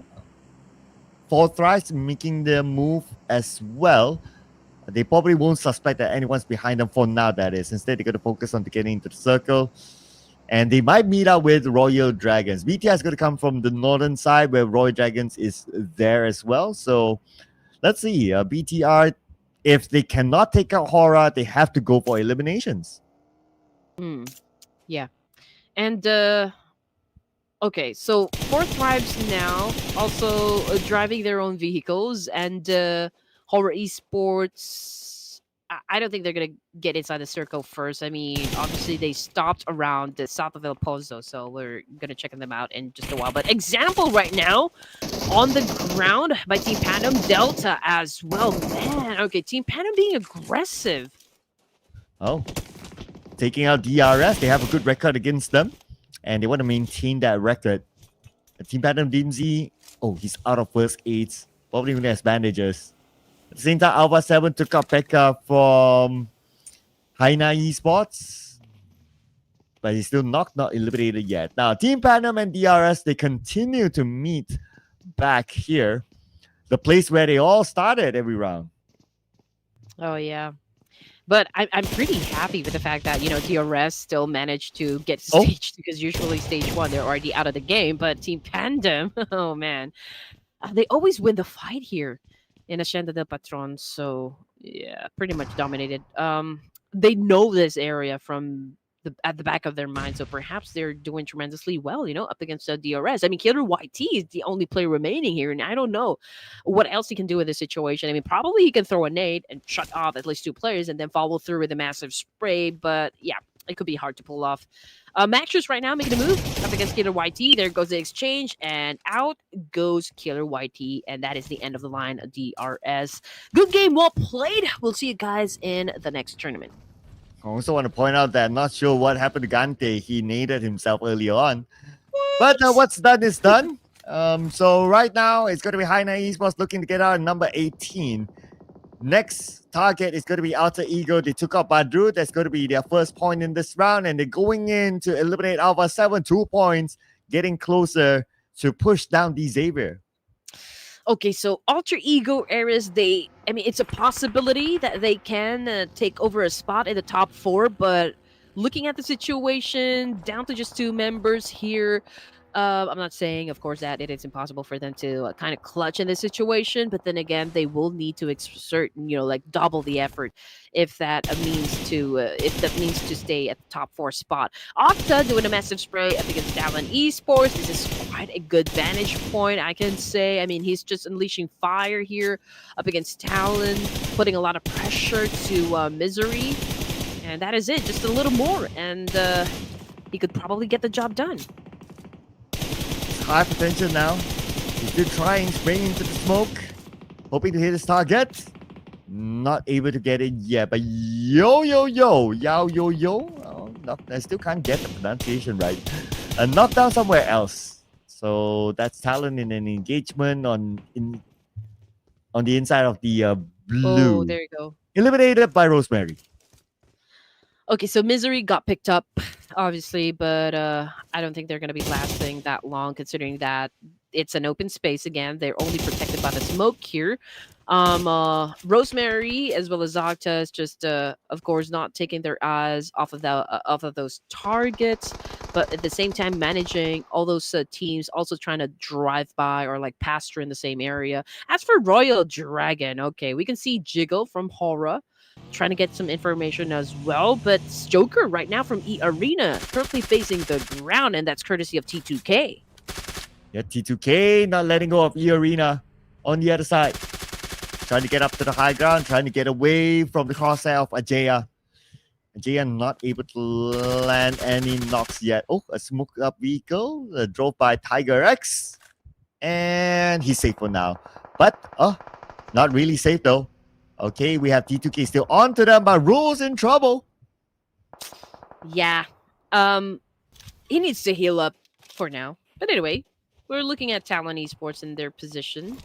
Four Thrives making their move as well. They probably won't suspect that anyone's behind them for now, that is. Instead, they're going to focus on getting into the circle. And they might meet up with Royal Dragons. BTR is going to come from the northern side where Royal Dragons is there as well. So let's see. BTR, if they cannot take out HORAA, they have to go for eliminations. Yeah. And okay, so Four Thrives now also driving their own vehicles, and HORAA Esports, I don't think they're going to get inside the circle first. I mean, obviously they stopped around the south of El Pozo, so we're going to check them out in just a while. But example right now, on the ground by Team PANDUM, Delta as well. Man, okay, Team PANDUM being aggressive. Oh, taking out DRS. They have a good record against them, and they want to maintain that record. Team PANDUM DMZ, oh, he's out of first aids. Probably even has bandages. At the same time, Alpha 7 took out Pekka from HAINA Esports, but he's still not eliminated yet. Now, Team PANDUM and DRS, they continue to meet back here, the place where they all started every round. Oh, yeah. But I'm pretty happy with the fact that, you know, DRS still managed to get staged because usually stage 1, they're already out of the game. But Team PANDUM, oh, man, they always win the fight here in Hacienda del Patron. So, yeah, pretty much dominated. They know this area from at the back of their mind, so perhaps they're doing tremendously well, you know, up against DRS. I mean, Killer YT is the only player remaining here, and I don't know what else he can do in this situation. I mean, probably he can throw a nade and shut off at least 2 players and then follow through with a massive spray, but yeah, it could be hard to pull off. Maxus right now making a move up against Killer YT. There goes the exchange, and out goes Killer YT, and that is the end of the line of DRS. Good game, well played. We'll see you guys in the next tournament. I also want to point out that I'm not sure what happened to Gante. He naded himself early on. But what's done is done. So right now, it's going to be HAINA Esports looking to get out at number 18. Next target is going to be Alter Ego. They took out Badru. That's going to be their first point in this round. And they're going in to eliminate Alpha 7, 2 points, getting closer to push down D Xavier. Okay, so Alter Ego Ares, it's a possibility that they can take over a spot in the top 4, but looking at the situation, down to just 2 members here, I'm not saying, of course, that it is impossible for them to kind of clutch in this situation, but then again, they will need to exert, double the effort if that means to stay at the top 4 spot. Octa doing a massive spray up against TALON Esports. This is quite a good vantage point, I can say. I mean, he's just unleashing fire here up against TALON, putting a lot of pressure to Misery, and that is it. Just a little more, and he could probably get the job done. High potential now. He's still trying, spraying into the smoke, hoping to hit his target. Not able to get it yet, but yo. Oh, no, I still can't get the pronunciation right. Knocked down somewhere else. So that's TALON in an engagement on the inside of the blue. Oh, there you go. Eliminated by Rosemary. Okay, so Misery got picked up, obviously, but I don't think they're going to be lasting that long, considering that it's an open space again. They're only protected by the smoke here. Rosemary as well as Octa is just, of course, not taking their eyes off of those targets, but at the same time managing all those teams, also trying to drive by or pass through in the same area. As for Royal Dragon, okay, we can see Jiggle from HORAA trying to get some information as well, but Joker right now from EARENA currently facing the ground, and that's courtesy of T2K. Yeah, T2K not letting go of EARENA on the other side. Trying to get up to the high ground, trying to get away from the crosshair of Ajaya. Jay not able to land any knocks yet. Oh, a smoked up vehicle drove by Tiger X. And he's safe for now. But, not really safe though. Okay, we have T2K still on to them, but Rule's in trouble. Yeah. He needs to heal up for now. But anyway, we're looking at Talon Esports in their position.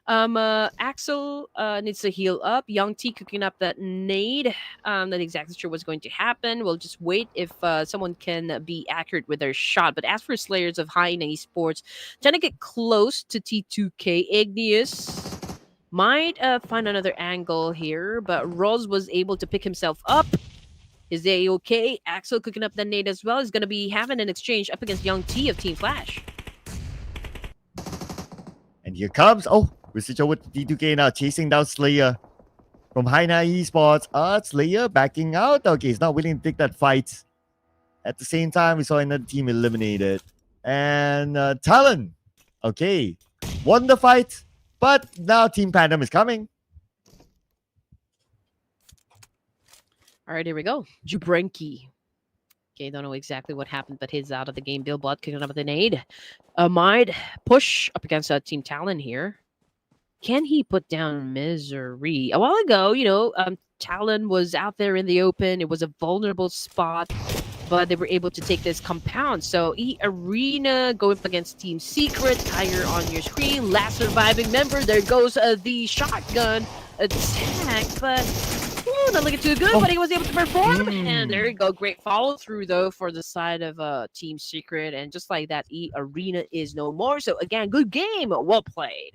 Axel needs to heal up. Young T cooking up that nade. Not exactly sure what's going to happen. We'll just wait if someone can be accurate with their shot. But as for Slayers of HAINA Esports, trying to get close to T2K. Igneous might find another angle here, but Roz was able to pick himself up. Is they okay? Axel cooking up that nade as well. Is going to be having an exchange up against Young T of Team Flash. And here comes, we switch over to T2K now, chasing down Slayer from HAINA Esports. Slayer backing out. Okay, he's not willing to take that fight. At the same time, we saw another team eliminated. And Talon, okay, won the fight, but now Team PANDUM is coming. All right, here we go. Jubrenki. Okay, don't know exactly what happened, but he's out of the game. Billbot kicking up with an aid. Might push up against Team Talon here. Can he put down Misery? A while ago, Talon was out there in the open. It was a vulnerable spot, but they were able to take this compound. So EARENA going up against Team Secret. Tiger on your screen. Last surviving member. There goes the shotgun attack, but not looking too good, but he was able to perform. And there you go. Great follow through, though, for the side of Team Secret. And just like that, EARENA is no more. So, again, good game. Well played.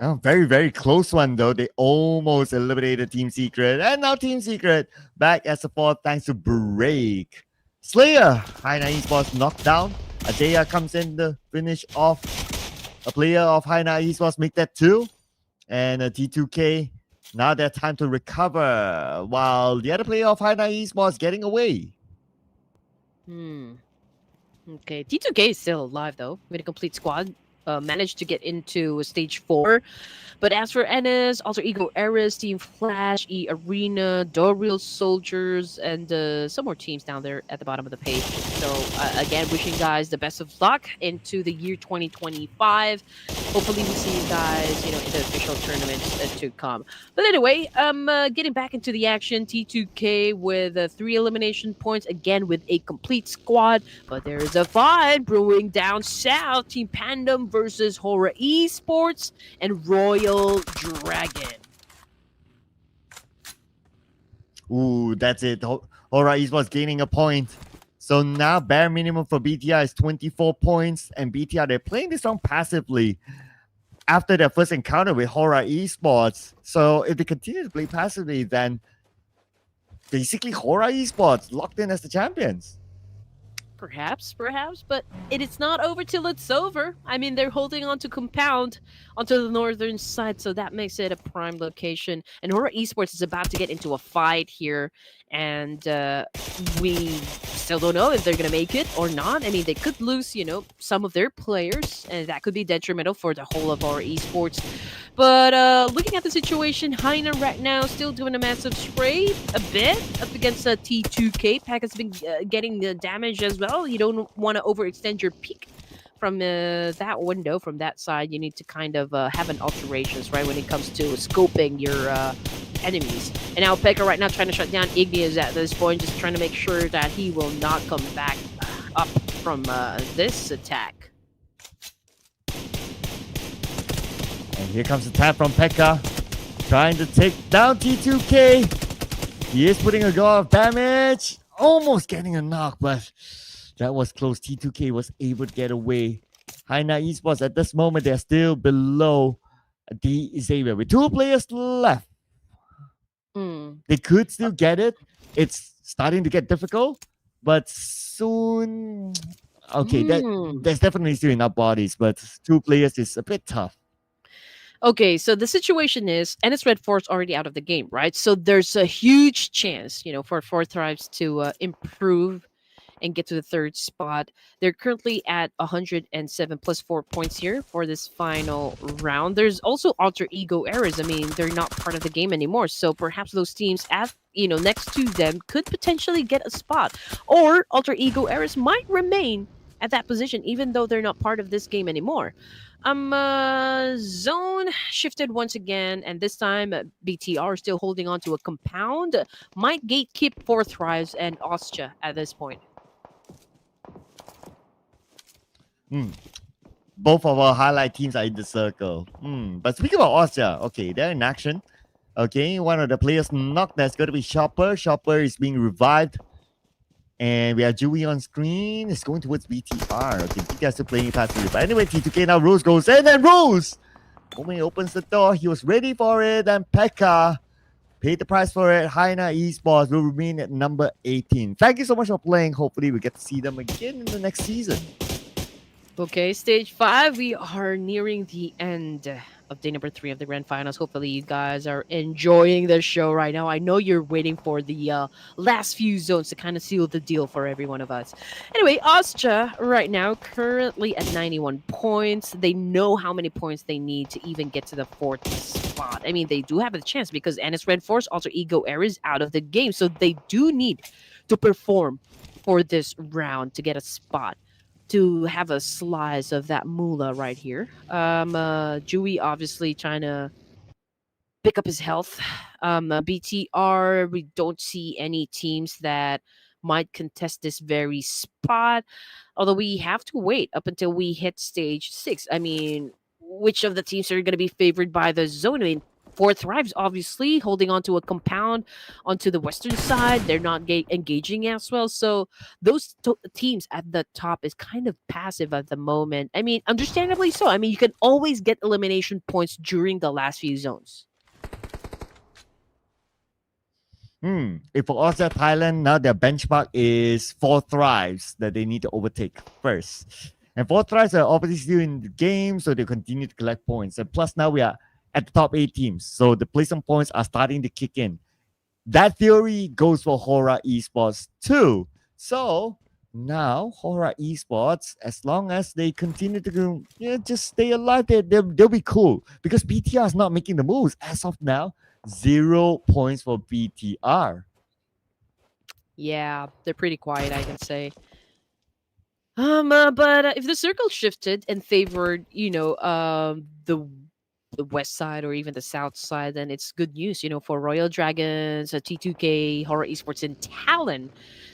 Oh, very, very close one, though. They almost eliminated Team Secret. And now Team Secret back as support thanks to Break. Slayer, HAINA Esports knocked down. Adea comes in to finish off a player of HAINA Esports, make that 2. And T2K, now their time to recover, while the other player of HAINA Esports getting away. Okay, T2K is still alive, though, with a complete squad. Managed to get into stage 4. But as for Enes, also Ego Eris, Team Flash, EARENA, Dorial Soldiers, and some more teams down there at the bottom of the page. So again, wishing guys the best of luck into the year 2025. Hopefully we see you guys, in the official tournaments to come. But anyway, getting back into the action, T2K with 3 elimination points, again with a complete squad. But there is a fight brewing down south. Team PANDUM versus HORAA Esports and Royal Dragon. Ooh, that's it. HORAA Esports gaining a point. So now bare minimum for BTR is 24 points. And BTR, they're playing this round passively after their first encounter with HORAA Esports. So if they continue to play passively, then basically HORAA Esports locked in as the champions. Perhaps, but it's not over till it's over. I mean, they're holding on to Compound onto the northern side, so that makes it a prime location. And HORAA Esports is about to get into a fight here, and we still don't know if they're going to make it or not. I mean, they could lose, some of their players, and that could be detrimental for the whole of HORAA Esports. But looking at the situation, HAINA right now still doing a massive spray, a bit, up against T2K. Pack has been getting the damage as well. You don't want to overextend your peak from that window, from that side. You need to kind of have an alterations, right, when it comes to scoping your enemies. And now Pekka right now trying to shut down Igneous at this point, just trying to make sure that he will not come back up from this attack. And here comes the tap from Pekka, trying to take down T2K. He is putting a lot of damage, almost getting a knock, but that was close. T2K was able to get away. HAINA Esports at this moment, they're still below the Xavier with 2 players left. They could still get it. It's starting to get difficult, but soon. Okay, there's definitely still enough bodies, but 2 players is a bit tough. Okay, so the situation is, and it's REDFORCE already out of the game, right? So there's a huge chance, for Four Thrives to improve and get to the third spot. They're currently at 107 plus 4 points here for this final round. There's also Alter Ego Errors. I mean, they're not part of the game anymore, so perhaps those teams at next to them could potentially get a spot, or Alter Ego Errors might remain at that position even though they're not part of this game anymore. Zone shifted once again, and this time BTR still holding on to a compound. Might gatekeep for Thrives and Ostia at this point. Both of our highlight teams are in the circle. But speaking about Ostia, okay, they're in action. Okay, one of the players knocked. That's going to be Chopper. Chopper is being revived. And we have Dewey on screen. It's going towards BTR. Okay, BTR is still playing passively. But anyway, T2K now Rose goes in, and Rose! When he opens the door, he was ready for it. And Pekka paid the price for it. HAINA Esports will remain at number 18. Thank you so much for playing. Hopefully, we get to see them again in the next season. Okay, stage 5. We are nearing the end of day number 3 of the grand finals. Hopefully, you guys are enjoying the show right now. I know you're waiting for the last few zones to kind of seal the deal for every one of us. Anyway, Ostia right now currently at 91 points. They know how many points they need to even get to the 4th spot. I mean, they do have a chance because Annis REDFORCE, Alter Ego Air is out of the game. So they do need to perform for this round to get a spot, to have a slice of that moolah right here. Dewey obviously trying to pick up his health. BTR, we don't see any teams that might contest this very spot, although we have to wait up until we hit stage 6. I mean, which of the teams are going to be favored by the zone? I mean, 4 Thrives obviously holding on to a compound onto the western side. They're not engaging as well, so those teams at the top is kind of passive at the moment. I mean, understandably so. I mean, you can always get elimination points during the last few zones. If for Ostia Thailand, now their benchmark is 4 Thrives that they need to overtake first. And 4 Thrives are obviously still in the game, so they continue to collect points. And plus now we are at the top 8 teams, so the placement points are starting to kick in. That theory goes for HORAA Esports too. So now HORAA Esports, as long as they continue to just stay alive, they'll be cool, because BTR is not making the moves as of now. 0 points for BTR. Yeah, they're pretty quiet, I can say. But if the circle shifted and favored, the west side or even the south side, then it's good news, for Royal Dragons, T2K, HORAA Esports, and TALON,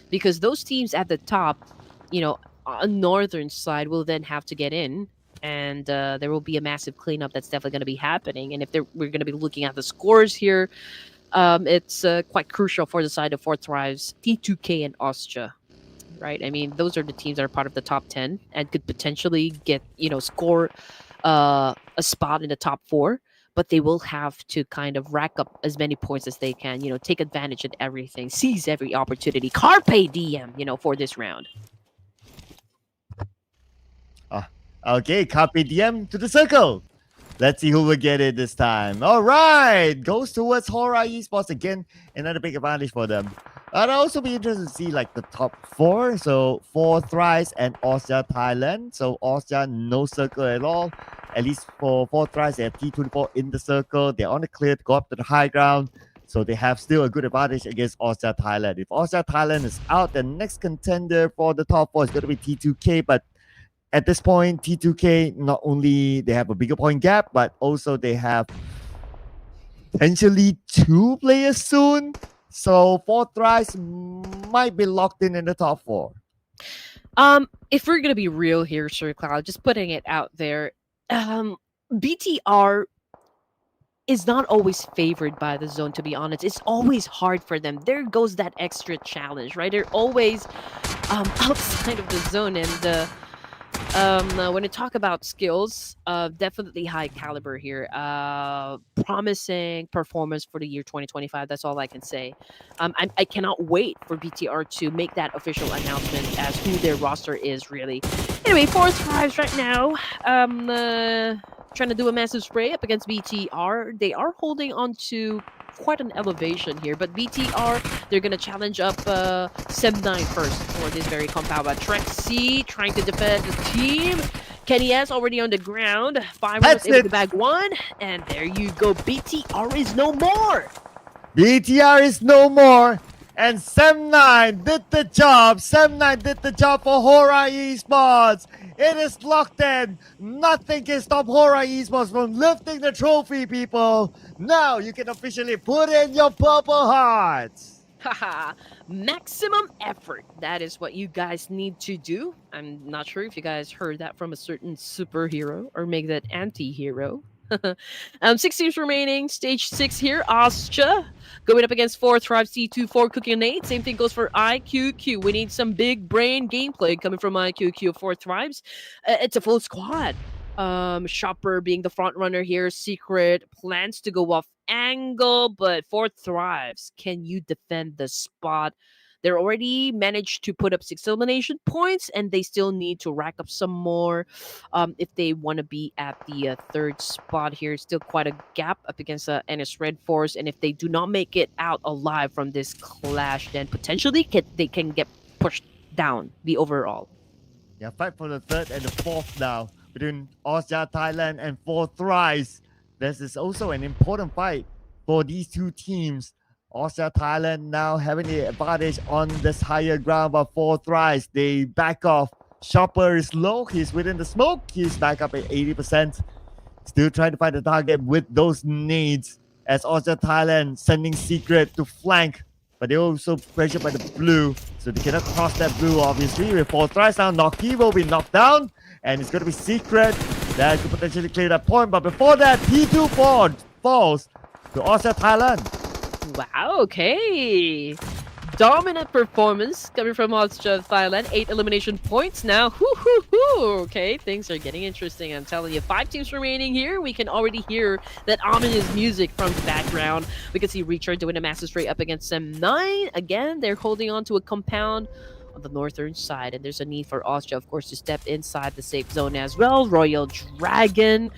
because those teams at the top, on northern side will then have to get in, and there will be a massive cleanup that's definitely going to be happening. And if we're going to be looking at the scores here, it's quite crucial for the side of 4 Thrives, T2K, and Ostia. Right? I mean, those are the teams that are part of the top 10 and could potentially get, score a spot in the top 4, but they will have to kind of rack up as many points as they can, take advantage of everything, seize every opportunity, carpe diem, for this round. Okay, carpe diem to the circle. Let's see who will get it this time. All right, goes towards HORAA Esports again. Another big advantage for them. I'd also be interested to see like the top 4. So 4 Thrives and Ostia Thailand. So Ostia, no circle at all. At least for 4 Thrives, they have T24 in the circle. They're on the clear to go up to the high ground. So they have still a good advantage against Ostia Thailand. If Ostia Thailand is out, the next contender for the top 4 is going to be T2K. But at this point, T2K, not only they have a bigger point gap, but also they have potentially 2 players soon. So 4 Thrives might be locked in the top 4. If we're gonna be real here, Sir Cloud, just putting it out there, BTR is not always favored by the zone, to be honest. It's always hard for them. There goes that extra challenge, right? They're always outside of the zone, and when you talk about skills, definitely high caliber here. Promising performance for the year 2025. That's all I can say. I cannot wait for BTR to make that official announcement as who their roster is, really. Anyway, 4 Thrives right now. Trying to do a massive spray up against BTR. They are holding on to quite an elevation here. But BTR, they're gonna challenge up Sem9 first for this very compound. But Trexy trying to defend the team. Kenny S already on the ground. Five was able to bag one, and there you go. BTR is no more. BTR is no more. And Sem9 did the job. Sem9 did the job for HORAA Esports. It is locked in. Nothing can stop HORAA Esports from lifting the trophy, people. Now you can officially put in your purple hearts. Haha, maximum effort. That is what you guys need to do. I'm not sure if you guys heard that from a certain superhero or make that anti-hero. 6 teams remaining. Stage 6 here. Austria going up against 4 Thrive C24 cooking an 8. Same thing goes for IQQ. We need some big brain gameplay coming from IQQ. 4 Thrives. It's a full squad. Shopper being the front runner here. Secret plans to go off angle, but 4 Thrives. Can you defend the spot? They're already managed to put up 6 elimination points, and they still need to rack up some more if they want to be at the 3rd spot here. Still quite a gap up against NS REDFORCE, and if they do not make it out alive from this clash, then potentially they can get pushed down the overall. Yeah, fight for the 3rd and the 4th now between Austria, Thailand, and 4 Thrives. This is also an important fight for these two teams. Austria, Thailand now having the advantage on this higher ground, but 4 Thrives, they back off. Shopper is low. He's within the smoke. He's back up at 80%. Still trying to find the target with those nades as Austria, Thailand sending Secret to flank. But they're also pressured by the blue, so they cannot cross that blue, obviously. With 4 Thrives now, Noki will be knocked down, and it's going to be Secret that could potentially clear that point. But before that, T2 falls to Austria, Thailand. Wow, okay. Dominant performance coming from Austria, Thailand. 8 elimination points now. Okay, things are getting interesting. I'm telling you, 5 teams remaining here. We can already hear that ominous music from the background. We can see Reacher doing a massive straight up against Sem9. Again, they're holding on to a compound on the northern side, and there's a need for Austria, of course, to step inside the safe zone as well. Royal Dragon,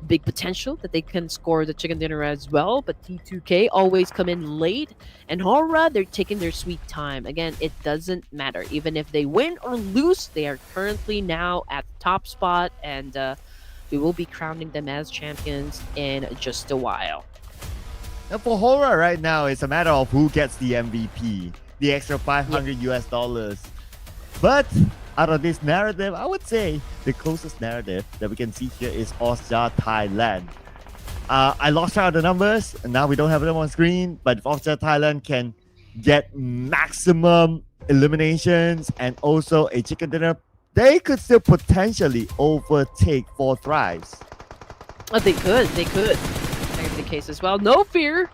big potential that they can score the chicken dinner as well, but T2K always come in late, and HORAA, they're taking their sweet time. Again, it doesn't matter. Even if they win or lose, they are currently now at the top spot, and we will be crowning them as champions in just a while. Now for HORAA right now, it's a matter of who gets the MVP. The extra $500 US. But out of this narrative, I would say the closest narrative that we can see here is Austria, Thailand. I lost track of the numbers, and now we don't have them on screen. But if Austria, Thailand can get maximum eliminations and also a chicken dinner, they could still potentially overtake 4 Thrives. Oh, they could. That is the case as well. No fear.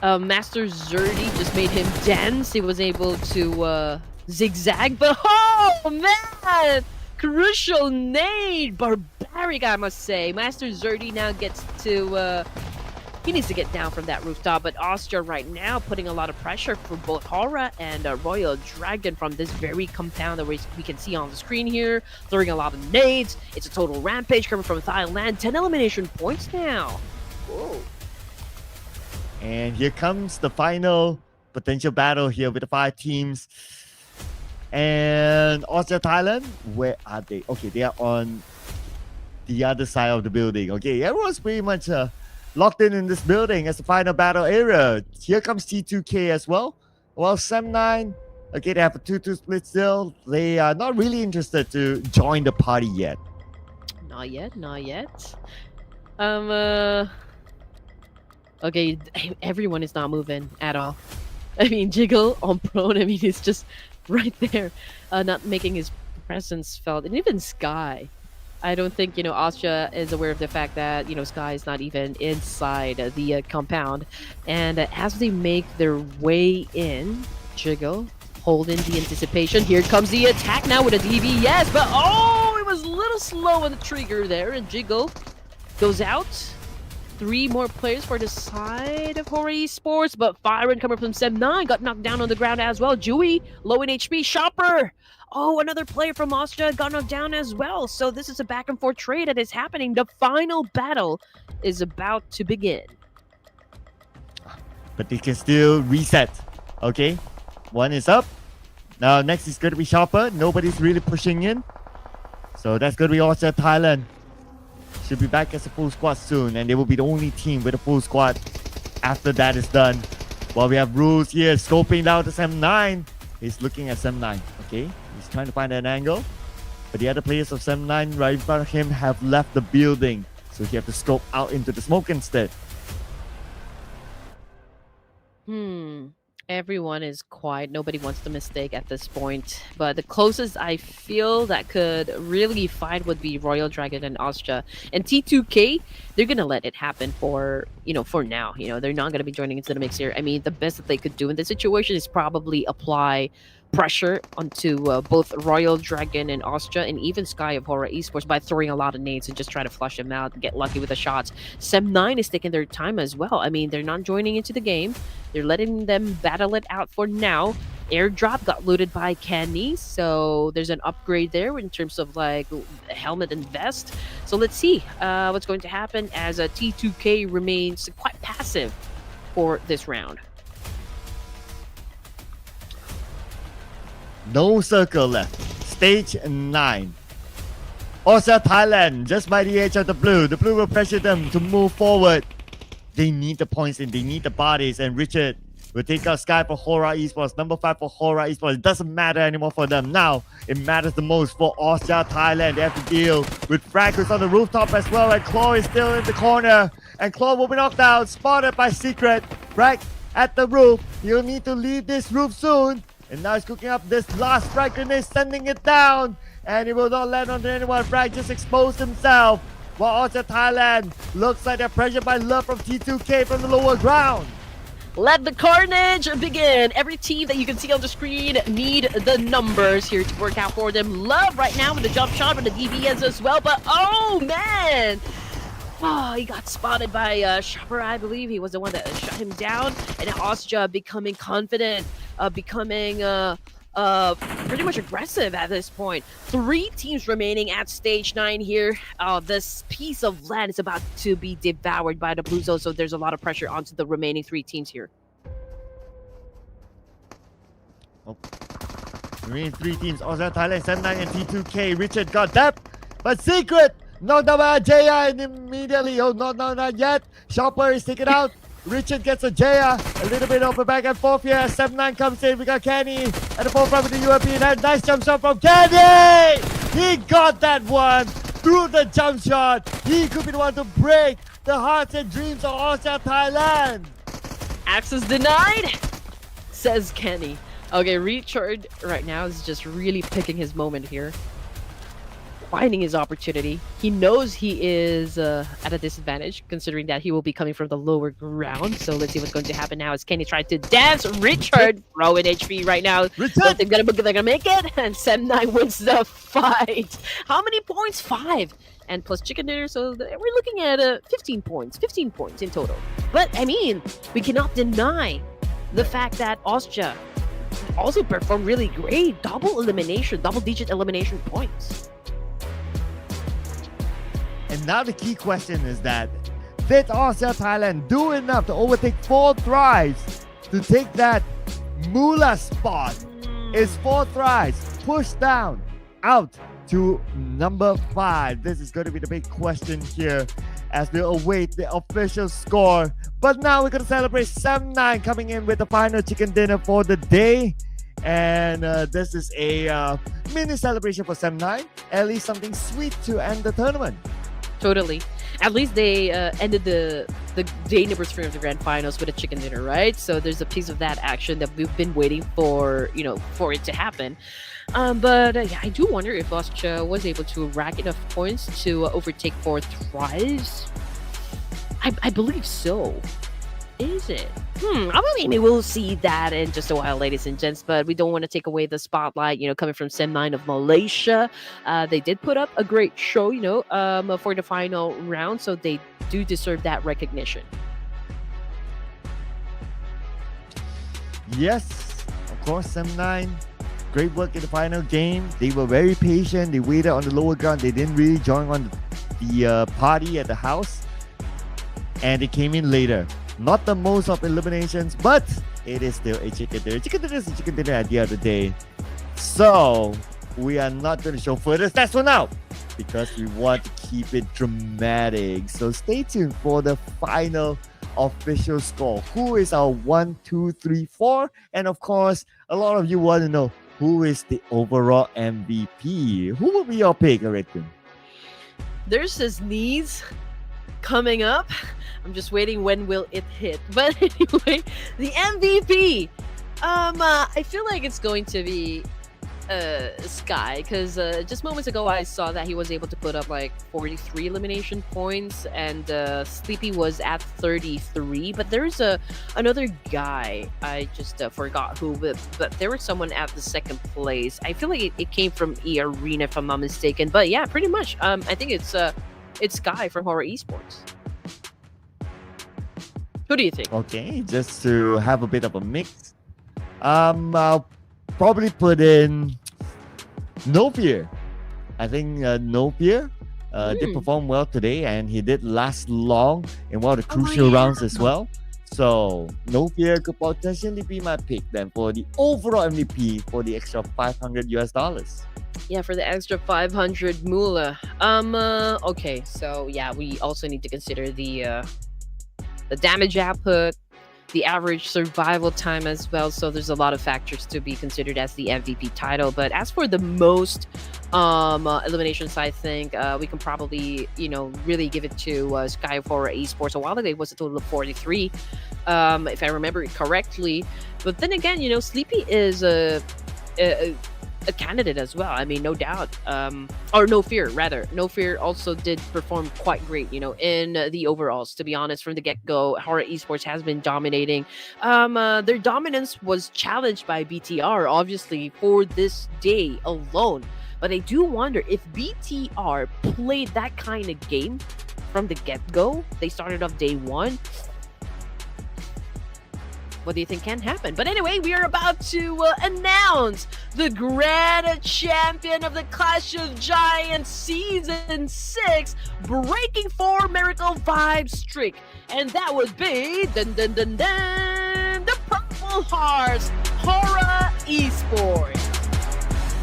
Master Zerdy just made him dance. He was able to zigzag, but oh man! Crucial nade! Barbaric, I must say. Master Zerdy now gets to... he needs to get down from that rooftop, but Austria right now putting a lot of pressure for both HORAA and Royal Dragon from this very compound that we can see on the screen here. Throwing a lot of nades. It's a total rampage coming from Thailand. 10 elimination points now. Whoa. And here comes the final potential battle here with the 5 teams. And Austria, Thailand, where are they? Okay, they are on the other side of the building. Okay, everyone's pretty much locked in this building as the final battle area. Here comes T2K as well. Well, Sem9, okay, they have a 2-2 split still. They are not really interested to join the party yet. Not yet. Okay, everyone is not moving at all. I mean, Jiggle on prone, I mean, he's just right there, not making his presence felt. And even Sky, I don't think, Austria is aware of the fact that, Sky is not even inside the compound. And as they make their way in, Jiggle holding the anticipation. Here comes the attack now with a DV, yes, but oh, it was a little slow on the trigger there, and Jiggle goes out. 3 more players for the side of HORAA Esports, but Firen coming from Sem9 got knocked down on the ground as well. Dewey, low in HP. Shopper! Oh, another player from Austria got knocked down as well. So this is a back and forth trade that is happening. The final battle is about to begin. but they can still reset. Okay, one is up. Now next is going to be Chopper. Nobody's really pushing in. So that's going to be also Thailand. Should be back as a full squad soon, and they will be the only team with a full squad after that is done. While we have Rules here scoping down to Sem9. He's looking at Sem9. Okay, he's trying to find an angle. But the other players of Sem9 right in front of him have left the building. So he have to scope out into the smoke instead. Everyone is quiet. Nobody wants the mistake at this point. But the closest I feel that could really fight would be Royal Dragon and Austria. And T2K, they're gonna let it happen for now. They're not gonna be joining into the mix here. I mean, the best that they could do in this situation is probably apply pressure onto both Royal Dragon and Austria, and even Sky of HORAA Esports by throwing a lot of nades and just try to flush them out and get lucky with the shots. Sem9 is taking their time as well. I mean, they're not joining into the game. They're letting them battle it out for now. Airdrop got looted by Kenny, so there's an upgrade there in terms of like helmet and vest. So let's see what's going to happen as T2K remains quite passive for this round. No circle left. Stage 9. Also Thailand, just by the edge of the blue. The blue will pressure them to move forward. They need the points and they need the bodies. And Richard will take out Sky for HORAA Esports. Number 5 for HORAA Esports. It doesn't matter anymore for them. Now, it matters the most for Austria Thailand. They have to deal with Fragments on the rooftop as well. And Claw is still in the corner. And Claw will be knocked down. Spotted by Secret. Frag at the roof. He'll need to leave this roof soon. And now he's cooking up this last frag grenade, sending it down. And he will not land on anyone. Frag just exposed himself. While Austria Thailand looks like they're pressured by Love from T2K from the lower ground. Let the carnage begin. Every team that you can see on the screen need the numbers here to work out for them. Love right now with the jump shot with the DBS as well. But oh man! Oh, he got spotted by Shopper, I believe. He was the one that shut him down. And Austria becoming confident, becoming pretty much aggressive at this point. 3 teams remaining at stage 9 here. This piece of land is about to be devoured by the Blue Zone, so there's a lot of pressure onto the remaining 3 teams here. Remaining 3 teams, Austria Thailand, Sem9 and T2K. Richard got that, but Secret knocked down by Jaya immediately. Oh, no, not yet. Chopper is taken out. Richard gets a Jaya. A little bit of a back and forth here. Sem9 comes in. We got Kenny at the forefront with the European head. Nice jump shot from Kenny. He got that one through the jump shot. He could be the one to break the hearts and dreams of Austria Thailand. Access denied, says Kenny. Okay, Richard right now is just really picking his moment here. Finding his opportunity. He knows he is at a disadvantage considering that he will be coming from the lower ground. So let's see what's going to happen now as Kenny tried to dance. Richard throwing HP right now. But they're gonna make it, and Sem9 wins the fight. How many points? 5. And plus chicken dinner, so we're looking at 15 points. 15 points in total. But I mean, we cannot deny the fact that Austria also performed really great. Double-digit elimination points. And now the key question is that did Austria Thailand do enough to overtake 4 thrives to take that Moolah spot? Is 4 thrives pushed down out to number 5? This is going to be the big question here as we await the official score. But now we're going to celebrate Sem9 coming in with the final chicken dinner for the day. And this is a mini celebration for Sem9. At least something sweet to end the tournament. Totally. At least they ended the day number 3 of the grand finals with a chicken dinner, right? So there's a piece of that action that we've been waiting for, for it to happen. But yeah, I do wonder if Austria was able to rack enough points to overtake 4 thrives. I believe so. Is it? Maybe we'll see that in just a while, ladies and gents, but we don't want to take away the spotlight, coming from Sem9 of Malaysia. They did put up a great show, for the final round, so they do deserve that recognition. Yes, of course, Sem9. Great work in the final game. They were very patient. They waited on the lower ground. They didn't really join on the party at the house. And they came in later. Not the most of eliminations, but it is still a chicken dinner. Chicken dinner is a chicken dinner at the end of the day. So we are not going to show further stats for now because we want to keep it dramatic. So stay tuned for the final official score. Who is our 1, 2, 3, 4? And of course, a lot of you want to know who is the overall MVP. Who will be your pick, Aretun? There's his knees coming up. I'm just waiting when will it hit. But anyway, the MVP. I feel like it's going to be Sky, because just moments ago I saw that he was able to put up like 43 elimination points, and Sleepy was at 33. But there's another guy, I just forgot who, but there was someone at the second place. I feel like it came from EARENA if I'm not mistaken. But yeah, pretty much. I think it's Sky from HORAA Esports. Who do you think? Okay, just to have a bit of a mix. I'll probably put in No Fear. I think No Fear did perform well today, and he did last long in one of the crucial rounds as well. So No Fear could potentially be my pick then for the overall MVP for the extra $500. Yeah, for the extra 500 moolah. Okay, so yeah, we also need to consider the damage output, the average survival time as well. So there's a lot of factors to be considered as the MVP title. But as for the most eliminations, I think we can probably, really give it to Sky for Esports. A while ago, it was a total of 43, if I remember it correctly. But then again, Sleepy is a candidate as well. I mean, no doubt. Or No Fear, rather. No Fear also did perform quite great, in the overalls. To be honest, from the get-go, HORAA Esports has been dominating. Their dominance was challenged by BTR, obviously, for this day alone. But I do wonder if BTR played that kind of game from the get-go. They started off day one. What do you think can happen? But anyway, we are about to announce the grand champion of the Clash of Giants Season 6, breaking 4 Miracle 5 streak. And that would be the Purple Hearts, HORAA Esports.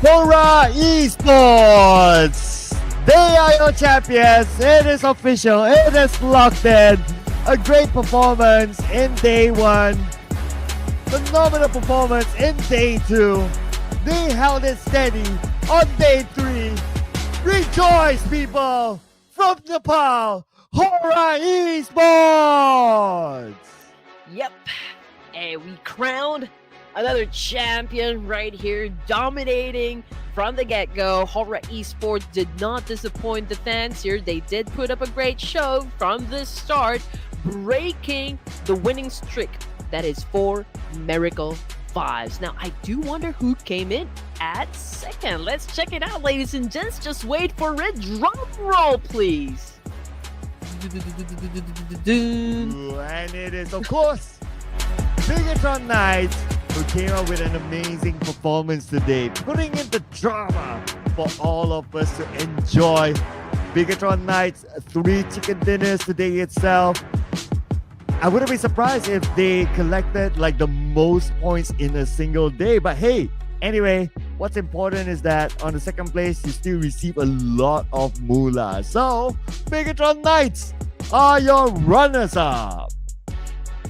HORAA Esports! They are your champions. It is official. It is locked in. A great performance in day 1. Phenomenal performance in day 2. They held it steady on day 3. Rejoice, people! From Nepal, HORAA Esports! Yep. And we crowned another champion right here, dominating from the get-go. HORAA Esports did not disappoint the fans here. They did put up a great show from the start, breaking the winning streak. That is 4 Miracle 5s. Now, I do wonder who came in at second. Let's check it out, ladies and gents. Just wait for it. Drum roll, please. And it is, of course, Bigatron Knights, who came up with an amazing performance today, putting in the drama for all of us to enjoy. Bigatron Knights, 3 chicken dinners today itself. I wouldn't be surprised if they collected like the most points in a single day. But hey, anyway, what's important is that on the second place, you still receive a lot of moolah. So, Bigatron Knights are your runners-up.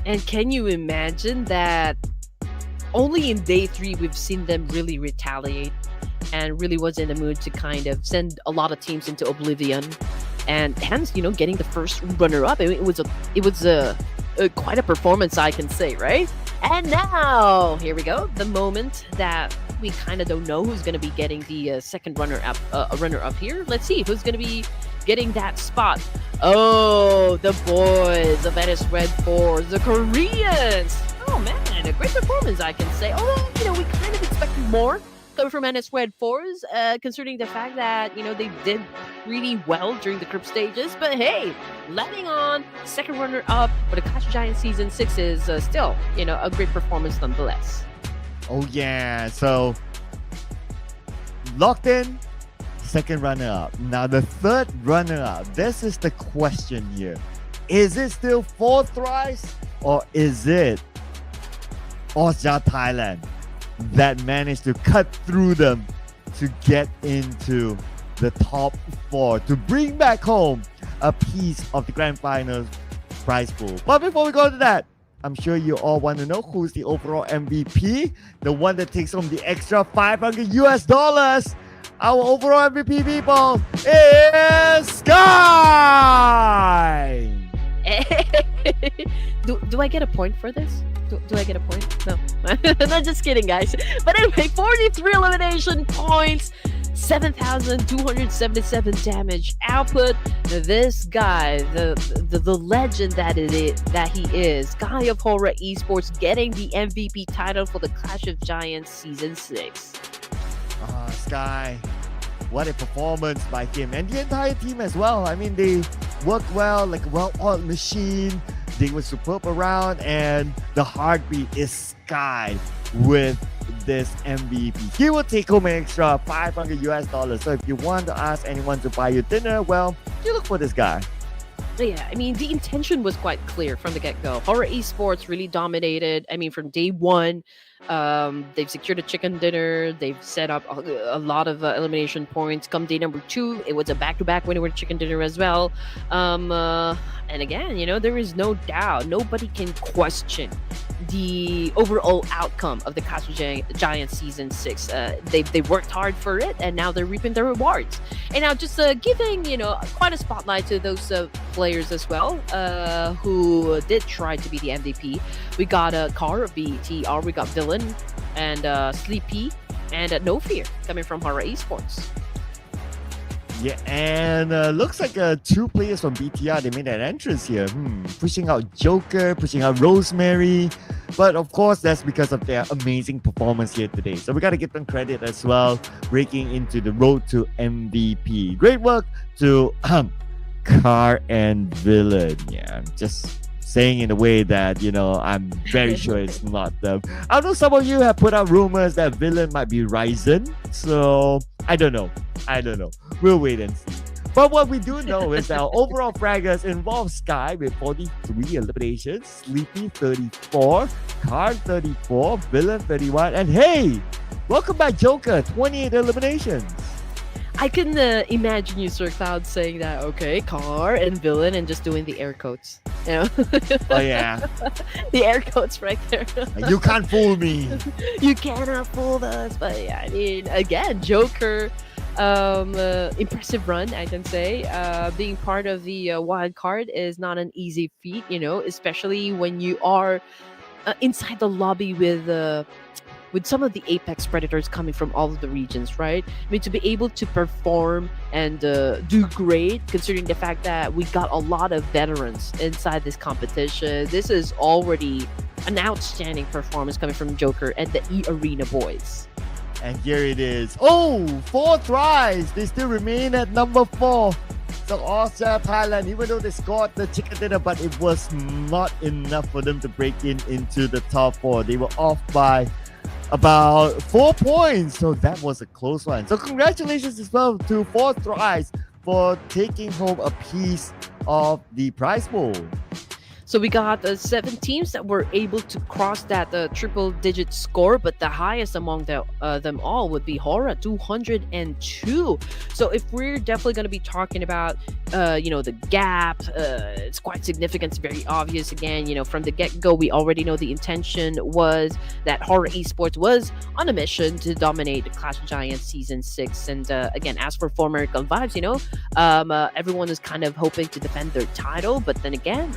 And can you imagine that only in day 3 we've seen them really retaliate and really was in the mood to kind of send a lot of teams into oblivion, and hence, getting the first runner-up. I mean, it was quite a performance, I can say, right? And now, here we go, the moment that we kind of don't know who's going to be getting the second runner-up here. Let's see who's going to be getting that spot. Oh, the boys of REDFORCE, the Koreans. Oh man, a great performance, I can say. Although, we kind of expected more coming from REDFORCE, considering the fact that, they did really well during the group stages. But hey, landing on second runner-up for the Clash of Giants Season 6 is still, a great performance nonetheless. Oh yeah, so locked in, second runner-up. Now the third runner-up, this is the question here. Is it still 4 thrives Or is it Osja Thailand that managed to cut through them to get into the top 4 to bring back home a piece of the grand finals prize pool? But before we go to that, I'm sure you all want to know who's the overall MVP, the one that takes home the extra $500. Our overall MVP, people, is Sky. Do I get a point for this? Do I get a point? No. No, just kidding, guys. But anyway, 43 elimination points, 7,277 damage output. This guy, the legend that he is, Guy of HORAA Esports, getting the MVP title for the Clash of Giants Season 6. Sky, what a performance by him and the entire team as well. I mean, they worked well, like a well-oiled machine. They were superb around, and the heartbeat is Sky with this MVP. He will take home an extra $500. So if you want to ask anyone to buy you dinner, well, you look for this guy. Yeah, I mean, the intention was quite clear from the get-go. HORAA Esports really dominated. I mean, from day one, they've secured a chicken dinner. They've set up a lot of elimination points. Come day number 2, it was a back-to-back winner with chicken dinner as well. And again, there is no doubt. Nobody can question the overall outcome of the Clash of Giants Season 6. They worked hard for it, and now they're reaping the rewards. And now just giving, quite a spotlight to those players as well, who did try to be the MVP. We got Car of BTR, we got Villain, and Sleepy, and No Fear coming from HORAA Esports. Yeah, and looks like 2 players from BTR, they made an entrance here. Pushing out Joker, pushing out Rosemary. But of course, that's because of their amazing performance here today. So we got to give them credit as well, breaking into the road to MVP. Great work to Car and Villain. Yeah, I'm just saying in a way that, I'm very sure it's not them. I know some of you have put out rumors that Villain might be Ryzen. So I don't know. We'll wait and see. But what we do know is that our overall fraggers involve Sky with 43 eliminations, Sleepy 34, Car 34, Villain 31, and hey, welcome back Joker, 28 eliminations. I can imagine you, Sir Cloud, saying that, okay, Car and Villain, and just doing the air quotes. Oh yeah. The air quotes right there. You can't fool me. You cannot fool us. But yeah, I mean, again, Joker, impressive run, I can say. Being part of the wild card is not an easy feat, especially when you are inside the lobby with some of the apex predators coming from all of the regions, right? I mean, to be able to perform and do great, considering the fact that we got a lot of veterans inside this competition, this is already an outstanding performance coming from Joker and the EARENA boys. And here it is. Oh, 4 tries. They still remain at number 4. So Osja Thailand, even though they scored the chicken dinner, but it was not enough for them to break into the top 4. They were off by about 4 points. So that was a close one. So congratulations as well to 4 tries for taking home a piece of the prize pool. So we got 7 teams that were able to cross that triple-digit score, but the highest among them all would be HORAA, 202. So if we're definitely going to be talking about, the gap, it's quite significant. It's very obvious. Again, from the get-go, we already know the intention was that HORAA Esports was on a mission to dominate the Clash of Giants Season 6. And again, as for former vibes, everyone is kind of hoping to defend their title, but then again,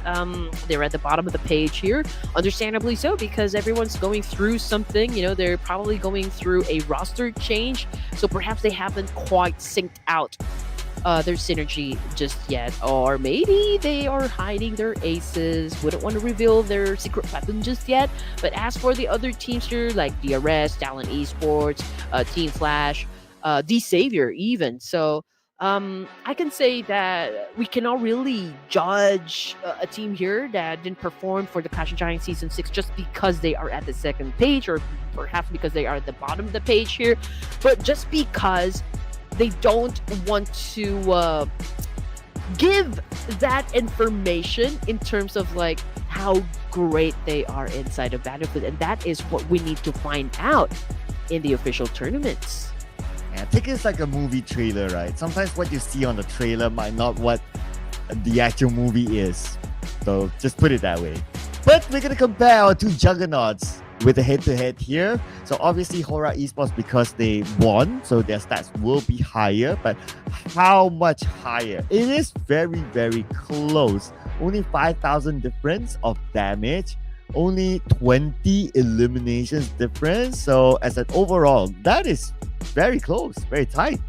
they're at the bottom of the page here, understandably so, because everyone's going through something. They're probably going through a roster change, so perhaps they haven't quite synced out their synergy just yet, or maybe they are hiding their aces, wouldn't want to reveal their secret weapon just yet. But as for the other teams here, like DRS, TALON Esports, Team Flash, D Savior even, so I can say that we cannot really judge a team here that didn't perform for the Clash of Giants Season 6 just because they are at the second page, or perhaps because they are at the bottom of the page here, but just because they don't want to give that information in terms of like how great they are inside of Battlefield, and that is what we need to find out in the official tournaments. Yeah, take it as like a movie trailer, right? Sometimes what you see on the trailer might not what the actual movie is. So just put it that way. But we're gonna compare our two juggernauts with a head-to-head here. So obviously HORAA Esports, because they won, so their stats will be higher. But how much higher? It is very, very close. Only 5,000 difference of damage. Only 20 eliminations difference. So as an overall, that is very close, very tight.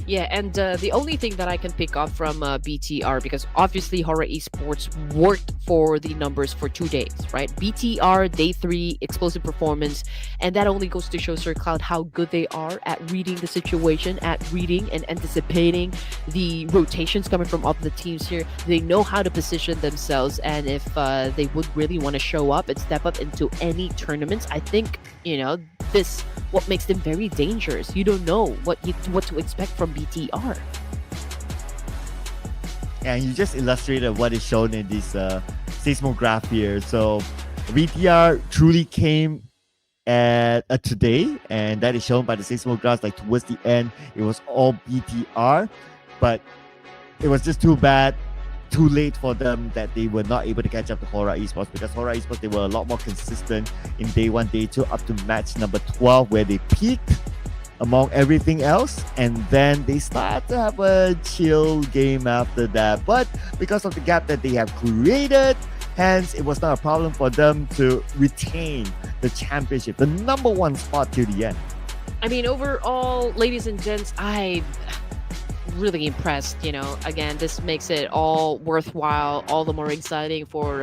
Yeah, and the only thing that I can pick up from BTR, because obviously HORAA Esports worked for the numbers for 2 days, right? BTR, day 3, explosive performance, and that only goes to show Sir Cloud how good they are at reading the situation, at reading and anticipating the rotations coming from other teams here. They know how to position themselves, and if they would really want to show up and step up into any tournaments, I think, this what makes them very dangerous. You don't know what to expect from BTR. And you just illustrated what is shown in this seismograph here. So BTR truly came at today, and that is shown by the seismographs. Like towards the end, it was all BTR, but it was just too bad, too late for them that they were not able to catch up to HORAA Esports, because HORAA Esports, they were a lot more consistent in day 1, day 2, up to match number 12, where they peaked among everything else, and then they start to have a chill game after that. But because of the gap that they have created, hence it was not a problem for them to retain the championship, the number 1 spot till the end. I mean, overall, ladies and gents, I really impressed. Again, this makes it all worthwhile, all the more exciting for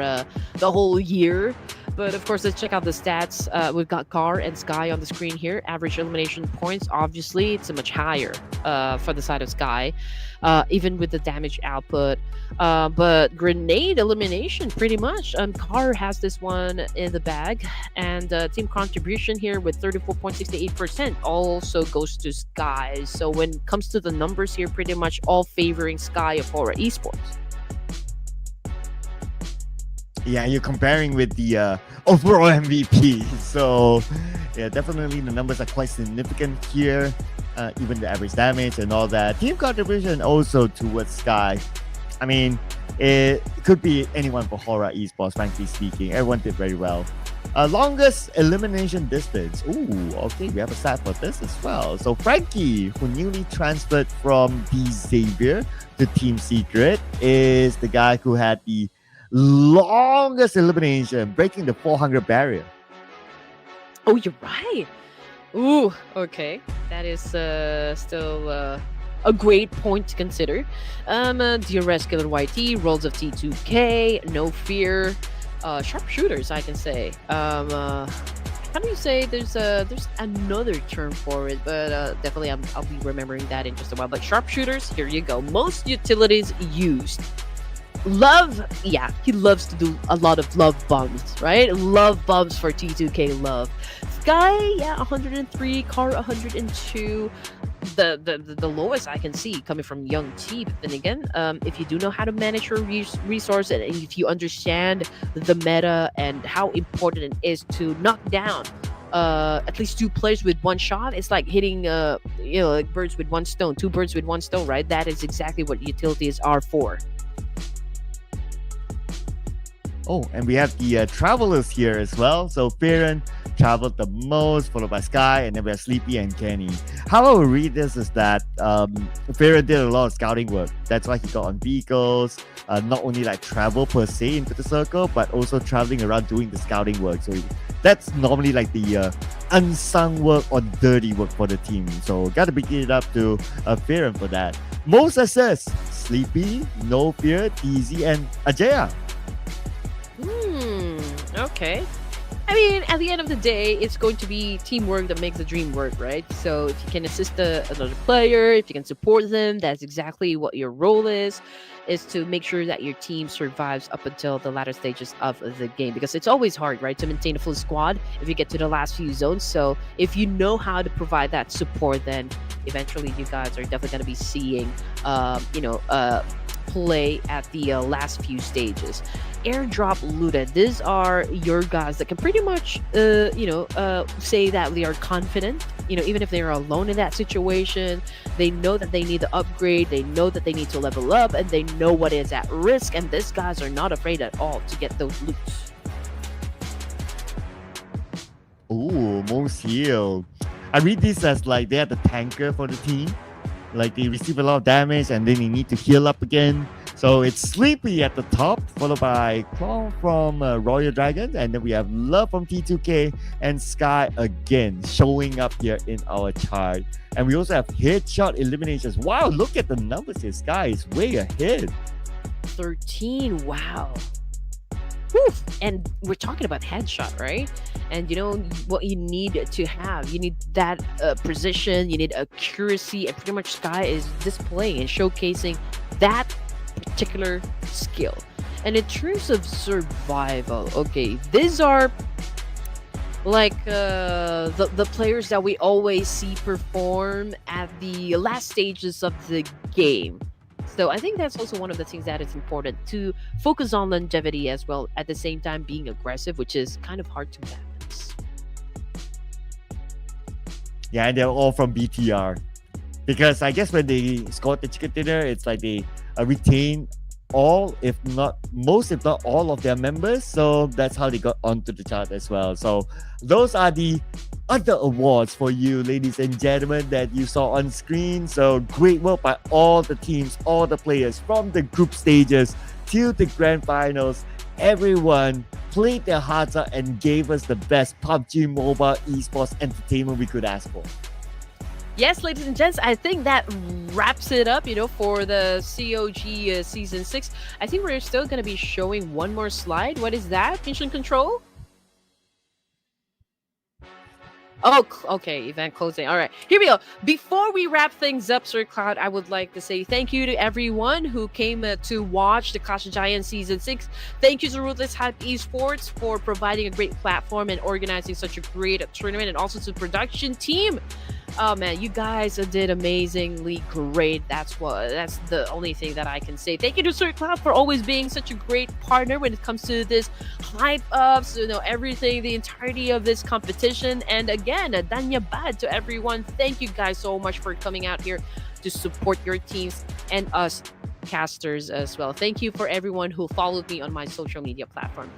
the whole year. But of course, let's check out the stats. We've got Car and Sky on the screen here. Average elimination points, obviously, it's a much higher for the side of Sky, even with the damage output. But grenade elimination, pretty much. Car has this one in the bag. And team contribution here with 34.68% also goes to Sky. So when it comes to the numbers here, pretty much all favoring Sky of HORAA Esports. Yeah, you're comparing with the overall MVP. So, yeah, definitely the numbers are quite significant here. Even the average damage and all that. Team contribution also towards Sky. I mean, it could be anyone for HORAA Esports, frankly speaking. Everyone did very well. Longest elimination distance. Ooh, okay, we have a stat for this as well. So Frankie, who newly transferred from the Xavier to Team Secret, is the guy who had the longest elimination, breaking the 400 barrier. Oh, you're right. Ooh, okay. That is still a great point to consider. DRS Killer YT, Rolls of T2K, No Fear, Sharpshooters, I can say. How do you say? There's another term for it, but definitely I'll be remembering that in just a while. But Sharpshooters, here you go. Most utilities used. Love, yeah, he loves to do a lot of love bombs, right? Love bombs for T2K love. Sky, yeah, 103, Car 102. The lowest I can see coming from Young T. But then again, if you do know how to manage your resource, and if you understand the meta and how important it is to knock down at least 2 players with 1 shot, it's like hitting like birds with 1 stone, 2 birds with 1 stone, right? That is exactly what utilities are for. Oh, and we have the travelers here as well. So Farron traveled the most, followed by Sky, and then we have Sleepy and Kenny. How I would read this is that Farron did a lot of scouting work. That's why he got on vehicles, not only like travel per se into the circle, but also traveling around doing the scouting work. So that's normally like the unsung work or dirty work for the team. So gotta big it up to Farron for that. Most assists, Sleepy, No Fear, TZ, and Ajaya. Okay. I mean, at the end of the day, it's going to be teamwork that makes the dream work, right? So if you can assist another player, if you can support them, that's exactly what your role is to make sure that your team survives up until the latter stages of the game. Because it's always hard, right, to maintain a full squad if you get to the last few zones. So if you know how to provide that support, then eventually you guys are definitely going to be seeing, play at the last few stages. Airdrop looted. These are your guys that can pretty much, say that they are confident. Even if they are alone in that situation, they know that they need to upgrade. They know that they need to level up, and they know what is at risk. And these guys are not afraid at all to get those loots. Ooh, most heal. I read this as like they are the tanker for the team. Like they receive a lot of damage and then they need to heal up again. So it's Sleepy at the top, followed by Claw from Royal Dragon, and then we have Love from T2K and Sky again showing up here in our chart. And we also have headshot eliminations. Wow, look at the numbers here. Sky is way ahead. 13. Wow. Whew. And we're talking about headshot, right? And you know what you need to have. You need that precision. You need accuracy, and pretty much Sky is displaying and showcasing that particular skill. And in terms of survival, okay, these are like the players that we always see perform at the last stages of the game. So I think that's also one of the things that is important, to focus on longevity as well, at the same time being aggressive, which is kind of hard to balance. Yeah, and they're all from BTR. Because I guess when they scored the chicken dinner, it's like they retain all, if not most, if not all of their members. So that's how they got onto the chart as well. So those are the other awards for you, ladies and gentlemen, that you saw on screen. So great work by all the teams, all the players, from the group stages to the grand finals. Everyone played their hearts out and gave us the best PUBG Mobile esports entertainment we could ask for. Yes, ladies and gents, I think that wraps it up, for the COG Season 6. I think we're still going to be showing one more slide. What is that? Mission control? Oh, okay, event closing. All right, here we go. Before we wrap things up, Sir Cloud, I would like to say thank you to everyone who came to watch the Clash of Giants Season 6. Thank you to Ruthless Hype Esports for providing a great platform and organizing such a great tournament, and also to the production team. Oh man, you guys did amazingly great. That's the only thing that I can say. Thank you to Sir Cloud for always being such a great partner when it comes to this hype ups, everything, the entirety of this competition. And again, Danya Bad to everyone. Thank you guys so much for coming out here to support your teams and us casters as well. Thank you for everyone who followed me on my social media platform.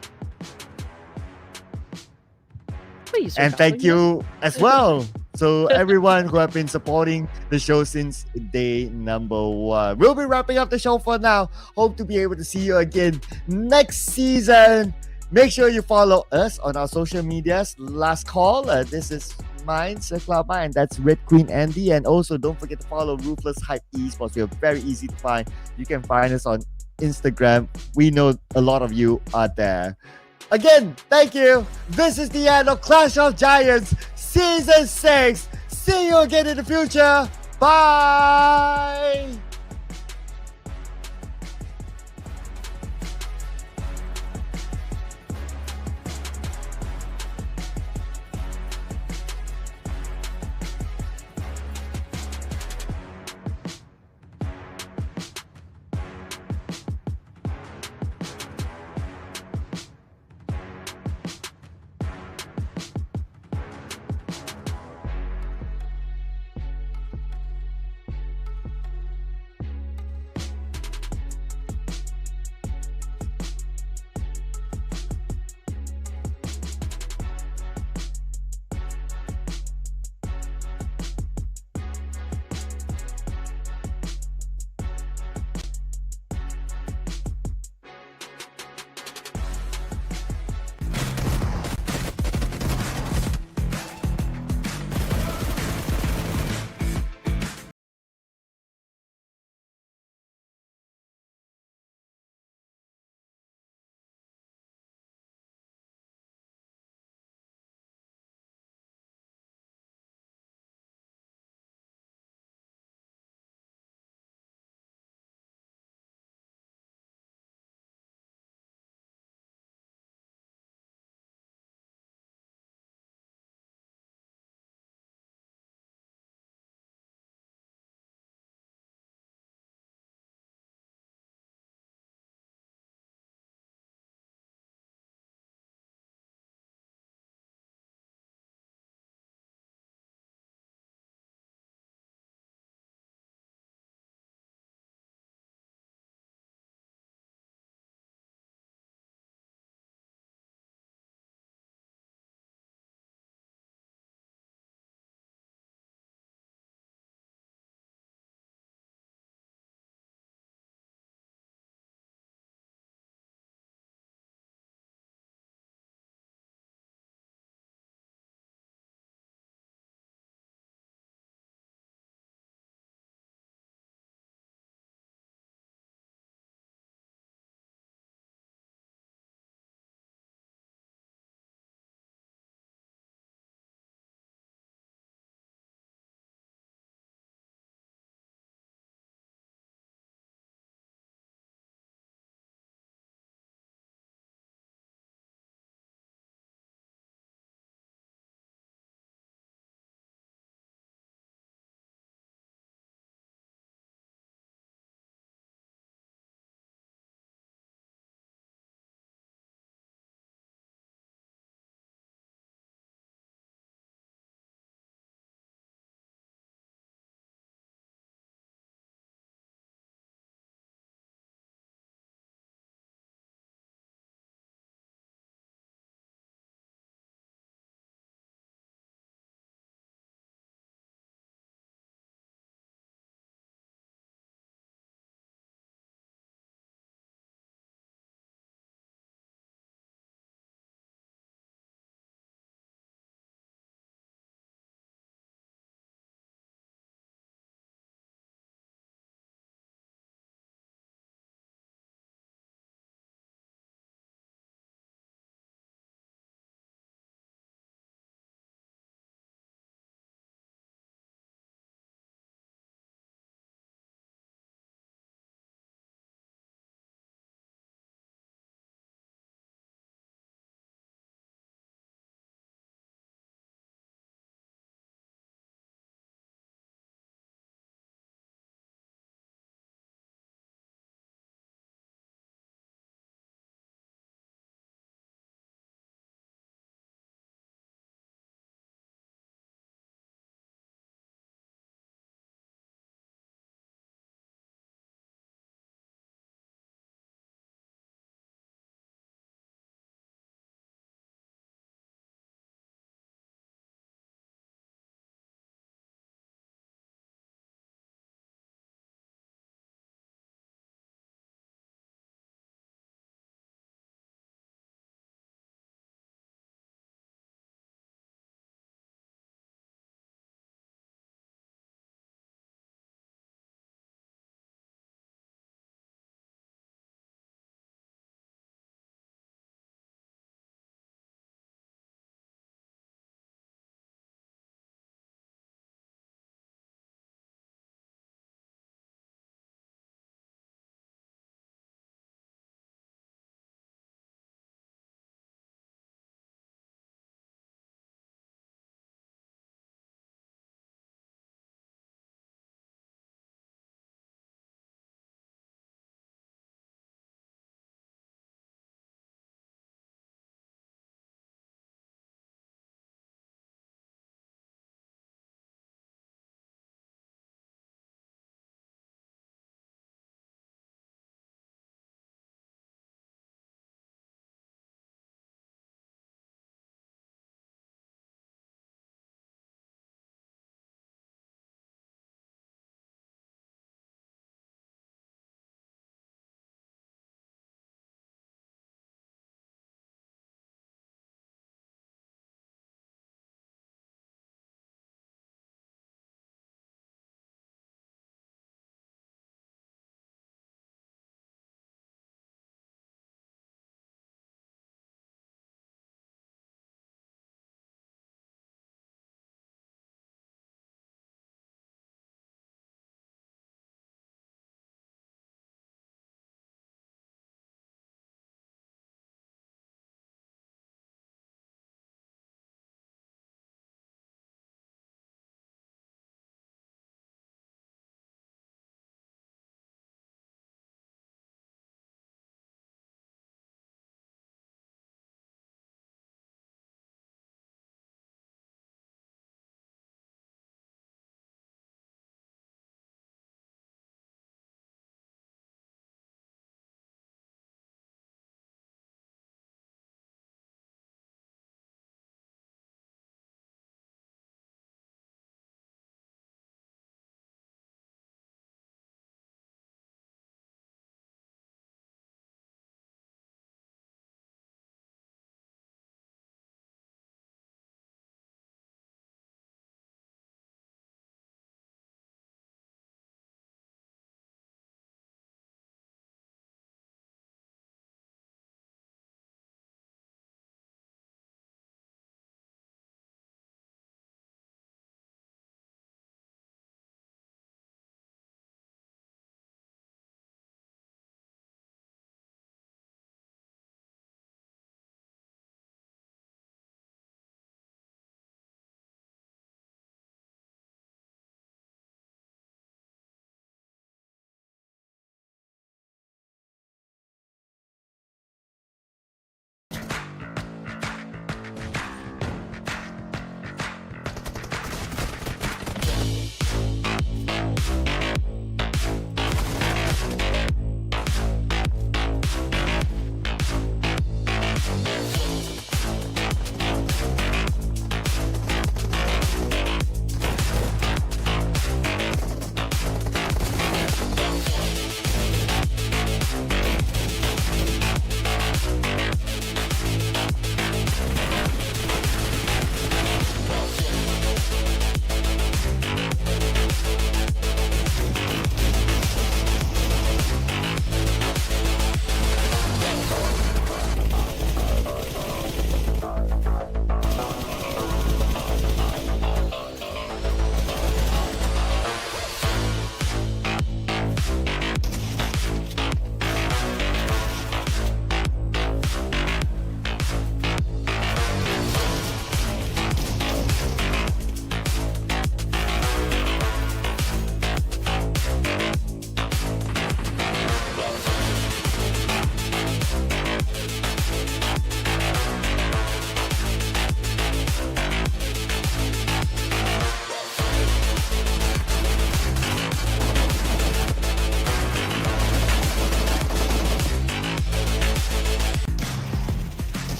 Please, and thank you as well. So everyone who have been supporting the show since day number 1. We'll be wrapping up the show for now. Hope to be able to see you again next season. Make sure you follow us on our social medias. Last call. This is mine, Sir Cloud Mine. That's Red Queen Andy. And also don't forget to follow Ruthless Hype Esports. We are very easy to find. You can find us on Instagram. We know a lot of you are there. Again, thank you. This is the end of Clash of Giants Season 6. See you again in the future. Bye.